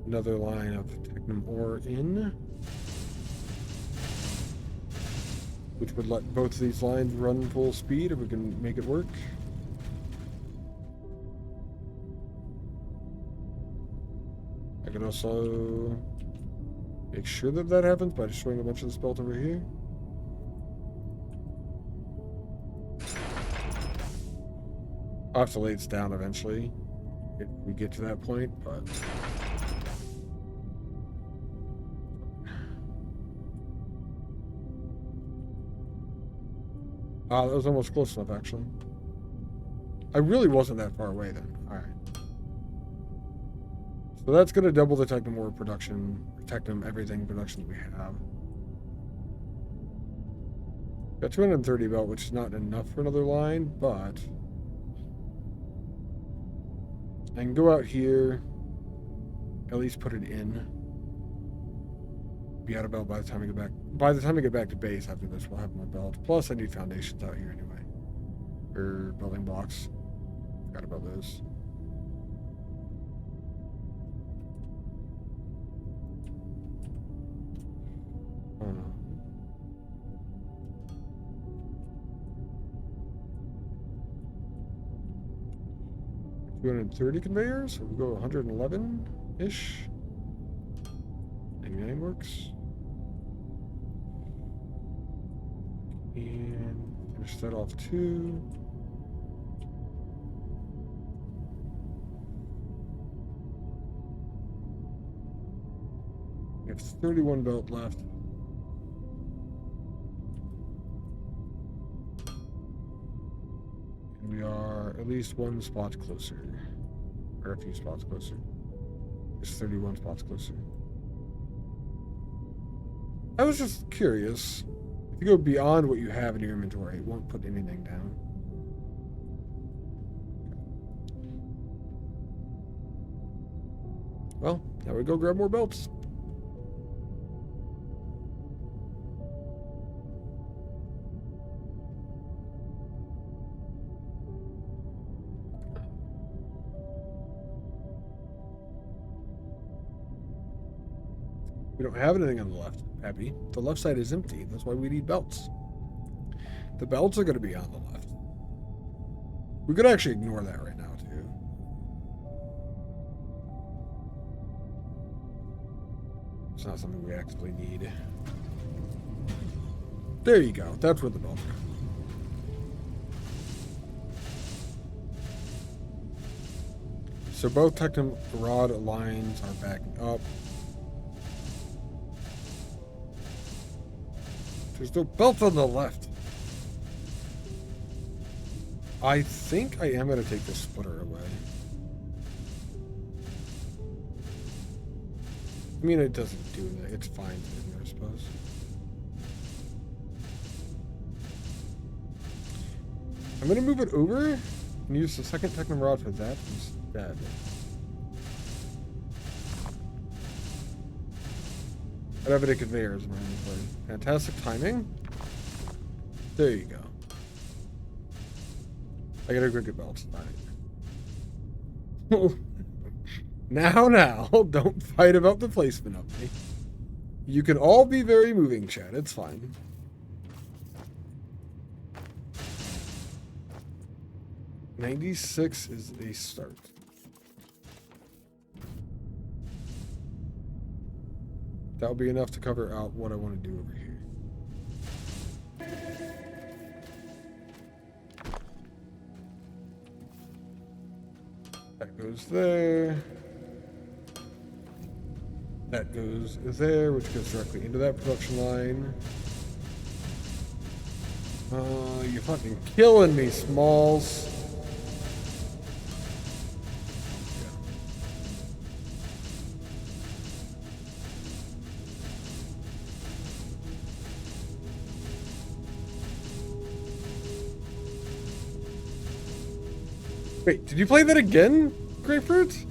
another line of Technum ore in, which would let both of these lines run full speed if we can make it work. I can also make sure that that happens by destroying a bunch of this belt over here. I'll have to lay this down eventually if we get to that point, but... that was almost close enough, actually. I really wasn't that far away then. Alright. So that's going to double the Technum ore production, Technum everything production that we have. Got 230 belt, which is not enough for another line, but... I can go out here, at least put it in. Be out of belt by the time I get back. By the time I get back to base after this, we'll have more belt. Plus, I need foundations out here anyway. Or building blocks. Forgot about those. Uh, 230 conveyors, so we go 111-ish. Maybe works. And finish that off too. We have 31 belt left. And we are at least one spot closer. Or a few spots closer. Just 31 spots closer. I was just curious. If you go beyond what you have in your inventory, it won't put anything down. Well, now we go grab more belts. We don't have anything on the left, Abby. The left side is empty. That's why we need belts. The belts are going to be on the left. We could actually ignore that right now, too. It's not something we actually need. There you go. That's where the belts are. So both Technum rod lines are backing up. There's no belt on the left. I think I am going to take this splitter away. I mean, it doesn't do that. It's fine, I suppose. I'm going to move it over and use the second Technum rod for that instead. I don't have any conveyors in my inventory. Fantastic timing. There you go. I gotta go get belts. Now, don't fight about the placement of me. You can all be very moving, Chad. It's fine. $96 is a start. That'll be enough to cover out what I want to do over here. That goes there. That goes there, which goes directly into that production line. You're fucking killing me, Smalls. Wait, did you play that again, Grapefruit?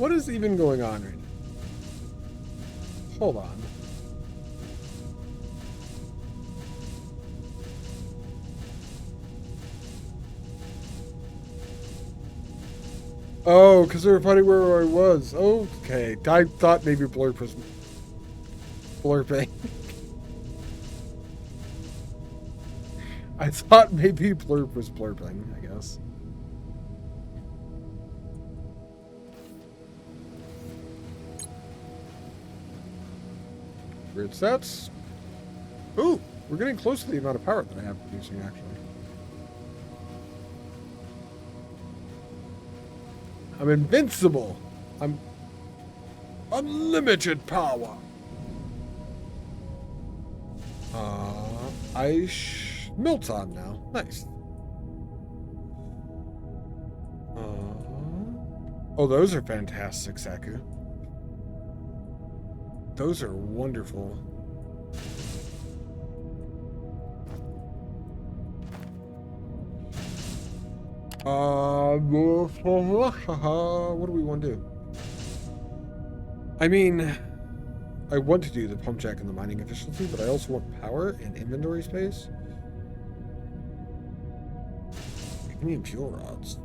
What is even going on right now? Hold on. Oh, because they were fighting where I was. Okay. I thought maybe Blurp was blurping. I thought maybe Blurp was blurping, I guess. Grid sets. Ooh, we're getting close to the amount of power that I have producing, actually. I'm invincible. I'm unlimited power. Milt's on now. Nice. Oh, those are fantastic, Saku. Those are wonderful. What do we want to do? I mean, I want to do the pump jack and the mining efficiency, but I also want power and inventory space. I need fuel rods.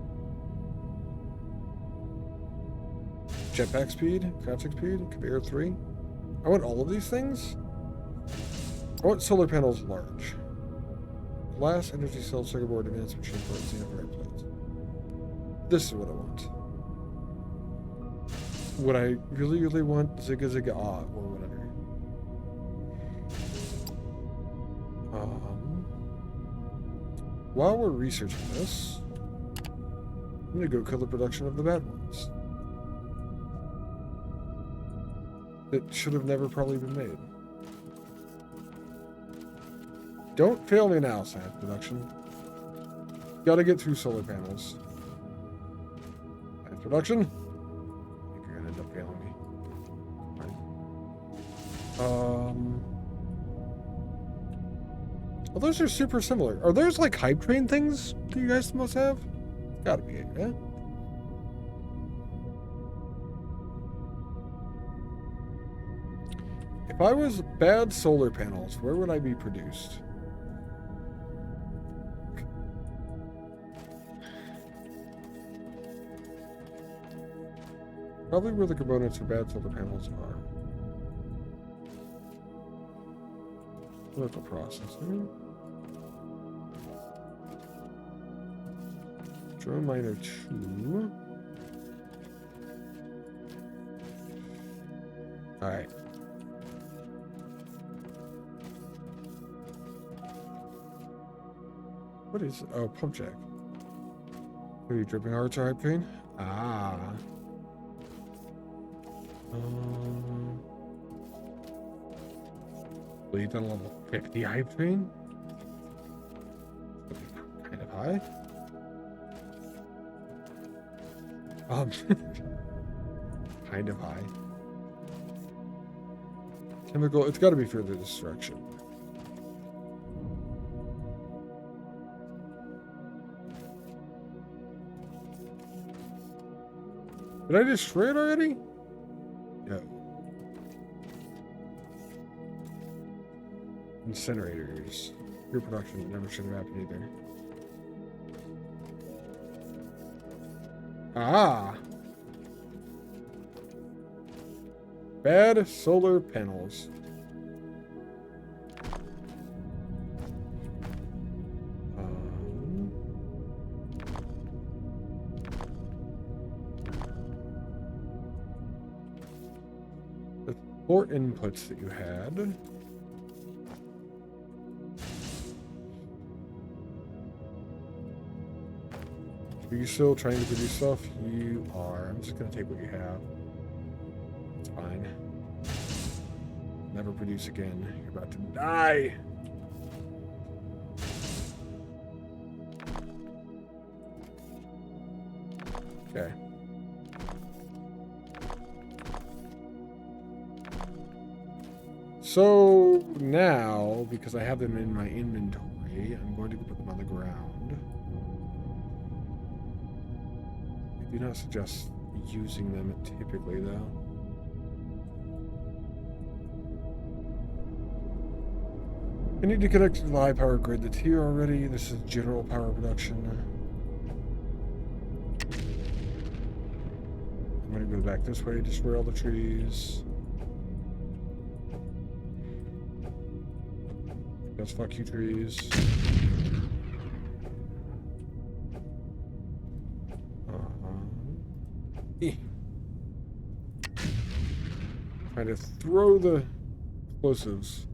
Jetpack speed, crouching speed, conveyor 3. I want all of these things. I want solar panels large. Glass, energy cell, circuit board, advanced machine parts, and plates. This is what I want. What I really, really want, Zigga Zigga Ah, or whatever. While we're researching this, I'm gonna go kill the production of the bad ones. That should have never probably been made. Don't fail me now, science production. Gotta get through solar panels. Science production? I think you're gonna end up failing me. Fine. Well, those are super similar. Are those like hype train things that you guys must have? Gotta be it, yeah? If I was bad solar panels, where would I be produced? Probably where the components for bad solar panels are. Local processing. Drone miner 2. Alright. What is pump jack? Are you dripping hearts or hype train? Ah. Lead on level 50 hype train? Kind of high. Kind of high. Chemical, it's got to be further destruction. Did I destroy it already? No. Incinerators. Your production never should have happened either. Ah! Bad solar panels. The 4 inputs that you had. Are you still trying to produce stuff? You are. I'm just going to take what you have. It's fine. Never produce again. You're about to die. Okay. So now, because I have them in my inventory, I'm going to put them on the ground. I do not suggest using them typically, though. I need to connect to the high power grid that's here already. This is general power production. I'm going to go back this way, destroy all the trees. Yes, fuck you, trees. Trying to throw the explosives.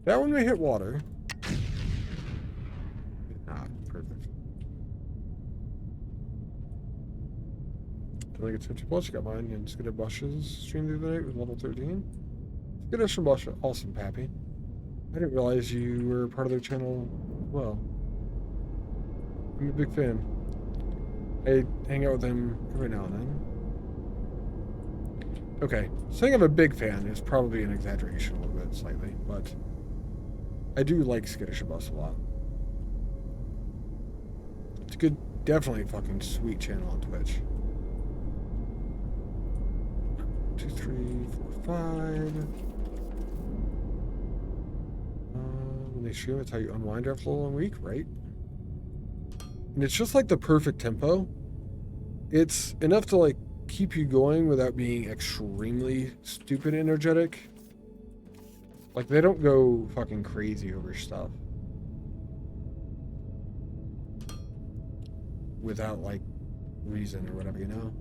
That one may hit water. Not perfect. Don't think it's 50 plus. You got mine. And Skittish Bushes streamed the other night with level 13. Skittish Bush, awesome, Pappy. I didn't realize you were part of their channel. Well, I'm a big fan. I hang out with them every now and then. Okay, saying I'm a big fan is probably an exaggeration a little bit, slightly, but I do like Skittish Bus a lot. It's a good, definitely fucking sweet channel on Twitch. 2, 3, 4, 5. When they stream, it's how you unwind after a long week, right? And it's just like the perfect tempo. It's enough to like keep you going without being extremely stupid energetic. Like they don't go fucking crazy over stuff without like reason or whatever, you know?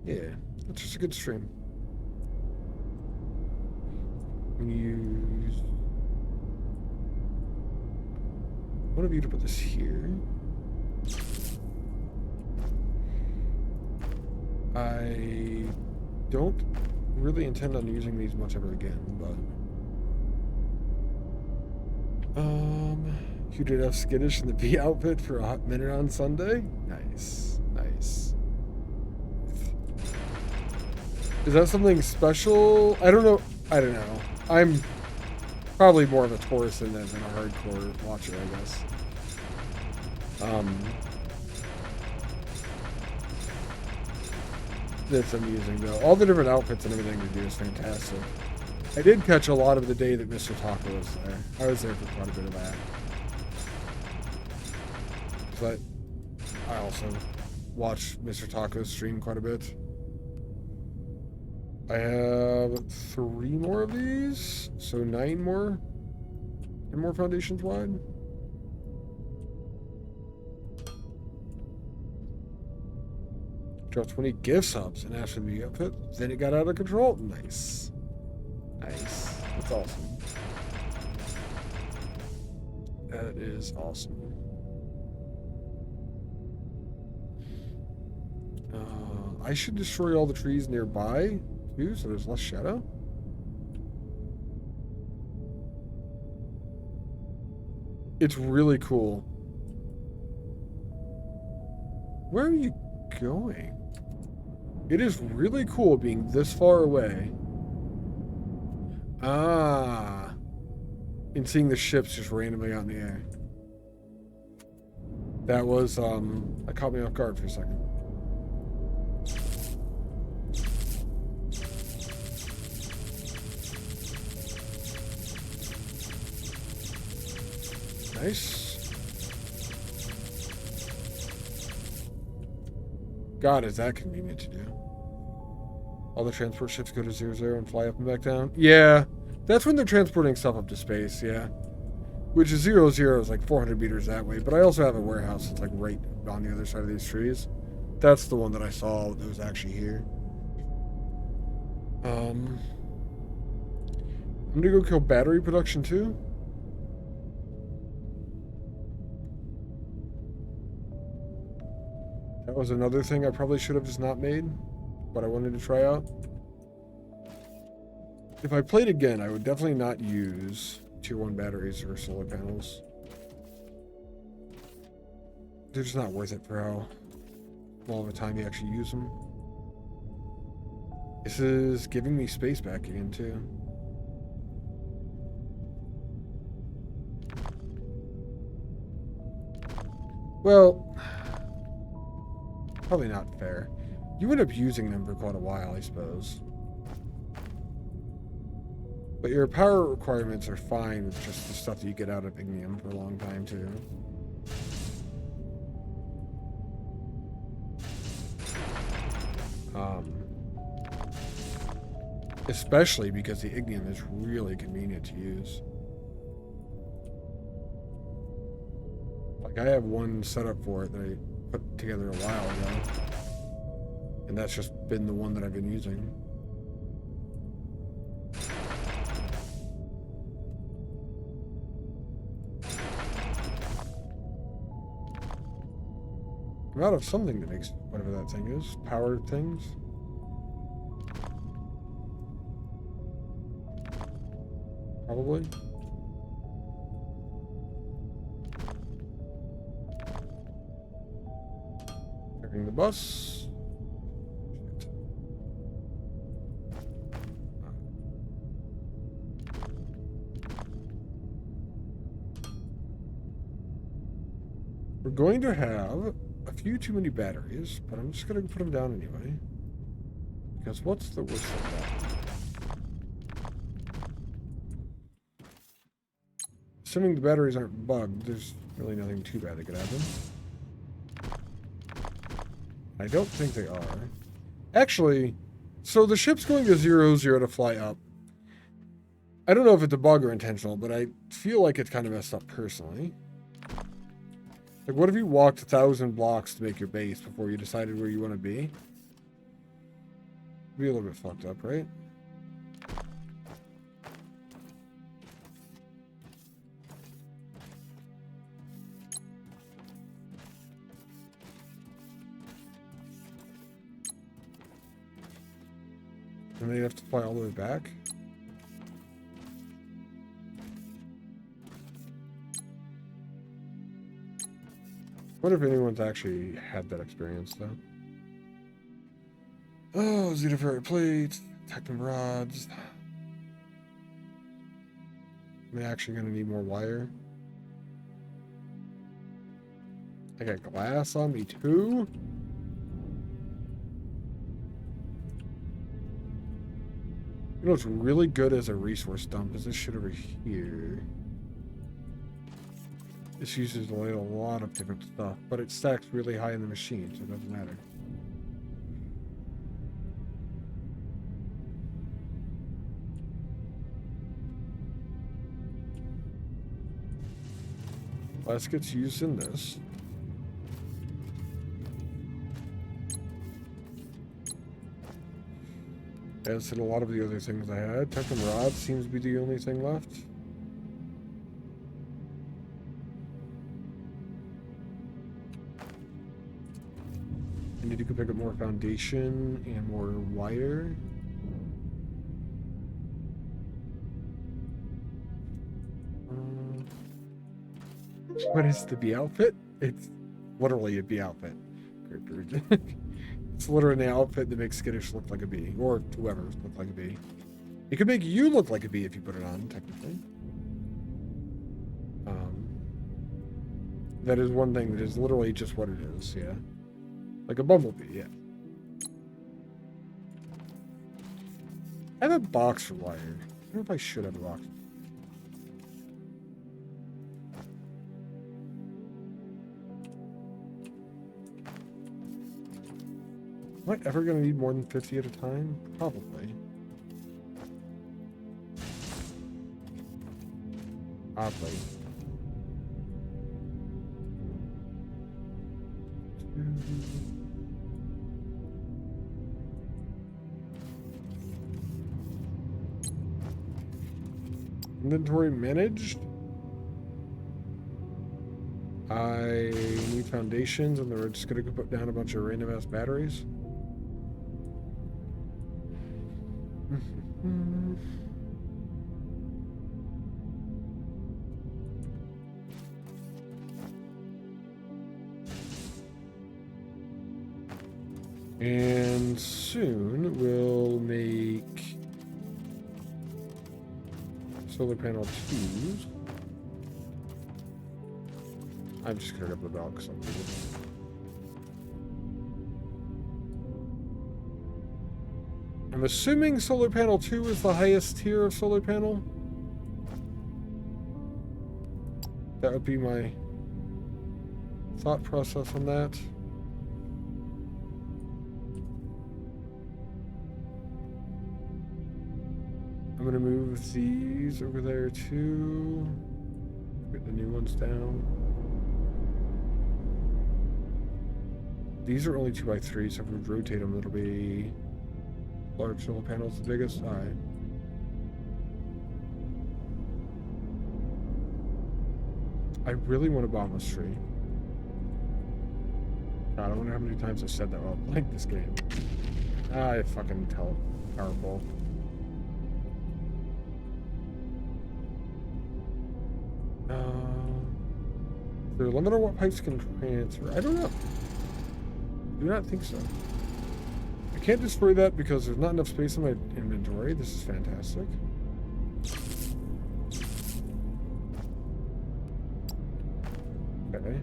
Yeah, it's just a good stream. When you use one of you to put this here. I don't really intend on using these much ever again, but you did have Skittish in the V outfit for a hot minute on Sunday. Nice, nice. Is that something special? I don't know. I'm probably more of a tourist in that than a hardcore watcher, I guess. That's amusing though. All the different outfits and everything they do is fantastic. I did catch a lot of the day that Mr. Taco was there. I was there for quite a bit of that. But I also watch Mr. Taco's stream quite a bit. I have 3 more of these, so 9 more. 10 more foundations wide. Dropped 20 gift subs and after the outfit, then it got out of control. Nice. Nice. That's awesome. That is awesome. I should destroy all the trees nearby, too, so there's less shadow. It's really cool. Where are you going? It is really cool being this far away. Ah. And seeing the ships just randomly out in the air. That was, that caught me off guard for a second. Nice. God, is that convenient to do. All the transport ships go to 0-0 and fly up and back down. Yeah, that's when they're transporting stuff up to space, yeah. Which is 0-0 is like 400 meters that way, but I also have a warehouse that's like right on the other side of these trees. That's the one that I saw that was actually here. I'm gonna go kill battery production too. That was another thing I probably should have just not made, but I wanted to try out. If I played again, I would definitely not use tier 1 batteries or solar panels. They're just not worth it for how long of a time you actually use them. This is giving me space back again too. Well, probably not fair. You end up using them for quite a while, I suppose. But your power requirements are fine with just the stuff that you get out of ignium for a long time, too. Especially because the ignium is really convenient to use. Like, I have one setup for it that I put together a while ago. And that's just been the one that I've been using. I'm out of something that makes whatever that thing is. Power things. Probably. Carrying the bus. Shit. We're going to have a few too many batteries, but I'm just going to put them down anyway. Because what's the worst of that? Assuming the batteries aren't bugged, there's really nothing too bad that could happen. I don't think they are. Actually, so the ship's going to 0-0 to fly up. I don't know if it's a bug or intentional, but I feel like it's kind of messed up personally. Like, what if you walked 1,000 blocks to make your base before you decided where you want to be? It'd be a little bit fucked up, right? And then you have to fly all the way back. I wonder if anyone's actually had that experience, though. Oh, Zeta ferrite plates, tectum rods. Am I actually going to need more wire? I got glass on me, too? You know what's really good as a resource dump is this shit over here. This uses a lot of different stuff, but it stacks really high in the machine, so it doesn't matter. Glass gets used in this. As did a lot of the other things I had. Tectum rod seems to be the only thing left. I need to go pick up more foundation and more wire. What is the B outfit? It's literally a B outfit. It's literally an outfit that makes Skittish look like a bee, or whoever look like a bee. It could make you look like a bee if you put it on, technically. That is one thing that is literally just what it is, yeah. Like a bumblebee, yeah. I have a box for wire. I don't know if I should have a box. Am I ever going to need more than 50 at a time? Probably. Oddly. Inventory managed. I need foundations, and we're just going to put down a bunch of random ass batteries. And soon we'll make solar panel 2s. I'm just gonna go up the belt because I'm good. I'm assuming solar panel 2 is the highest tier of solar panel. That would be my thought process on that. I'm gonna move these over there too. Get the new ones down. These are only 2x3, so if we rotate them, it'll be large solar panels, the biggest. All right. I really want to bomb this tree. God, I wonder how many times I said that while playing this game. I fucking tell powerful. Is there a limit on what pipes can transfer? I don't know. I do not think so. I can't destroy that because there's not enough space in my inventory. This is fantastic. Okay.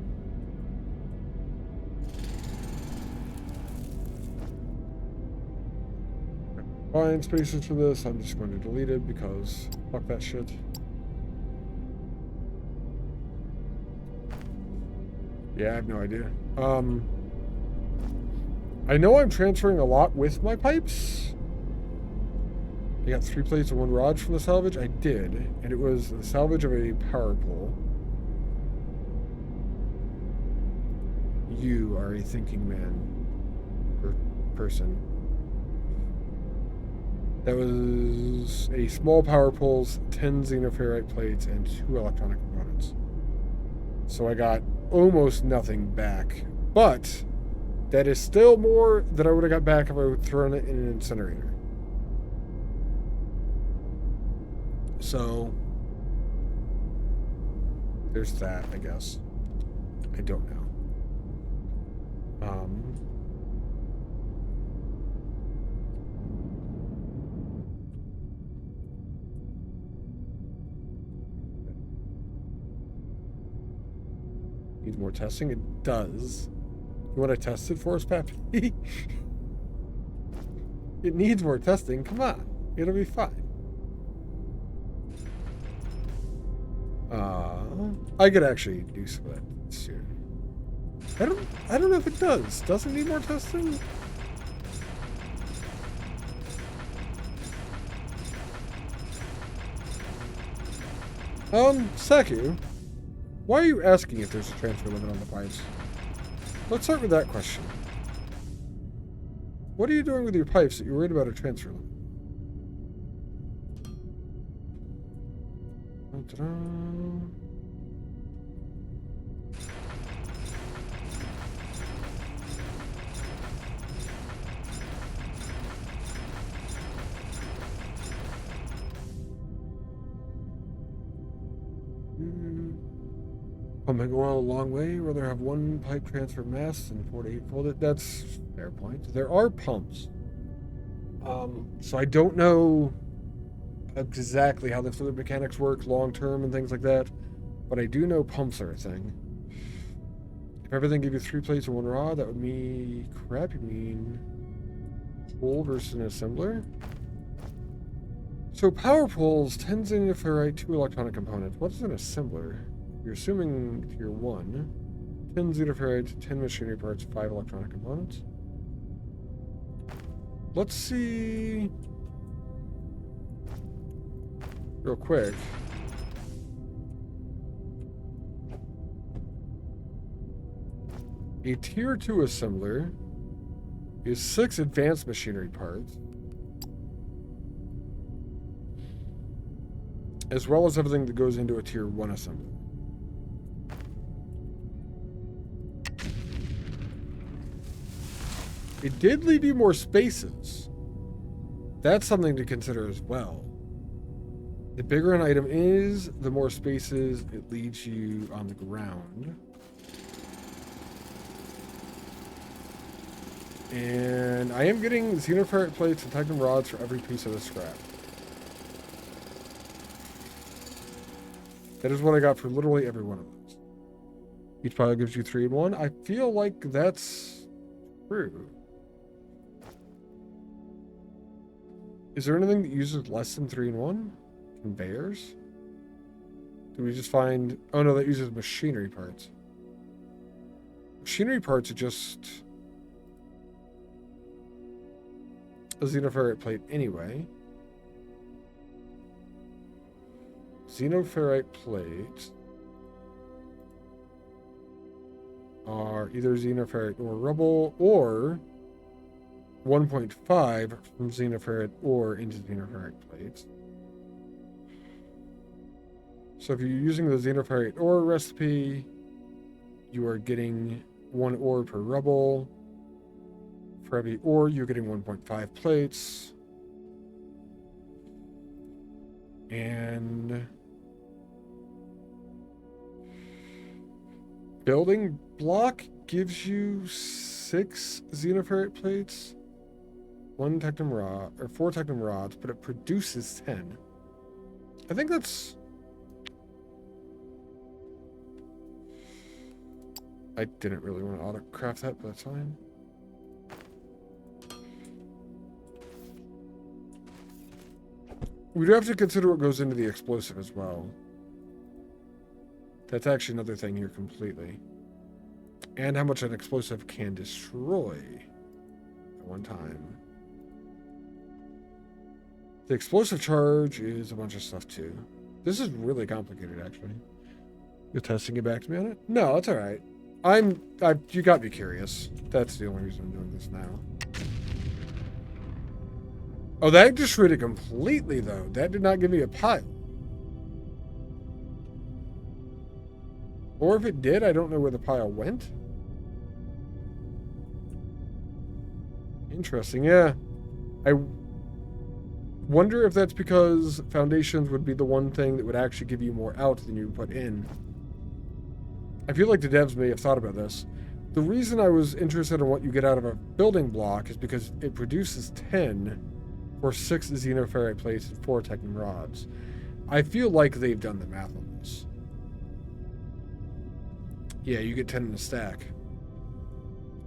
Find spaces for this. I'm just going to delete it because fuck that shit. Yeah, I have no idea. I know I'm transferring a lot with my pipes. I got 3 plates and 1 rod from the salvage. I did, and it was the salvage of a power pole. You are a thinking man, person. That was a small power poles, 10 xenoferrite plates, and 2 electronic components. So I got almost nothing back, but that is still more than I would have got back if I would thrown it in an incinerator. So there's that, I guess. I don't know. Needs more testing? It does. You want to test it for us, Pappy? It needs more testing. Come on. It'll be fine. I could actually do some of that soon. I don't know if it does. Does it need more testing? Saku, why are you asking if there's a transfer limit on the pipes? Let's start with that question. What are you doing with your pipes that you're worried about a transfer limit? Ta-da. Am I going a long way? Rather have 1 pipe transfer mass than 4 to 8 folded? That's a fair point. There are pumps. So I don't know exactly how the fluid mechanics work long term and things like that, but I do know pumps are a thing. If everything gave you 3 plates and 1 rod, that would mean crap. You mean pole versus an assembler? So power poles, 10 xenoferrite, 2 electronic components. What is an assembler? You're assuming tier 1. 10 xenoferrite, 10 machinery parts, 5 electronic components. Let's see real quick. A tier 2 assembler is 6 advanced machinery parts, as well as everything that goes into a tier 1 assembler. It did leave you more spaces. That's something to consider as well. The bigger an item is, the more spaces it leaves you on the ground. And I am getting xenoferrite plates and titanium rods for every piece of the scrap. That is what I got for literally every one of those. Each pile gives you 3 in 1. I feel like that's true. Is there anything that uses less than 3 in 1? Conveyors? Do we just find... Oh no, that uses machinery parts. Machinery parts are just a xenoferrite plate anyway. Xenoferrite plates are either xenoferrite ore rubble or 1.5 from xenoferrite ore into xenoferrite plates. So if you're using the xenoferrite ore recipe, you are getting 1 ore per rubble. For every ore, you're getting 1.5 plates. And building block gives you 6 xenoferrite plates, 1 technum rod, or 4 technum rods, but it produces 10. I think that's... I didn't really want to auto-craft that, but that's fine. We do have to consider what goes into the explosive as well. That's actually another thing here completely. And how much an explosive can destroy at one time. The explosive charge is a bunch of stuff too. This is really complicated, actually. You're testing it back to me on it? No, that's all right. You got me curious. That's the only reason I'm doing this now. Oh, that destroyed it completely, though. That did not give me a pile. Or if it did, I don't know where the pile went. Interesting, yeah. I wonder if that's because foundations would be the one thing that would actually give you more out than you put in. I feel like the devs may have thought about this. The reason I was interested in what you get out of a building block is because it produces 10 for 6 xenoferrite plates and 4 technum rods. I feel like they've done the math on this. Yeah, you get 10 in a stack.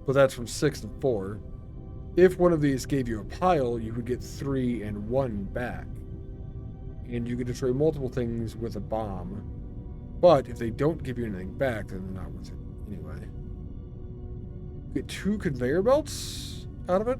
But that's from 6 and 4. If one of these gave you a pile, you would get 3 and 1 back. And you could destroy multiple things with a bomb. But if they don't give you anything back, then they're not worth it anyway. You get 2 conveyor belts out of it.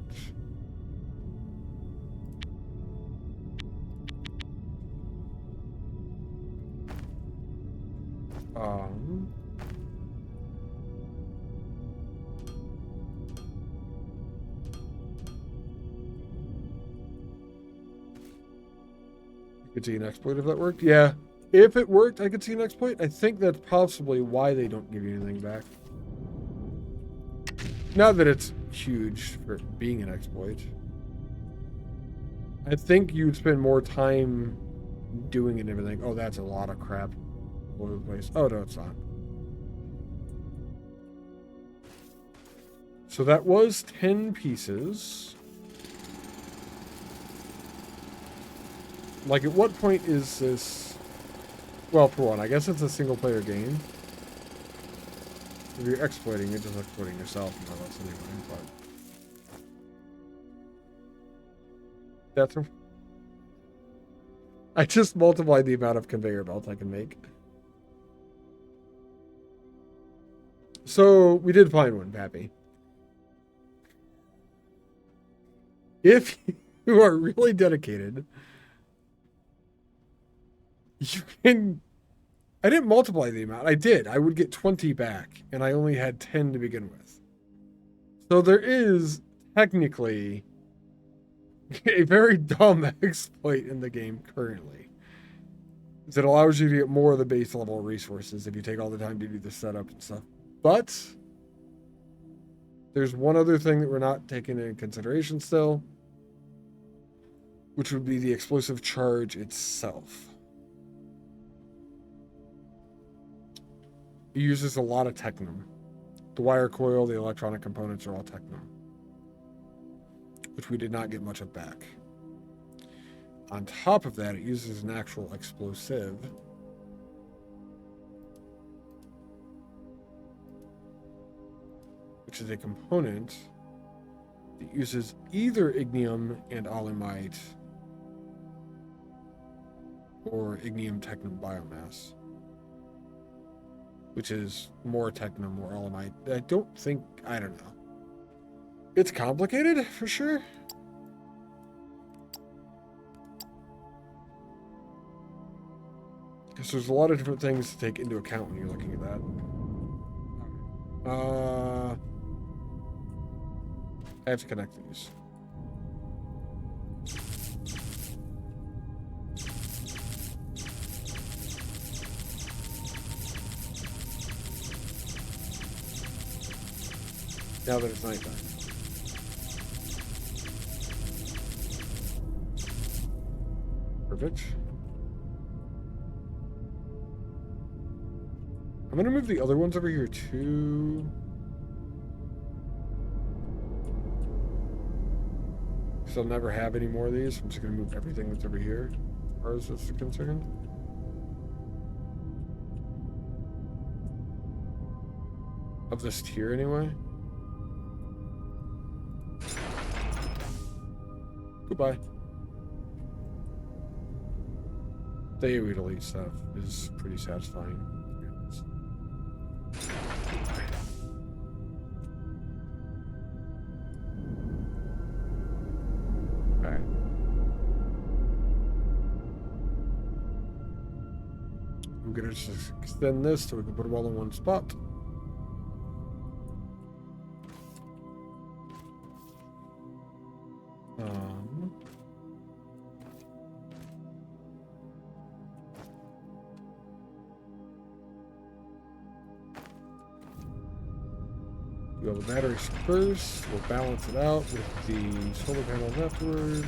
You could see an exploit if that worked. Yeah. If it worked, I could see an exploit. I think that's possibly why they don't give you anything back. Not that it's huge for being an exploit. I think you'd spend more time doing it and everything. Oh, that's a lot of crap all over the place. Oh, no, it's not. So that was 10 pieces. Like, at what point is this... Well, for one, I guess it's a single-player game. If you're exploiting, you're just exploiting yourself, more or less, anyway, but... That's... I just multiplied the amount of conveyor belts I can make. So, we did find one, Pappy. If you are really dedicated... You can... I didn't multiply the amount. I did. I would get 20 back, and I only had 10 to begin with. So there is, technically, a very dumb exploit in the game currently. That allows you to get more of the base level resources if you take all the time to do the setup and stuff. But there's one other thing that we're not taking into consideration still, which would be the explosive charge itself. It uses a lot of technum. The wire coil, the electronic components are all technum, which we did not get much of back. On top of that, it uses an actual explosive. which is a component that uses either ignium and alumite or ignium technum biomass, which is more technum or alumite. I don't know. It's complicated for sure. Because there's a lot of different things to take into account when you're looking at that. I have to connect these. Now that it's nighttime. Perfect. I'm gonna move the other ones over here too. Because I'll never have any more of these. I'm just gonna move everything that's over here as far as this is concerned. Of this tier anyway. Goodbye. The AoE delete stuff is pretty satisfying. Alright. I'm gonna just extend this so we can put them all in one spot. Do all the batteries first. We'll balance it out with the solar panels afterwards.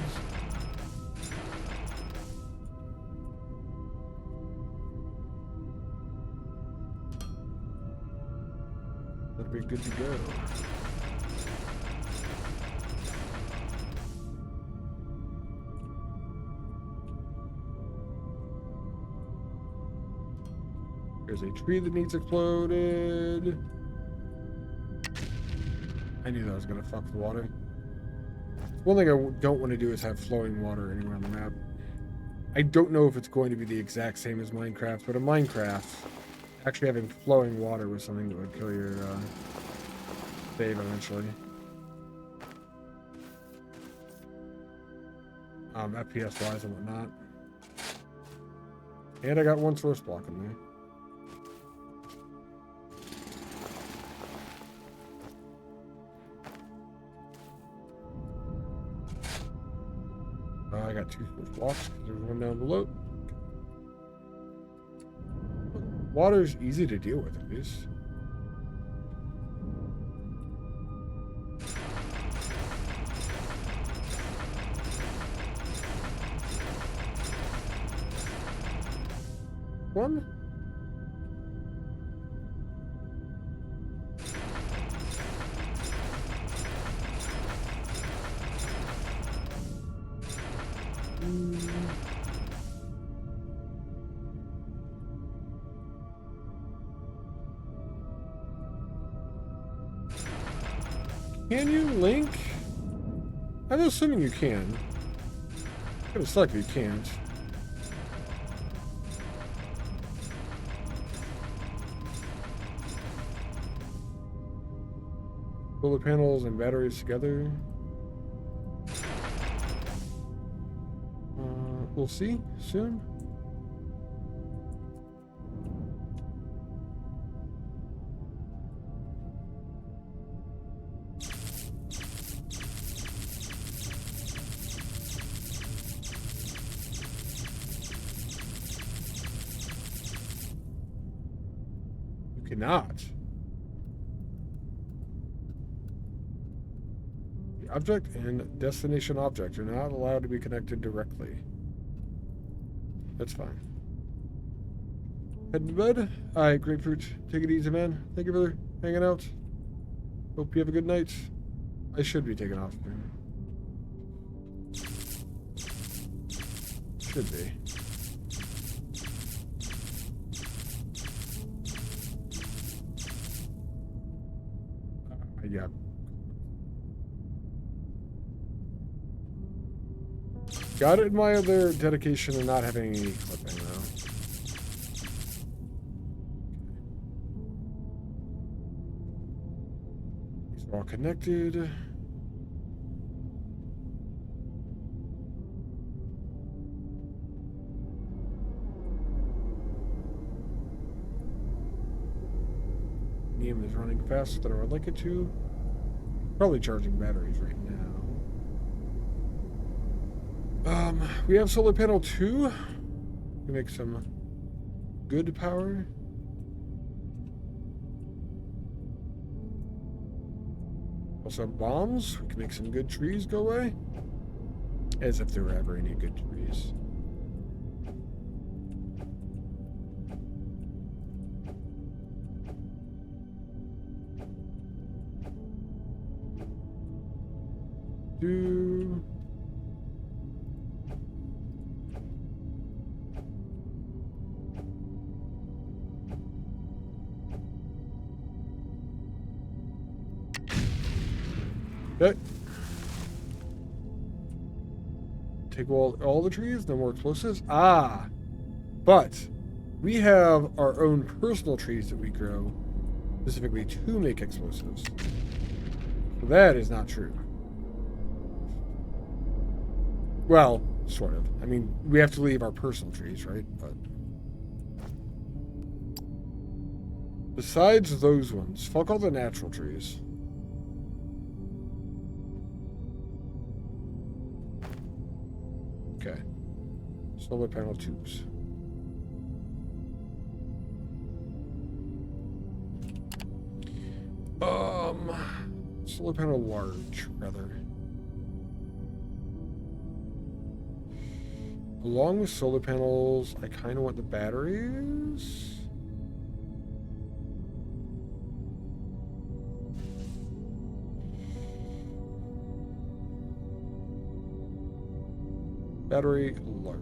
That'll be good to go. There's a tree that needs exploded. I knew that was going to fuck with water. One thing I don't want to do is have flowing water anywhere on the map. I don't know if it's going to be the exact same as Minecraft, but in Minecraft, actually having flowing water was something that would kill your save eventually. FPS wise and whatnot. And I got one source block in there. I got two source blocks because there's one down below. Water's easy to deal with, at least. One. Can you link? I'm assuming you can. I'm select if you can't. Solar panels and batteries together. We'll see soon. You cannot. The object and destination object are not allowed to be connected directly. That's fine. Head to bed. Alright, Grapefruit. Take it easy, man. Thank you for hanging out. Hope you have a good night. I should be taking off soon. Should be. I Yeah. Gotta admire their dedication and not having any clipping, though. These are all connected. Neum is running faster than I would like it to. Probably charging batteries right now. We have solar panel 2. We make some good power. Also have bombs. We can make some good trees go away. As if there were ever any good trees. Do... Okay. Take all the trees, no more explosives. Ah! But we have our own personal trees that we grow specifically to make explosives. So that is not true. Well, sort of. I mean, we have to leave our personal trees, right? But besides those ones, fuck all the natural trees. Okay. Solar panel tubes. Solar panel large, rather. Along with solar panels, I kind of want the batteries. Battery large.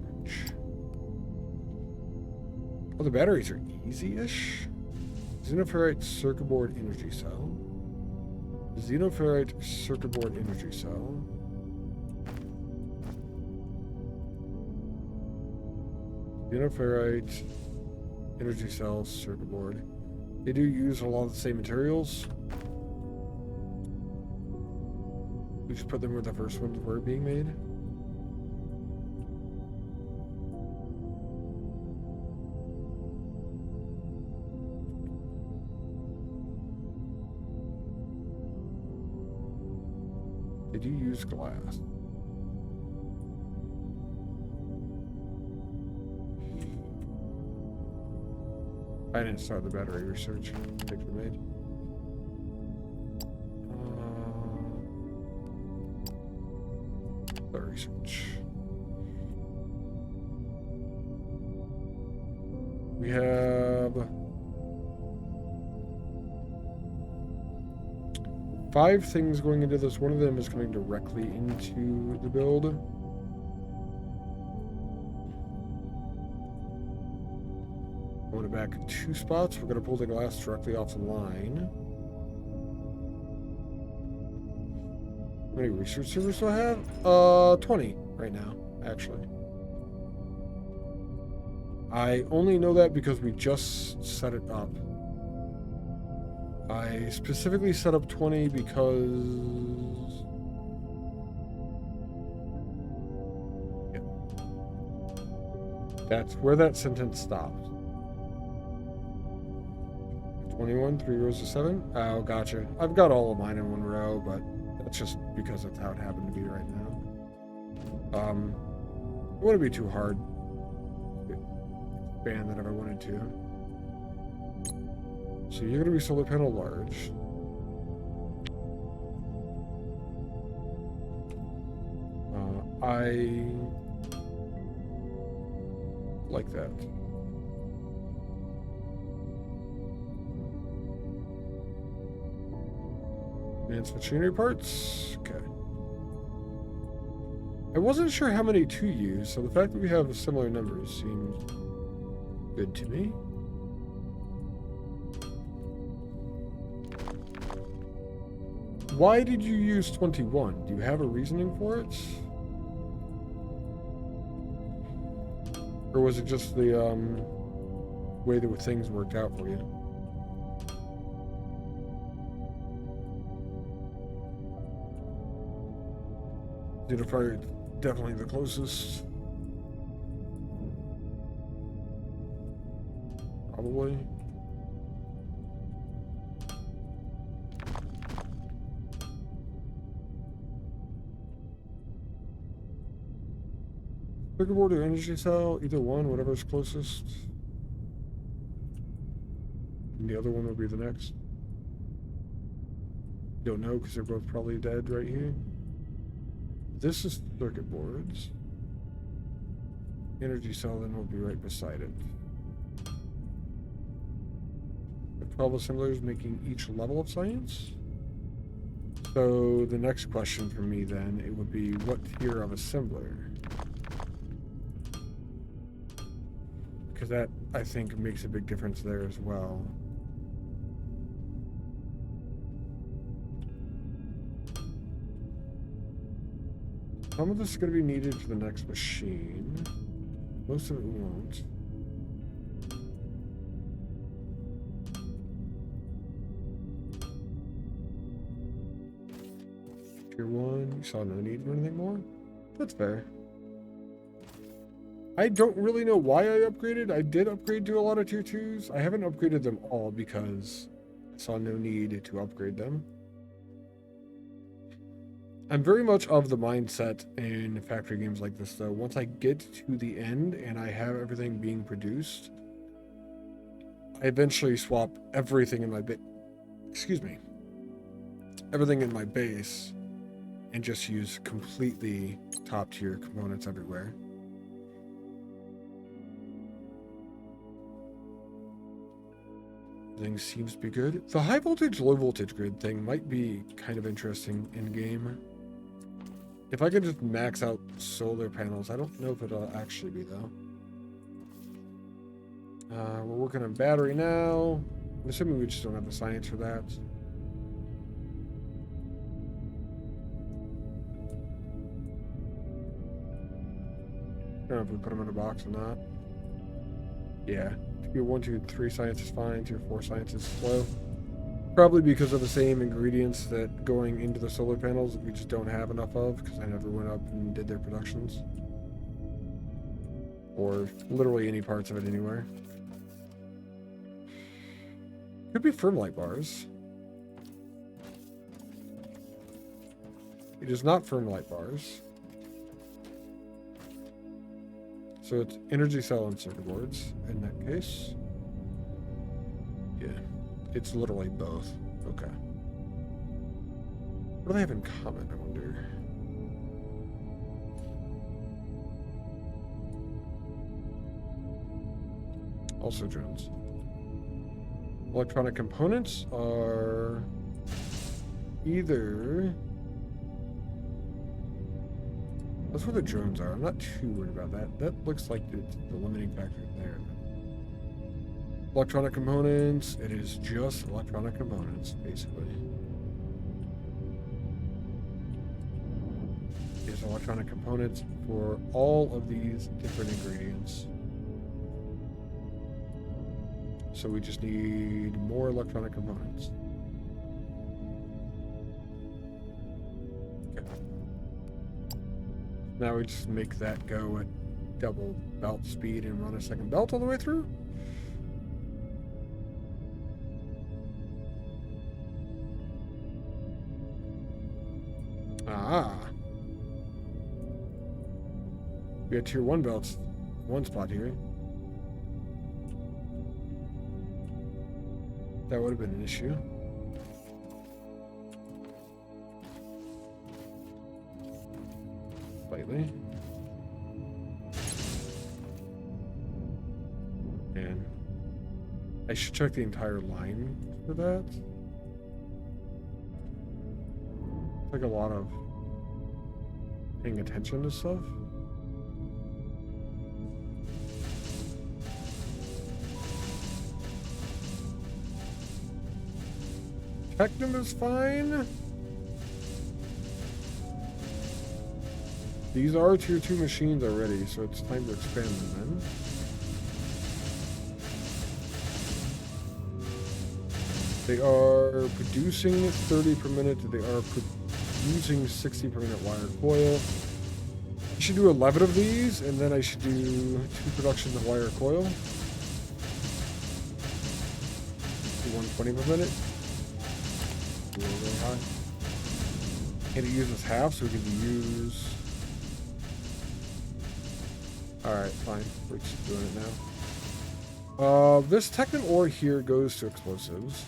Oh, the batteries are easy-ish. Xenoferrite circuit board energy cell. Xenoferrite circuit board energy cell. Xenoferrite energy cell circuit board. They do use a lot of the same materials. We just put them where the first ones were being made. They do use glass. I didn't start the battery research. Picture made. The research. We have 5 things going into this. One of them is coming directly into the build. I'm going to back 2 spots. We're going to pull the glass directly off the line. How many research servers do I have? 20 right now, actually. I only know that because we just set it up. I specifically set up 20 because... yeah. That's where that sentence stops. 21, 3 rows of 7? Oh, gotcha. I've got all of mine in 1 row, but that's just because that's how it happened to be right now. It wouldn't be too hard to expand that if I wanted to. So you're going to be solar panel large. I like that. Advanced machinery parts. Okay. I wasn't sure how many to use, so the fact that we have similar numbers seems good to me. Why did you use 21? Do you have a reasoning for it? Or was it just the way that things worked out for you? Unifier, definitely the closest. Probably. Circuit board or energy cell, either one, whatever's closest. And the other one will be the next. Don't know because they're both probably dead right here. This is circuit boards. Energy cell then will be right beside it. The 12 assemblers making each level of science. So the next question for me then, it would be what tier of assembler? Because that, I think, makes a big difference there as well. Some of this is going to be needed for the next machine. Most of it won't. Tier 1, you saw no need for anything more? That's fair. I don't really know why I upgraded. I did upgrade to a lot of tier 2s. I haven't upgraded them all because I saw no need to upgrade them. I'm very much of the mindset in factory games like this, though. Once I get to the end and I have everything being produced, I eventually swap everything in my everything in my base and just use completely top tier components everywhere. Everything seems to be good. The high voltage, low voltage grid thing might be kind of interesting in game. If I could just max out solar panels, I don't know if it'll actually be though. We're working on battery now. I'm assuming we just don't have the science for that. I don't know if we put them in a box or not. Yeah. Tier 1, 2, 3 science is fine. Tier 4 science is slow. Probably because of the same ingredients that going into the solar panels we just don't have enough of, because I never went up and did their productions. Or literally any parts of it anywhere. Could be firmlight bars. It is not firmlight bars. So it's energy cell and circuit boards in that case. Yeah. It's literally both. Okay. What do they have in common, I wonder? Also drones. Electronic components are either... That's where the drones are. I'm not too worried about that. That looks like it's the limiting factor there. Electronic components, it is just electronic components, basically. It's electronic components for all of these different ingredients. So we just need more electronic components. Okay. Now we just make that go at double belt speed and run a second belt all the way through. Ah. We got tier 1 belts. One spot here. That would have been an issue. Slightly. And I should check the entire line for that. It's like a lot of paying attention to stuff. Technum is fine. These are tier 2 machines already, so it's time to expand them then. They are producing 30 per minute. They are using 60 per minute wire coil. I should do 11 of these, and then I should do 2 productions of wire coil. 120 per minute. A little really high. And it uses half, so we can use... Alright, fine. We're just doing it now. This Technon ore here goes to explosives.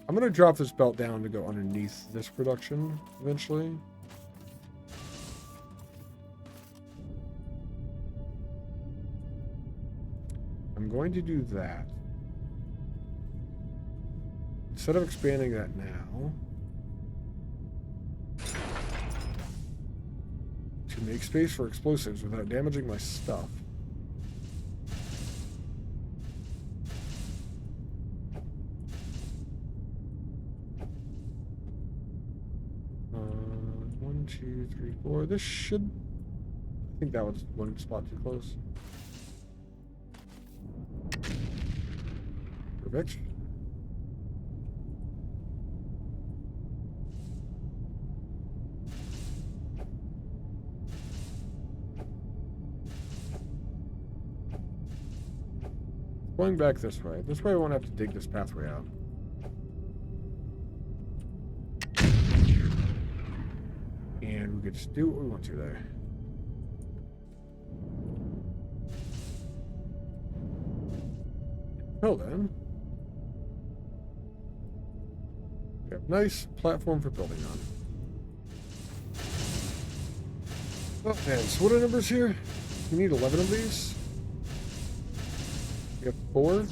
I'm going to drop this belt down to go underneath this production eventually. I'm going to do that. Instead of expanding that now, to make space for explosives without damaging my stuff. One, two, three, four. This should... I think that was one spot too close. Perfect. Going back this way. This way I won't have to dig this pathway out. And we could just do what we want to there. Well then. We have a nice platform for building on. Oh man, so what are numbers here? We need 11 of these. We have 4.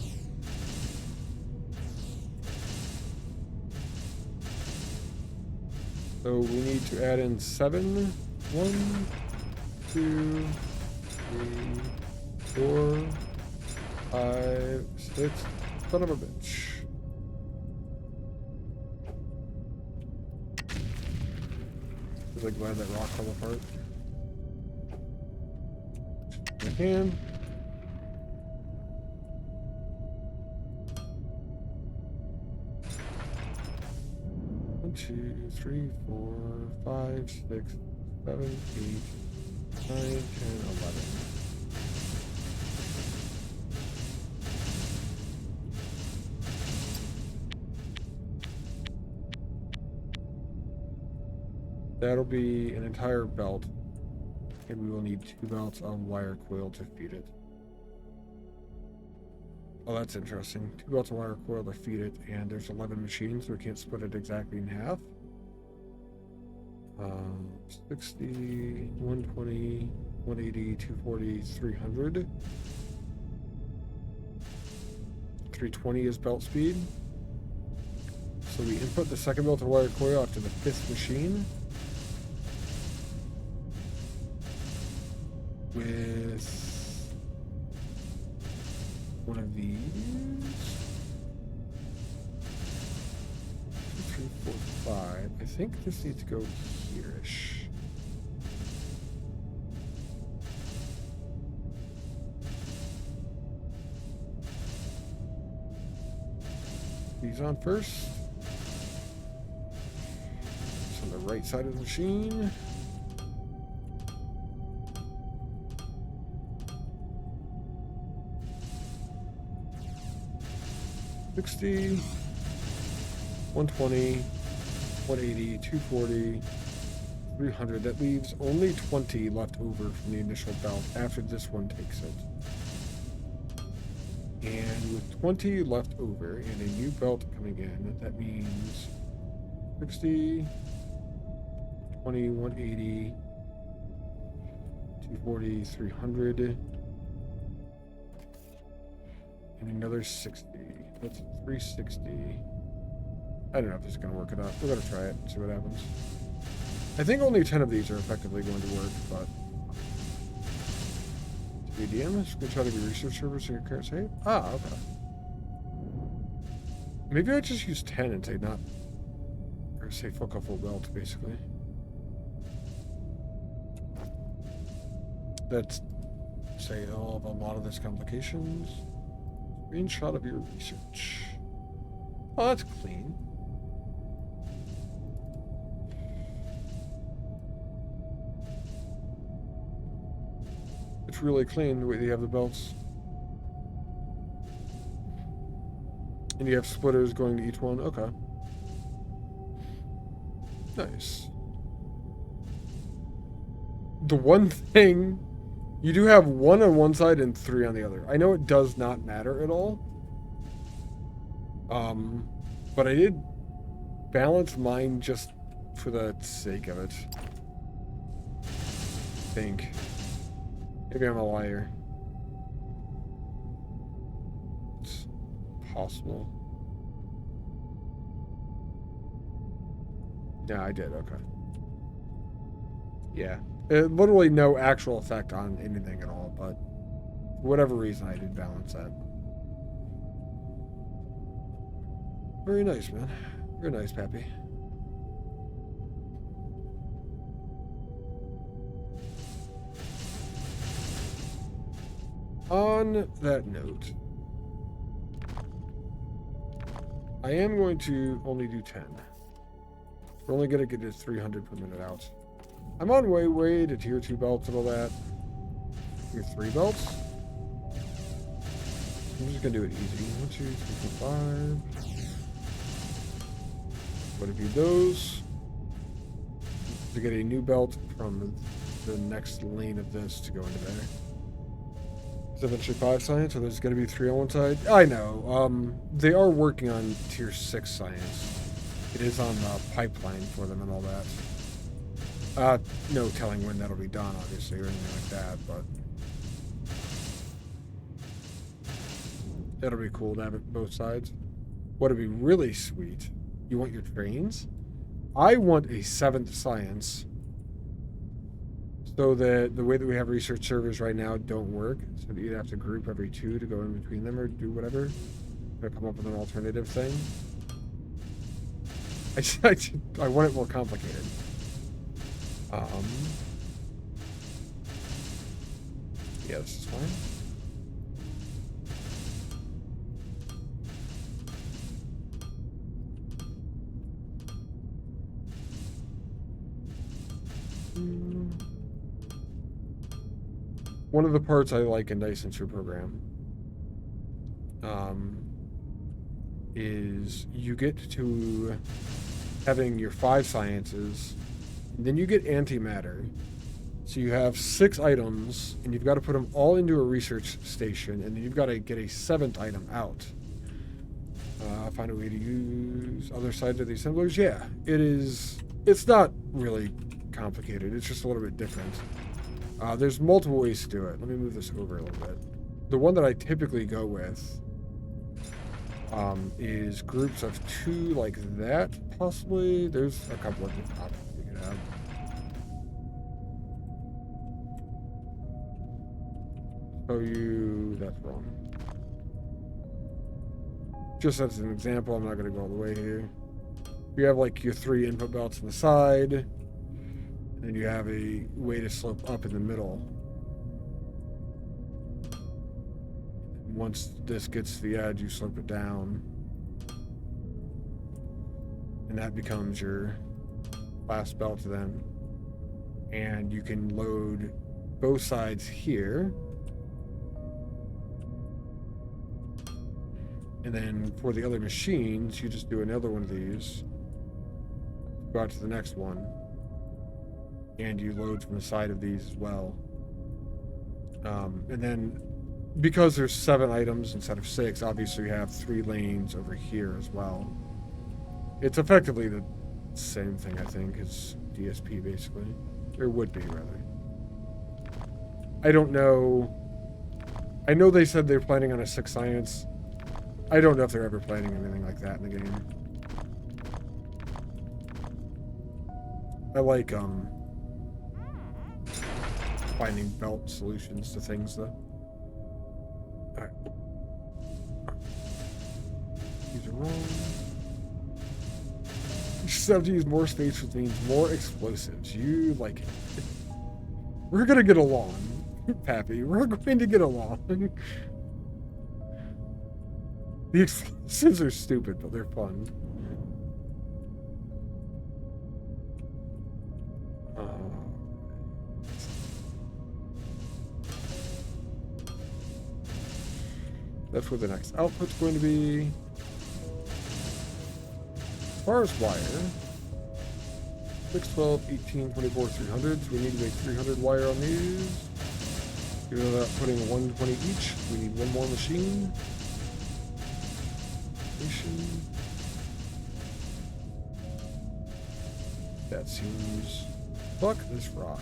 So we need to add in 7. 1, 2, 3, 4, 5, 6. Son of a bitch. I'm really glad that rock fell apart. My hand. Two, 3, 4, 5, 6, 7, 8, 9, 10, 11. That'll be an entire belt, and we will need 2 belts of wire coil to feed it. Oh, that's interesting. 2 belts of wire coil to feed it, and there's 11 machines, so we can't split it exactly in half. 60, 120, 180, 240, 300. 320 is belt speed. So we input the second belt of wire coil after the 5th machine. With one of these. 2, 3, 4, 5. I think this needs to go here-ish. These on first. It's on the right side of the machine. $60, 120, 180, 240, 300. That leaves only 20 left over from the initial belt after this one takes it. And with 20 left over and a new belt coming in, that means 60, 20, 180, 240, 300, and another 60. That's 360. I don't know if this is going to work it out. We're going to try it and see what happens. I think only 10 of these are effectively going to work, but... BDM, screenshot of your research servers in your current state? Ah, okay. Maybe I just use 10 and say not... Or say fuck off full belt, basically. That's say all of a lot of this complications. Screenshot of your research. Oh, that's clean. It's really clean the way they have the belts. And you have splitters going to each one. Okay. Nice. The one thing, you do have 1 on one side and 3 on the other. I know it does not matter at all. But I did balance mine just for the sake of it. I think. Maybe I'm a liar. It's possible. Yeah, I did. Okay. Yeah. Literally no actual effect on anything at all, but for whatever reason, I did balance that. Very nice, man. Very nice, Pappy. On that note, I am going to only do 10. We're only going to get to 300 per minute out. I'm on way to tier 2 belts and all that. Tier 3 belts. I'm just going to do it easy. 1, 2, 3, 4, 5. What if you those? To get a new belt from the next lane of this to go into there. It's eventually 5 science, so there's going to be 3 on one side. I know. They are working on tier 6 science. It is on the pipeline for them and all that. No telling when that'll be done, obviously, or anything like that, but that'll be cool to have it both sides. What'd be really sweet? You want your trains? I want a 7th science, so that the way that we have research servers right now don't work. So that you'd have to group every 2 to go in between them or do whatever. Or come up with an alternative thing. I want it more complicated. Yeah, this is fine. One of the parts I like in Dice Entry Program is you get to having your 5 sciences, and then you get antimatter. So you have 6 items, and you've got to put them all into a research station, and then you've got to get a 7th item out. Find a way to use other sides of the assemblers. Yeah, it is. It's not really complicated. It's just a little bit different. There's multiple ways to do it. Let me move this over a little bit. The one that I typically go with is groups of 2 like that, possibly. There's a couple of different options we could have. That's wrong. Just as an example, I'm not going to go all the way here. You have like your 3 input belts on the side, and then you have a way to slope up in the middle. Once this gets to the edge, you slope it down, and that becomes your last belt then. And you can load both sides here. And then for the other machines, you just do another one of these. Go out to the next one. And you load from the side of these as well. And then, because there's 7 items instead of 6, obviously you have 3 lanes over here as well. It's effectively the same thing, I think, as DSP, basically. Or would be, rather. I don't know. I know they said they're planning on a 6 science. I don't know if they're ever planning anything like that in the game. I like, finding belt solutions to things, though. Alright. These are wrong. You just have to use more space, which means more explosives. You like it. We're gonna get along. Pappy, we're going to get along. The explosives are stupid, but they're fun. That's where the next output's going to be. As far as wire, 6, 12, 18, 24, 300. So we need to make 300 wire on these. Even without putting 120 each, we need one more machine. That seems... Fuck this rock.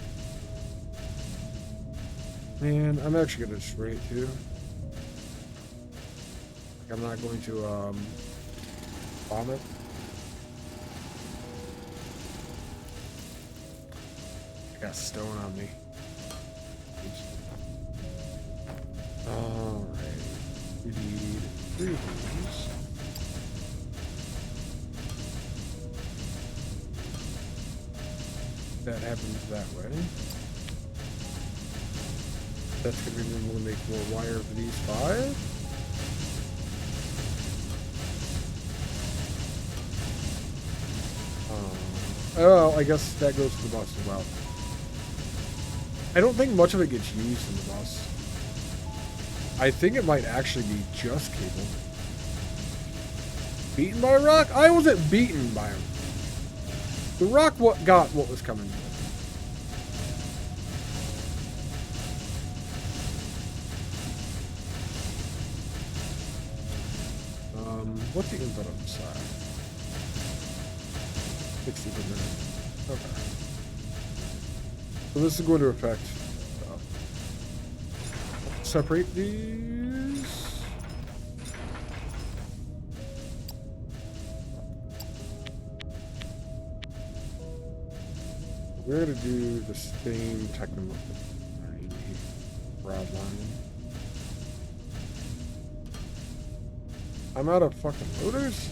Man, I'm actually going to destroy it too. I'm not going to bomb it. I got stone on me. Alright. We need 3 of these. That happens that way. That's going to be when we'll make more wire for these 5. Oh, I guess that goes to the bus as well. I don't think much of it gets used in the bus. I think it might actually be just cable. Beaten by a rock? I wasn't beaten by a rock. The rock got what was coming. What's the input on the side? 60 per minute. Okay. So this is going to affect. Separate these. We're going to do the same technical rod line. I'm out of fucking loaders.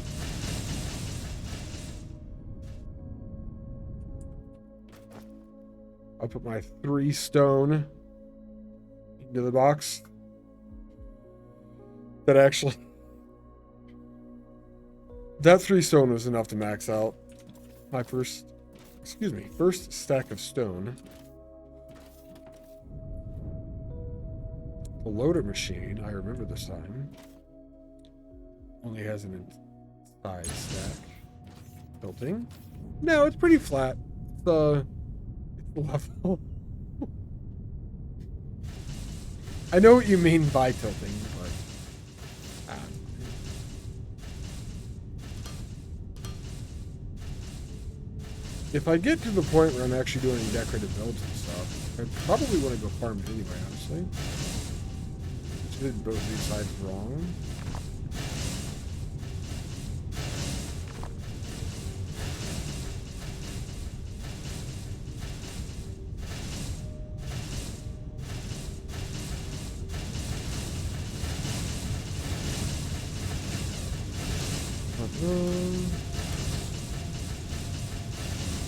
I'll put my 3 stone into the box. That 3 stone was enough to max out my first stack of stone. The loader machine, I remember this time, only has an inside stack. Tilting. No, it's pretty flat. It's level. I know what you mean by tilting, but if I get to the point where I'm actually doing decorative builds and stuff, I probably want to go farm it anyway, honestly. Just did both these sides wrong.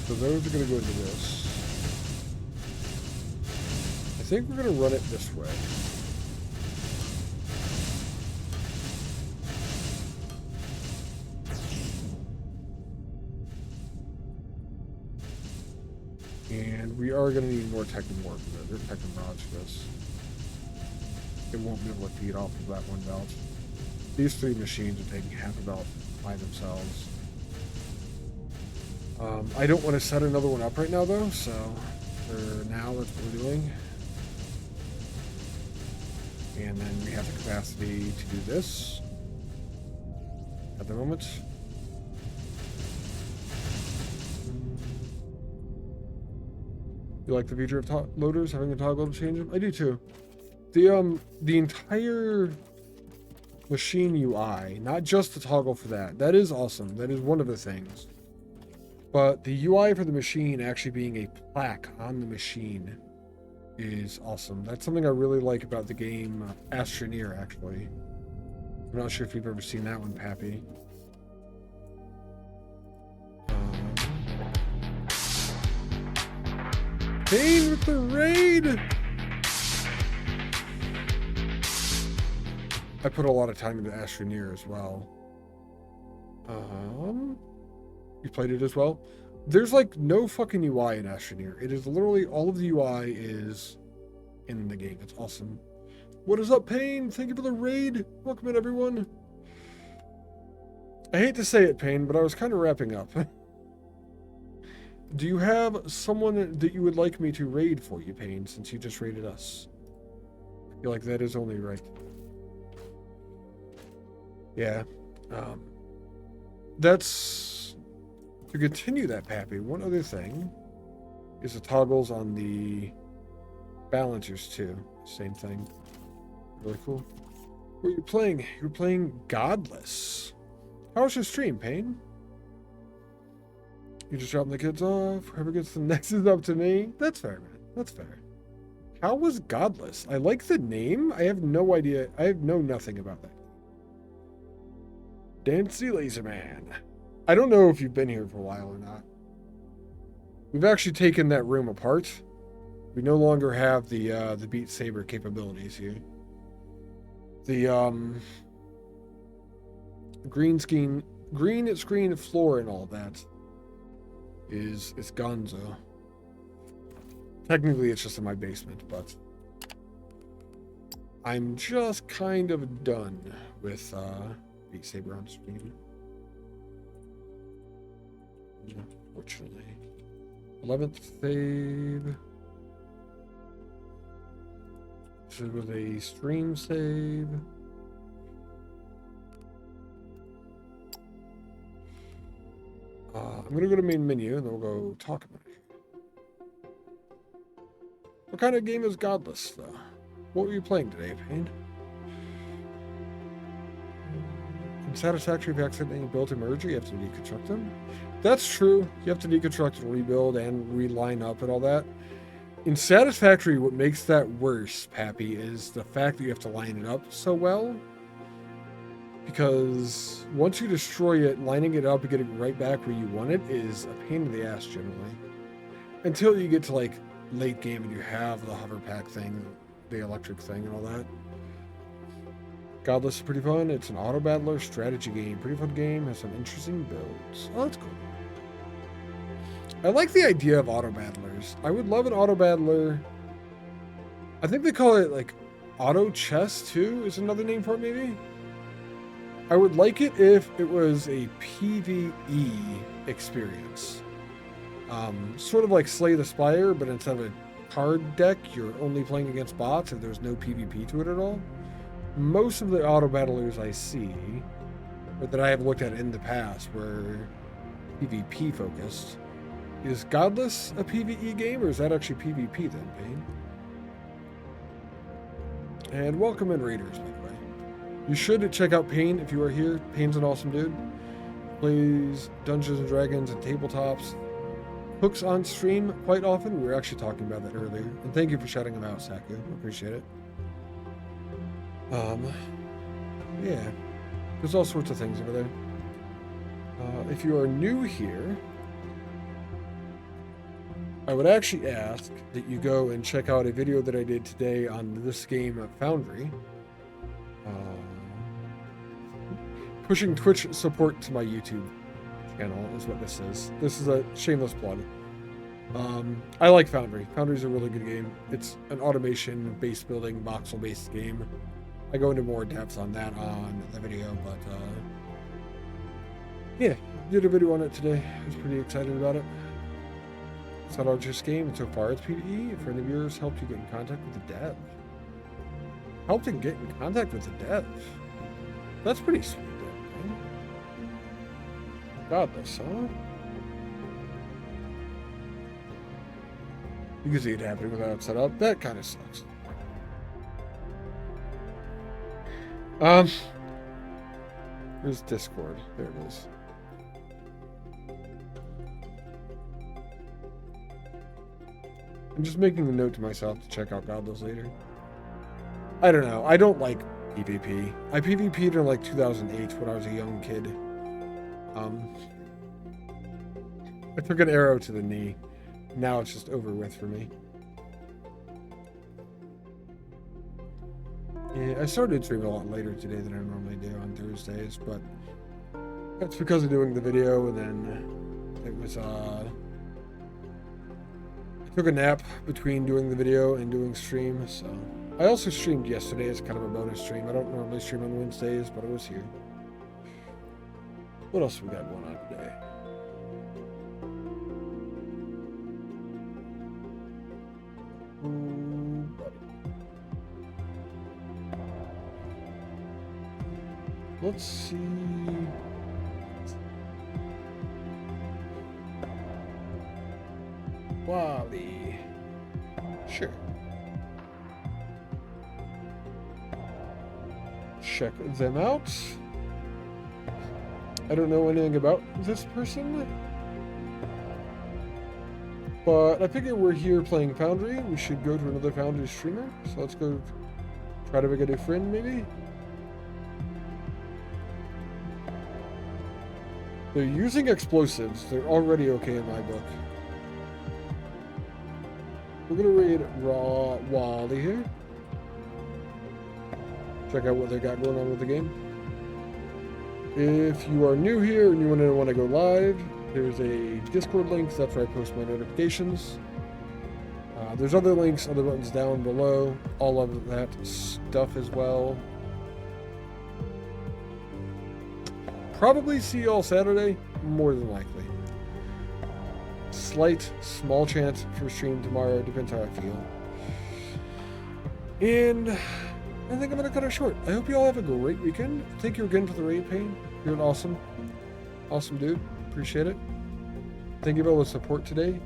So those are going to go into this. I think we're going to run it this way. And we are going to need more tech and more for that. There's tech and rods for this. It won't be able to feed off of that one belt. These 3 machines are taking half a belt by themselves. I don't want to set another one up right now though, so for now that's what we're doing. And then we have the capacity to do this at the moment. You like the feature of loaders, having a toggle to change them? I do too. The entire machine UI, not just the toggle for that. That is awesome. That is one of the things. But the UI for the machine actually being a plaque on the machine is awesome. That's something I really like about the game Astroneer, actually. I'm not sure if you've ever seen that one, Pappy. Pain with the raid! I put a lot of time into Astroneer as well. You played it as well? There's like no fucking UI in Astroneer. It is literally all of the UI is in the game. It's awesome. What is up, Payne? Thank you for the raid. Welcome in, everyone. I hate to say it, Payne, but I was kind of wrapping up. Do you have someone that you would like me to raid for you, Payne, since you just raided us? I feel like that is only right. Yeah. That's... To continue that, Pappy, one other thing is the toggles on the balancers, too. Same thing. Really cool. What are you playing? You're playing Godless. How was your stream, Payne? You're just dropping the kids off. Whoever gets the next is up to me. That's fair, man. That's fair. How was Godless? I like the name. I have no idea. I know nothing about that. Dancy Laserman. I don't know if you've been here for a while or not. We've actually taken that room apart. We no longer have the Beat Saber capabilities here. The green screen floor and all that is gonzo. Technically it's just in my basement, but I'm just kind of done with Beat Saber on stream. Unfortunately. 11th save. This is with a stream save. I'm going to go to main menu and then we'll go talk about it. What kind of game is Godless, though? What were you playing today, Payne? In Satisfactory, if you accidentally built a merger, you have to deconstruct them. That's true. You have to deconstruct and rebuild and reline up and all that. In Satisfactory, what makes that worse, Pappy, is the fact that you have to line it up so well. Because once you destroy it, lining it up and getting right back where you want it is a pain in the ass generally. Until you get to like late game and you have the hover pack thing, the electric thing and all that. Godless is pretty fun. It's an auto battler strategy game. Pretty fun game. Has some interesting builds. Oh, that's cool. I like the idea of auto battlers. I would love an auto battler. I think they call it like auto chess too, is another name for it maybe. I would like it if it was a PvE experience. Sort of like Slay the Spire, but instead of a card deck, you're only playing against bots and there's no PvP to it at all. Most of the auto battlers I see, or that I have looked at in the past, were PvP focused. Is Godless a PvE game, or is that actually PvP then, Payne? And welcome in, Raiders, by the way. You should check out Payne if you are here. Payne's an awesome dude. Plays Dungeons and Dragons and tabletops. Hooks on stream quite often. We were actually talking about that earlier. And thank you for shouting him out, Saku. Appreciate it. Yeah. There's all sorts of things over there. If you are new here, I would actually ask that you go and check out a video that I did today on this game, Foundry. Pushing Twitch support to my YouTube channel is what this is. This is a shameless plug. I like Foundry. Foundry's a really good game. It's an automation, base building, voxel-based game. I go into more depth on that on the video, but yeah, did a video on it today. I was pretty excited about it. It's not our just game, and so far it's PvE. If any of yours helped you get in contact with the dev. Helped you get in contact with the dev. That's pretty sweet, man. Godless, huh? You can see it happening without it set up. That kind of sucks. Where's Discord? There it is. I'm just making a note to myself to check out Godless later. I don't know. I don't like PvP. I PvP'd in like 2008 when I was a young kid. I took an arrow to the knee. Now it's just over with for me. Yeah, I started streaming a lot later today than I normally do on Thursdays, but that's because of doing the video, and then it was, I took a nap between doing the video and doing stream, so. I also streamed yesterday as kind of a bonus stream. I don't normally stream on Wednesdays, but I was here. What else we got going on today? Let's see. Wally. Sure. Check them out. I don't know anything about this person, but I figure we're here playing Foundry. We should go to another Foundry streamer. So let's go try to make a new friend, maybe. They're using explosives. They're already okay in my book. We're gonna raid Raw Wally here. Check out what they got going on with the game. If you are new here and you want to go live, there's a Discord link. That's where I post my notifications. There's other links, other buttons down below. All of that stuff as well. Probably see you all Saturday, more than likely. Small chance for stream tomorrow, depends how I feel. And I think I'm going to cut it short. I hope you all have a great weekend. Thank you again for the raid, Pain. You're an awesome dude. Appreciate it. Thank you for all the support today.